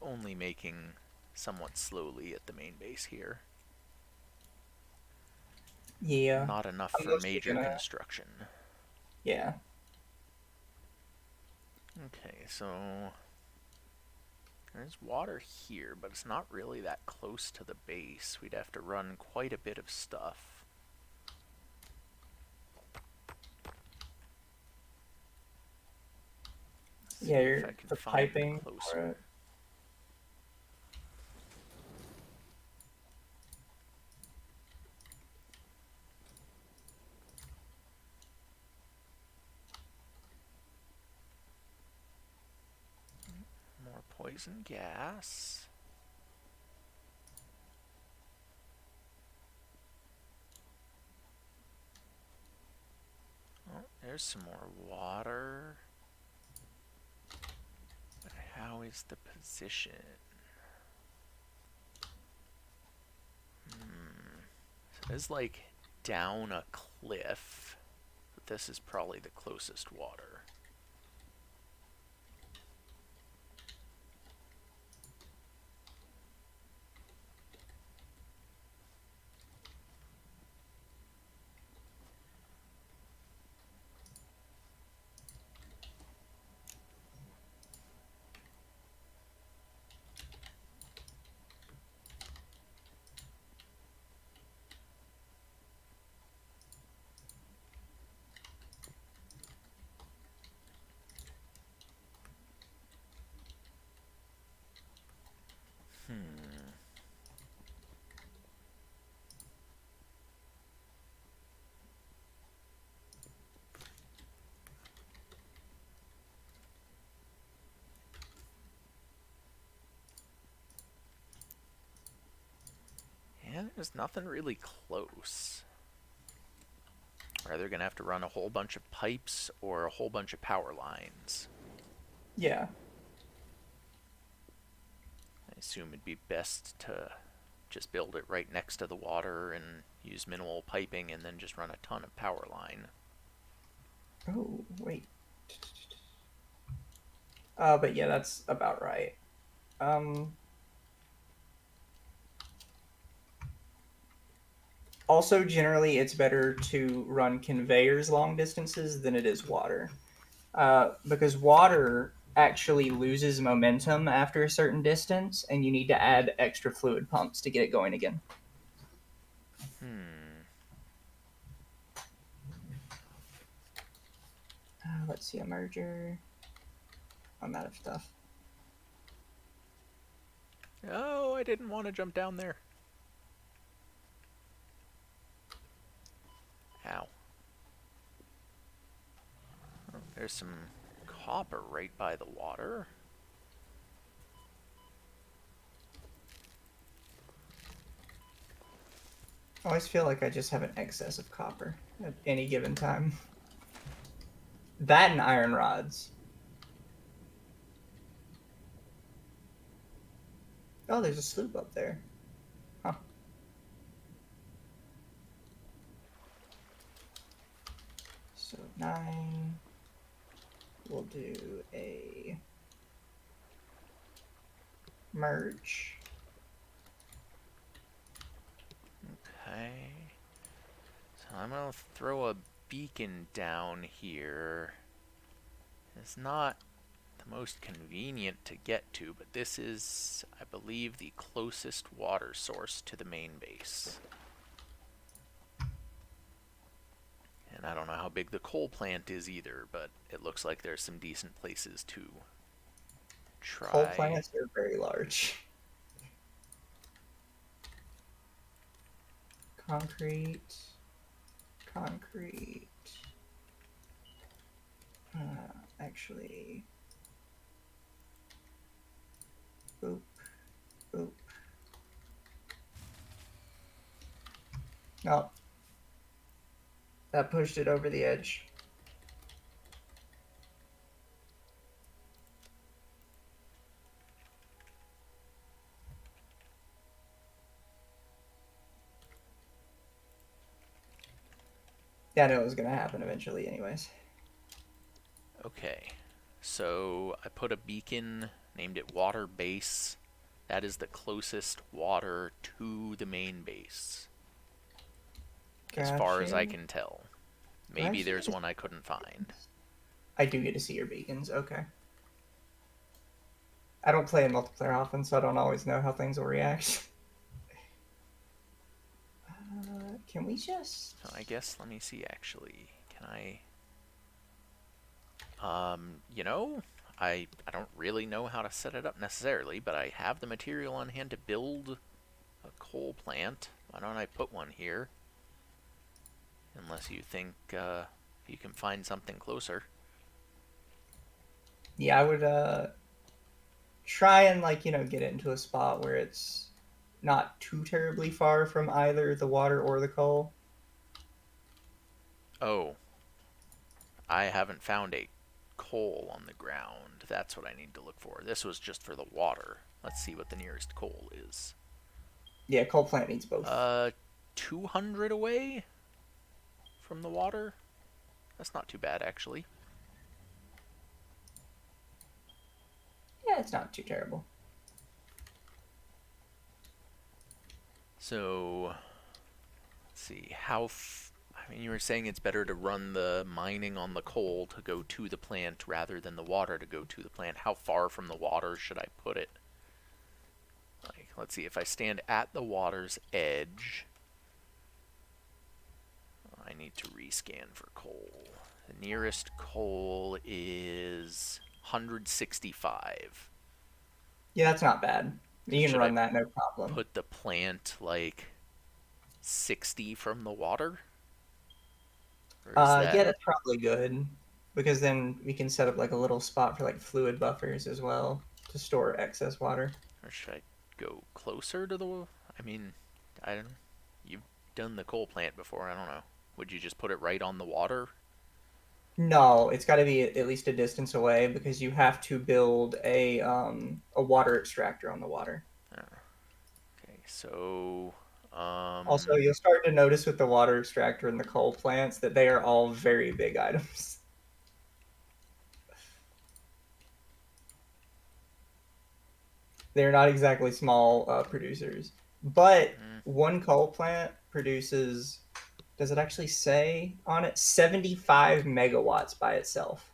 only making somewhat slowly at the main base here. Yeah. Not enough I'm for mostly major gonna- construction. Yeah. Okay, so there's water here, but it's not really that close to the base. We'd have to run quite a bit of stuff. See Yeah, if I can the find piping closer. for it. More poison gas. Oh, there's some more water. But how is the position? So it's like down a cliff, but this is probably the closest water. And there's nothing really close. We're either gonna have to run a whole bunch of pipes or a whole bunch of power lines. Yeah. I assume it'd be best to just build it right next to the water and use minimal piping and then just run a ton of power line. Oh, wait. But yeah, that's about right. Also, generally, it's better to run conveyors long distances than it is water. Because water actually loses momentum after a certain distance, and you need to add extra fluid pumps to get it going again. Let's see, a merger. I'm out of stuff. Oh, I didn't want to jump down there. Ow. Oh, there's some copper right by the water. I always feel like I just have an excess of copper at any given time. That and iron rods. Oh, there's a sloop up there. Huh. So 9. We'll do a merge. Okay. So I'm gonna throw a beacon down here. It's not the most convenient to get to, but this is, I believe, the closest water source to the main base. And I don't know how big the coal plant is either, but it looks like there's some decent places to try. Coal plants are very large. Concrete. Concrete. Actually. Boop. Boop. No. That pushed it over the edge. Yeah, I knew it was going to happen eventually anyways. Okay, so I put a beacon, named it Water Base. That is the closest water to the main base, as far as I Gotcha. can tell. Do I Maybe actually there's get to one I couldn't find. I do get to see your beacons. Okay. I don't play in multiplayer often, so I don't always know how things will react. Can we just... So I guess, let me see actually. Can I... you know, I don't really know how to set it up necessarily, but I have the material on hand to build a coal plant. Why don't I put one here? Unless you think you can find something closer. Yeah, I would try and, like, get it into a spot where it's not too terribly far from either the water or the coal. Oh, I haven't found a coal on the ground. That's what I need to look for. This was just for the water. Let's see what the nearest coal is. Yeah, coal plant needs both. 200 away from the water? That's not too bad, actually. Yeah, it's not too terrible. So, let's see. I mean, you were saying it's better to run the mining on the coal to go to the plant rather than the water to go to the plant. How far from the water should I put it? Like, let's see. If I stand at the water's edge, I need to rescan for coal. The nearest coal is 165. Yeah, that's not bad. So You can should I run that, no problem. put the plant like 60 from the water? Or is that... Yeah, that's probably good because then we can set up like a little spot for like fluid buffers as well to store excess water. Or should I go closer to the... I mean, I don't... You've done the coal plant before, I don't know. Would you just put it right on the water? No, it's got to be at least a distance away because you have to build a water extractor on the water. Okay, so... Also, you'll start to notice with the water extractor and the coal plants that they are all very big items. They're not exactly small producers, but one coal plant produces, does it actually say on it, 75 megawatts by itself?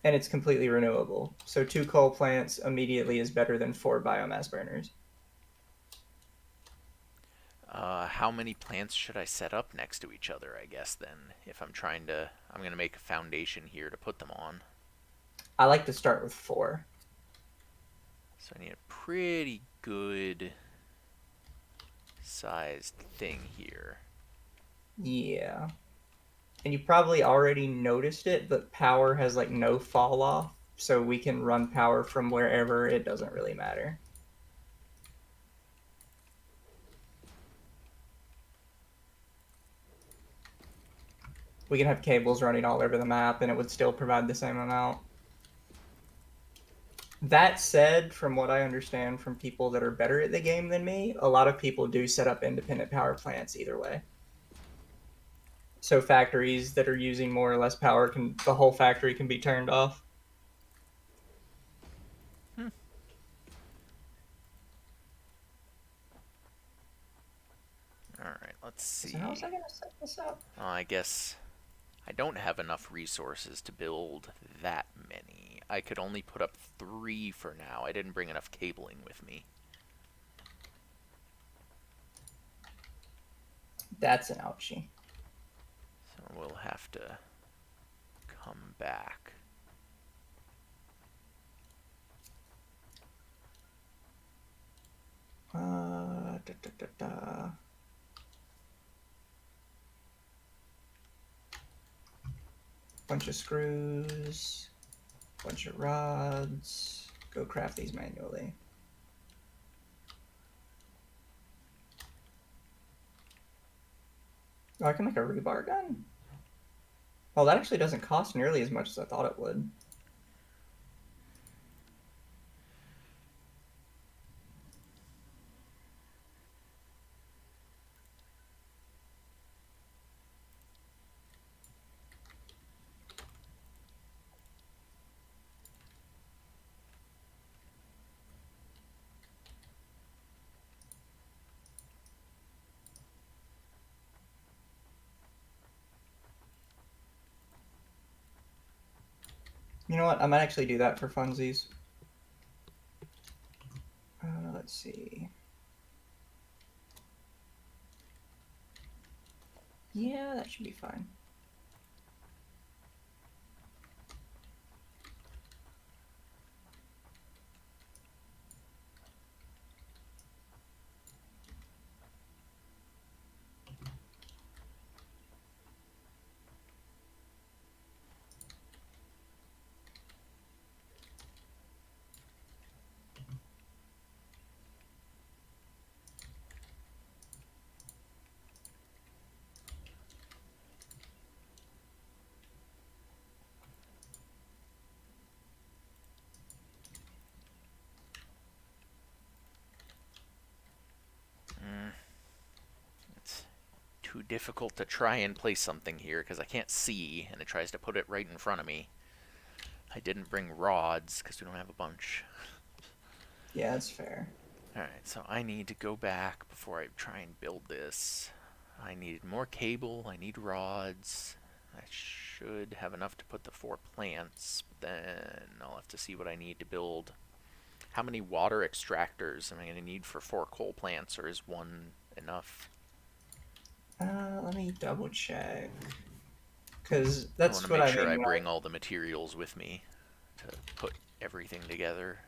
And it's completely renewable. So 2 coal plants immediately is better than 4 biomass burners. how many plants should I set up next to each other, I guess, then? If I'm trying to... I'm going to make a foundation here to put them on. I like to start with 4. So I need a pretty good sized thing here. Yeah. And you probably already noticed it, but power has like no fall off, so we can run power from wherever. It doesn't really matter. We can have cables running all over the map, and it would still provide the same amount. That said, from what I understand from people that are better at the game than me, a lot of people do set up independent power plants either way. So factories that are using more or less power the whole factory can be turned off. Alright, let's see. So how was I gonna set this up? I guess I don't have enough resources to build that many. I could only put up 3 for now. I didn't bring enough cabling with me. That's an ouchie. So we'll have to come back. Da, da, da, da. Bunch of screws, bunch of rods. Go craft these manually. Oh, I can make a rebar gun? Oh, that actually doesn't cost nearly as much as I thought it would. You know what? I might actually do that for funsies. Let's see. Yeah, that should be fine. It's too difficult to try and place something here because I can't see, and it tries to put it right in front of me. I didn't bring rods because we don't have a bunch. Yeah, that's fair. Alright, so I need to go back before I try and build this. I need more cable, I need rods. I should have enough to put the 4 plants, but then I'll have to see what I need to build. How many water extractors am I going to need for 4 coal plants, or is 1 enough? Let me double check. Because I that's want to what make I sure I mean. bring all the materials with me to put everything together.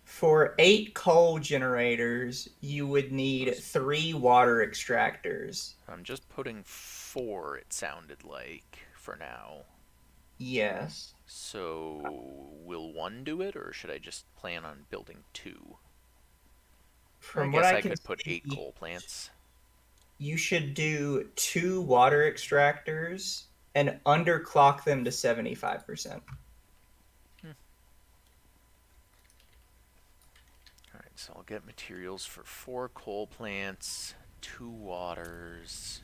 For 8 coal generators, you would need 3 water extractors. I'm just putting 4, it sounded like, for now. Yes. So, will 1 do it, or should I just plan on building 2? I From what guess I I can could put 8 see, coal plants. you should do 2 water extractors and underclock them to 75%. Alright, so I'll get materials for 4 coal plants, 2 waters.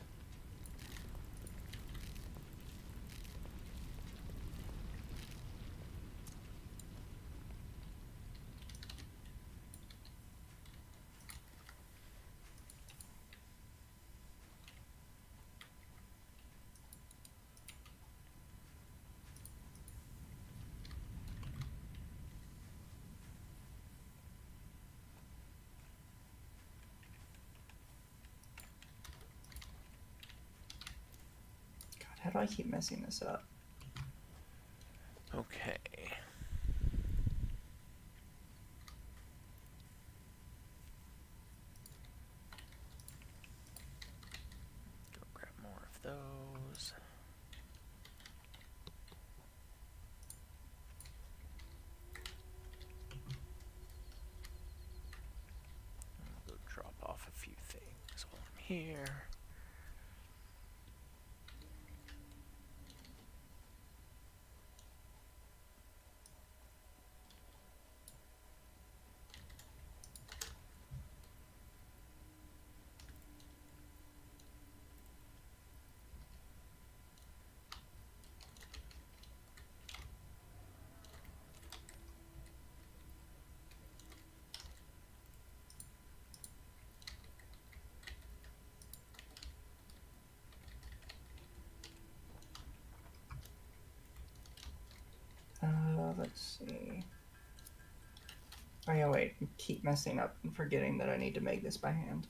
God, how do I keep messing this up? Okay. Go grab more here. Let's see. Oh yeah, wait. I keep messing up and forgetting that I need to make this by hand.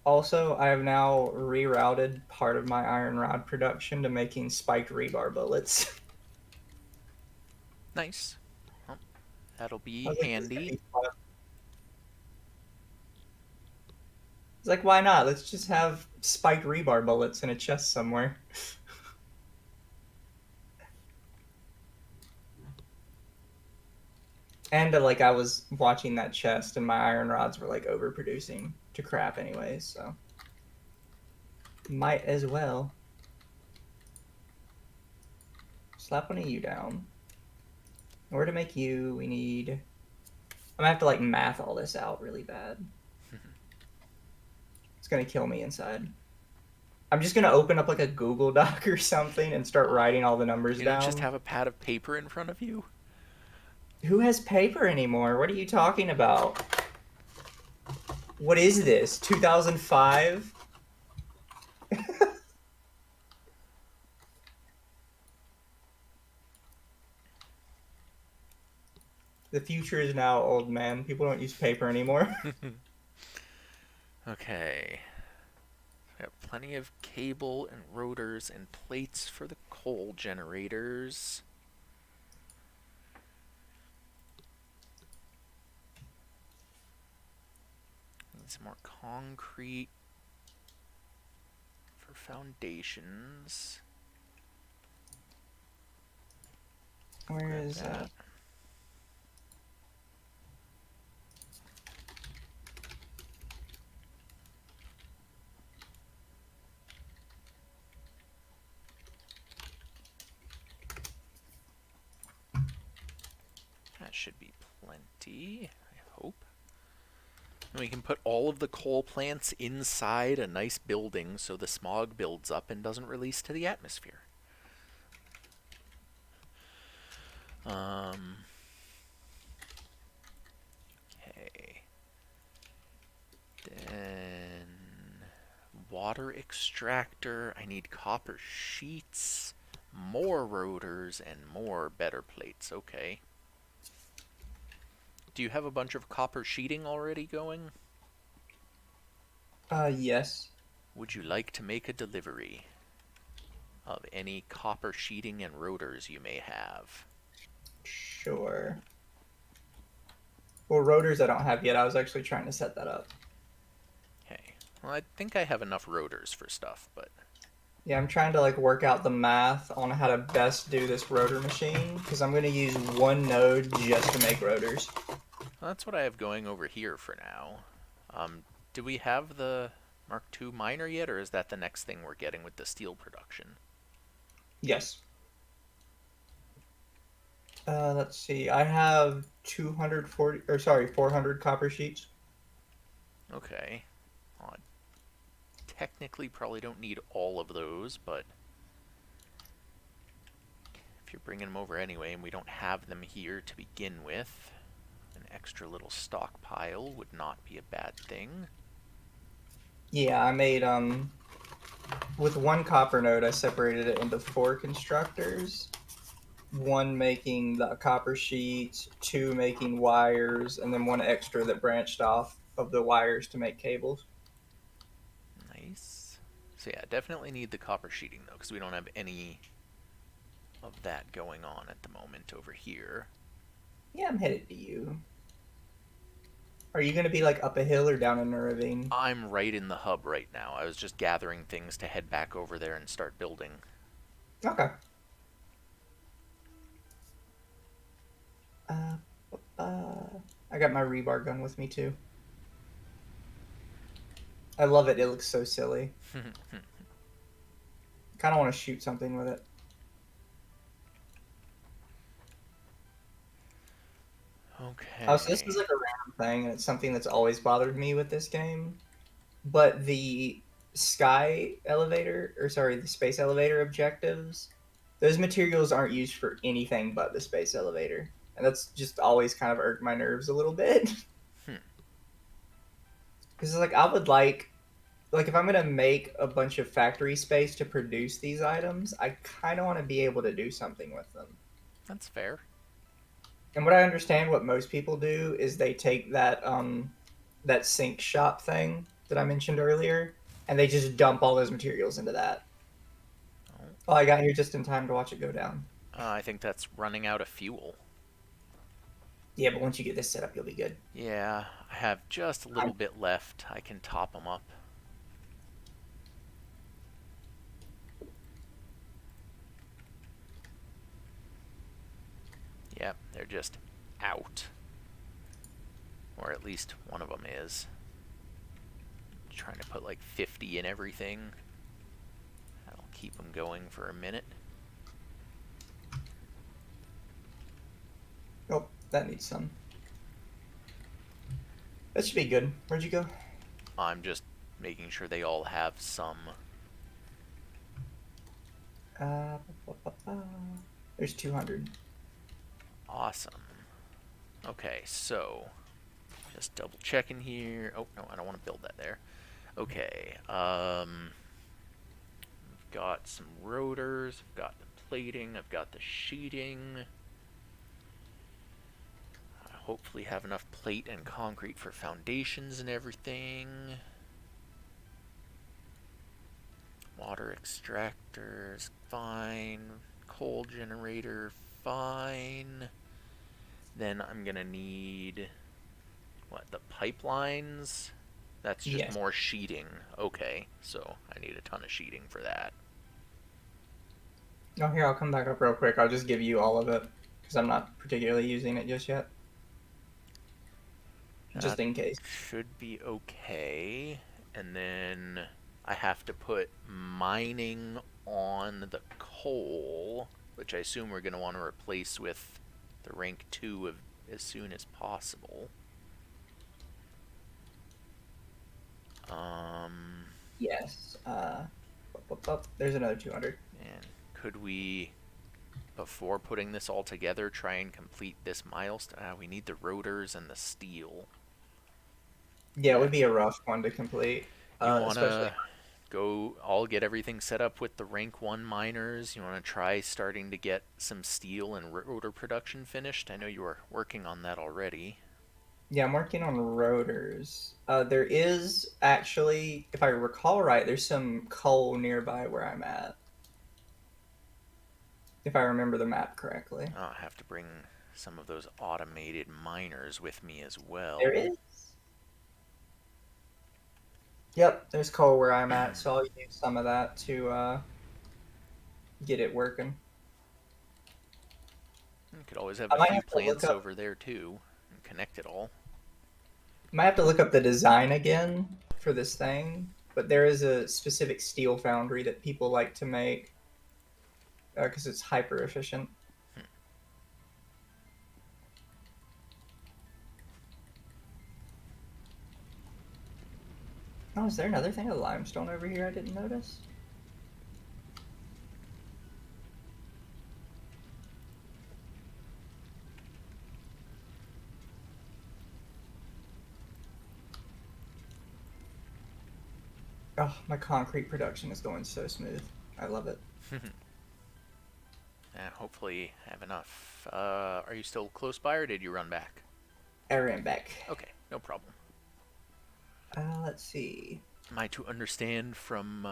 Also, I have now rerouted part of my iron rod production to making spiked rebar bullets. Nice. Well, that'll I be was like, this could handy. be fun. It's like, why not? Let's just have spiked rebar bullets in a chest somewhere. And like, I was watching that chest, and my iron rods were like overproducing to crap, anyways. So might as well slap one of you down. In order to make you, we need. I'm gonna have to like math all this out really bad. It's gonna kill me inside. I'm just gonna open up like a Google Doc or something and start writing all the numbers You don't just down. have a pad of paper in front of you? Who has paper anymore? What are you talking about? What is this? 2005? The future is now, old man. People don't use paper anymore. Okay. We have plenty of cable and rotors and plates for the coal generators. Need some more concrete for foundations. Where Grab is that? That should be plenty, I hope. And we can put all of the coal plants inside a nice building so the smog builds up and doesn't release to the atmosphere. Okay. Then water extractor. I need copper sheets, more rotors, and more better plates. Okay. Do you have a bunch of copper sheeting already going? Yes. Would you like to make a delivery of any copper sheeting and rotors you may have? Sure. Well, rotors I don't have yet. I was actually trying to set that up. Okay. Well, I think I have enough rotors for stuff, but Yeah, I'm trying to like work out the math on how to best do this rotor machine because I'm going to use one node just to make rotors. well, that's what I have going over here for now. Do we have the Mark II miner yet, or is that the next thing we're getting with the steel production? Yes. Let's see. I have 240 or sorry, 400 copper sheets. Okay. Well, I technically probably don't need all of those, but if you're bringing them over anyway and we don't have them here to begin with, an extra little stockpile would not be a bad thing. Yeah, I made with one copper node I separated it into four constructors. One making the copper sheets, two making wires, and then one extra that branched off of the wires to make cables. Nice. So yeah, definitely need the copper sheeting though, because we don't have any of that going on at the moment over here. Yeah, I'm headed to you. Are you going to be like up a hill or down in a ravine? I'm right in the hub right now. I was just gathering things to head back over there and start building. Okay. Uh, I got my rebar gun with me too. I love it. It looks so silly. Kind of want to shoot something with it. Oh, so this is Okay. like a random thing, and it's something that's always bothered me with this game. But the sky elevator, or sorry, the space elevator objectives, those materials aren't used for anything but the space elevator. And that's just always kind of irked my nerves a little bit. Hmm. Because like I would like if I'm gonna make a bunch of factory space to produce these items, I kind of want to be able to do something with them. That's fair. And what I understand, what most people do is they take that sink shop thing that I mentioned earlier, and they just dump all those materials into that. Oh, Oh, I got here just in time to watch it go down. I think that's running out of fuel. Yeah, but once you get this set up, you'll be good. Yeah, I have just a little bit left. I can top them up. Yep, they're just out. Or at least one of them is. Trying to put like 50 in everything. That'll keep them going for a minute. Oh, that needs some. That should be good. Where'd you go? I'm just making sure they all have some. Uh, there's 200. Awesome. Okay, so just double checking here. Oh, no, I don't want to build that there. Okay, got some rotors, I've got the plating, I've got the sheeting. I hopefully have enough plate and concrete for foundations and everything. Water extractors, fine. Coal generator, fine. Then I'm gonna need, what, the pipelines? That's just Yes. more sheeting. Okay, so I need a ton of sheeting for that. Oh, here, I'll come back up real quick. I'll just give you all of it because I'm not particularly using it just yet. Just That in case. should be okay. And then I have to put mining on the coal, which I assume we're going to want to replace with the rank 2 of as soon as possible. Yes. There's another 200. And could we, before putting this all together, try and complete this milestone? We need the rotors and the steel. Yeah, it would be a rough one to complete, You want especially. to go, I'll get everything set up with the rank 1 miners. You want to try starting to get some steel and rotor production finished? I know you were working on that already. Yeah, I'm working on rotors. There is actually, if I recall right, there's some coal nearby where I'm at. If I remember the map correctly. I'll have to bring some of those automated miners with me as There well. is. Yep, there's coal where I'm at, so I'll use some of that to get it working. You could always have I a might few have to look plants up. over there too and connect it all. Might have to look up the design again for this thing, but there is a specific steel foundry that people like to make because it's hyper efficient. Oh, is there another thing of limestone over here I didn't notice? Oh, my concrete production is going so smooth. I love it. Hopefully have enough. Are you still close by or did you run back? I ran back. Okay, no problem. Let's see. Am I to understand from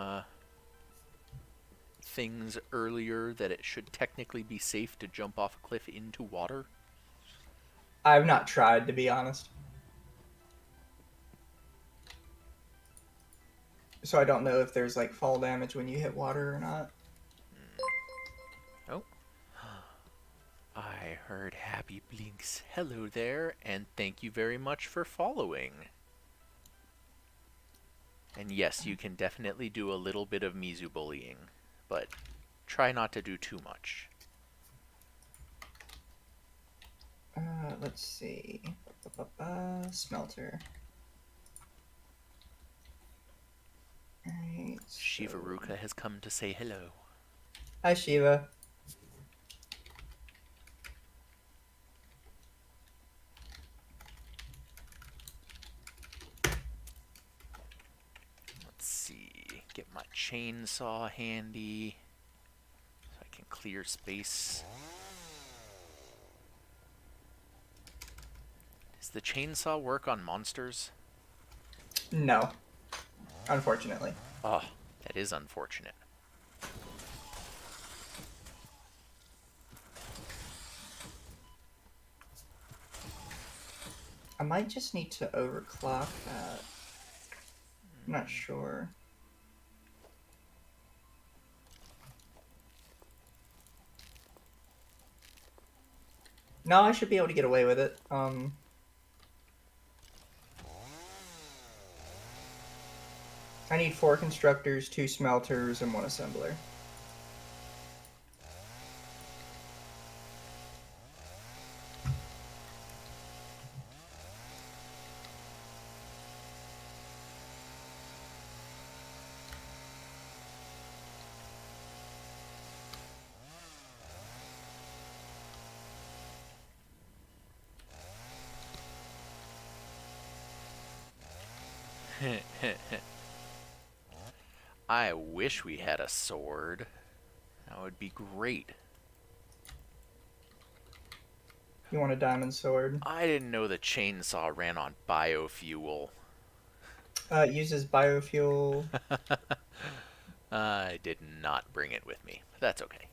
things earlier that it should technically be safe to jump off a cliff into water? I've not tried, to be honest. So I don't know if there's like fall damage when you hit water or not. Oh. I heard Happy Blinks. Hello there, and thank you very much for following. And yes, you can definitely do a little bit of Mizu bullying, but try not to do too much. Let's see. Smelter. Alright. Shivaruka has come to say hello. Hi, Shiva. Let's see. Get my chainsaw handy so I can clear space. Does the chainsaw work on monsters? No. Unfortunately. Oh, that is unfortunate. I might just need to overclock that. I'm not sure. No, I should be able to get away with it. I need 4 constructors, 2 smelters, and 1 assembler. I wish we had a sword. That would be great. You want a diamond sword? I didn't know the chainsaw ran on biofuel. It uses biofuel. I did not bring it with me. That's okay.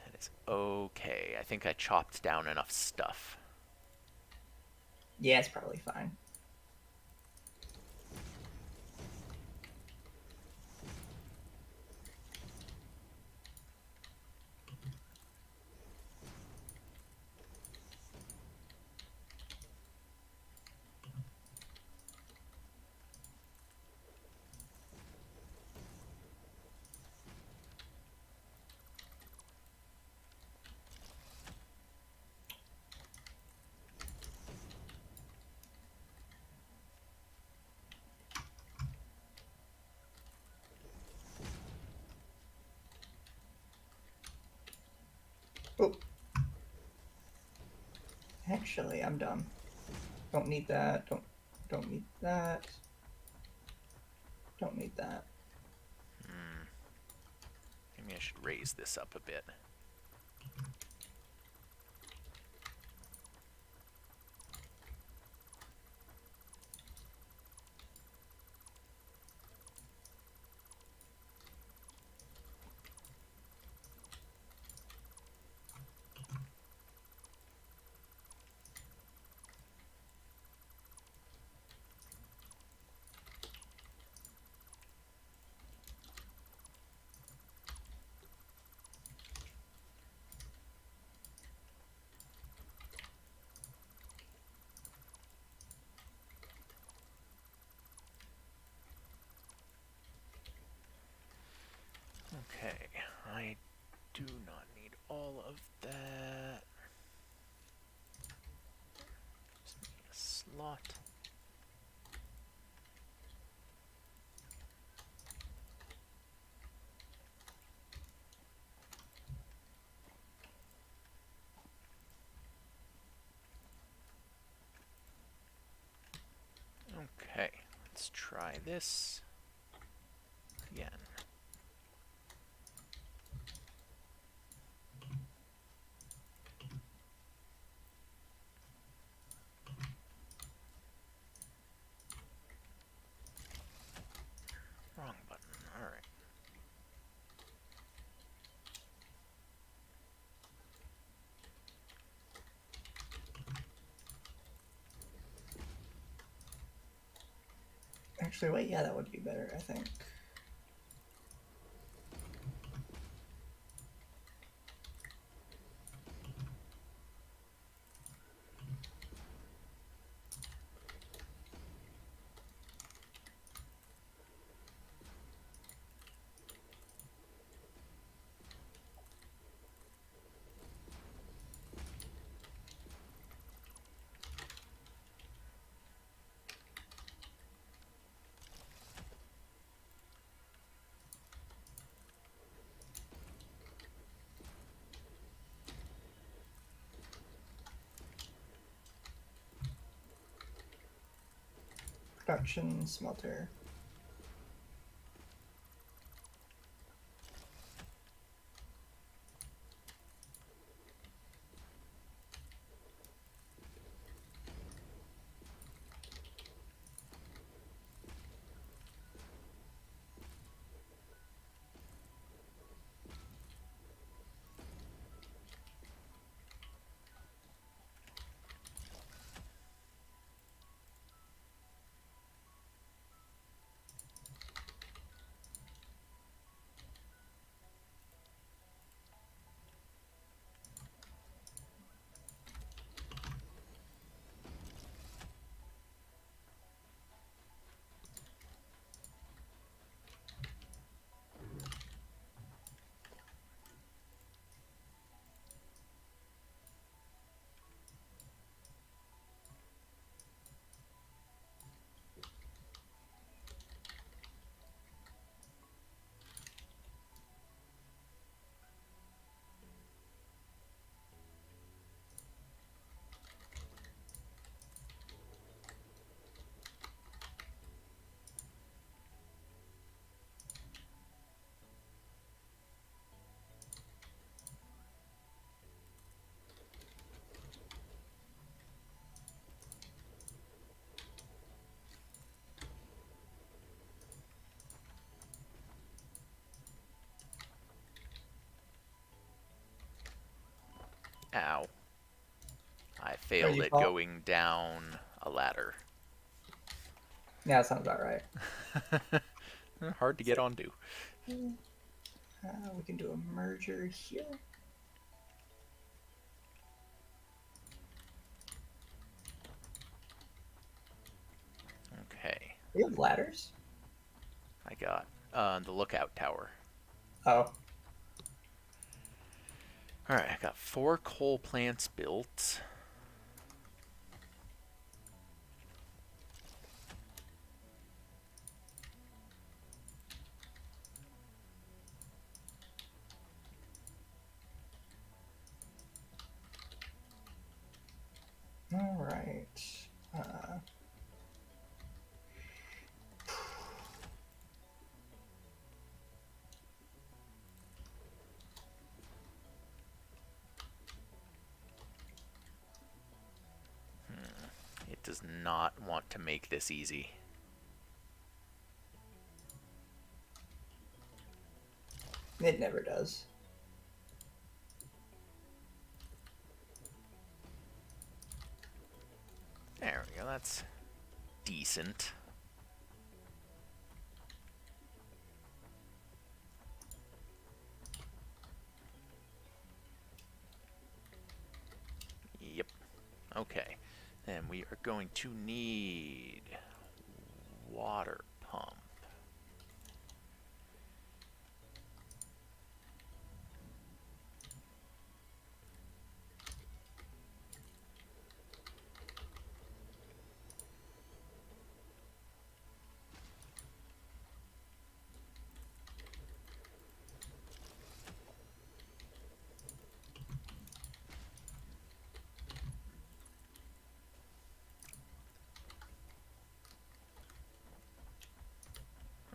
That is okay. I think I chopped down enough stuff. Yeah, it's probably fine. Oh. Actually, I'm done. Don't need that. Don't need that. Don't need that. Maybe I should raise this up a bit. Okay, I do not need all of that. Just need a slot. Okay, let's try this again. Wrong button, alright. Actually, wait, yeah, that would be better, I think. Production smelter. Ow. I Are failed you at fault? going down a ladder. Yeah, that sounds about right. Hard to get onto. We can do a merger here. Okay. We have ladders. I got the lookout tower. Oh, Alright, I got 4 coal plants built. all right. It does not want to make this easy. It never does. There we go, that's decent. Yep. Okay. Then we are going to need water pump.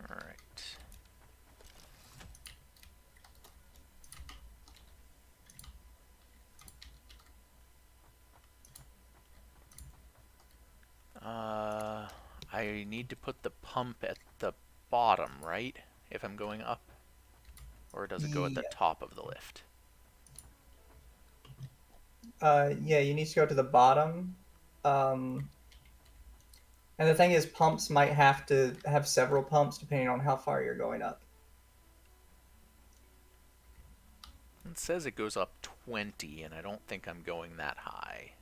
Alright. I need to put the pump at the bottom, right? If I'm going up? Or does it go at the Yeah. top of the lift? Yeah, you need to go to the bottom. Um, and the thing is, pumps might have to have several pumps depending on how far you're going up. It says it goes up 20, and I don't think I'm going that high.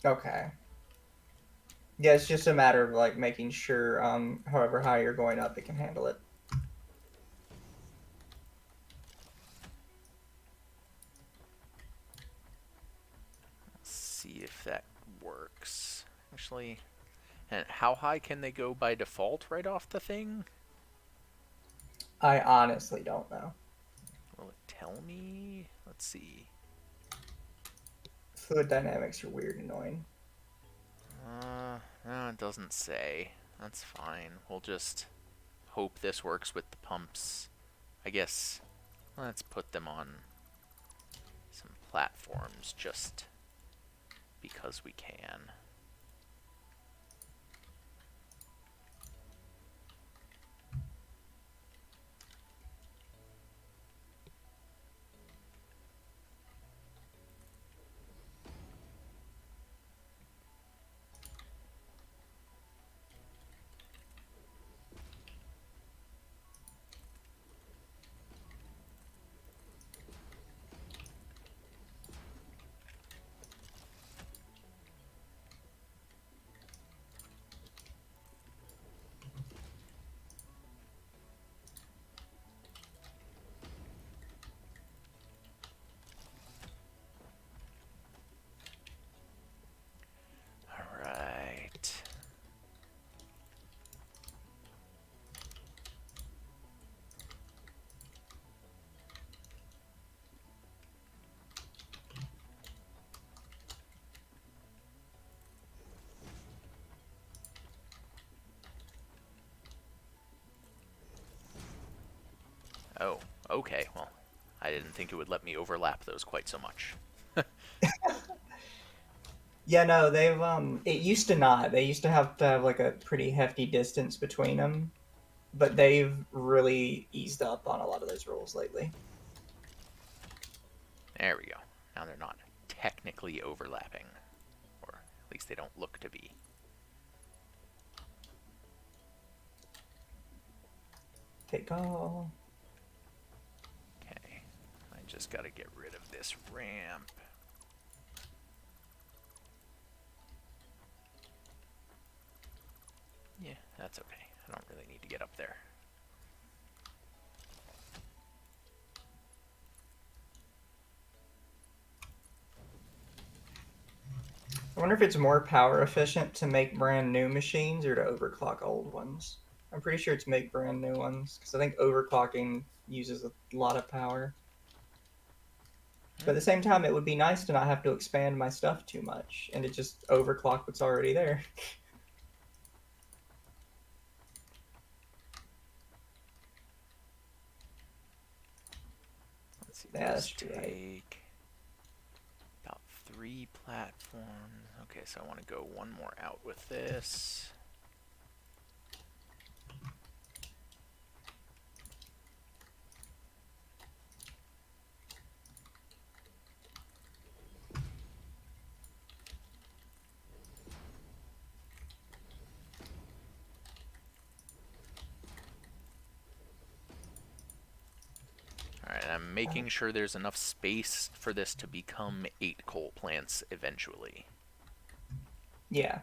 Okay. Yeah, it's just a matter of like making sure, however high you're going up, it can handle it. Let's see if that works. Actually, and how high can they go by default right off the thing? I honestly don't know. Will it tell me? Let's see. Fluid dynamics are weird and annoying. No, it doesn't say. That's fine. We'll just hope this works with the pumps. I guess let's put them on some platforms just because we can. Alright. Oh, okay. Well, I didn't think it would let me overlap those quite so much. Yeah, no, they've it used to not. They used to have like a pretty hefty distance between them, but they've really eased up on a lot of those rules lately. There we go. Now they're not technically overlapping. Or at least they don't look to be. Okay, go. Okay. I just gotta get rid of this ramp. Yeah, that's okay. I don't really need to get up there. I wonder if it's more power efficient to make brand new machines or to overclock old ones. I'm pretty sure it's make brand new ones because I think overclocking uses a lot of power. But at the same time, it would be nice to not have to expand my stuff too much and to just overclock what's already there. Let's see, Yeah, that those should be right. take about 3 platforms. Okay, so I want to go one more out with this. Alright, I'm making sure there's enough space for this to become 8 coal plants eventually. Yeah.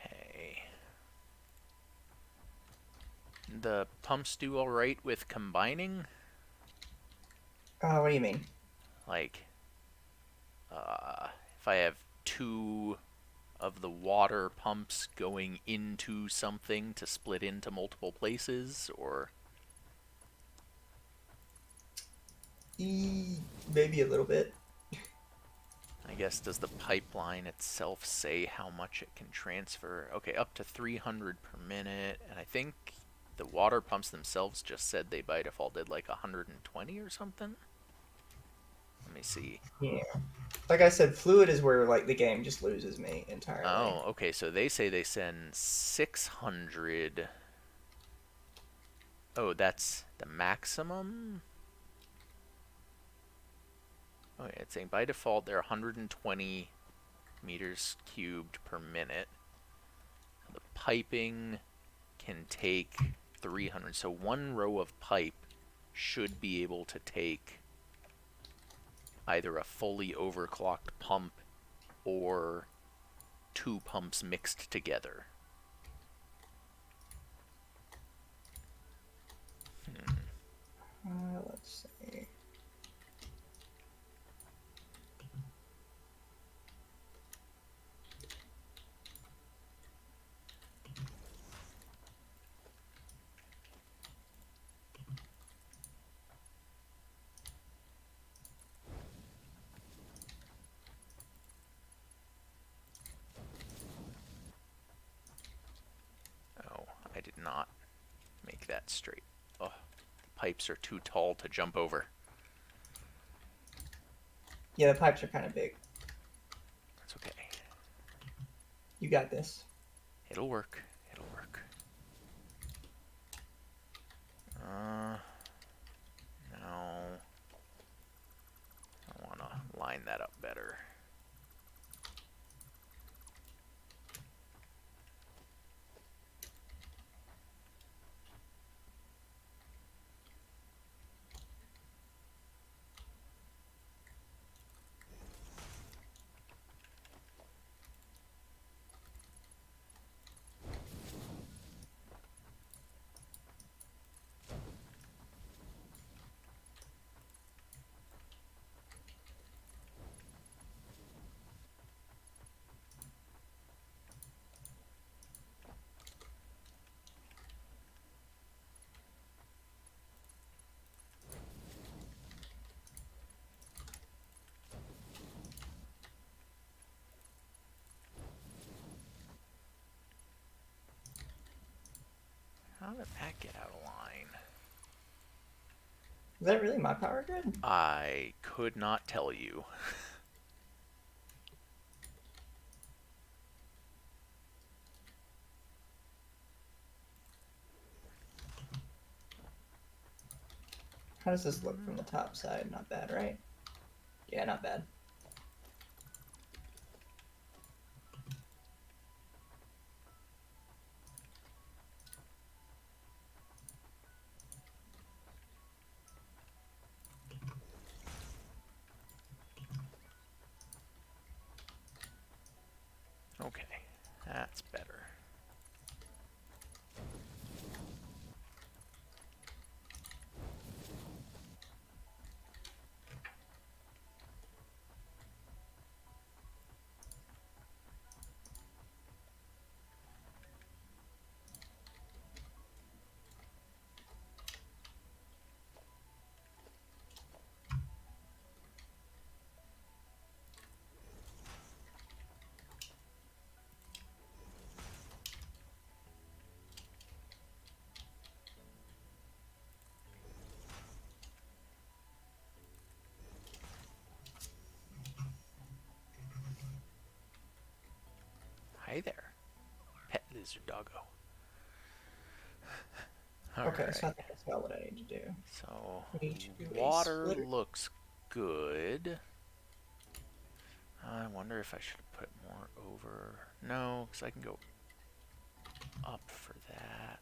Okay. The pumps do alright with combining? What do you mean? Like, if I have 2 of the water pumps going into something to split into multiple places, or Maybe a little bit. I guess does the pipeline itself say how much it can transfer? Okay, up to 300 per minute, and I think the water pumps themselves just said they by default did like 120 or something. Let me see. Yeah. Like I said, fluid is where like the game just loses me entirely. Oh, okay, so they say they send 600. Oh, that's the maximum? Okay, it's saying by default they're 120 meters cubed per minute. The piping can take 300. So one row of pipe should be able to take either a fully overclocked pump or two pumps mixed together. Let's see. Oh, I did not make that straight. Oh, the pipes are too tall to jump over. Yeah, the pipes are kind of big. That's okay. You got this. It'll work. It'll work. No. I want to line that up better. How did that get out of line? Is that really my power grid? I could not tell you. How does this look from the top side? Not bad, right? Yeah, not bad. Okay, that's better. Hi there, pet lizard doggo. Okay, Alright, so I think that's about what I need to do. so We need to do a water splitter. looks good. I wonder if I should put more over. No, because I can go up for that.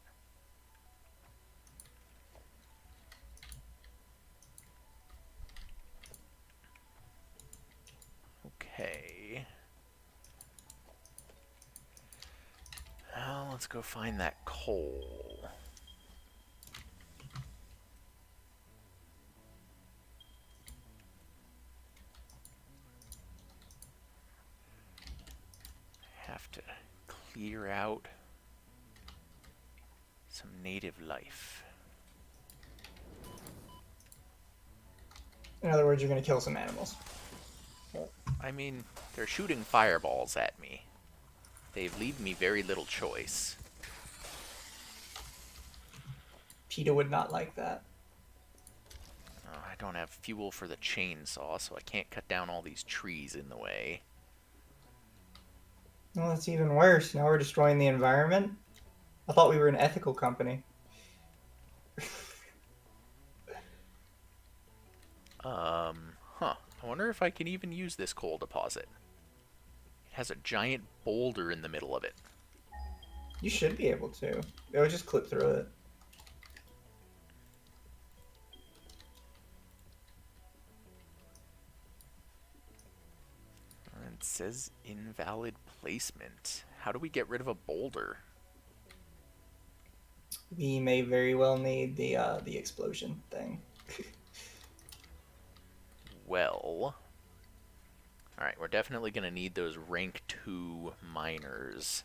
Okay. Now let's go find that coal. Have to clear out some native life. In other words, you're going to kill some animals. I mean, they're shooting fireballs at me. They leave me very little choice. PETA would not like that. I don't have fuel for the chainsaw, so I can't cut down all these trees in the way. Well, that's even worse. Now we're destroying the environment. I thought we were an ethical company. Huh. I wonder wonder if I can even use this coal deposit. It has a giant boulder in the middle of it. You should be able to. It'll just clip through it. It says invalid placement. How do we get rid of a boulder? We may very well need the explosion thing. Well, alright, we're definitely going to need those rank 2 miners.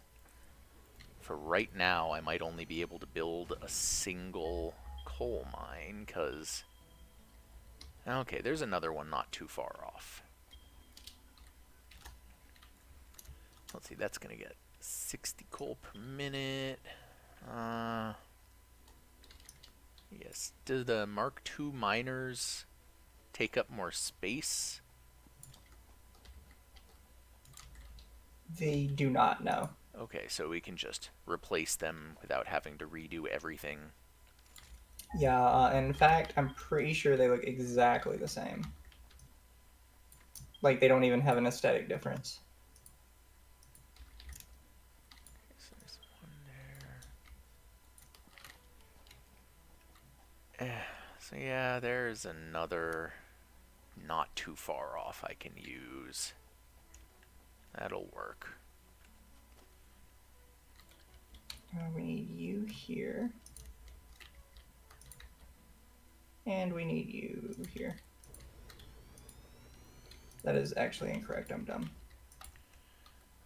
For right now, I might only be able to build a single coal mine, because... Okay, there's another one not too far off. Let's see, that's going to get 60 coal per minute. Yes, do the Mark II miners take up more space? They do not know. Okay, so we can just replace them without having to redo everything. Yeah, in fact, I'm pretty sure they look exactly the same. Like, they don't even have an aesthetic difference. Okay, so there's one there. So yeah, there's another not too far off I can use. That'll work. We need you here. And we need you here. That is actually incorrect. I'm dumb.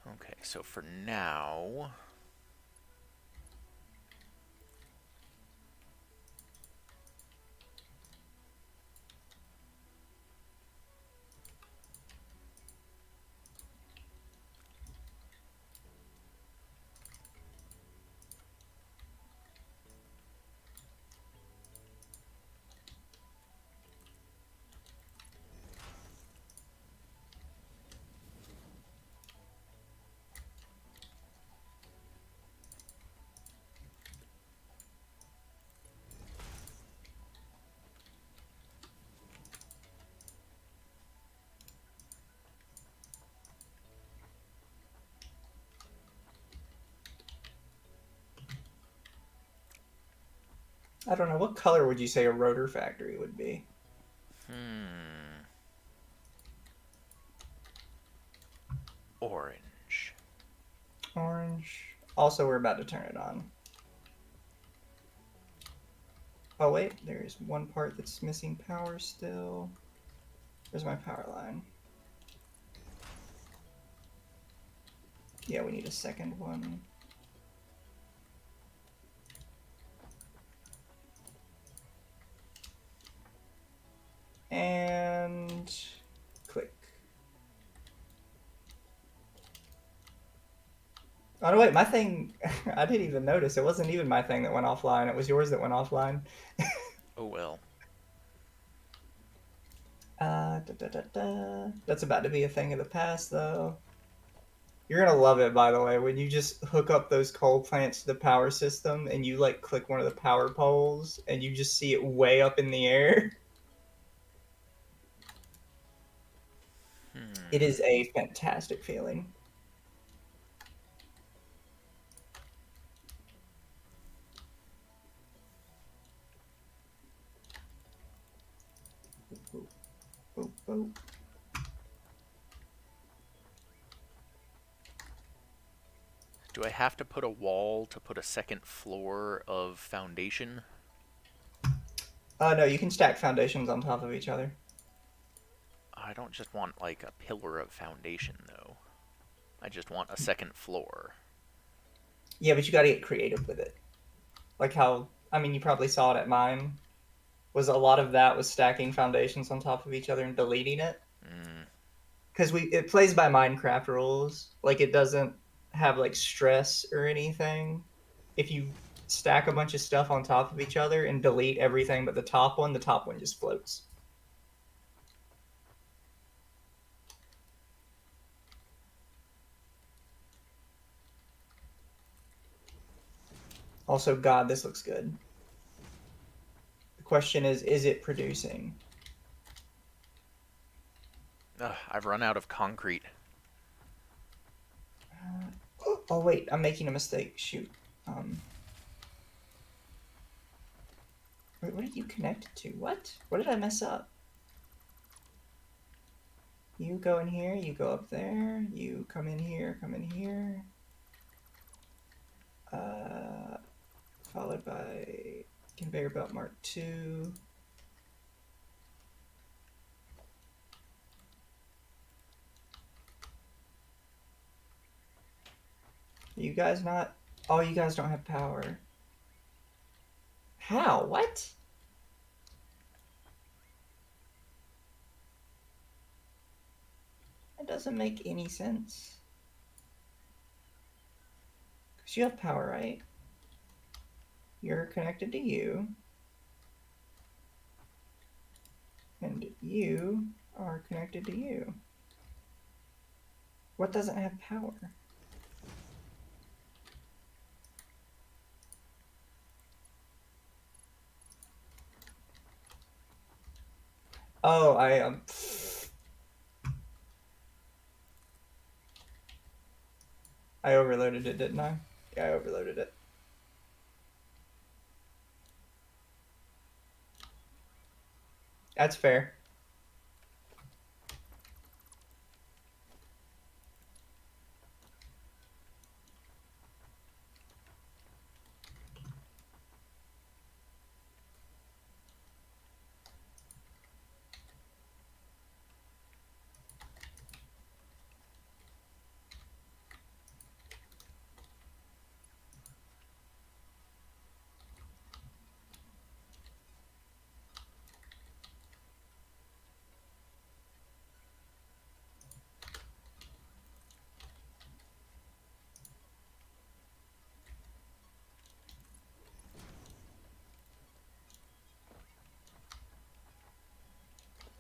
Okay, so for now... I don't know. What color would you say a rotor factory would be? Orange. Orange. Also, we're about to turn it on. Oh, wait. There's one part that's missing power still. Where's my power line? Yeah, we need a second one. And click. Oh, no, wait, my thing, I didn't even notice. It wasn't even my thing that went offline. It was yours that went offline. Oh well. That's about to be a thing of the past, though. You're gonna love it, by the way, when you just hook up those coal plants to the power system and you, like, click one of the power poles and you just see it way up in the air. It is a fantastic feeling. Boop, boop, boop. Do I have to put a wall to put a second floor of foundation? No, you can stack foundations on top of each other. I don't just want, like, a pillar of foundation, though. I just want a second floor. Yeah, but you gotta get creative with it. Like how, I mean, you probably saw it at mine. Was a lot of that was stacking foundations on top of each other and deleting it. Because it plays by Minecraft rules. Like, it doesn't have, like, stress or anything. If you stack a bunch of stuff on top of each other and delete everything but the top one just floats. Also, God, this looks good. The question is it producing? Ugh, I've run out of concrete. Oh wait, I'm making a mistake. Shoot. Wait, what are you connected to? What? What did I mess up? You go in here, you go up there, you come in here, come in here. Followed by conveyor belt mark 2. You guys not... Oh, you guys don't have power. How? What? That doesn't make any sense. Because you have power, right? You're connected to you. And you are connected to you. What doesn't have power? Oh, I overloaded it, didn't I? Yeah, I overloaded it. That's fair.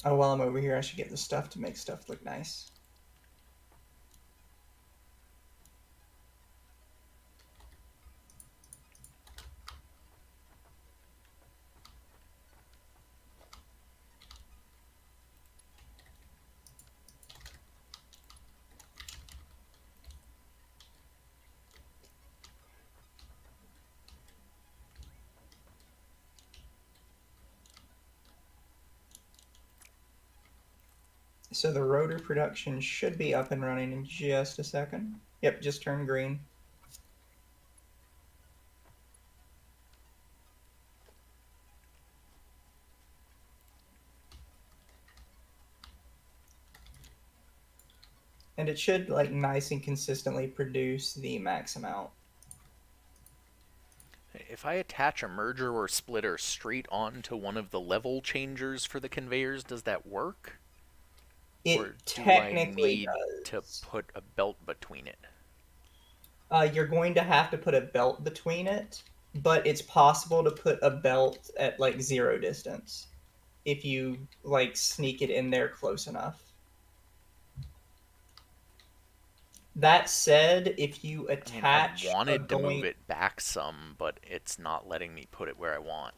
Oh, while I'm over here, I should get the stuff to make stuff look nice. So the rotor production should be up and running in just a second. Yep, just turned green. And it should like nice and consistently produce the max amount. If I attach a merger or splitter straight onto one of the level changers for the conveyors, does that work? It Or do I technically need to does. put a belt between it? You're going to have to put a belt between it, but it's possible to put a belt at like 0 distance if you like sneak it in there close enough. That said, if you I mean, I attach a wanted to move going... it back some, but it's not letting me put it where I want.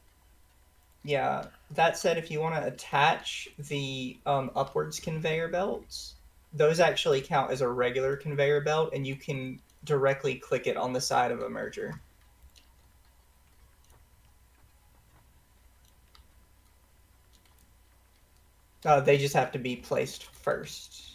Yeah, that said, if you want to attach the upwards conveyor belts, those actually count as a regular conveyor belt, and you can directly click it on the side of a merger. They just have to be placed first.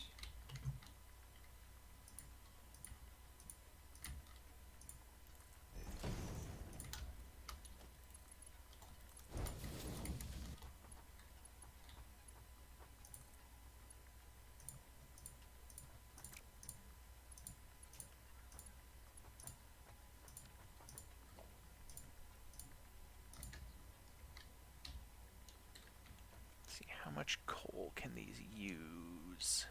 Let's see, how much coal can these use?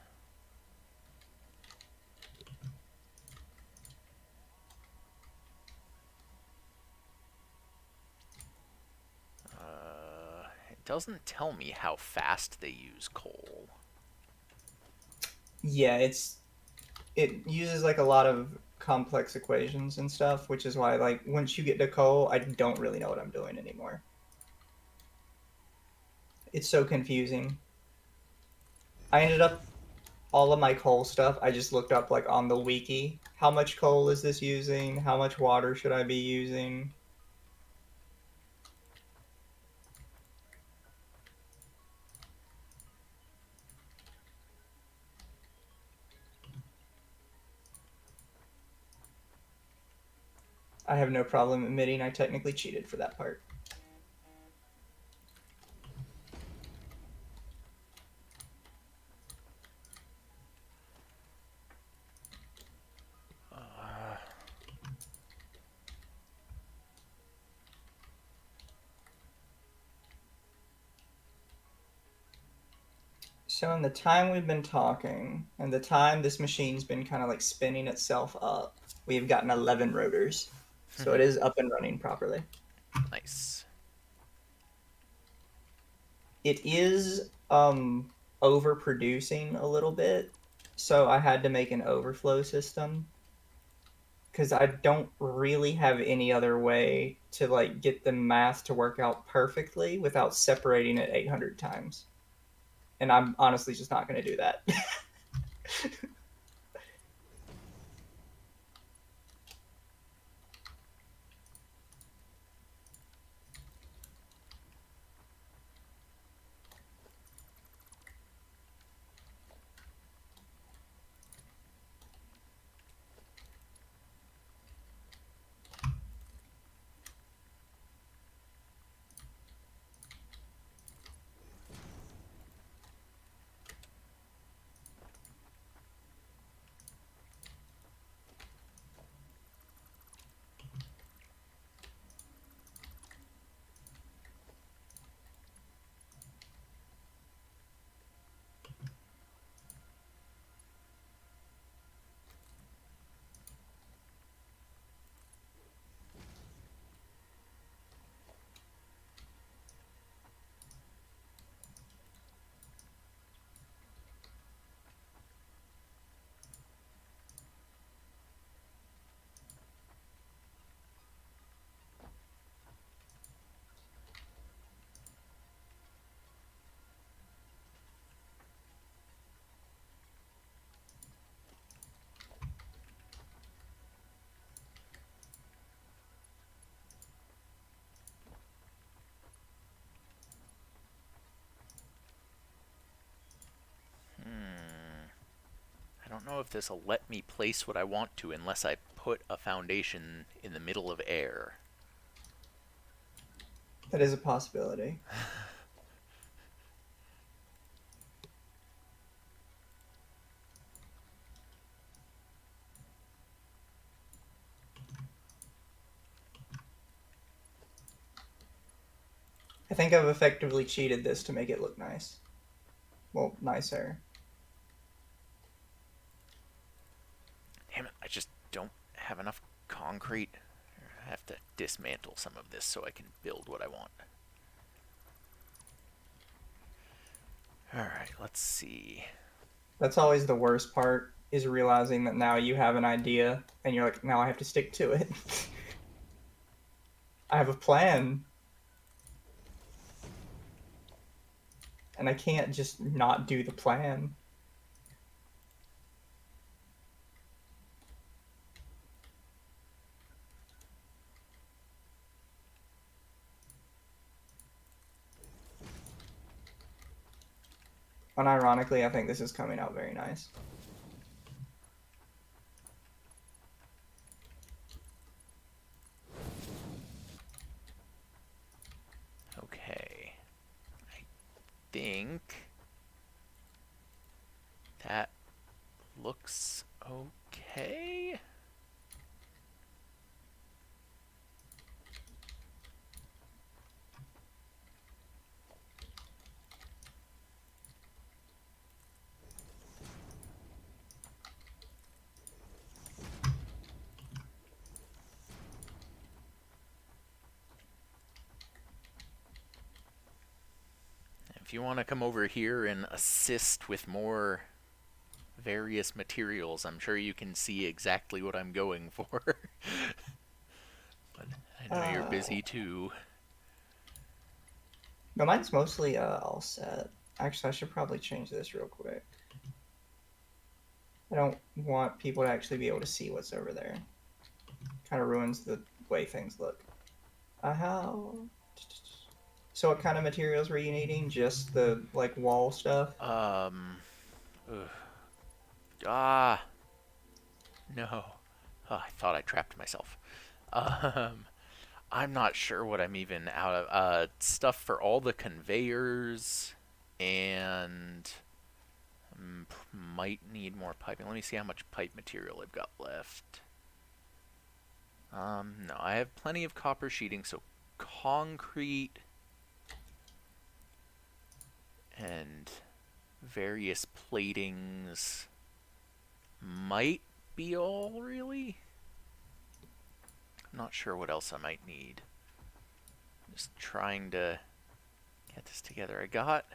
It doesn't tell me how fast they use coal. Yeah, it uses like a lot of complex equations and stuff, which is why like once you get to coal, I don't really know what I'm doing anymore. It's so confusing. I ended up all of my coal stuff, I just looked up like on the wiki. How much coal is this using? How much water should I be using? I have no problem admitting I technically cheated for that part. So in the time we've been talking, and the time this machine's been kind of like spinning itself up, we've gotten 11 rotors. So it is up and running properly. Nice. It is overproducing a little bit, so I had to make an overflow system because I don't really have any other way to like get the math to work out perfectly without separating it 800 times. And I'm honestly just not going to do that. I don't know if this will let me place what I want to unless I put a foundation in the middle of air. That is a possibility. I think I've effectively cheated this to make it look nice. Well, nicer. Damn it, I just don't have enough concrete. I have to dismantle some of this so I can build what I want. Alright, let's see. That's always the worst part, is realizing that now you have an idea and you're like, now I have to stick to it. I have a plan. And I can't just not do the plan. Unironically, I think this is coming out very nice. Okay. I think that looks okay. If you want to come over here and assist with more various materials, I'm sure you can see exactly what I'm going for. But I know you're busy too. No, mine's mostly all set. Actually, I should probably change this real quick. I don't want people to actually be able to see what's over there. Kind of ruins the way things look. How? So what kind of materials were you needing? Just the like wall stuff? Ugh. Ah, no. Oh, I thought I trapped myself. Um, I'm not sure what I'm even out of. Stuff for all the conveyors, and might need more piping. Let me see how much pipe material I've got left. No, I have plenty of copper sheeting, so concrete and various platings might be all, really? I'm not sure what else I might need. Just trying to get this together. I got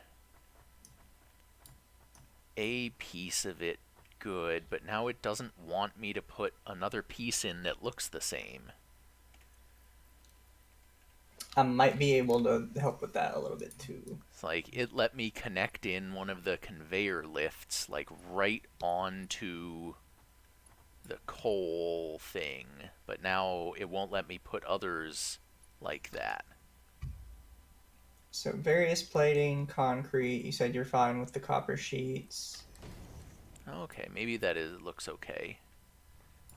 a piece of it good, but now it doesn't want me to put another piece in that looks the same. I might be able to help with that a little bit too. It's like it let me connect in one of the conveyor lifts like right onto the coal thing, but now it won't let me put others like that. So various plating, concrete. You said you're fine with the copper sheets. Okay, maybe that looks okay.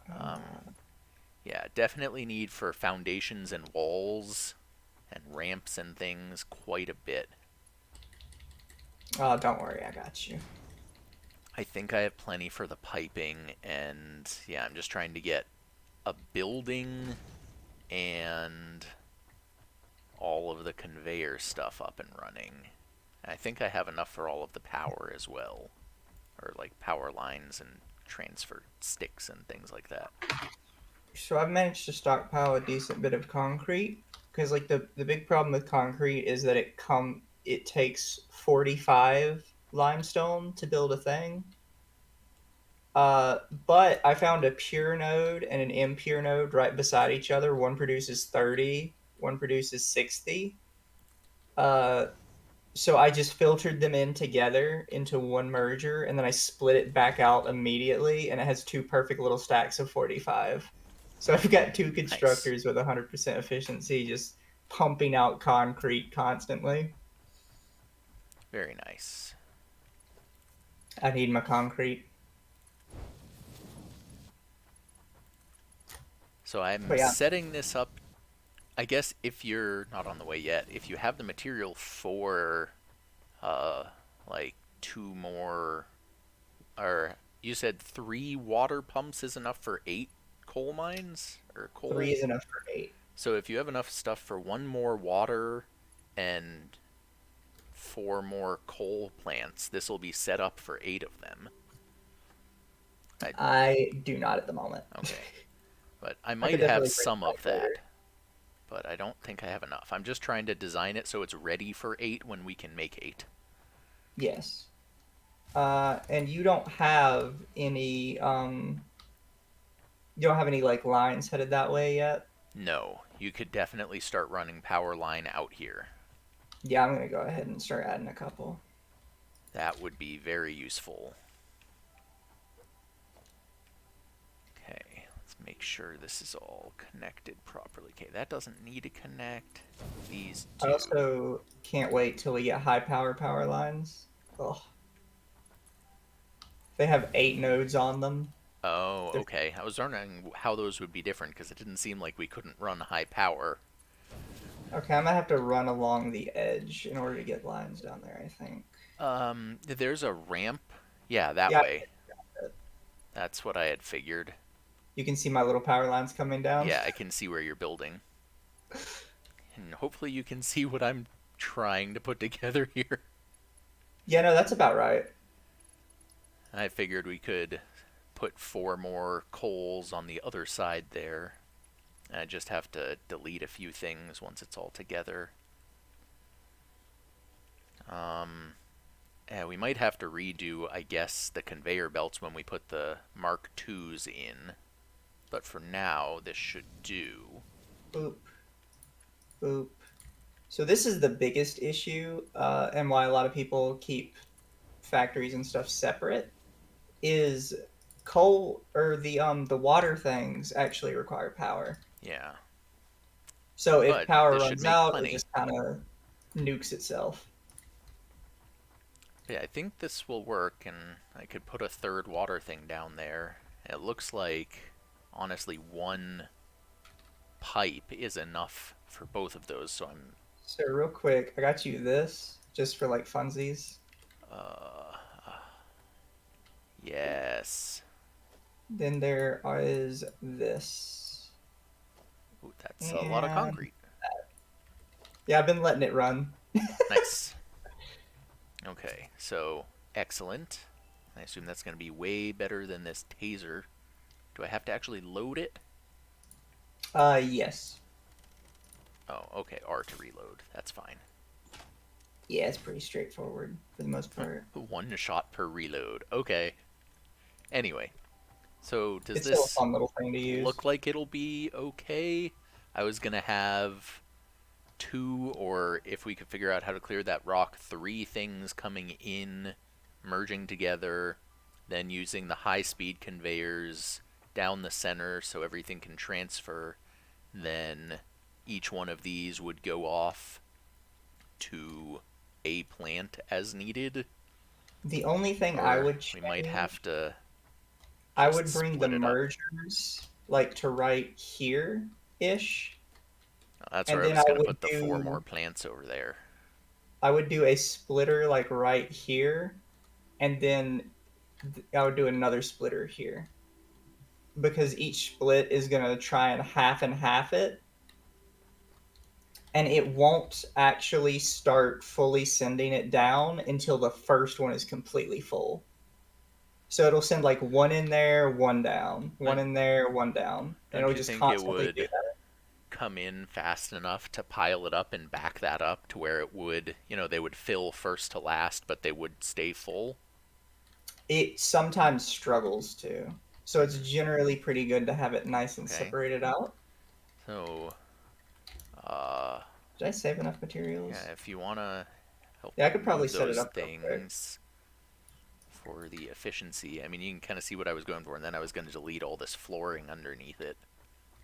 Uh, Yeah, definitely need for foundations and walls and ramps and things quite a bit. oh, don't worry, I got you. I think I have plenty for the piping, and yeah, I'm just trying to get a building and all of the conveyor stuff up and running. I think I have enough for all of the power as well, or like power lines and transfer sticks and things like that. So I've managed to stockpile a decent bit of concrete because like the big problem with concrete is that it takes 45 limestone to build a thing. But I found a pure node and an impure node right beside each other. One produces 30, one produces 60. Uh, so I just filtered them in together into one merger, and then I split it back out immediately, and it has two perfect little stacks of 45. So I've got two Nice. constructors with 100% efficiency just pumping out concrete constantly. Very nice. I need my concrete. So I'm But yeah, setting this up. I guess if you're not on the way yet, if you have the material for uh like two more, or you said three water pumps is enough for 8 coal mines or three coal. is enough for eight. So if you have enough stuff for one more water and 4 more coal plants, this will be set up for 8 of them. I do not at the moment. Okay. But I I could might have definitely bring it some of back later. that, but I don't think I have enough. I'm just trying to design it so it's ready for 8 when we can make 8. Yes. And you don't have any you don't have any like lines headed that way yet? No, you could definitely start running power line out here. Yeah, I'm gonna go ahead and start adding a couple. That would be very useful. Okay, let's make sure this is all connected properly. Okay, that doesn't need to connect. These I do. also can't wait till we get high power lines. Oh, they have 8 nodes on them. Oh, They're, okay. I was wondering how those would be different because it didn't seem like we couldn't run high power. okay, I'm gonna have to run along the edge in order to get lines down there, I think. There's a ramp. Yeah, that Yeah, way. That's what I had figured. you can see my little power lines coming down. Yeah, I can see where you're building. And hopefully you can see what I'm trying to put together here. Yeah, no, that's about right. I figured we could put 4 more coals on the other side there. I just have to delete a few things once it's all together. Yeah, we might have to redo, I guess, the conveyor belts when we put the Mark IIs in. But for now, this should do. Boop, boop. So this is the biggest issue, and why a lot of people keep factories and stuff separate is coal or the water things actually require power. Yeah. So if But power this should runs make out, it plenty. just kind of nukes itself. Yeah, I think this will work, and I could put a third water thing down there. It looks like, honestly, one pipe is enough for both of those, so I'm... So real quick, I got you this just for like funsies. Uh, yes. Then there is this. Ooh, that's a lot of And concrete. yeah, I've been letting it run. Nice. Okay, so excellent. I assume that's going to be way better than this taser. Do I have to actually load it? Yes. Oh, okay, R to reload. That's fine. Yeah, it's pretty straightforward for the most part. One shot per reload. Okay. Anyway, so does It's still a this fun little thing to use. look like it'll be okay? I was going to have 2, or if we could figure out how to clear that rock, 3 things coming in, merging together, then using the high-speed conveyors down the center so everything can transfer. Then each one of these would go off to a plant as needed. The only thing I Or would we might change, have to I just would bring the split it up. mergers like to right here ish, That's and where I then was going to put the 4 more plants over there. I would do a splitter like right here, and then I would do another splitter here because each split is gonna try and half it, and it won't actually start fully sending it down until the first one is completely full. So it'll send like one in there, one down, one in there, one down, and Don't it'll you just think it constantly do would that. come in fast enough to pile it up and back that up to where it would, they would fill first to last, but they would stay full? It sometimes struggles to. So it's generally pretty good to have it nice and Okay. separated out. So, uh, Did I save enough materials? yeah, if you want to help Yeah, I could probably move set it those up real quick. things for the efficiency, I mean, you can kind of see what I was going for, and then I was going to delete all this flooring underneath it.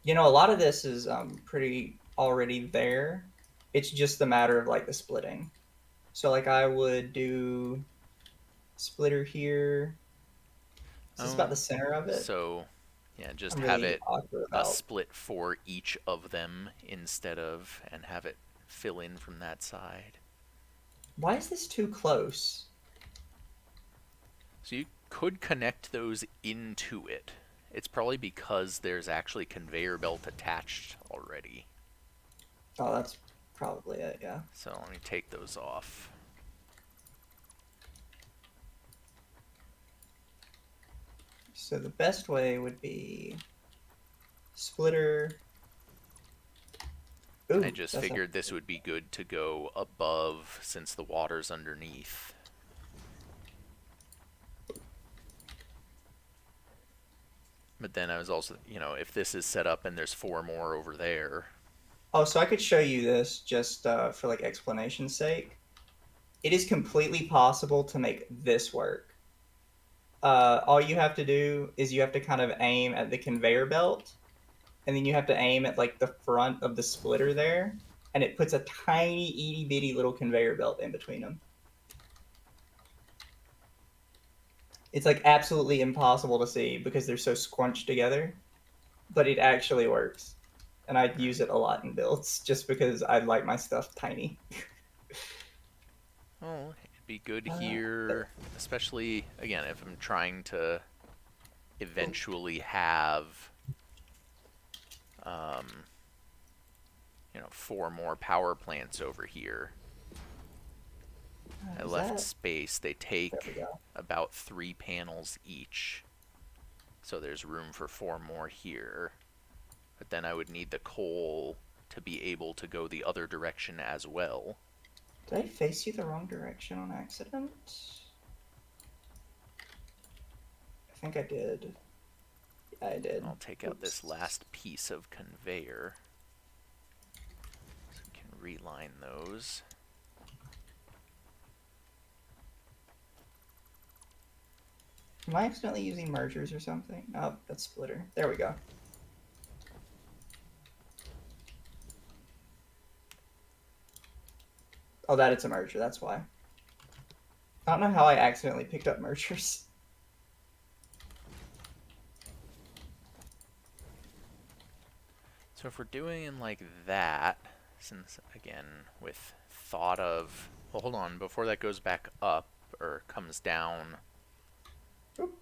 You know, a lot of this is pretty already there. It's just a matter of like the splitting. So like I would do splitter here. Is this about Oh, the center of it? so, yeah, just I'm have really it awkward a about. split for each of them instead of, and have it fill in from that side. Why is this too close? So you could connect those into it. It's probably because there's actually conveyor belt attached already. Oh, that's probably it, yeah. So let me take those off. So the best way would be splitter. Ooh, I just that's figured this would be good to go above since the water's underneath. But then I was also, if this is set up and there's 4 more over there. Oh, so I could show you this just for like explanation's sake. It is completely possible to make this work. All you have to do is you have to kind of aim at the conveyor belt, and then you have to aim at like the front of the splitter there, and it puts a tiny itty bitty little conveyor belt in between them. It's like absolutely impossible to see because they're so squunched together, but it actually works. And I use it a lot in builds just because I like my stuff tiny. Oh, it'd be good here, especially, again, if I'm trying to eventually have, 4 more power plants over here. I left space. They There we take go. about 3 panels each. So there's room for 4 more here. But then I would need the coal to be able to go the other direction as well. Did I face you the wrong direction on accident? I think I did. Yeah, I did. I'll take out this last piece of conveyor. So we can reline those. Am I accidentally using mergers or something? Oh, that's splitter. There we go. Oh, that it's a merger. That's why. I don't know how I accidentally picked up mergers. So if we're doing like that, since again with thought of, well, hold on, before that goes back up or comes down. Oop.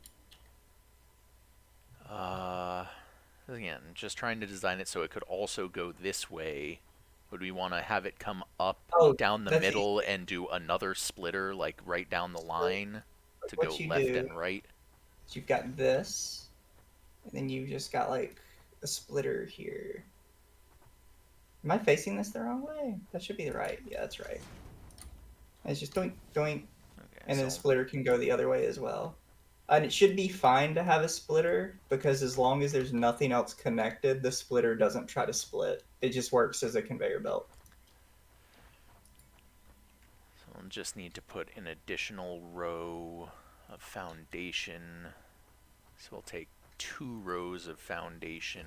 Again, just trying to design it so it could also go this way. Would we want to have it come up Oh, down the that's middle and do another splitter like right down the line to go what you left do. and right? Is you've got this, and then you've just got like a splitter here. Am I facing this the wrong way? That should be the right. Yeah, that's right. And it's just doink, doink, Okay, and then the so splitter can go the other way as well. And it should be fine to have a splitter because as long as there's nothing else connected, the splitter doesn't try to split. It just works as a conveyor belt. we'll just need to put an additional row of foundation. So we'll take 2 rows of foundation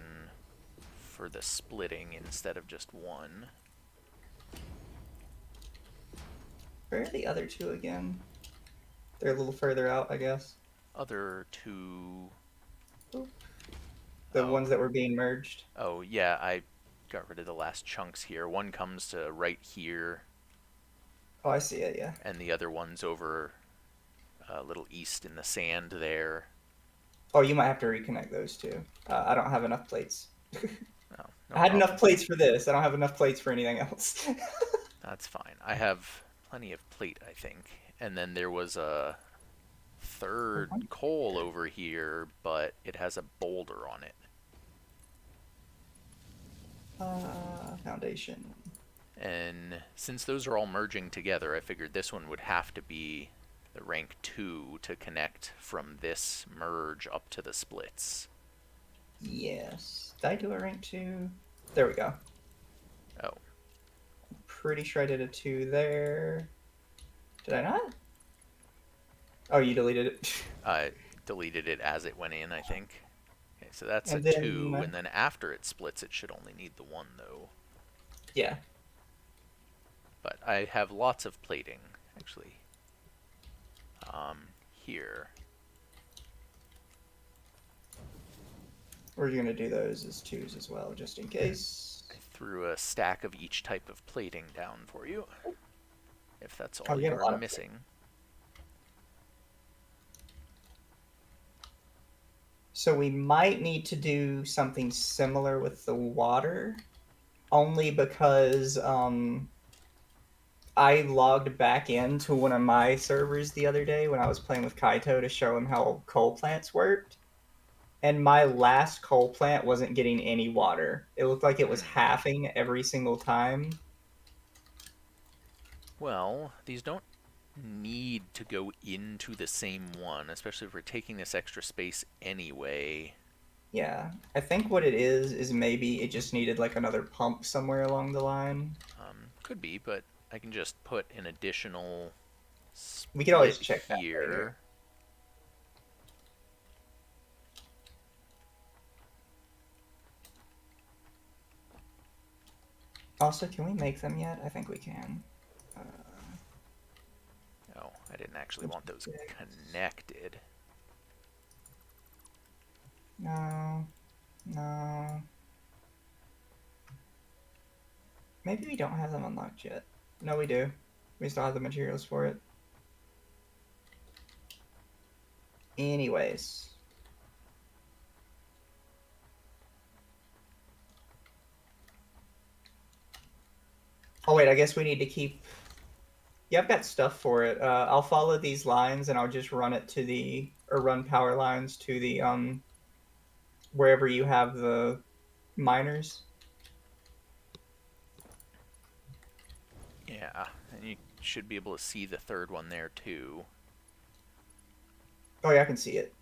for the splitting instead of just 1. Where are the other two again? They're a little further out, I guess. Other 2. The Oh. ones that were being merged. Oh, yeah, I got rid of the last chunks here. One comes to right here, Oh, I see it, yeah. and the other one's over a little east in the sand there. Oh, you might have to reconnect those two. I don't have enough plates. Oh, no I had problem. enough plates for this. I don't have enough plates for anything else. That's fine. I have plenty of plate, I think. And then there was a third coal over here, but it has a boulder on it. Foundation. And since those are all merging together, I figured this one would have to be the rank 2 to connect from this merge up to the splits. Yes. Did I do a rank 2? There we go. Oh. Pretty sure I did a 2 there. Did I not? Oh, you deleted it. I deleted it as it went in, I think. Okay, so that's And a then, 2, and then after it splits, it should only need the 1, though. Yeah. But I have lots of plating, actually. Here. We're going to do those as 2s as well, just in case. I threw a stack of each type of plating down for you, if that's Oh, all you got you a lot were of missing. So we might need to do something similar with the water, only because I logged back into one of my servers the other day when I was playing with Kaito to show him how coal plants worked. And my last coal plant wasn't getting any water. It looked like it was halving every single time. Well, these don't need to go into the same one, especially if we're taking this extra space anyway. Yeah, I think what it is maybe it just needed like another pump somewhere along the line. Could be, but I can just put an additional We could always split check that here. later. Also, can we make them yet? I think we can. Oh, I didn't actually want those connected. No. No. Maybe we don't have them unlocked yet. No, we do. We still have the materials for it. Anyways. Oh wait, I guess we need to keep... Yeah, I've got stuff for it. I'll follow these lines and I'll just run it to the... Or run power lines to the, wherever you have the miners. Yeah, and you should be able to see the third one there too. Oh yeah, I can see it.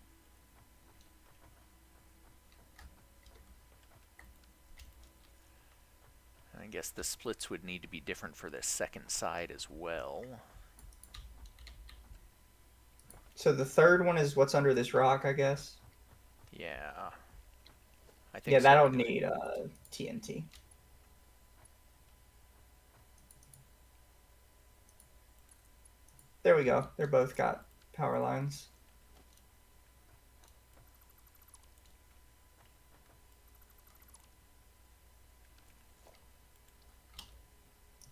I guess the splits would need to be different for the second side as well. So the third one is what's under this rock, I guess. Yeah. I think Yeah, so that'll anyway. need TNT. There we go. They're both got power lines.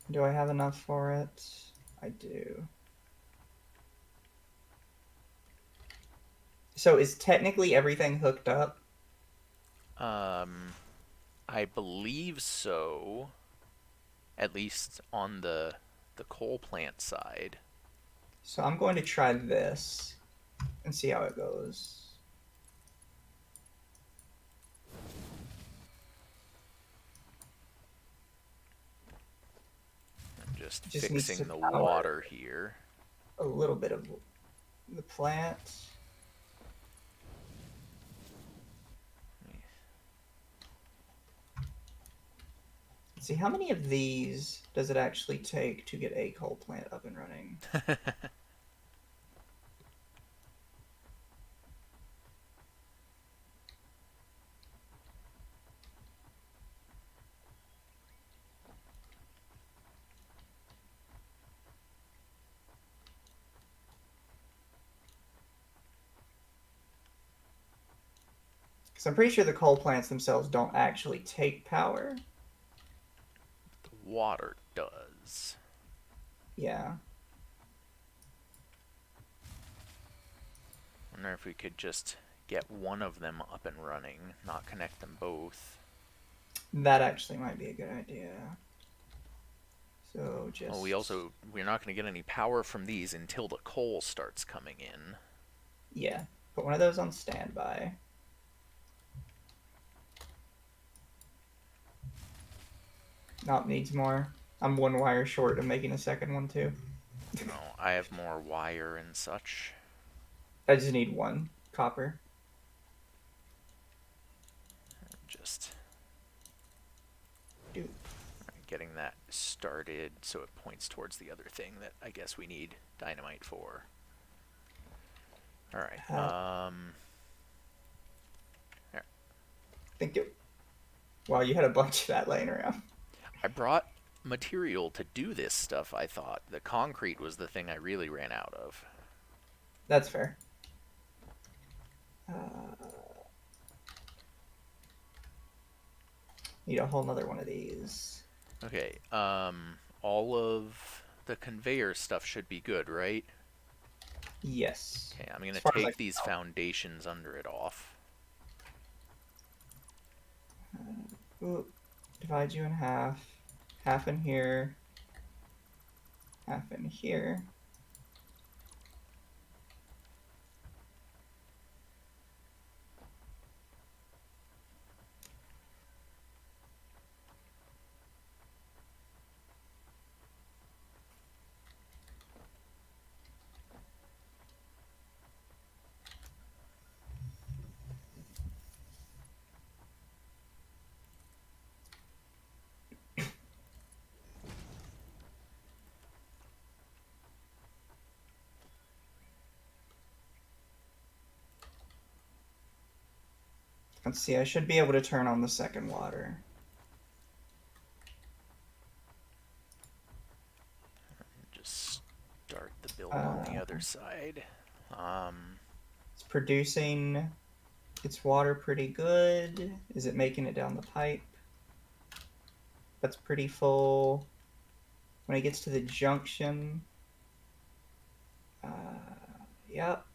Do I have enough for it? I do. So is technically everything hooked up? I believe so. At least on the coal plant side. So I'm going to try this and see how it goes. I'm just Just needs to fixing the power water here. a little bit of the plant. Let's see, how many of these does it actually take to get a coal plant up and running? Because I'm pretty sure the coal plants themselves don't actually take power. The water does. Yeah. Wonder if we could just get one of them up and running, not connect them both. That actually might be a good idea. So just... Well, we're not going to get any power from these until the coal starts coming in. Yeah, put one of those on standby. Nope, needs more. I'm one wire short of making a second one too. No, I have more wire and such. I just need one copper. Just Dude. getting that started so it points towards the other thing that I guess we need dynamite for. Alright, there. Thank you. Wow, you had a bunch of that laying around. I brought material to do this stuff, I thought. The concrete was the thing I really ran out of. That's fair. Need a whole nother one of these. Okay, all of the conveyor stuff should be good, right? Yes. Okay, I'm gonna As far as I take can these tell. foundations under it off. Ooh, divide you in half. Half in here. Half in here. Let's see, I should be able to turn on the second water. Just start the build on the other side. It's producing its water pretty good. Is it making it down the pipe? That's pretty full. When it gets to the junction, yep.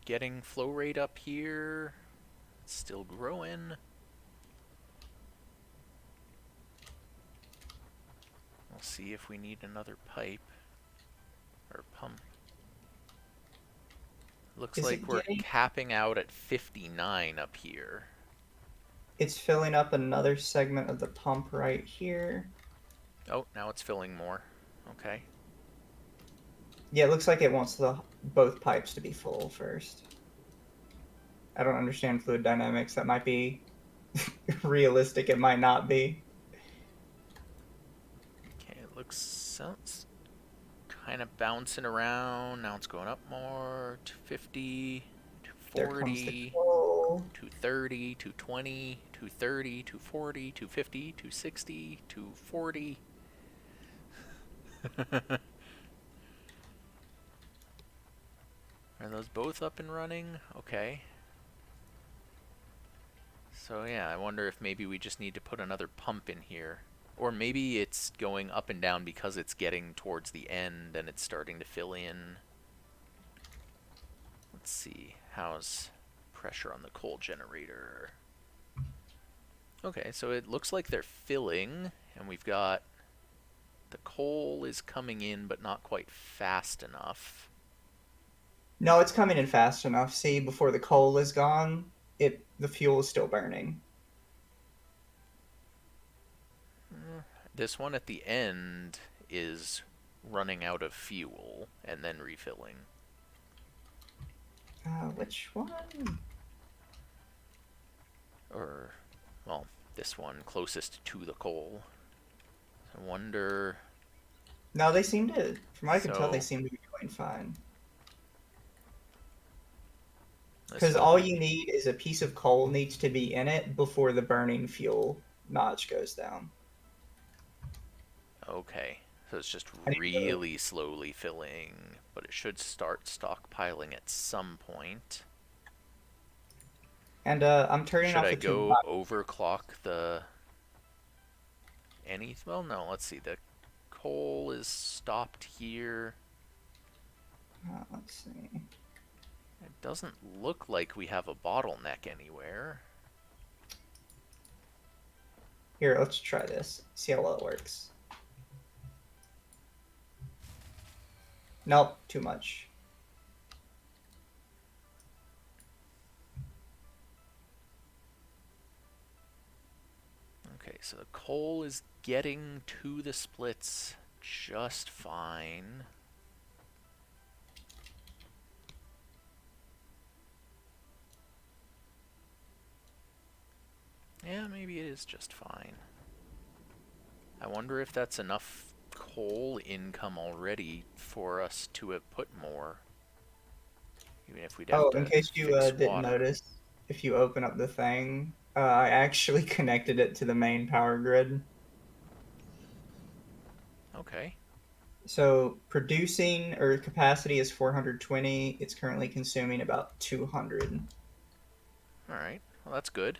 Getting flow rate up here. It's still growing. We'll see if we need another pipe or pump. Looks Is like it we're getting- capping out at 59 up here. It's filling up another segment of the pump right here. Oh, now it's filling more. Okay. Yeah, it looks like it wants both pipes to be full first. I don't understand fluid dynamics. That might be realistic. It might not be. Okay, it sounds kind kind of bouncing around. Now it's going up more. 250, There comes the 240, coal. 230, 220, 230, 240, 250, 260, 240. Are those both up and running? Okay. So yeah, I wonder if maybe we just need to put another pump in here. Or maybe it's going up and down because it's getting towards the end and it's starting to fill in. Let's see, how's pressure on the coal generator? Okay, so it looks like they're filling, and we've got the coal is coming in, but not quite fast enough. No, it's coming in fast enough. See, before the coal is gone, the fuel is still burning. This one at the end is running out of fuel and then refilling. Which one? Or, well, this one closest to the coal. I wonder... No, they seem to, from what I can tell, they So- seem to be doing fine. this Because one- all you need is a piece of coal needs to be in it before the burning fuel notch goes down. Okay, so it's just I need to- really slowly filling, but it should start stockpiling at some point. And I'm turning Should off I the two. go overclock the... Well, no, let's see. The coal is stopped here. Let's see. It doesn't look like we have a bottleneck anywhere. Here, let's try this. See how well it works. Nope, too much. Okay, so the coal is getting to the splits just fine. Yeah, maybe it is just fine. I wonder if that's enough coal income already for us to have put more. Even if we'd have Oh, to in case you fix didn't water. notice, if you open up the thing, I actually connected it to the main power grid. Okay. So producing or capacity is 420. It's currently consuming about 200. Alright. Well, that's good.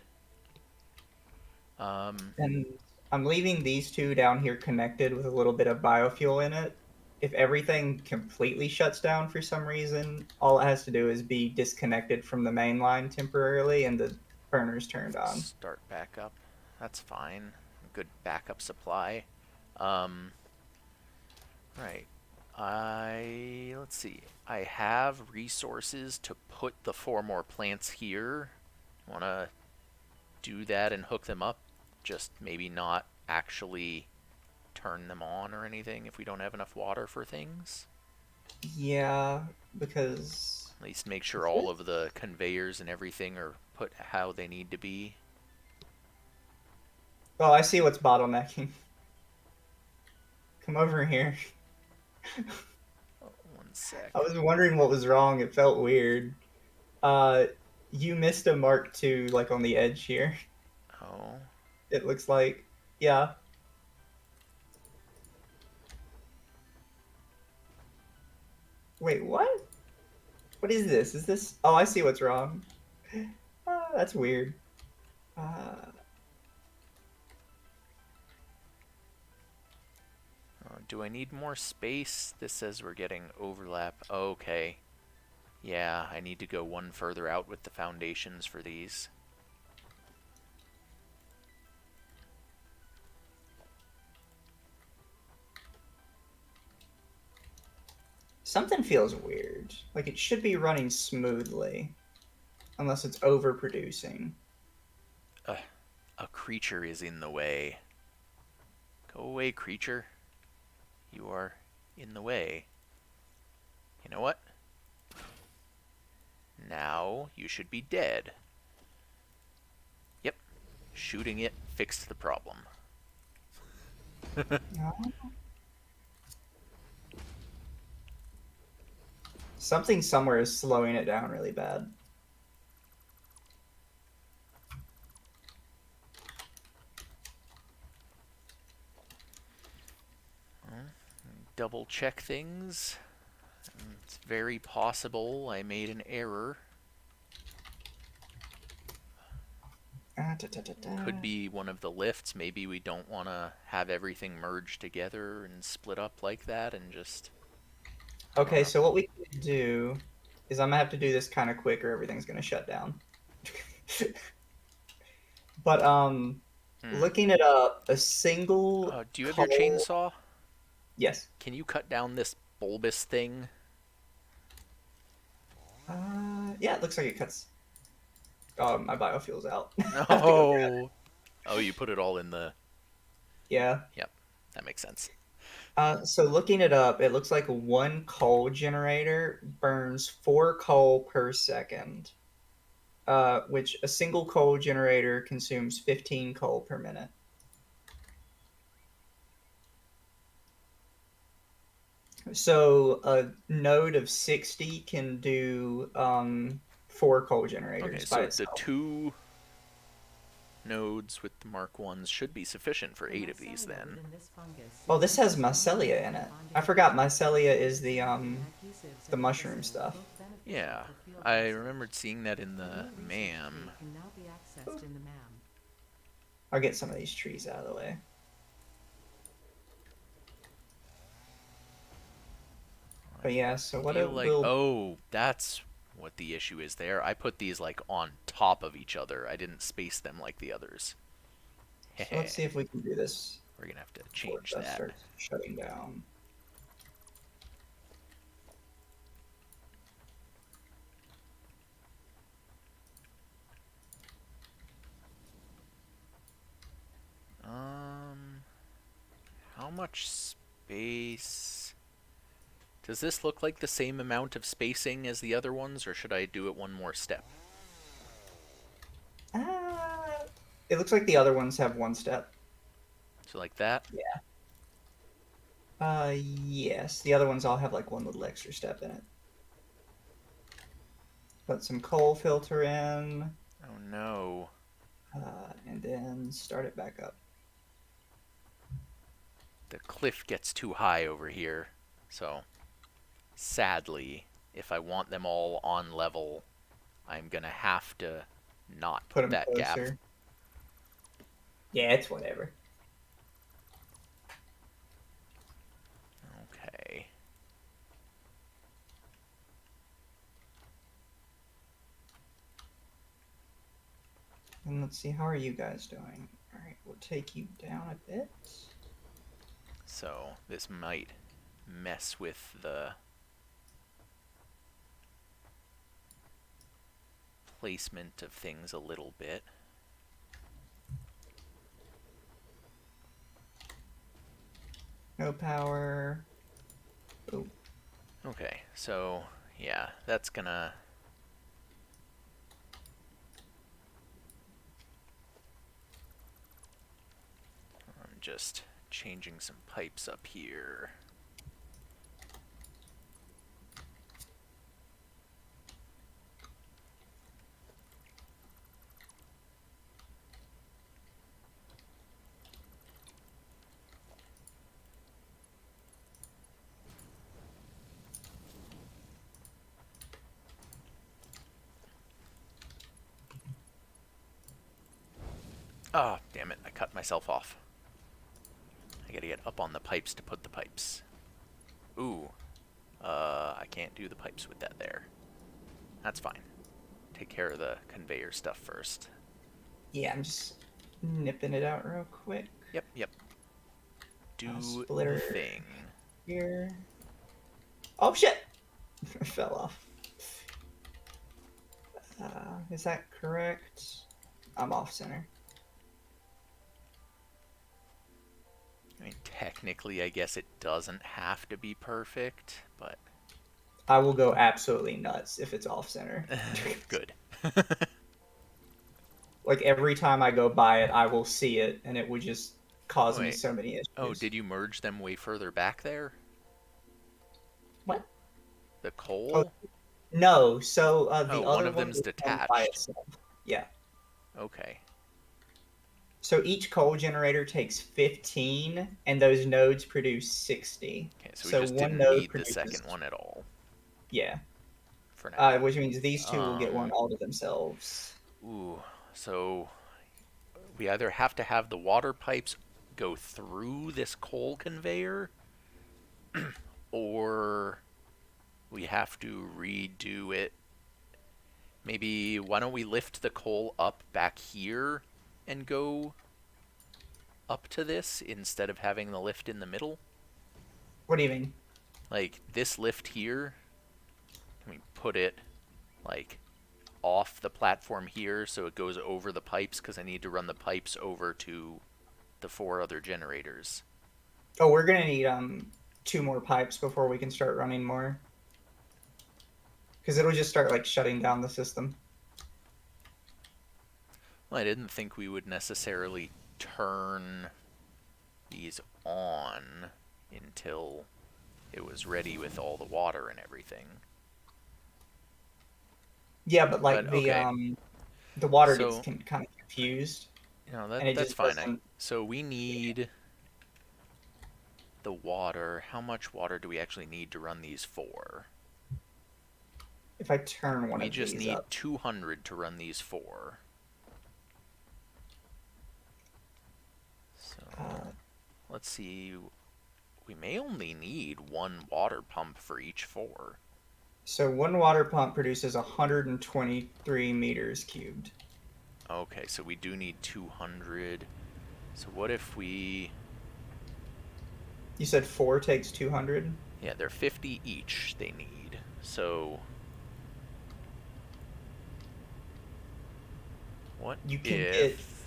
And I'm leaving these two down here connected with a little bit of biofuel in it. If everything completely shuts down for some reason, all it has to do is be disconnected from the main line temporarily and the burner's turned on. Start back up. That's fine. Good backup supply. Right. Let's see. I have resources to put the 4 more plants here. Wanna do that and hook them up. Just maybe not actually turn them on or anything if we don't have enough water for things. Yeah, because At least make sure all of the conveyors and everything are put how they need to be. oh, I see what's bottlenecking. Come over here. Oh, 1 sec. I was wondering what was wrong. It felt weird. You missed a mark two, like on the edge here. Oh. It looks like, yeah. Wait, what? What is this? Is this? Oh, I see what's wrong. That's weird. Do I need more space? This says we're getting overlap. Okay. Yeah, I need to go one further out with the foundations for these. Something feels weird. Like it should be running smoothly, unless it's overproducing. A creature is in the way. Go away, creature. You are in the way. You know what? Now you should be dead. Yep. Shooting it fixed the problem. Something somewhere is slowing it down really bad. Double check things. It's very possible I made an error. Could be one of the lifts. Maybe we don't want to have everything merged together and split up like that and just... Okay, so what we can do is I'm gonna have to do this kind of quick or everything's gonna shut down. But looking it up, a single do you have your coal. chainsaw? Yes. Can you cut down this bulbous thing? Yeah, it looks like it cuts. Oh, my biofuel's out. I have to go grab it. No. Oh, you put it all in the... Yeah. Yep, that makes sense. So looking it up, it looks like one coal generator burns 4 coal per second, which a single coal generator consumes 15 coal per minute. So a node of 60 can do 4 coal Okay, generators by so the itself. 2 nodes with the Mark 1s should be sufficient for 8 of these then. Oh, this has mycelia in it. I forgot mycelia is the mushroom stuff. Yeah, I remembered seeing that in the MAM. I'll get some of these trees out of the way. But yeah, so what it will... Oh, that's what the issue is there. I put these like on top of each other. I didn't space them like the others. So let's see if we can do this. We're gonna have to before change stuff that. starts shutting down. How much space? Does this look like the same amount of spacing as the other ones, or should I do it one more step? It looks like the other ones have 1 step. So like that? Yeah. Yes. The other ones all have like 1 little extra step in it. Put some coal filter in. Oh no. And then start it back up. The cliff gets too high over here, so sadly, if I want them all on level, I'm gonna have to not Put put them that gap. closer. Yeah, it's whatever. Okay. And let's see, how are you guys doing? Alright, we'll take you down a bit. So this might mess with the placement of things a little bit. No power. Oh. Okay, so yeah, that's gonna... I'm just changing some pipes up here. Oh, damn it, I cut myself off. I gotta get up on the pipes to put the pipes. Ooh. I can't do the pipes with that there. That's fine. Take care of the conveyor stuff first. Yeah, I'm just nipping it out real quick. Yep. Do Splitter the thing. Here. Oh shit! I fell off. Is that correct? I'm off center. I mean, technically, I guess it doesn't have to be perfect, but... I will go absolutely nuts if it's off center. Good. Like every time I go by it, I will see it, and it would just cause me Wait. so many issues. Oh, did you merge them way further back there? What? The Oh, coal? no, so Oh, the one other of one them's is one by detached. itself. Yeah. Okay. So each coal generator takes 15, and those nodes produce 60. Okay, so we So just one didn't node need the produces, second one at all yeah, for now. which means these two will get one Um, all to themselves. ooh, so we either have to have the water pipes go through this coal conveyor, or we have to redo it. Maybe why don't we lift the coal up back here and go up to this instead of having the lift in the middle? What do you mean? Like this lift here, can we put it like off the platform here so it goes over the pipes because I need to run the pipes over to the 4 other generators. Oh, we're gonna need 2 more pipes before we can start running more, because it'll just start like shutting down the system. Well, I didn't think we would necessarily turn these on until it was ready with all the water and everything. Yeah, but But like okay, the water gets so kind of confused, and that it that's just fine. doesn't. So we need the water. How much water do we actually need to run these for? If I turn one We of just these need up, 200 to run these for. So uh, let's see. We may only need 1 water pump for each 4. so one water pump produces 123 meters cubed. Okay, so we do need 200. So what if we... You said 4 takes 200. Yeah, they're 50 each they need. So what You can get if...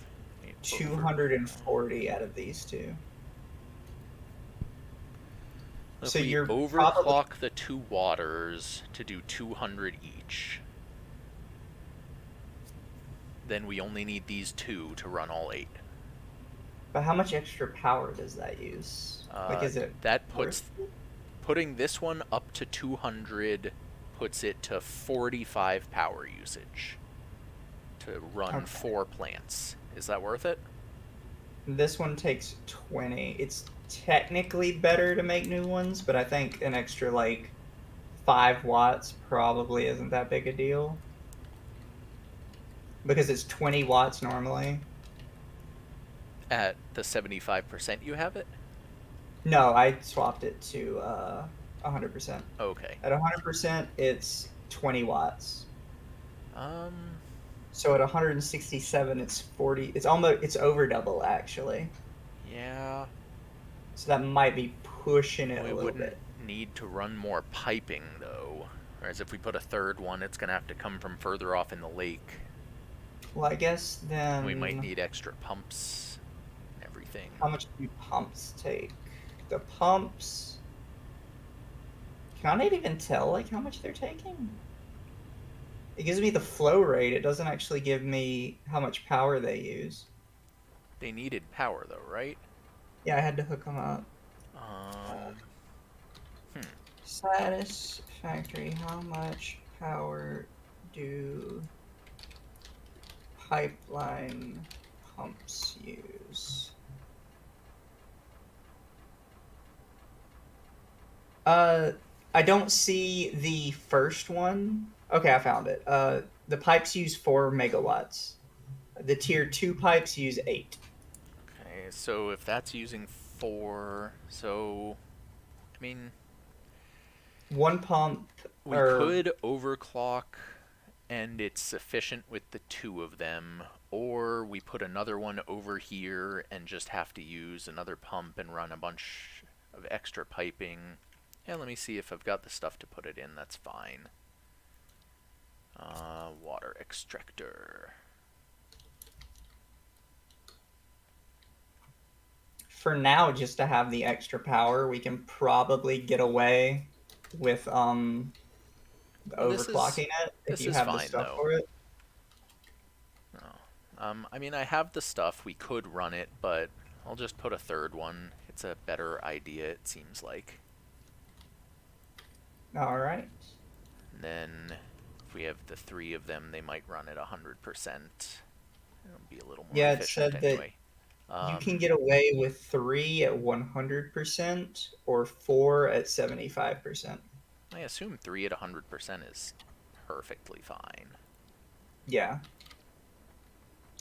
240 out of these two. If So we you're probably, overclock the 2 waters to do 200 each, then we only need these 2 to run all 8. but how much extra power does that use? Like, is it That worth puts... it? Putting this one up to 200 puts it to 45 power usage to run Okay. 4 plants. Is that worth it? This one takes 20. It's technically better to make new ones, but I think an extra like 5 watts probably isn't that big a deal because it's 20 watts normally. At the 75% you have it? No, I swapped it to 100%. Okay. At 100%, it's 20 watts. Um, So at 167, it's 40. It's over double actually. yeah. So that might be pushing it a We little wouldn't bit. need to run more piping, though. Whereas if we put a third one, it's going to have to come from further off in the lake. Well, I guess We might then need extra pumps and everything. how much do pumps take? The pumps. Can I not even tell like how much they're taking? It gives me the flow rate. It doesn't actually give me how much power they use. They needed power, though, right? Yeah, I had to hook them up. Um, hmm. Satisfactory. How much power do pipeline pumps use? Uh, I don't see the first one. Okay, I found it. The pipes use 4 megawatts. The tier 2 pipes use 8. Okay, so if that's using 4, so, I mean, One pump, we or could overclock and it's sufficient with the 2 of them, or we put another one over here and just have to use another pump and run a bunch of extra piping. Yeah, let me see if I've got the stuff to put it in. That's fine. Water extractor. for now, just to have the extra power, we can probably get away with Well, this is overclocking it if this you is have the fine stuff though. for it. No. I mean, I have the stuff. We could run it, but I'll just put a third one. It's a better idea, it seems like. All right. And then if we have the 3 of them, they might run at 100%. It'll be a little more Yeah, it efficient said that anyway. you can get away with 3 at 100% or 4 at 75%. I assume 3 at 100% is perfectly fine. Yeah.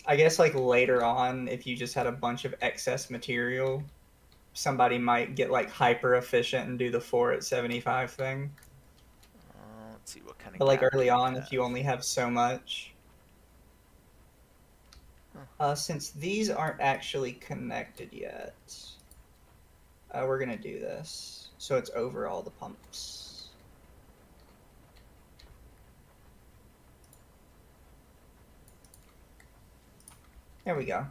I guess like later on, if you just had a bunch of excess material, somebody might get like hyper efficient and do the 4 at 75 thing. Let's see, what kind of But like gap do early we on, if you have? only have so much. Huh. Since these aren't actually connected yet, we're gonna do this. So it's over all the pumps. There we go.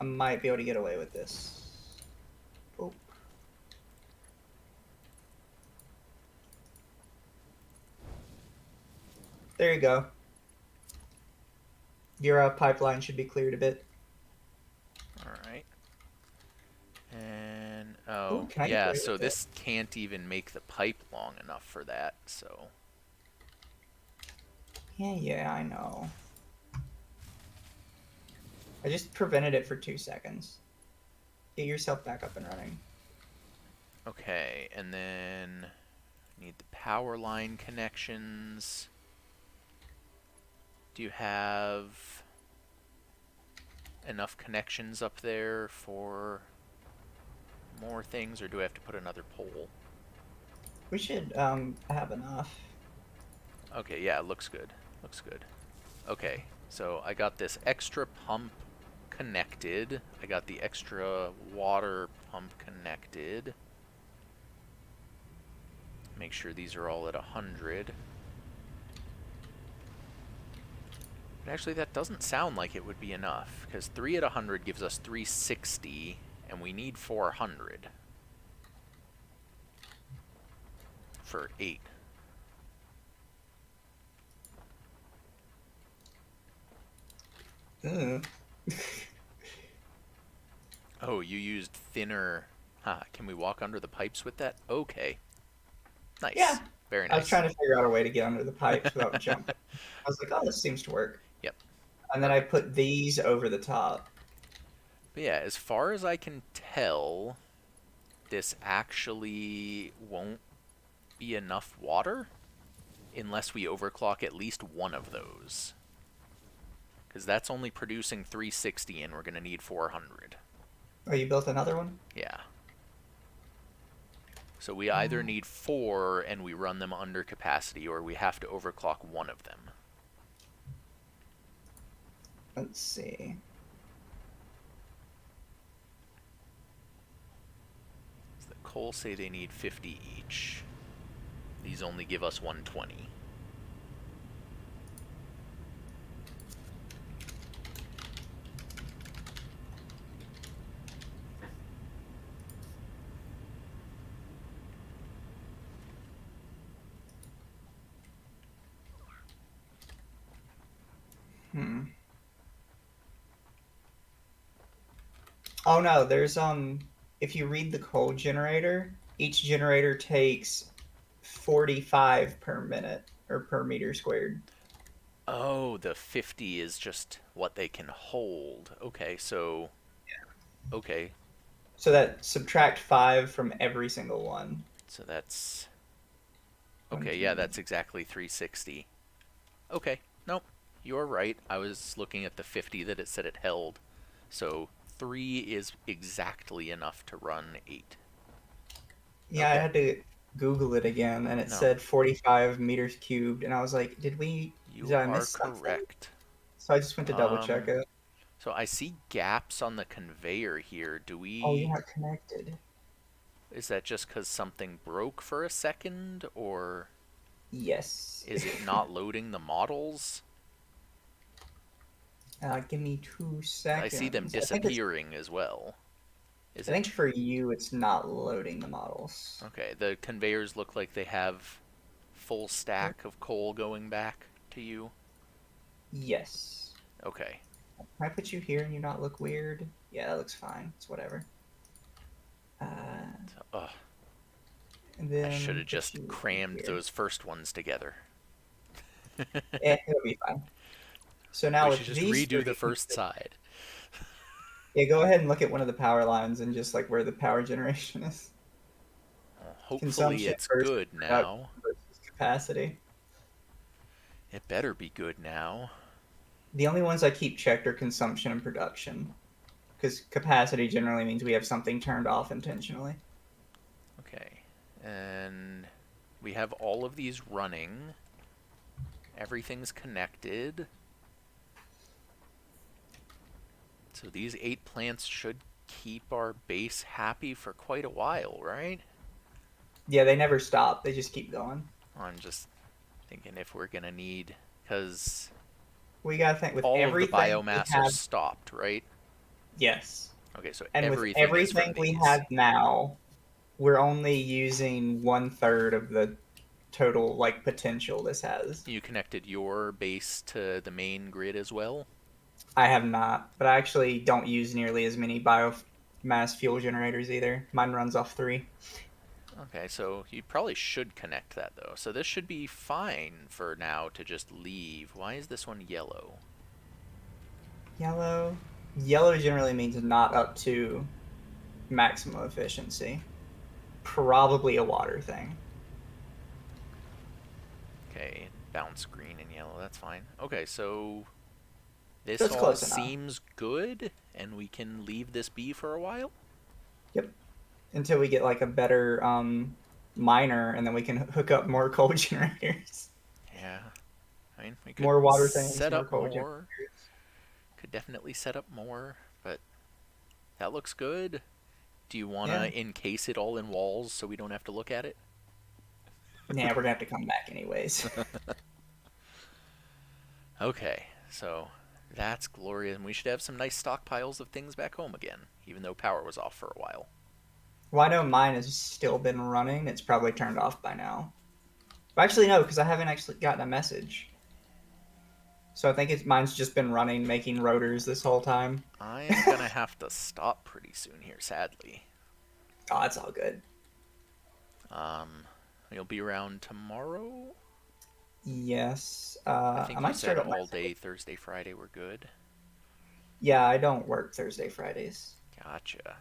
I might be able to get away with this. Oh. There you go. Your pipeline should be cleared a bit. Alright. And, Oh, oh, can I get yeah, away so with it? this can't even make the pipe long enough for that, so... Yeah, I know. I just prevented it for 2 seconds. Get yourself back up and running. Okay, and then need the power line connections. Do you have enough connections up there for more things, or do I have to put another pole? We should have enough. Okay, yeah, looks good. Looks good. Okay, so I got this extra pump connected. I got the extra water pump connected. Make sure these are all at 100. But actually, that doesn't sound like it would be enough, because 3 at 100 gives us 360, and we need 400 for 8. Ugh. Oh, you used thinner... can we walk under the pipes with that? Okay. Nice. Yeah. Very I was nice. trying to figure out a way to get under the pipes without jumping. I was like, oh, this seems to work. Yep. And then I Perfect. put these over the top. But yeah, as far as I can tell, this actually won't be enough water unless we overclock at least one of those. Because that's only producing 360 and we're going to need 400. Oh, you built another one? Yeah. So we either need 4 and we run them under capacity, or we have to overclock one of them. Let's see. So the coal say they need 50 each. These only give us 120. Oh no, there's if you read the coal generator, each generator takes 45 per minute or per meter squared. Oh, the 50 is just what they can hold. Okay, so... Okay, So that subtract 5 from every single one. so that's... One, Okay, yeah, two. that's exactly 360. Okay, nope, you're right. I was looking at the 50 that it said it held. So 3 is exactly enough to run 8. Yeah, I Okay. had to Google it again, and it No, said 45 meters cubed, and I was like, did you I are miss something? correct. So I just went to double check it. So I see gaps on the conveyor here. Do Oh, you're we... not connected. Is that just because something broke for a second, or Yes. is it not loading the models? Give me 2 I see them seconds. disappearing as well. Is I think it... for you, it's not loading the models. Okay, the conveyors look like they have full stack of coal going back to you. Yes. Okay. Can I put you here and you not look weird? Yeah, that looks fine. It's whatever. So, ugh, And I should then have put just you crammed here. those first ones together. It'll be fine. So now We with should just these redo the three, first side. yeah, go ahead and look at one of the power lines and just like where the power generation is. Hopefully Consumption it's versus good production now. versus capacity. It better be good now. The only ones I keep checked are consumption and production, because capacity generally means we have something turned off intentionally. Okay. And we have all of these running. Everything's connected. So these 8 plants should keep our base happy for quite a while, right? Yeah, they never stop. They just keep going. I'm just thinking if we're going to need... Because We gotta think with all of the everything we biomass are have. stopped, right? Yes, Okay, so and with everything is from everything we these. have now, we're only using 1/3 of the total like potential this has. You connected your base to the main grid as well? I have not, but I actually don't use nearly as many biomass fuel generators either. Mine runs off 3. Okay, so you probably should connect that though. So this should be fine for now to just leave. Why is this one yellow? Yellow. Yellow generally means not up to maximum efficiency. Probably a water thing. Okay, bounce green and yellow, that's fine. Okay, so this That's all close enough. seems good, and we can leave this be for a while? Yep. Until we get like a better miner, and then we can hook up more coal generators. Yeah. I mean, we could More water things, set more up coal more. generators. Could definitely set up more, but that looks good. Do you want Yeah. to encase it all in walls so we don't have to look at it? Yeah, we're gonna have to come back anyways. Okay, so that's glorious, and we should have some nice stockpiles of things back home again, even though power was off for a while. Well, I know mine has still been running. It's probably turned off by now. But actually, no, because I haven't actually gotten a message. So I think mine's just been running, making rotors this whole time. I am gonna have to stop pretty soon here, sadly. Oh, it's all good. You'll be around tomorrow? Yes. I I think you might said start up my. all day Thursday, Friday were good. Yeah, I don't work Thursday, Fridays. Gotcha.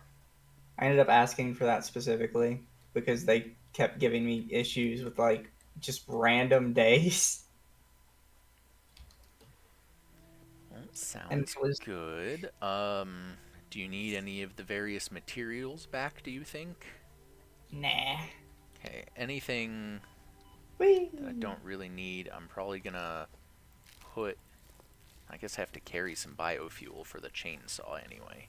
I ended up asking for that specifically because they kept giving me issues with like just random days. Well, And sounds it was good. Do you need any of the various materials back, do you think? nah. Okay, anything Whee! that I don't really need, I'm probably gonna put... I guess I have to carry some biofuel for the chainsaw anyway.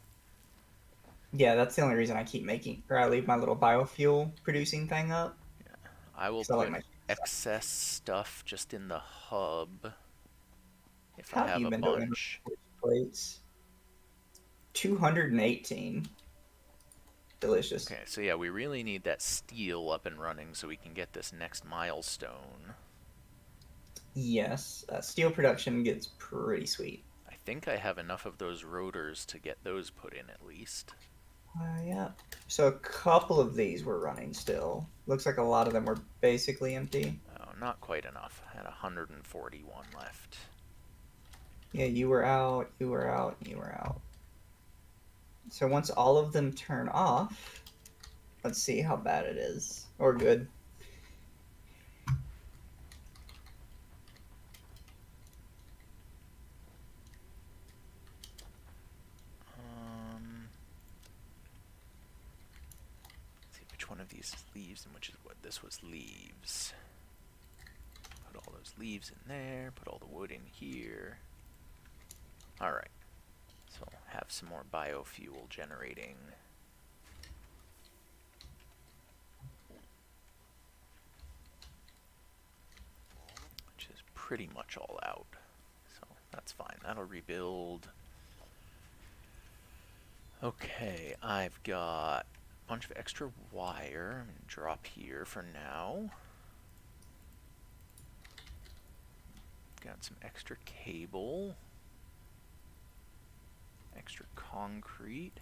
Yeah, that's the only reason I keep making or I leave my little biofuel producing thing up. I will So I like put my. excess stuff just in the hub if I How have have you a been doing bunch. with plates? 218. Delicious. Okay, so yeah, we really need that steel up and running so we can get this next milestone. Yes, steel production gets pretty sweet. I think I have enough of those rotors to get those put in at least. Yeah. So a couple of these were running still. Looks like a lot of them were basically empty. Oh, not quite enough. I had 141 left. Yeah, you were out, you were out, you were out. So once all of them turn off, let's see how bad it is. Or good. Let's see which one of these is leaves and which is wood. This was leaves. Put all those leaves in there. Put all the wood in here. Alright. So I'll have some more biofuel generating. Which is pretty much all out. So that's fine. That'll rebuild. Okay, I've got a bunch of extra wire. I'm going to drop here for now. Got some extra cable. Extra concrete.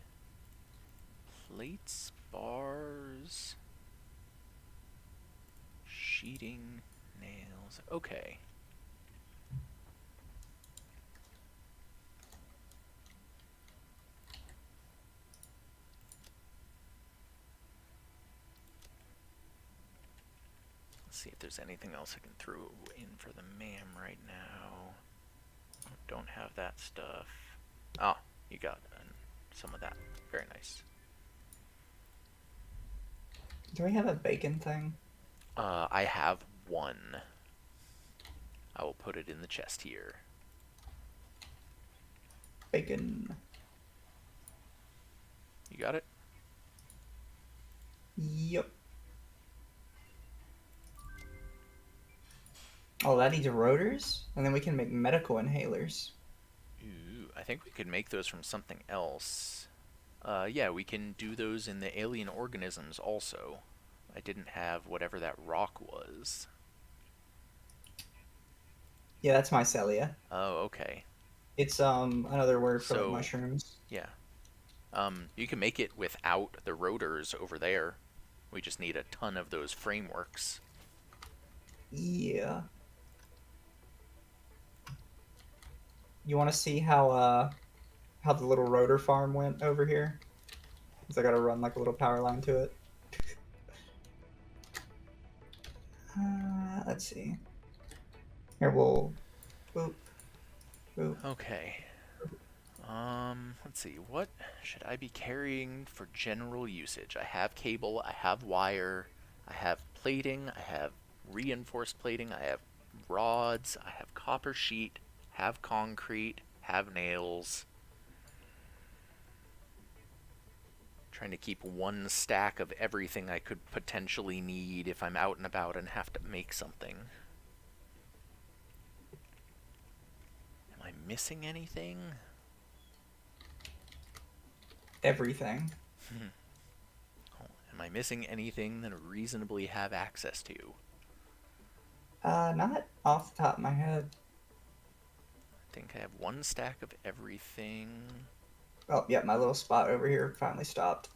Plates bars, sheeting, nails. Okay. Let's see if there's anything else I can throw in for the MAM right now. Don't have that stuff. Oh, you got some of that. Very nice. Do we have a bacon thing? I have one. I will put it in the chest here. Bacon. You got it? Yep. Oh, that needs rotors? And then we can make medical inhalers. Ooh, I think we could make those from something else. Yeah, we can do those in the alien organisms also. I didn't have whatever that rock was. Yeah, that's mycelia. Oh, okay. It's another word for like So, mushrooms. yeah. You can make it without the rotors over there. We just need a ton of those frameworks. Yeah. You want to see how the little rotor farm went over here? Because I got to run like a little power line to it. Let's see. Here we'll boop boop. Okay. Let's see. What should I be carrying for general usage? I have cable, I have wire, I have plating, I have reinforced plating, I have rods, I have copper sheet, have concrete, have nails. Trying to keep one stack of everything I could potentially need if I'm out and about and have to make something. Am I missing anything? Everything. Am I missing anything that I reasonably have access to? Not off the top of my head. I think I have one stack of everything. Oh, yeah, my little spot over here finally stopped.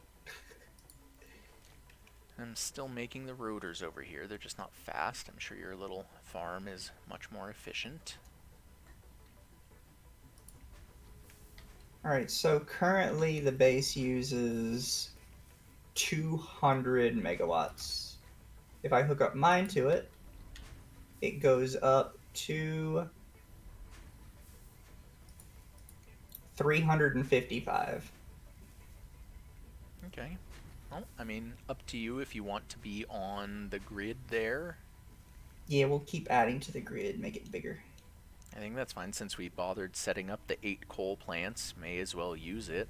I'm still making the rotors over here. They're just not fast. I'm sure your little farm is much more efficient. Alright, so currently the base uses 200 megawatts. If I hook up mine to it, it goes up to 355. Okay. Well, I mean, up to you if you want to be on the grid there. Yeah, we'll keep adding to the grid, make it bigger. I think that's fine since we bothered setting up the 8 coal plants. May as well use it.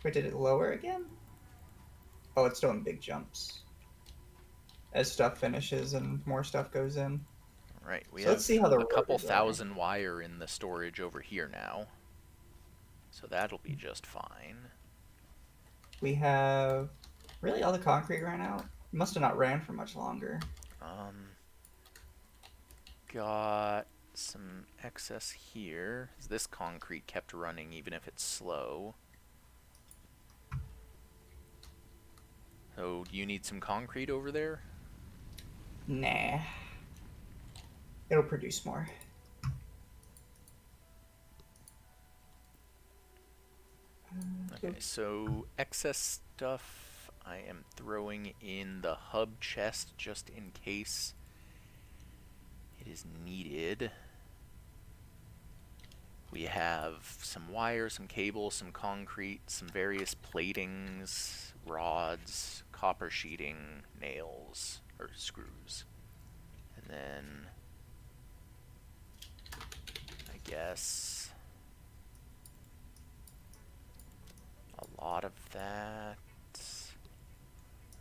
Wait, did it lower again? Oh, it's doing big jumps. As stuff finishes and more stuff goes in. Right, we So have let's see how the a couple rotors are. thousand wire in the storage over here now. So that'll be just fine. We have... Really, all the concrete ran out? Must have not ran for much longer. Got some excess here. This concrete kept running even if it's slow. So, do you need some concrete over there? Nah. It'll produce more. Okay, so excess stuff I am throwing in the hub chest just in case it is needed. We have some wire, some cable, some concrete, some various platings, rods, copper sheeting, nails, or screws. And then I guess a lot of that.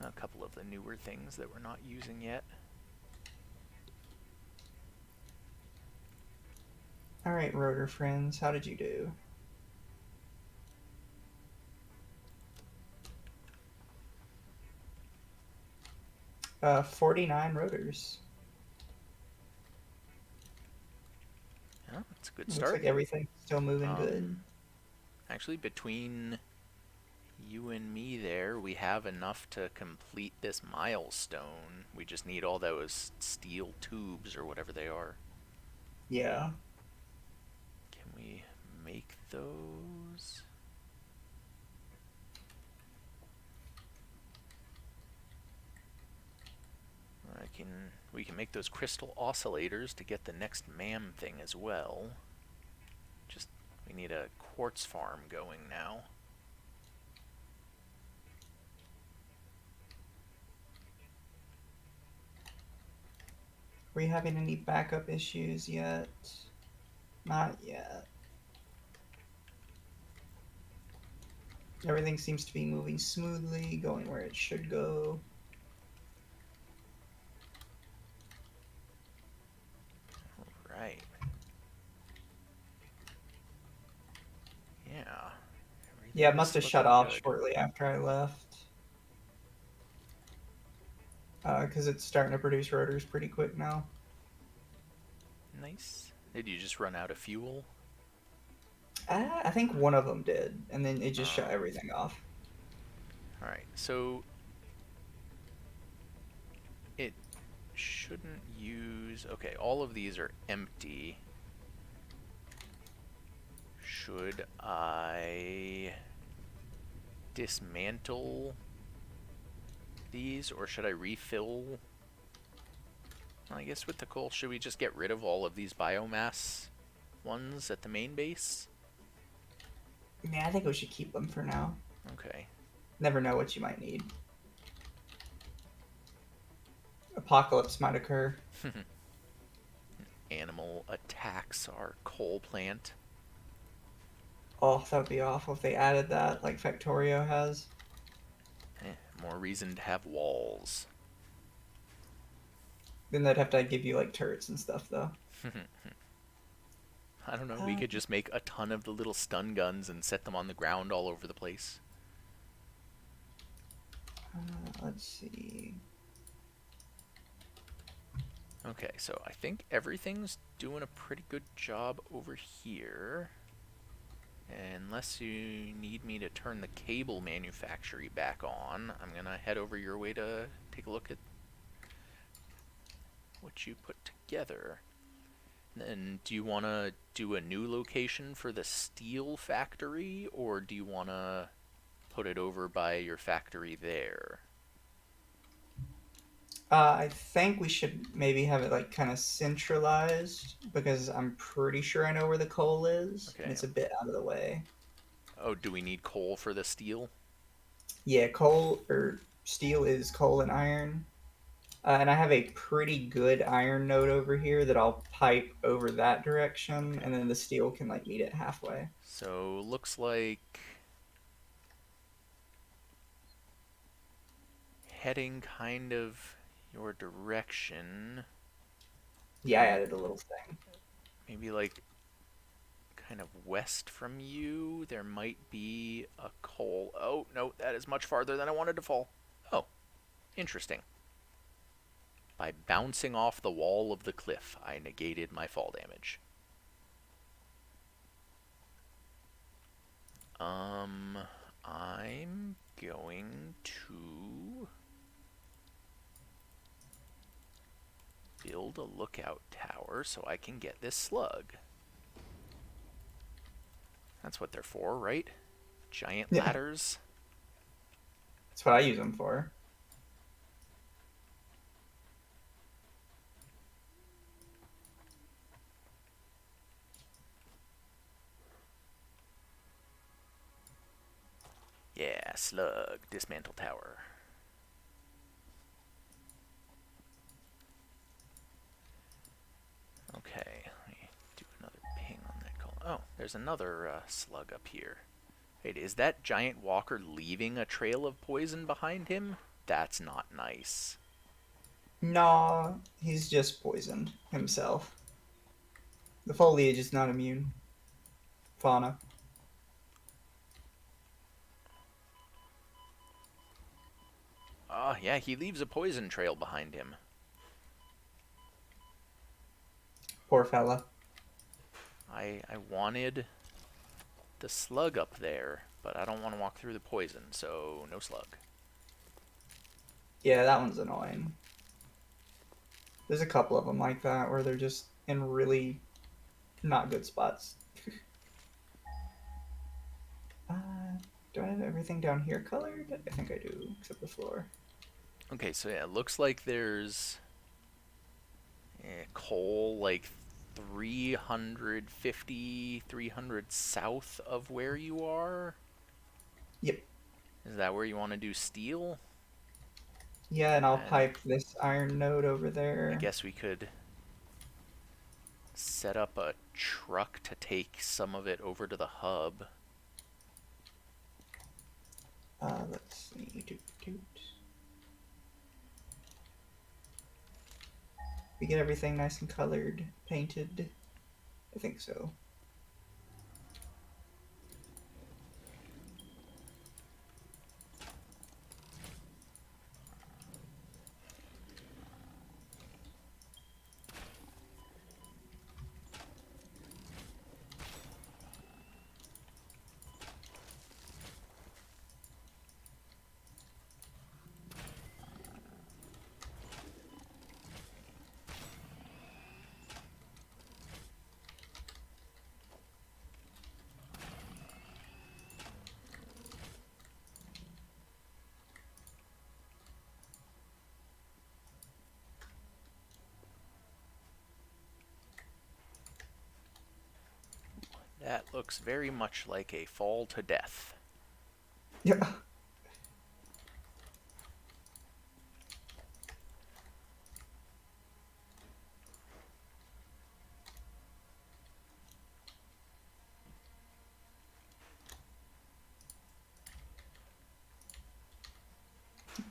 A couple of the newer things that we're not using yet. Alright, rotor friends, how did you do? 49 rotors. Yeah, that's a good Looks start. like everything's still moving good. Actually, between you and me there, we have enough to complete this milestone. We just need all those steel tubes or whatever they are. Yeah. Can we make those? We can make those crystal oscillators to get the next MAM thing as well. Just, we need a quartz farm going now. Are we having any backup issues yet? Not yet. Everything seems to be moving smoothly, going where it should go. Right. Yeah. Yeah, it must have Everything's shut looking off good. shortly after I left. Because it's starting to produce rotors pretty quick now. Nice. Did you just run out of fuel? I think one of them did, and then it just shut Oh. everything off. Alright, so it shouldn't use... Okay, all of these are empty. Should I dismantle these, or should I refill? I guess with the coal, should we just get rid of all of these biomass ones at the main base? Yeah, I think we should keep them for now. Okay. Never know what you might need. Apocalypse might occur. Animal attacks our coal plant. Oh, that would be awful if they added that, like Factorio has. More reason to have walls. Then they'd have to give you like turrets and stuff, though. I don't know, we could just make a ton of the little stun guns and set them on the ground all over the place. Let's see. Okay, so I think everything's doing a pretty good job over here. Unless you need me to turn the cable manufactory back on, I'm gonna head over your way to take a look at what you put together. And do you want to do a new location for the steel factory, or do you want to put it over by your factory there? I think we should maybe have it like kind of centralized because I'm pretty sure I know where the coal is, and Okay. it's a bit out of the way. Oh, do we need coal for the steel? Yeah, coal or steel is coal and iron. And I have a pretty good iron node over here that I'll pipe over that direction, Okay. and then the steel can like meet it halfway. So looks like heading kind of your direction. Yeah, I added a little thing. Maybe like kind of west from you, there might be a coal. Oh, no, that is much farther than I wanted to fall. Oh, interesting. By bouncing off the wall of the cliff, I negated my fall damage. I'm going to build a lookout tower so I can get this slug. That's what they're for, right? Giant Yeah. ladders. That's what I use them for. Yeah, slug, dismantle tower. Okay, let me do another ping on that call. Oh, there's another slug up here. Wait, is that giant walker leaving a trail of poison behind him? That's not nice. Nah, he's just poisoned himself. The foliage is not immune. Fauna. Oh, yeah, he leaves a poison trail behind him. Poor fella. I wanted the slug up there, but I don't want to walk through the poison, so no slug. Yeah, that one's annoying. There's a couple of them like that where they're just in really not good spots. uh, do I have everything down here colored? I think I do, except the floor. Okay, so yeah, it looks like there's coal like 350, 300 south of where you are. Yep. Is that where you want to do steel? Yeah, and I'll And pipe this iron node over I there. guess we could set up a truck to take some of it over to the hub. Let's see. Doot, doot. We get everything nice and colored, painted. I think so. That looks very much like a fall to death. Yeah.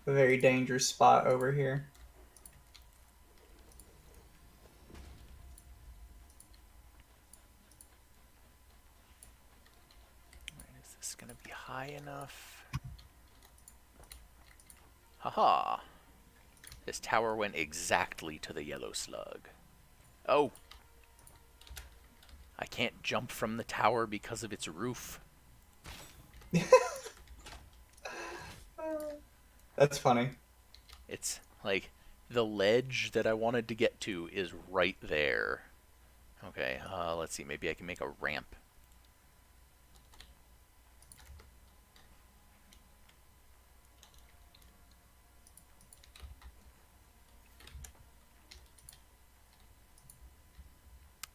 A very dangerous spot over here. Right, is this going to be high enough? Haha! This tower went exactly to the yellow slug. Oh! I can't jump from the tower because of its roof. That's funny. It's like the ledge that I wanted to get to is right there. Okay, let's see. Maybe I can make a ramp.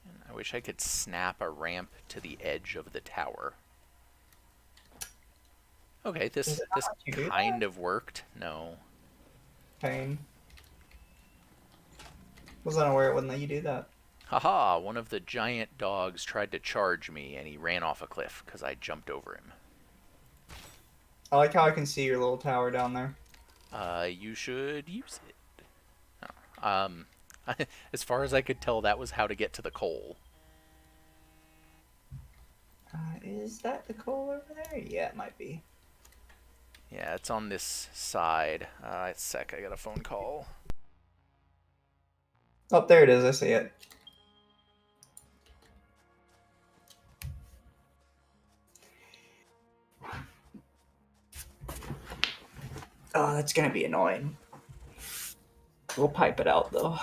And I wish I could snap a ramp to the edge of the tower. Okay, Does this it not let you do kind of worked. No. Pain. Was unaware it wouldn't let you do that. Haha, one of the giant dogs tried to charge me and he ran off a cliff because I jumped over him. I like how I can see your little tower down there. You should use it. Oh. As far as I could tell, that was how to get to the coal. Is that the coal over there? Yeah, it might be. Yeah, it's on this side. It's sec, I got a phone call. Oh, there it is. I see it. Oh, that's gonna be annoying. We'll pipe it out though.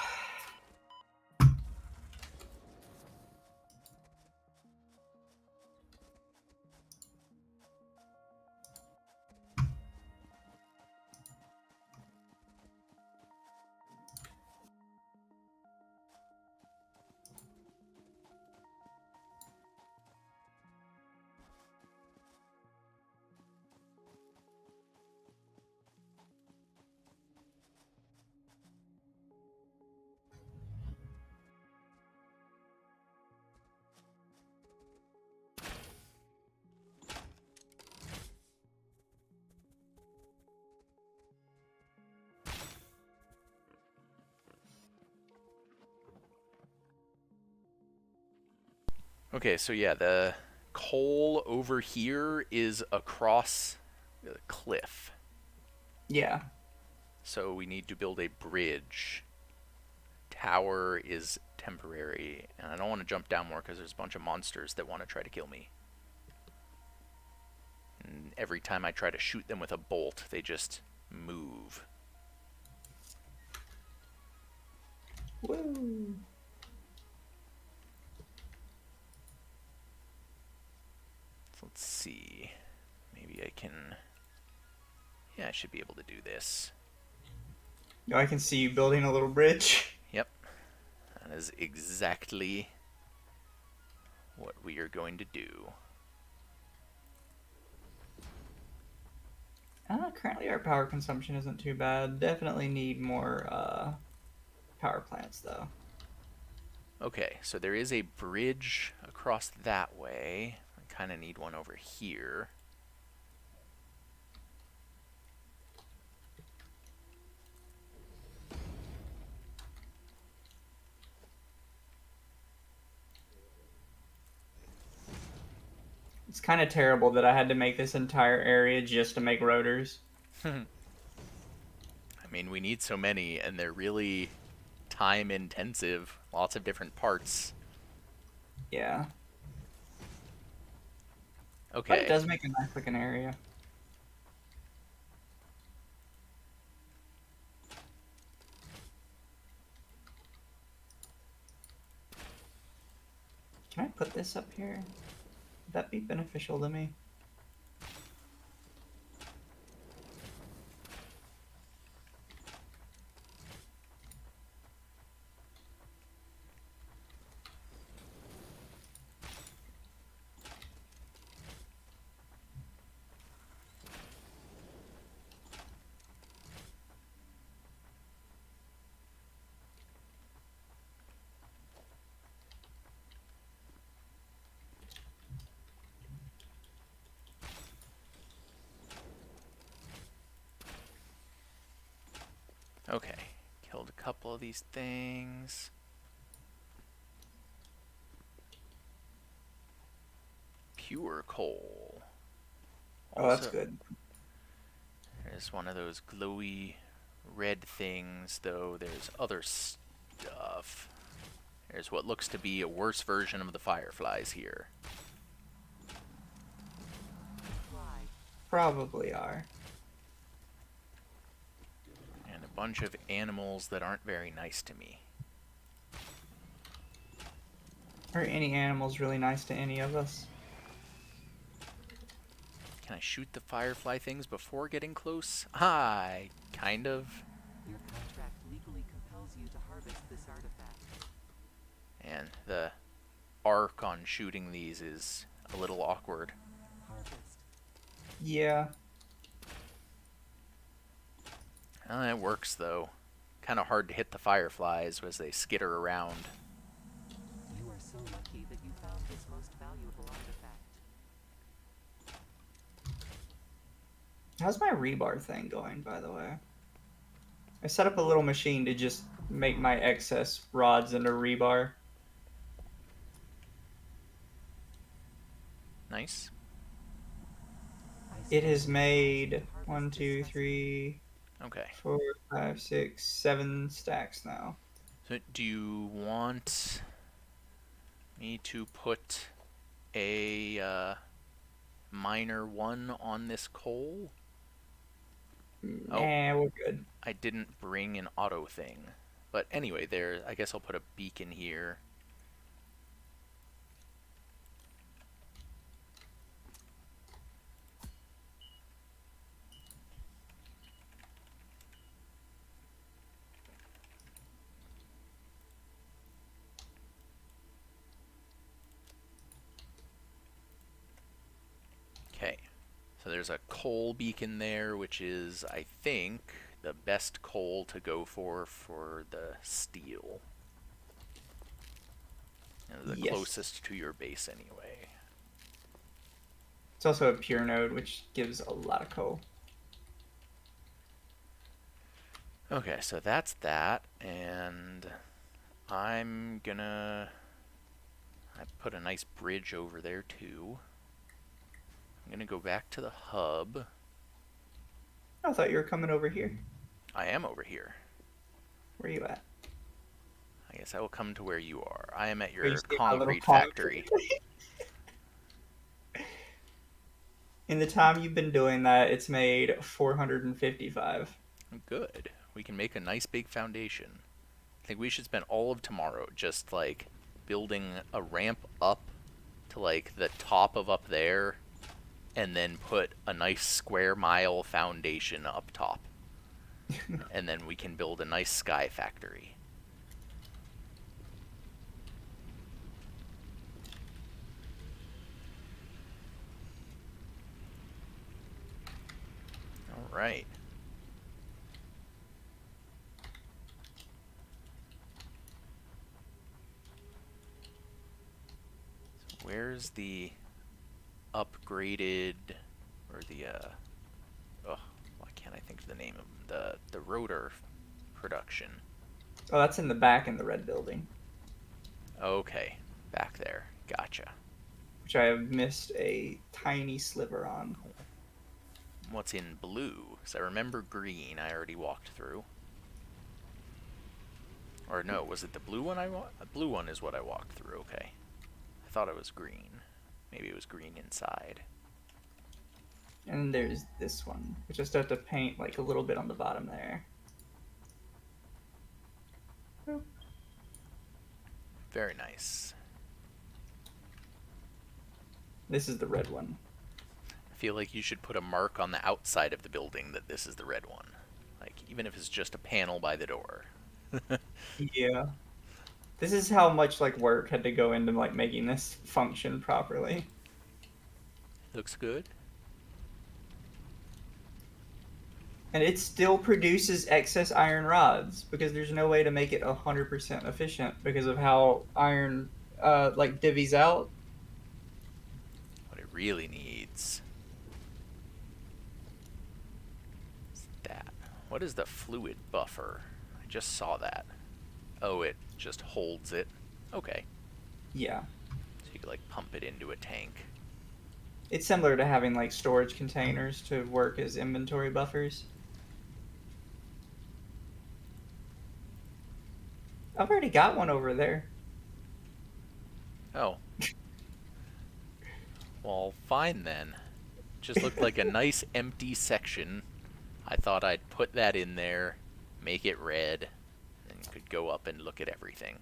Okay, so yeah, the coal over here is across the cliff. Yeah. So we need to build a bridge. Tower is temporary, and I don't want to jump down more because there's a bunch of monsters that want to try to kill me. And every time I try to shoot them with a bolt, they just move. Woo! So let's see. Maybe I can... Yeah, I should be able to do this. Now I can see you building a little bridge. Yep. That is exactly what we are going to do. Currently our power consumption isn't too bad. Definitely need more power plants though. Okay, so there is a bridge across that way. I kind of need one over here. It's kind of terrible that I had to make this entire area just to make rotors. I mean, we need so many, and they're really time intensive. Lots of different parts. Yeah. But Okay. it does make a nice looking area. Can I put this up here? Would that be beneficial to me? Okay. Killed a couple of these things. Pure coal. Oh, that's Also, good. there's one of those glowy red things, though there's other stuff. There's what looks to be a worse version of the fireflies here. Probably are. And a bunch of animals that aren't very nice to me. Are any animals really nice to any of us? Can I shoot the firefly things before getting close? I kind of. Your contract legally compels you to harvest this artifact. And the arc on shooting these is a little awkward. Harvest. Yeah. It works, though. Kind of hard to hit the fireflies as they skitter around. You are so lucky that you found this most valuable artifact. How's my rebar thing going, by the way? I set up a little machine to just make my excess rods into rebar. Nice. It has made 1, 2, 3, Okay. 4, 5, 6, 7 stacks now. So do you want me to put a minor 1 on this coal? Oh. Nah, we're good. I didn't bring an auto thing. But anyway, there, I guess I'll put a beacon here. Okay, so there's a coal beacon there, which is, I think, the best coal to go for the steel. And the Yes. closest to your base anyway. It's also a pure node, which gives a lot of coal. Okay, so that's that, and I'm gonna... I put a nice bridge over there too. I'm gonna go back to the hub. I thought you were coming over here. I am over here. Where are you at? I guess I will come to where you are. I am at Where you your see my little concrete factory. In the time you've been doing that, it's made 455. Good. We can make a nice big foundation. I think we should spend all of tomorrow just like building a ramp up to like the top of up there and then put a nice square mile foundation up top. And then we can build a nice sky factory. All right. So where's the upgraded or the oh, why can't I think of the name of the rotor production? Oh, that's in the back in the red building, Okay, back there. Gotcha. which I have missed a tiny sliver on. What's in blue? Because I remember green I already walked through. Or no, was it the blue one I walked? The blue one is what I walked through, okay. I thought it was green. Maybe it was green inside. And then there's this one, which I still have to paint like a little bit on the bottom there. Very nice. This is the red one. I feel like you should put a mark on the outside of the building that this is the red one. Like, even if it's just a panel by the door. Yeah. This is how much like work had to go into like making this function properly. Looks good. And it still produces excess iron rods because there's no way to make it 100% efficient because of how iron like divvies out. What it really needs is that. What is the fluid buffer? I just saw that. Oh, it just holds it. Okay. Yeah. So you could like pump it into a tank. It's similar to having like storage containers to work as inventory buffers. I've already got one over there. Oh. Well, fine then. Just looked like a nice empty section. I thought I'd put that in there, make it red, and you could go up and look at everything.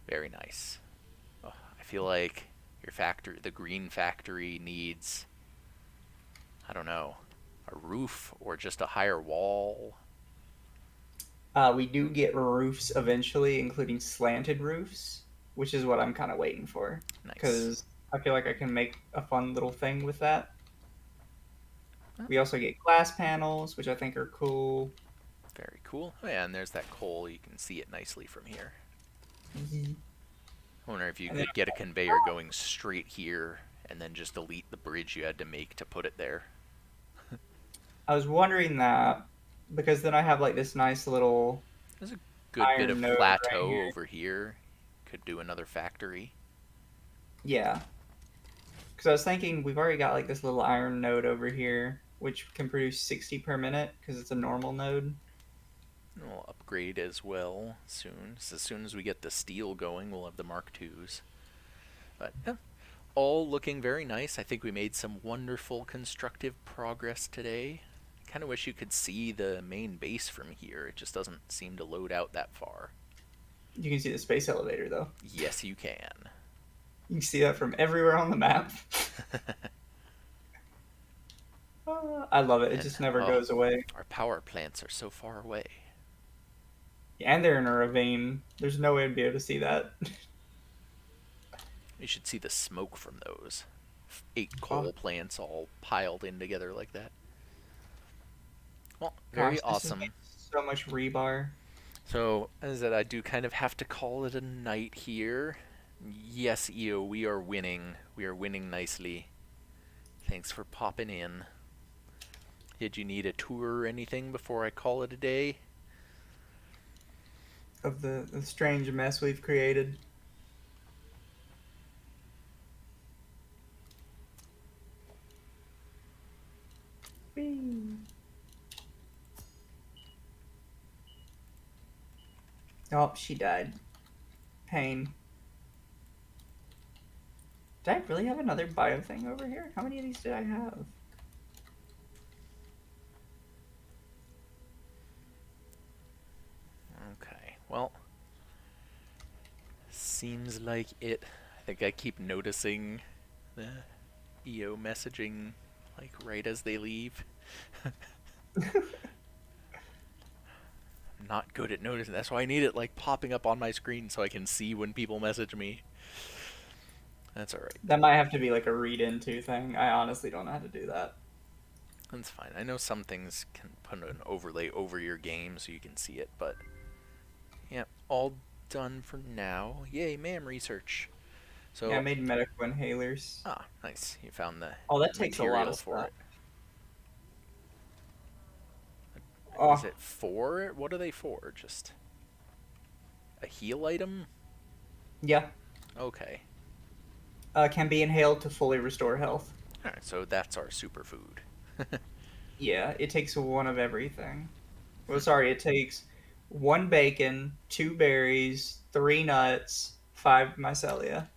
Very nice. Oh, I feel like your factory, the green factory, needs, I don't know, a roof or just a higher wall. We do get roofs eventually, including slanted roofs, which is what I'm kind of waiting for. Nice. Because I feel like I can make a fun little thing with that. Huh. We also get glass panels, which I think are cool. Very cool. Oh yeah, and there's that coal. You can see it nicely from here. I wonder if you And then- could get a conveyor going straight here and then just delete the bridge you had to make to put it there. I was wondering that because then I have like this nice little There's a good bit iron of node right plateau here. over here. Could do another factory. Yeah. Because I was thinking we've already got like this little iron node over here, which can produce 60 per minute because it's a normal node. And we'll upgrade as well soon. So as soon as we get the steel going, we'll have the Mark IIs. But yeah, all looking very nice. I think we made some wonderful constructive progress today. Kind of wish you could see the main base from here. It just doesn't seem to load out that far. You can see the space elevator though. Yes, you can. You can see that from everywhere on the map. I love it. It And, just never oh, goes away. Our power plants are so far away. And they're in a ravine. There's no way to be able to see that. You should see the smoke from those. 8 coal plants all piled in together like that. Well, very Gosh, this is awesome. so much rebar. So, as I said, I do kind of have to call it a night here. Yes, EO, we are winning. We are winning nicely. Thanks for popping in. Did you need a tour or anything before I call it a day? Of the strange mess we've created. Whee. Oh, she died. Pain. Did I really have another bio thing over here? How many of these did I have? Okay, well, seems like it. I think I keep noticing the EO messaging, like, right as they leave. I'm not good at noticing. That's why I need it, like, popping up on my screen so I can see when people message me. That's alright. That might have to be like a read into thing. I honestly don't know how to do that. That's fine. I know some things can put an overlay over your game so you can see it, but yeah, all done for now. Yay, MAM research. So, Yeah, I made medical inhalers. nice. You found the Oh, that takes a lot material of for stuff. it. Is Oh, it for? What are they for? Just a heal item? yeah. Okay. Can be inhaled to fully restore health. Alright, so that's our superfood. Yeah, it takes one of everything. Well, sorry, it takes one bacon, 2 berries, 3 nuts, 5 mycelia.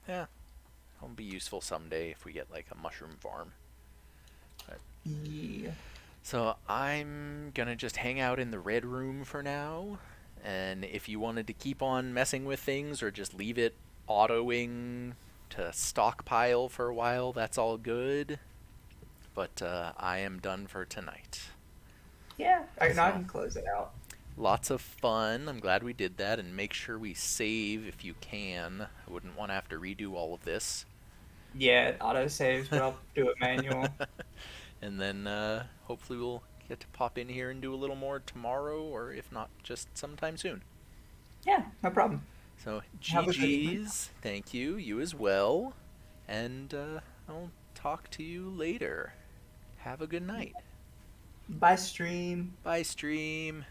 Yeah, that'll be useful someday if we get like a mushroom farm. Yeah. So I'm gonna just hang out in the red room for now, and if you wanted to keep on messing with things or just leave it autoing to stockpile for a while, that's all good. But I am done for tonight. Yeah, now I So can close it out. lots of fun. I'm glad we did that, and make sure we save if you can. I wouldn't want to have to redo all of this. Yeah, it auto saves, but I'll do it manual. And then hopefully we'll get to pop in here and do a little more tomorrow, or if not, just sometime soon. Yeah, no problem. So Have a good evening. GG's, thank you, you as well, and I'll talk to you later. Have a good night. Bye, stream. Bye, stream.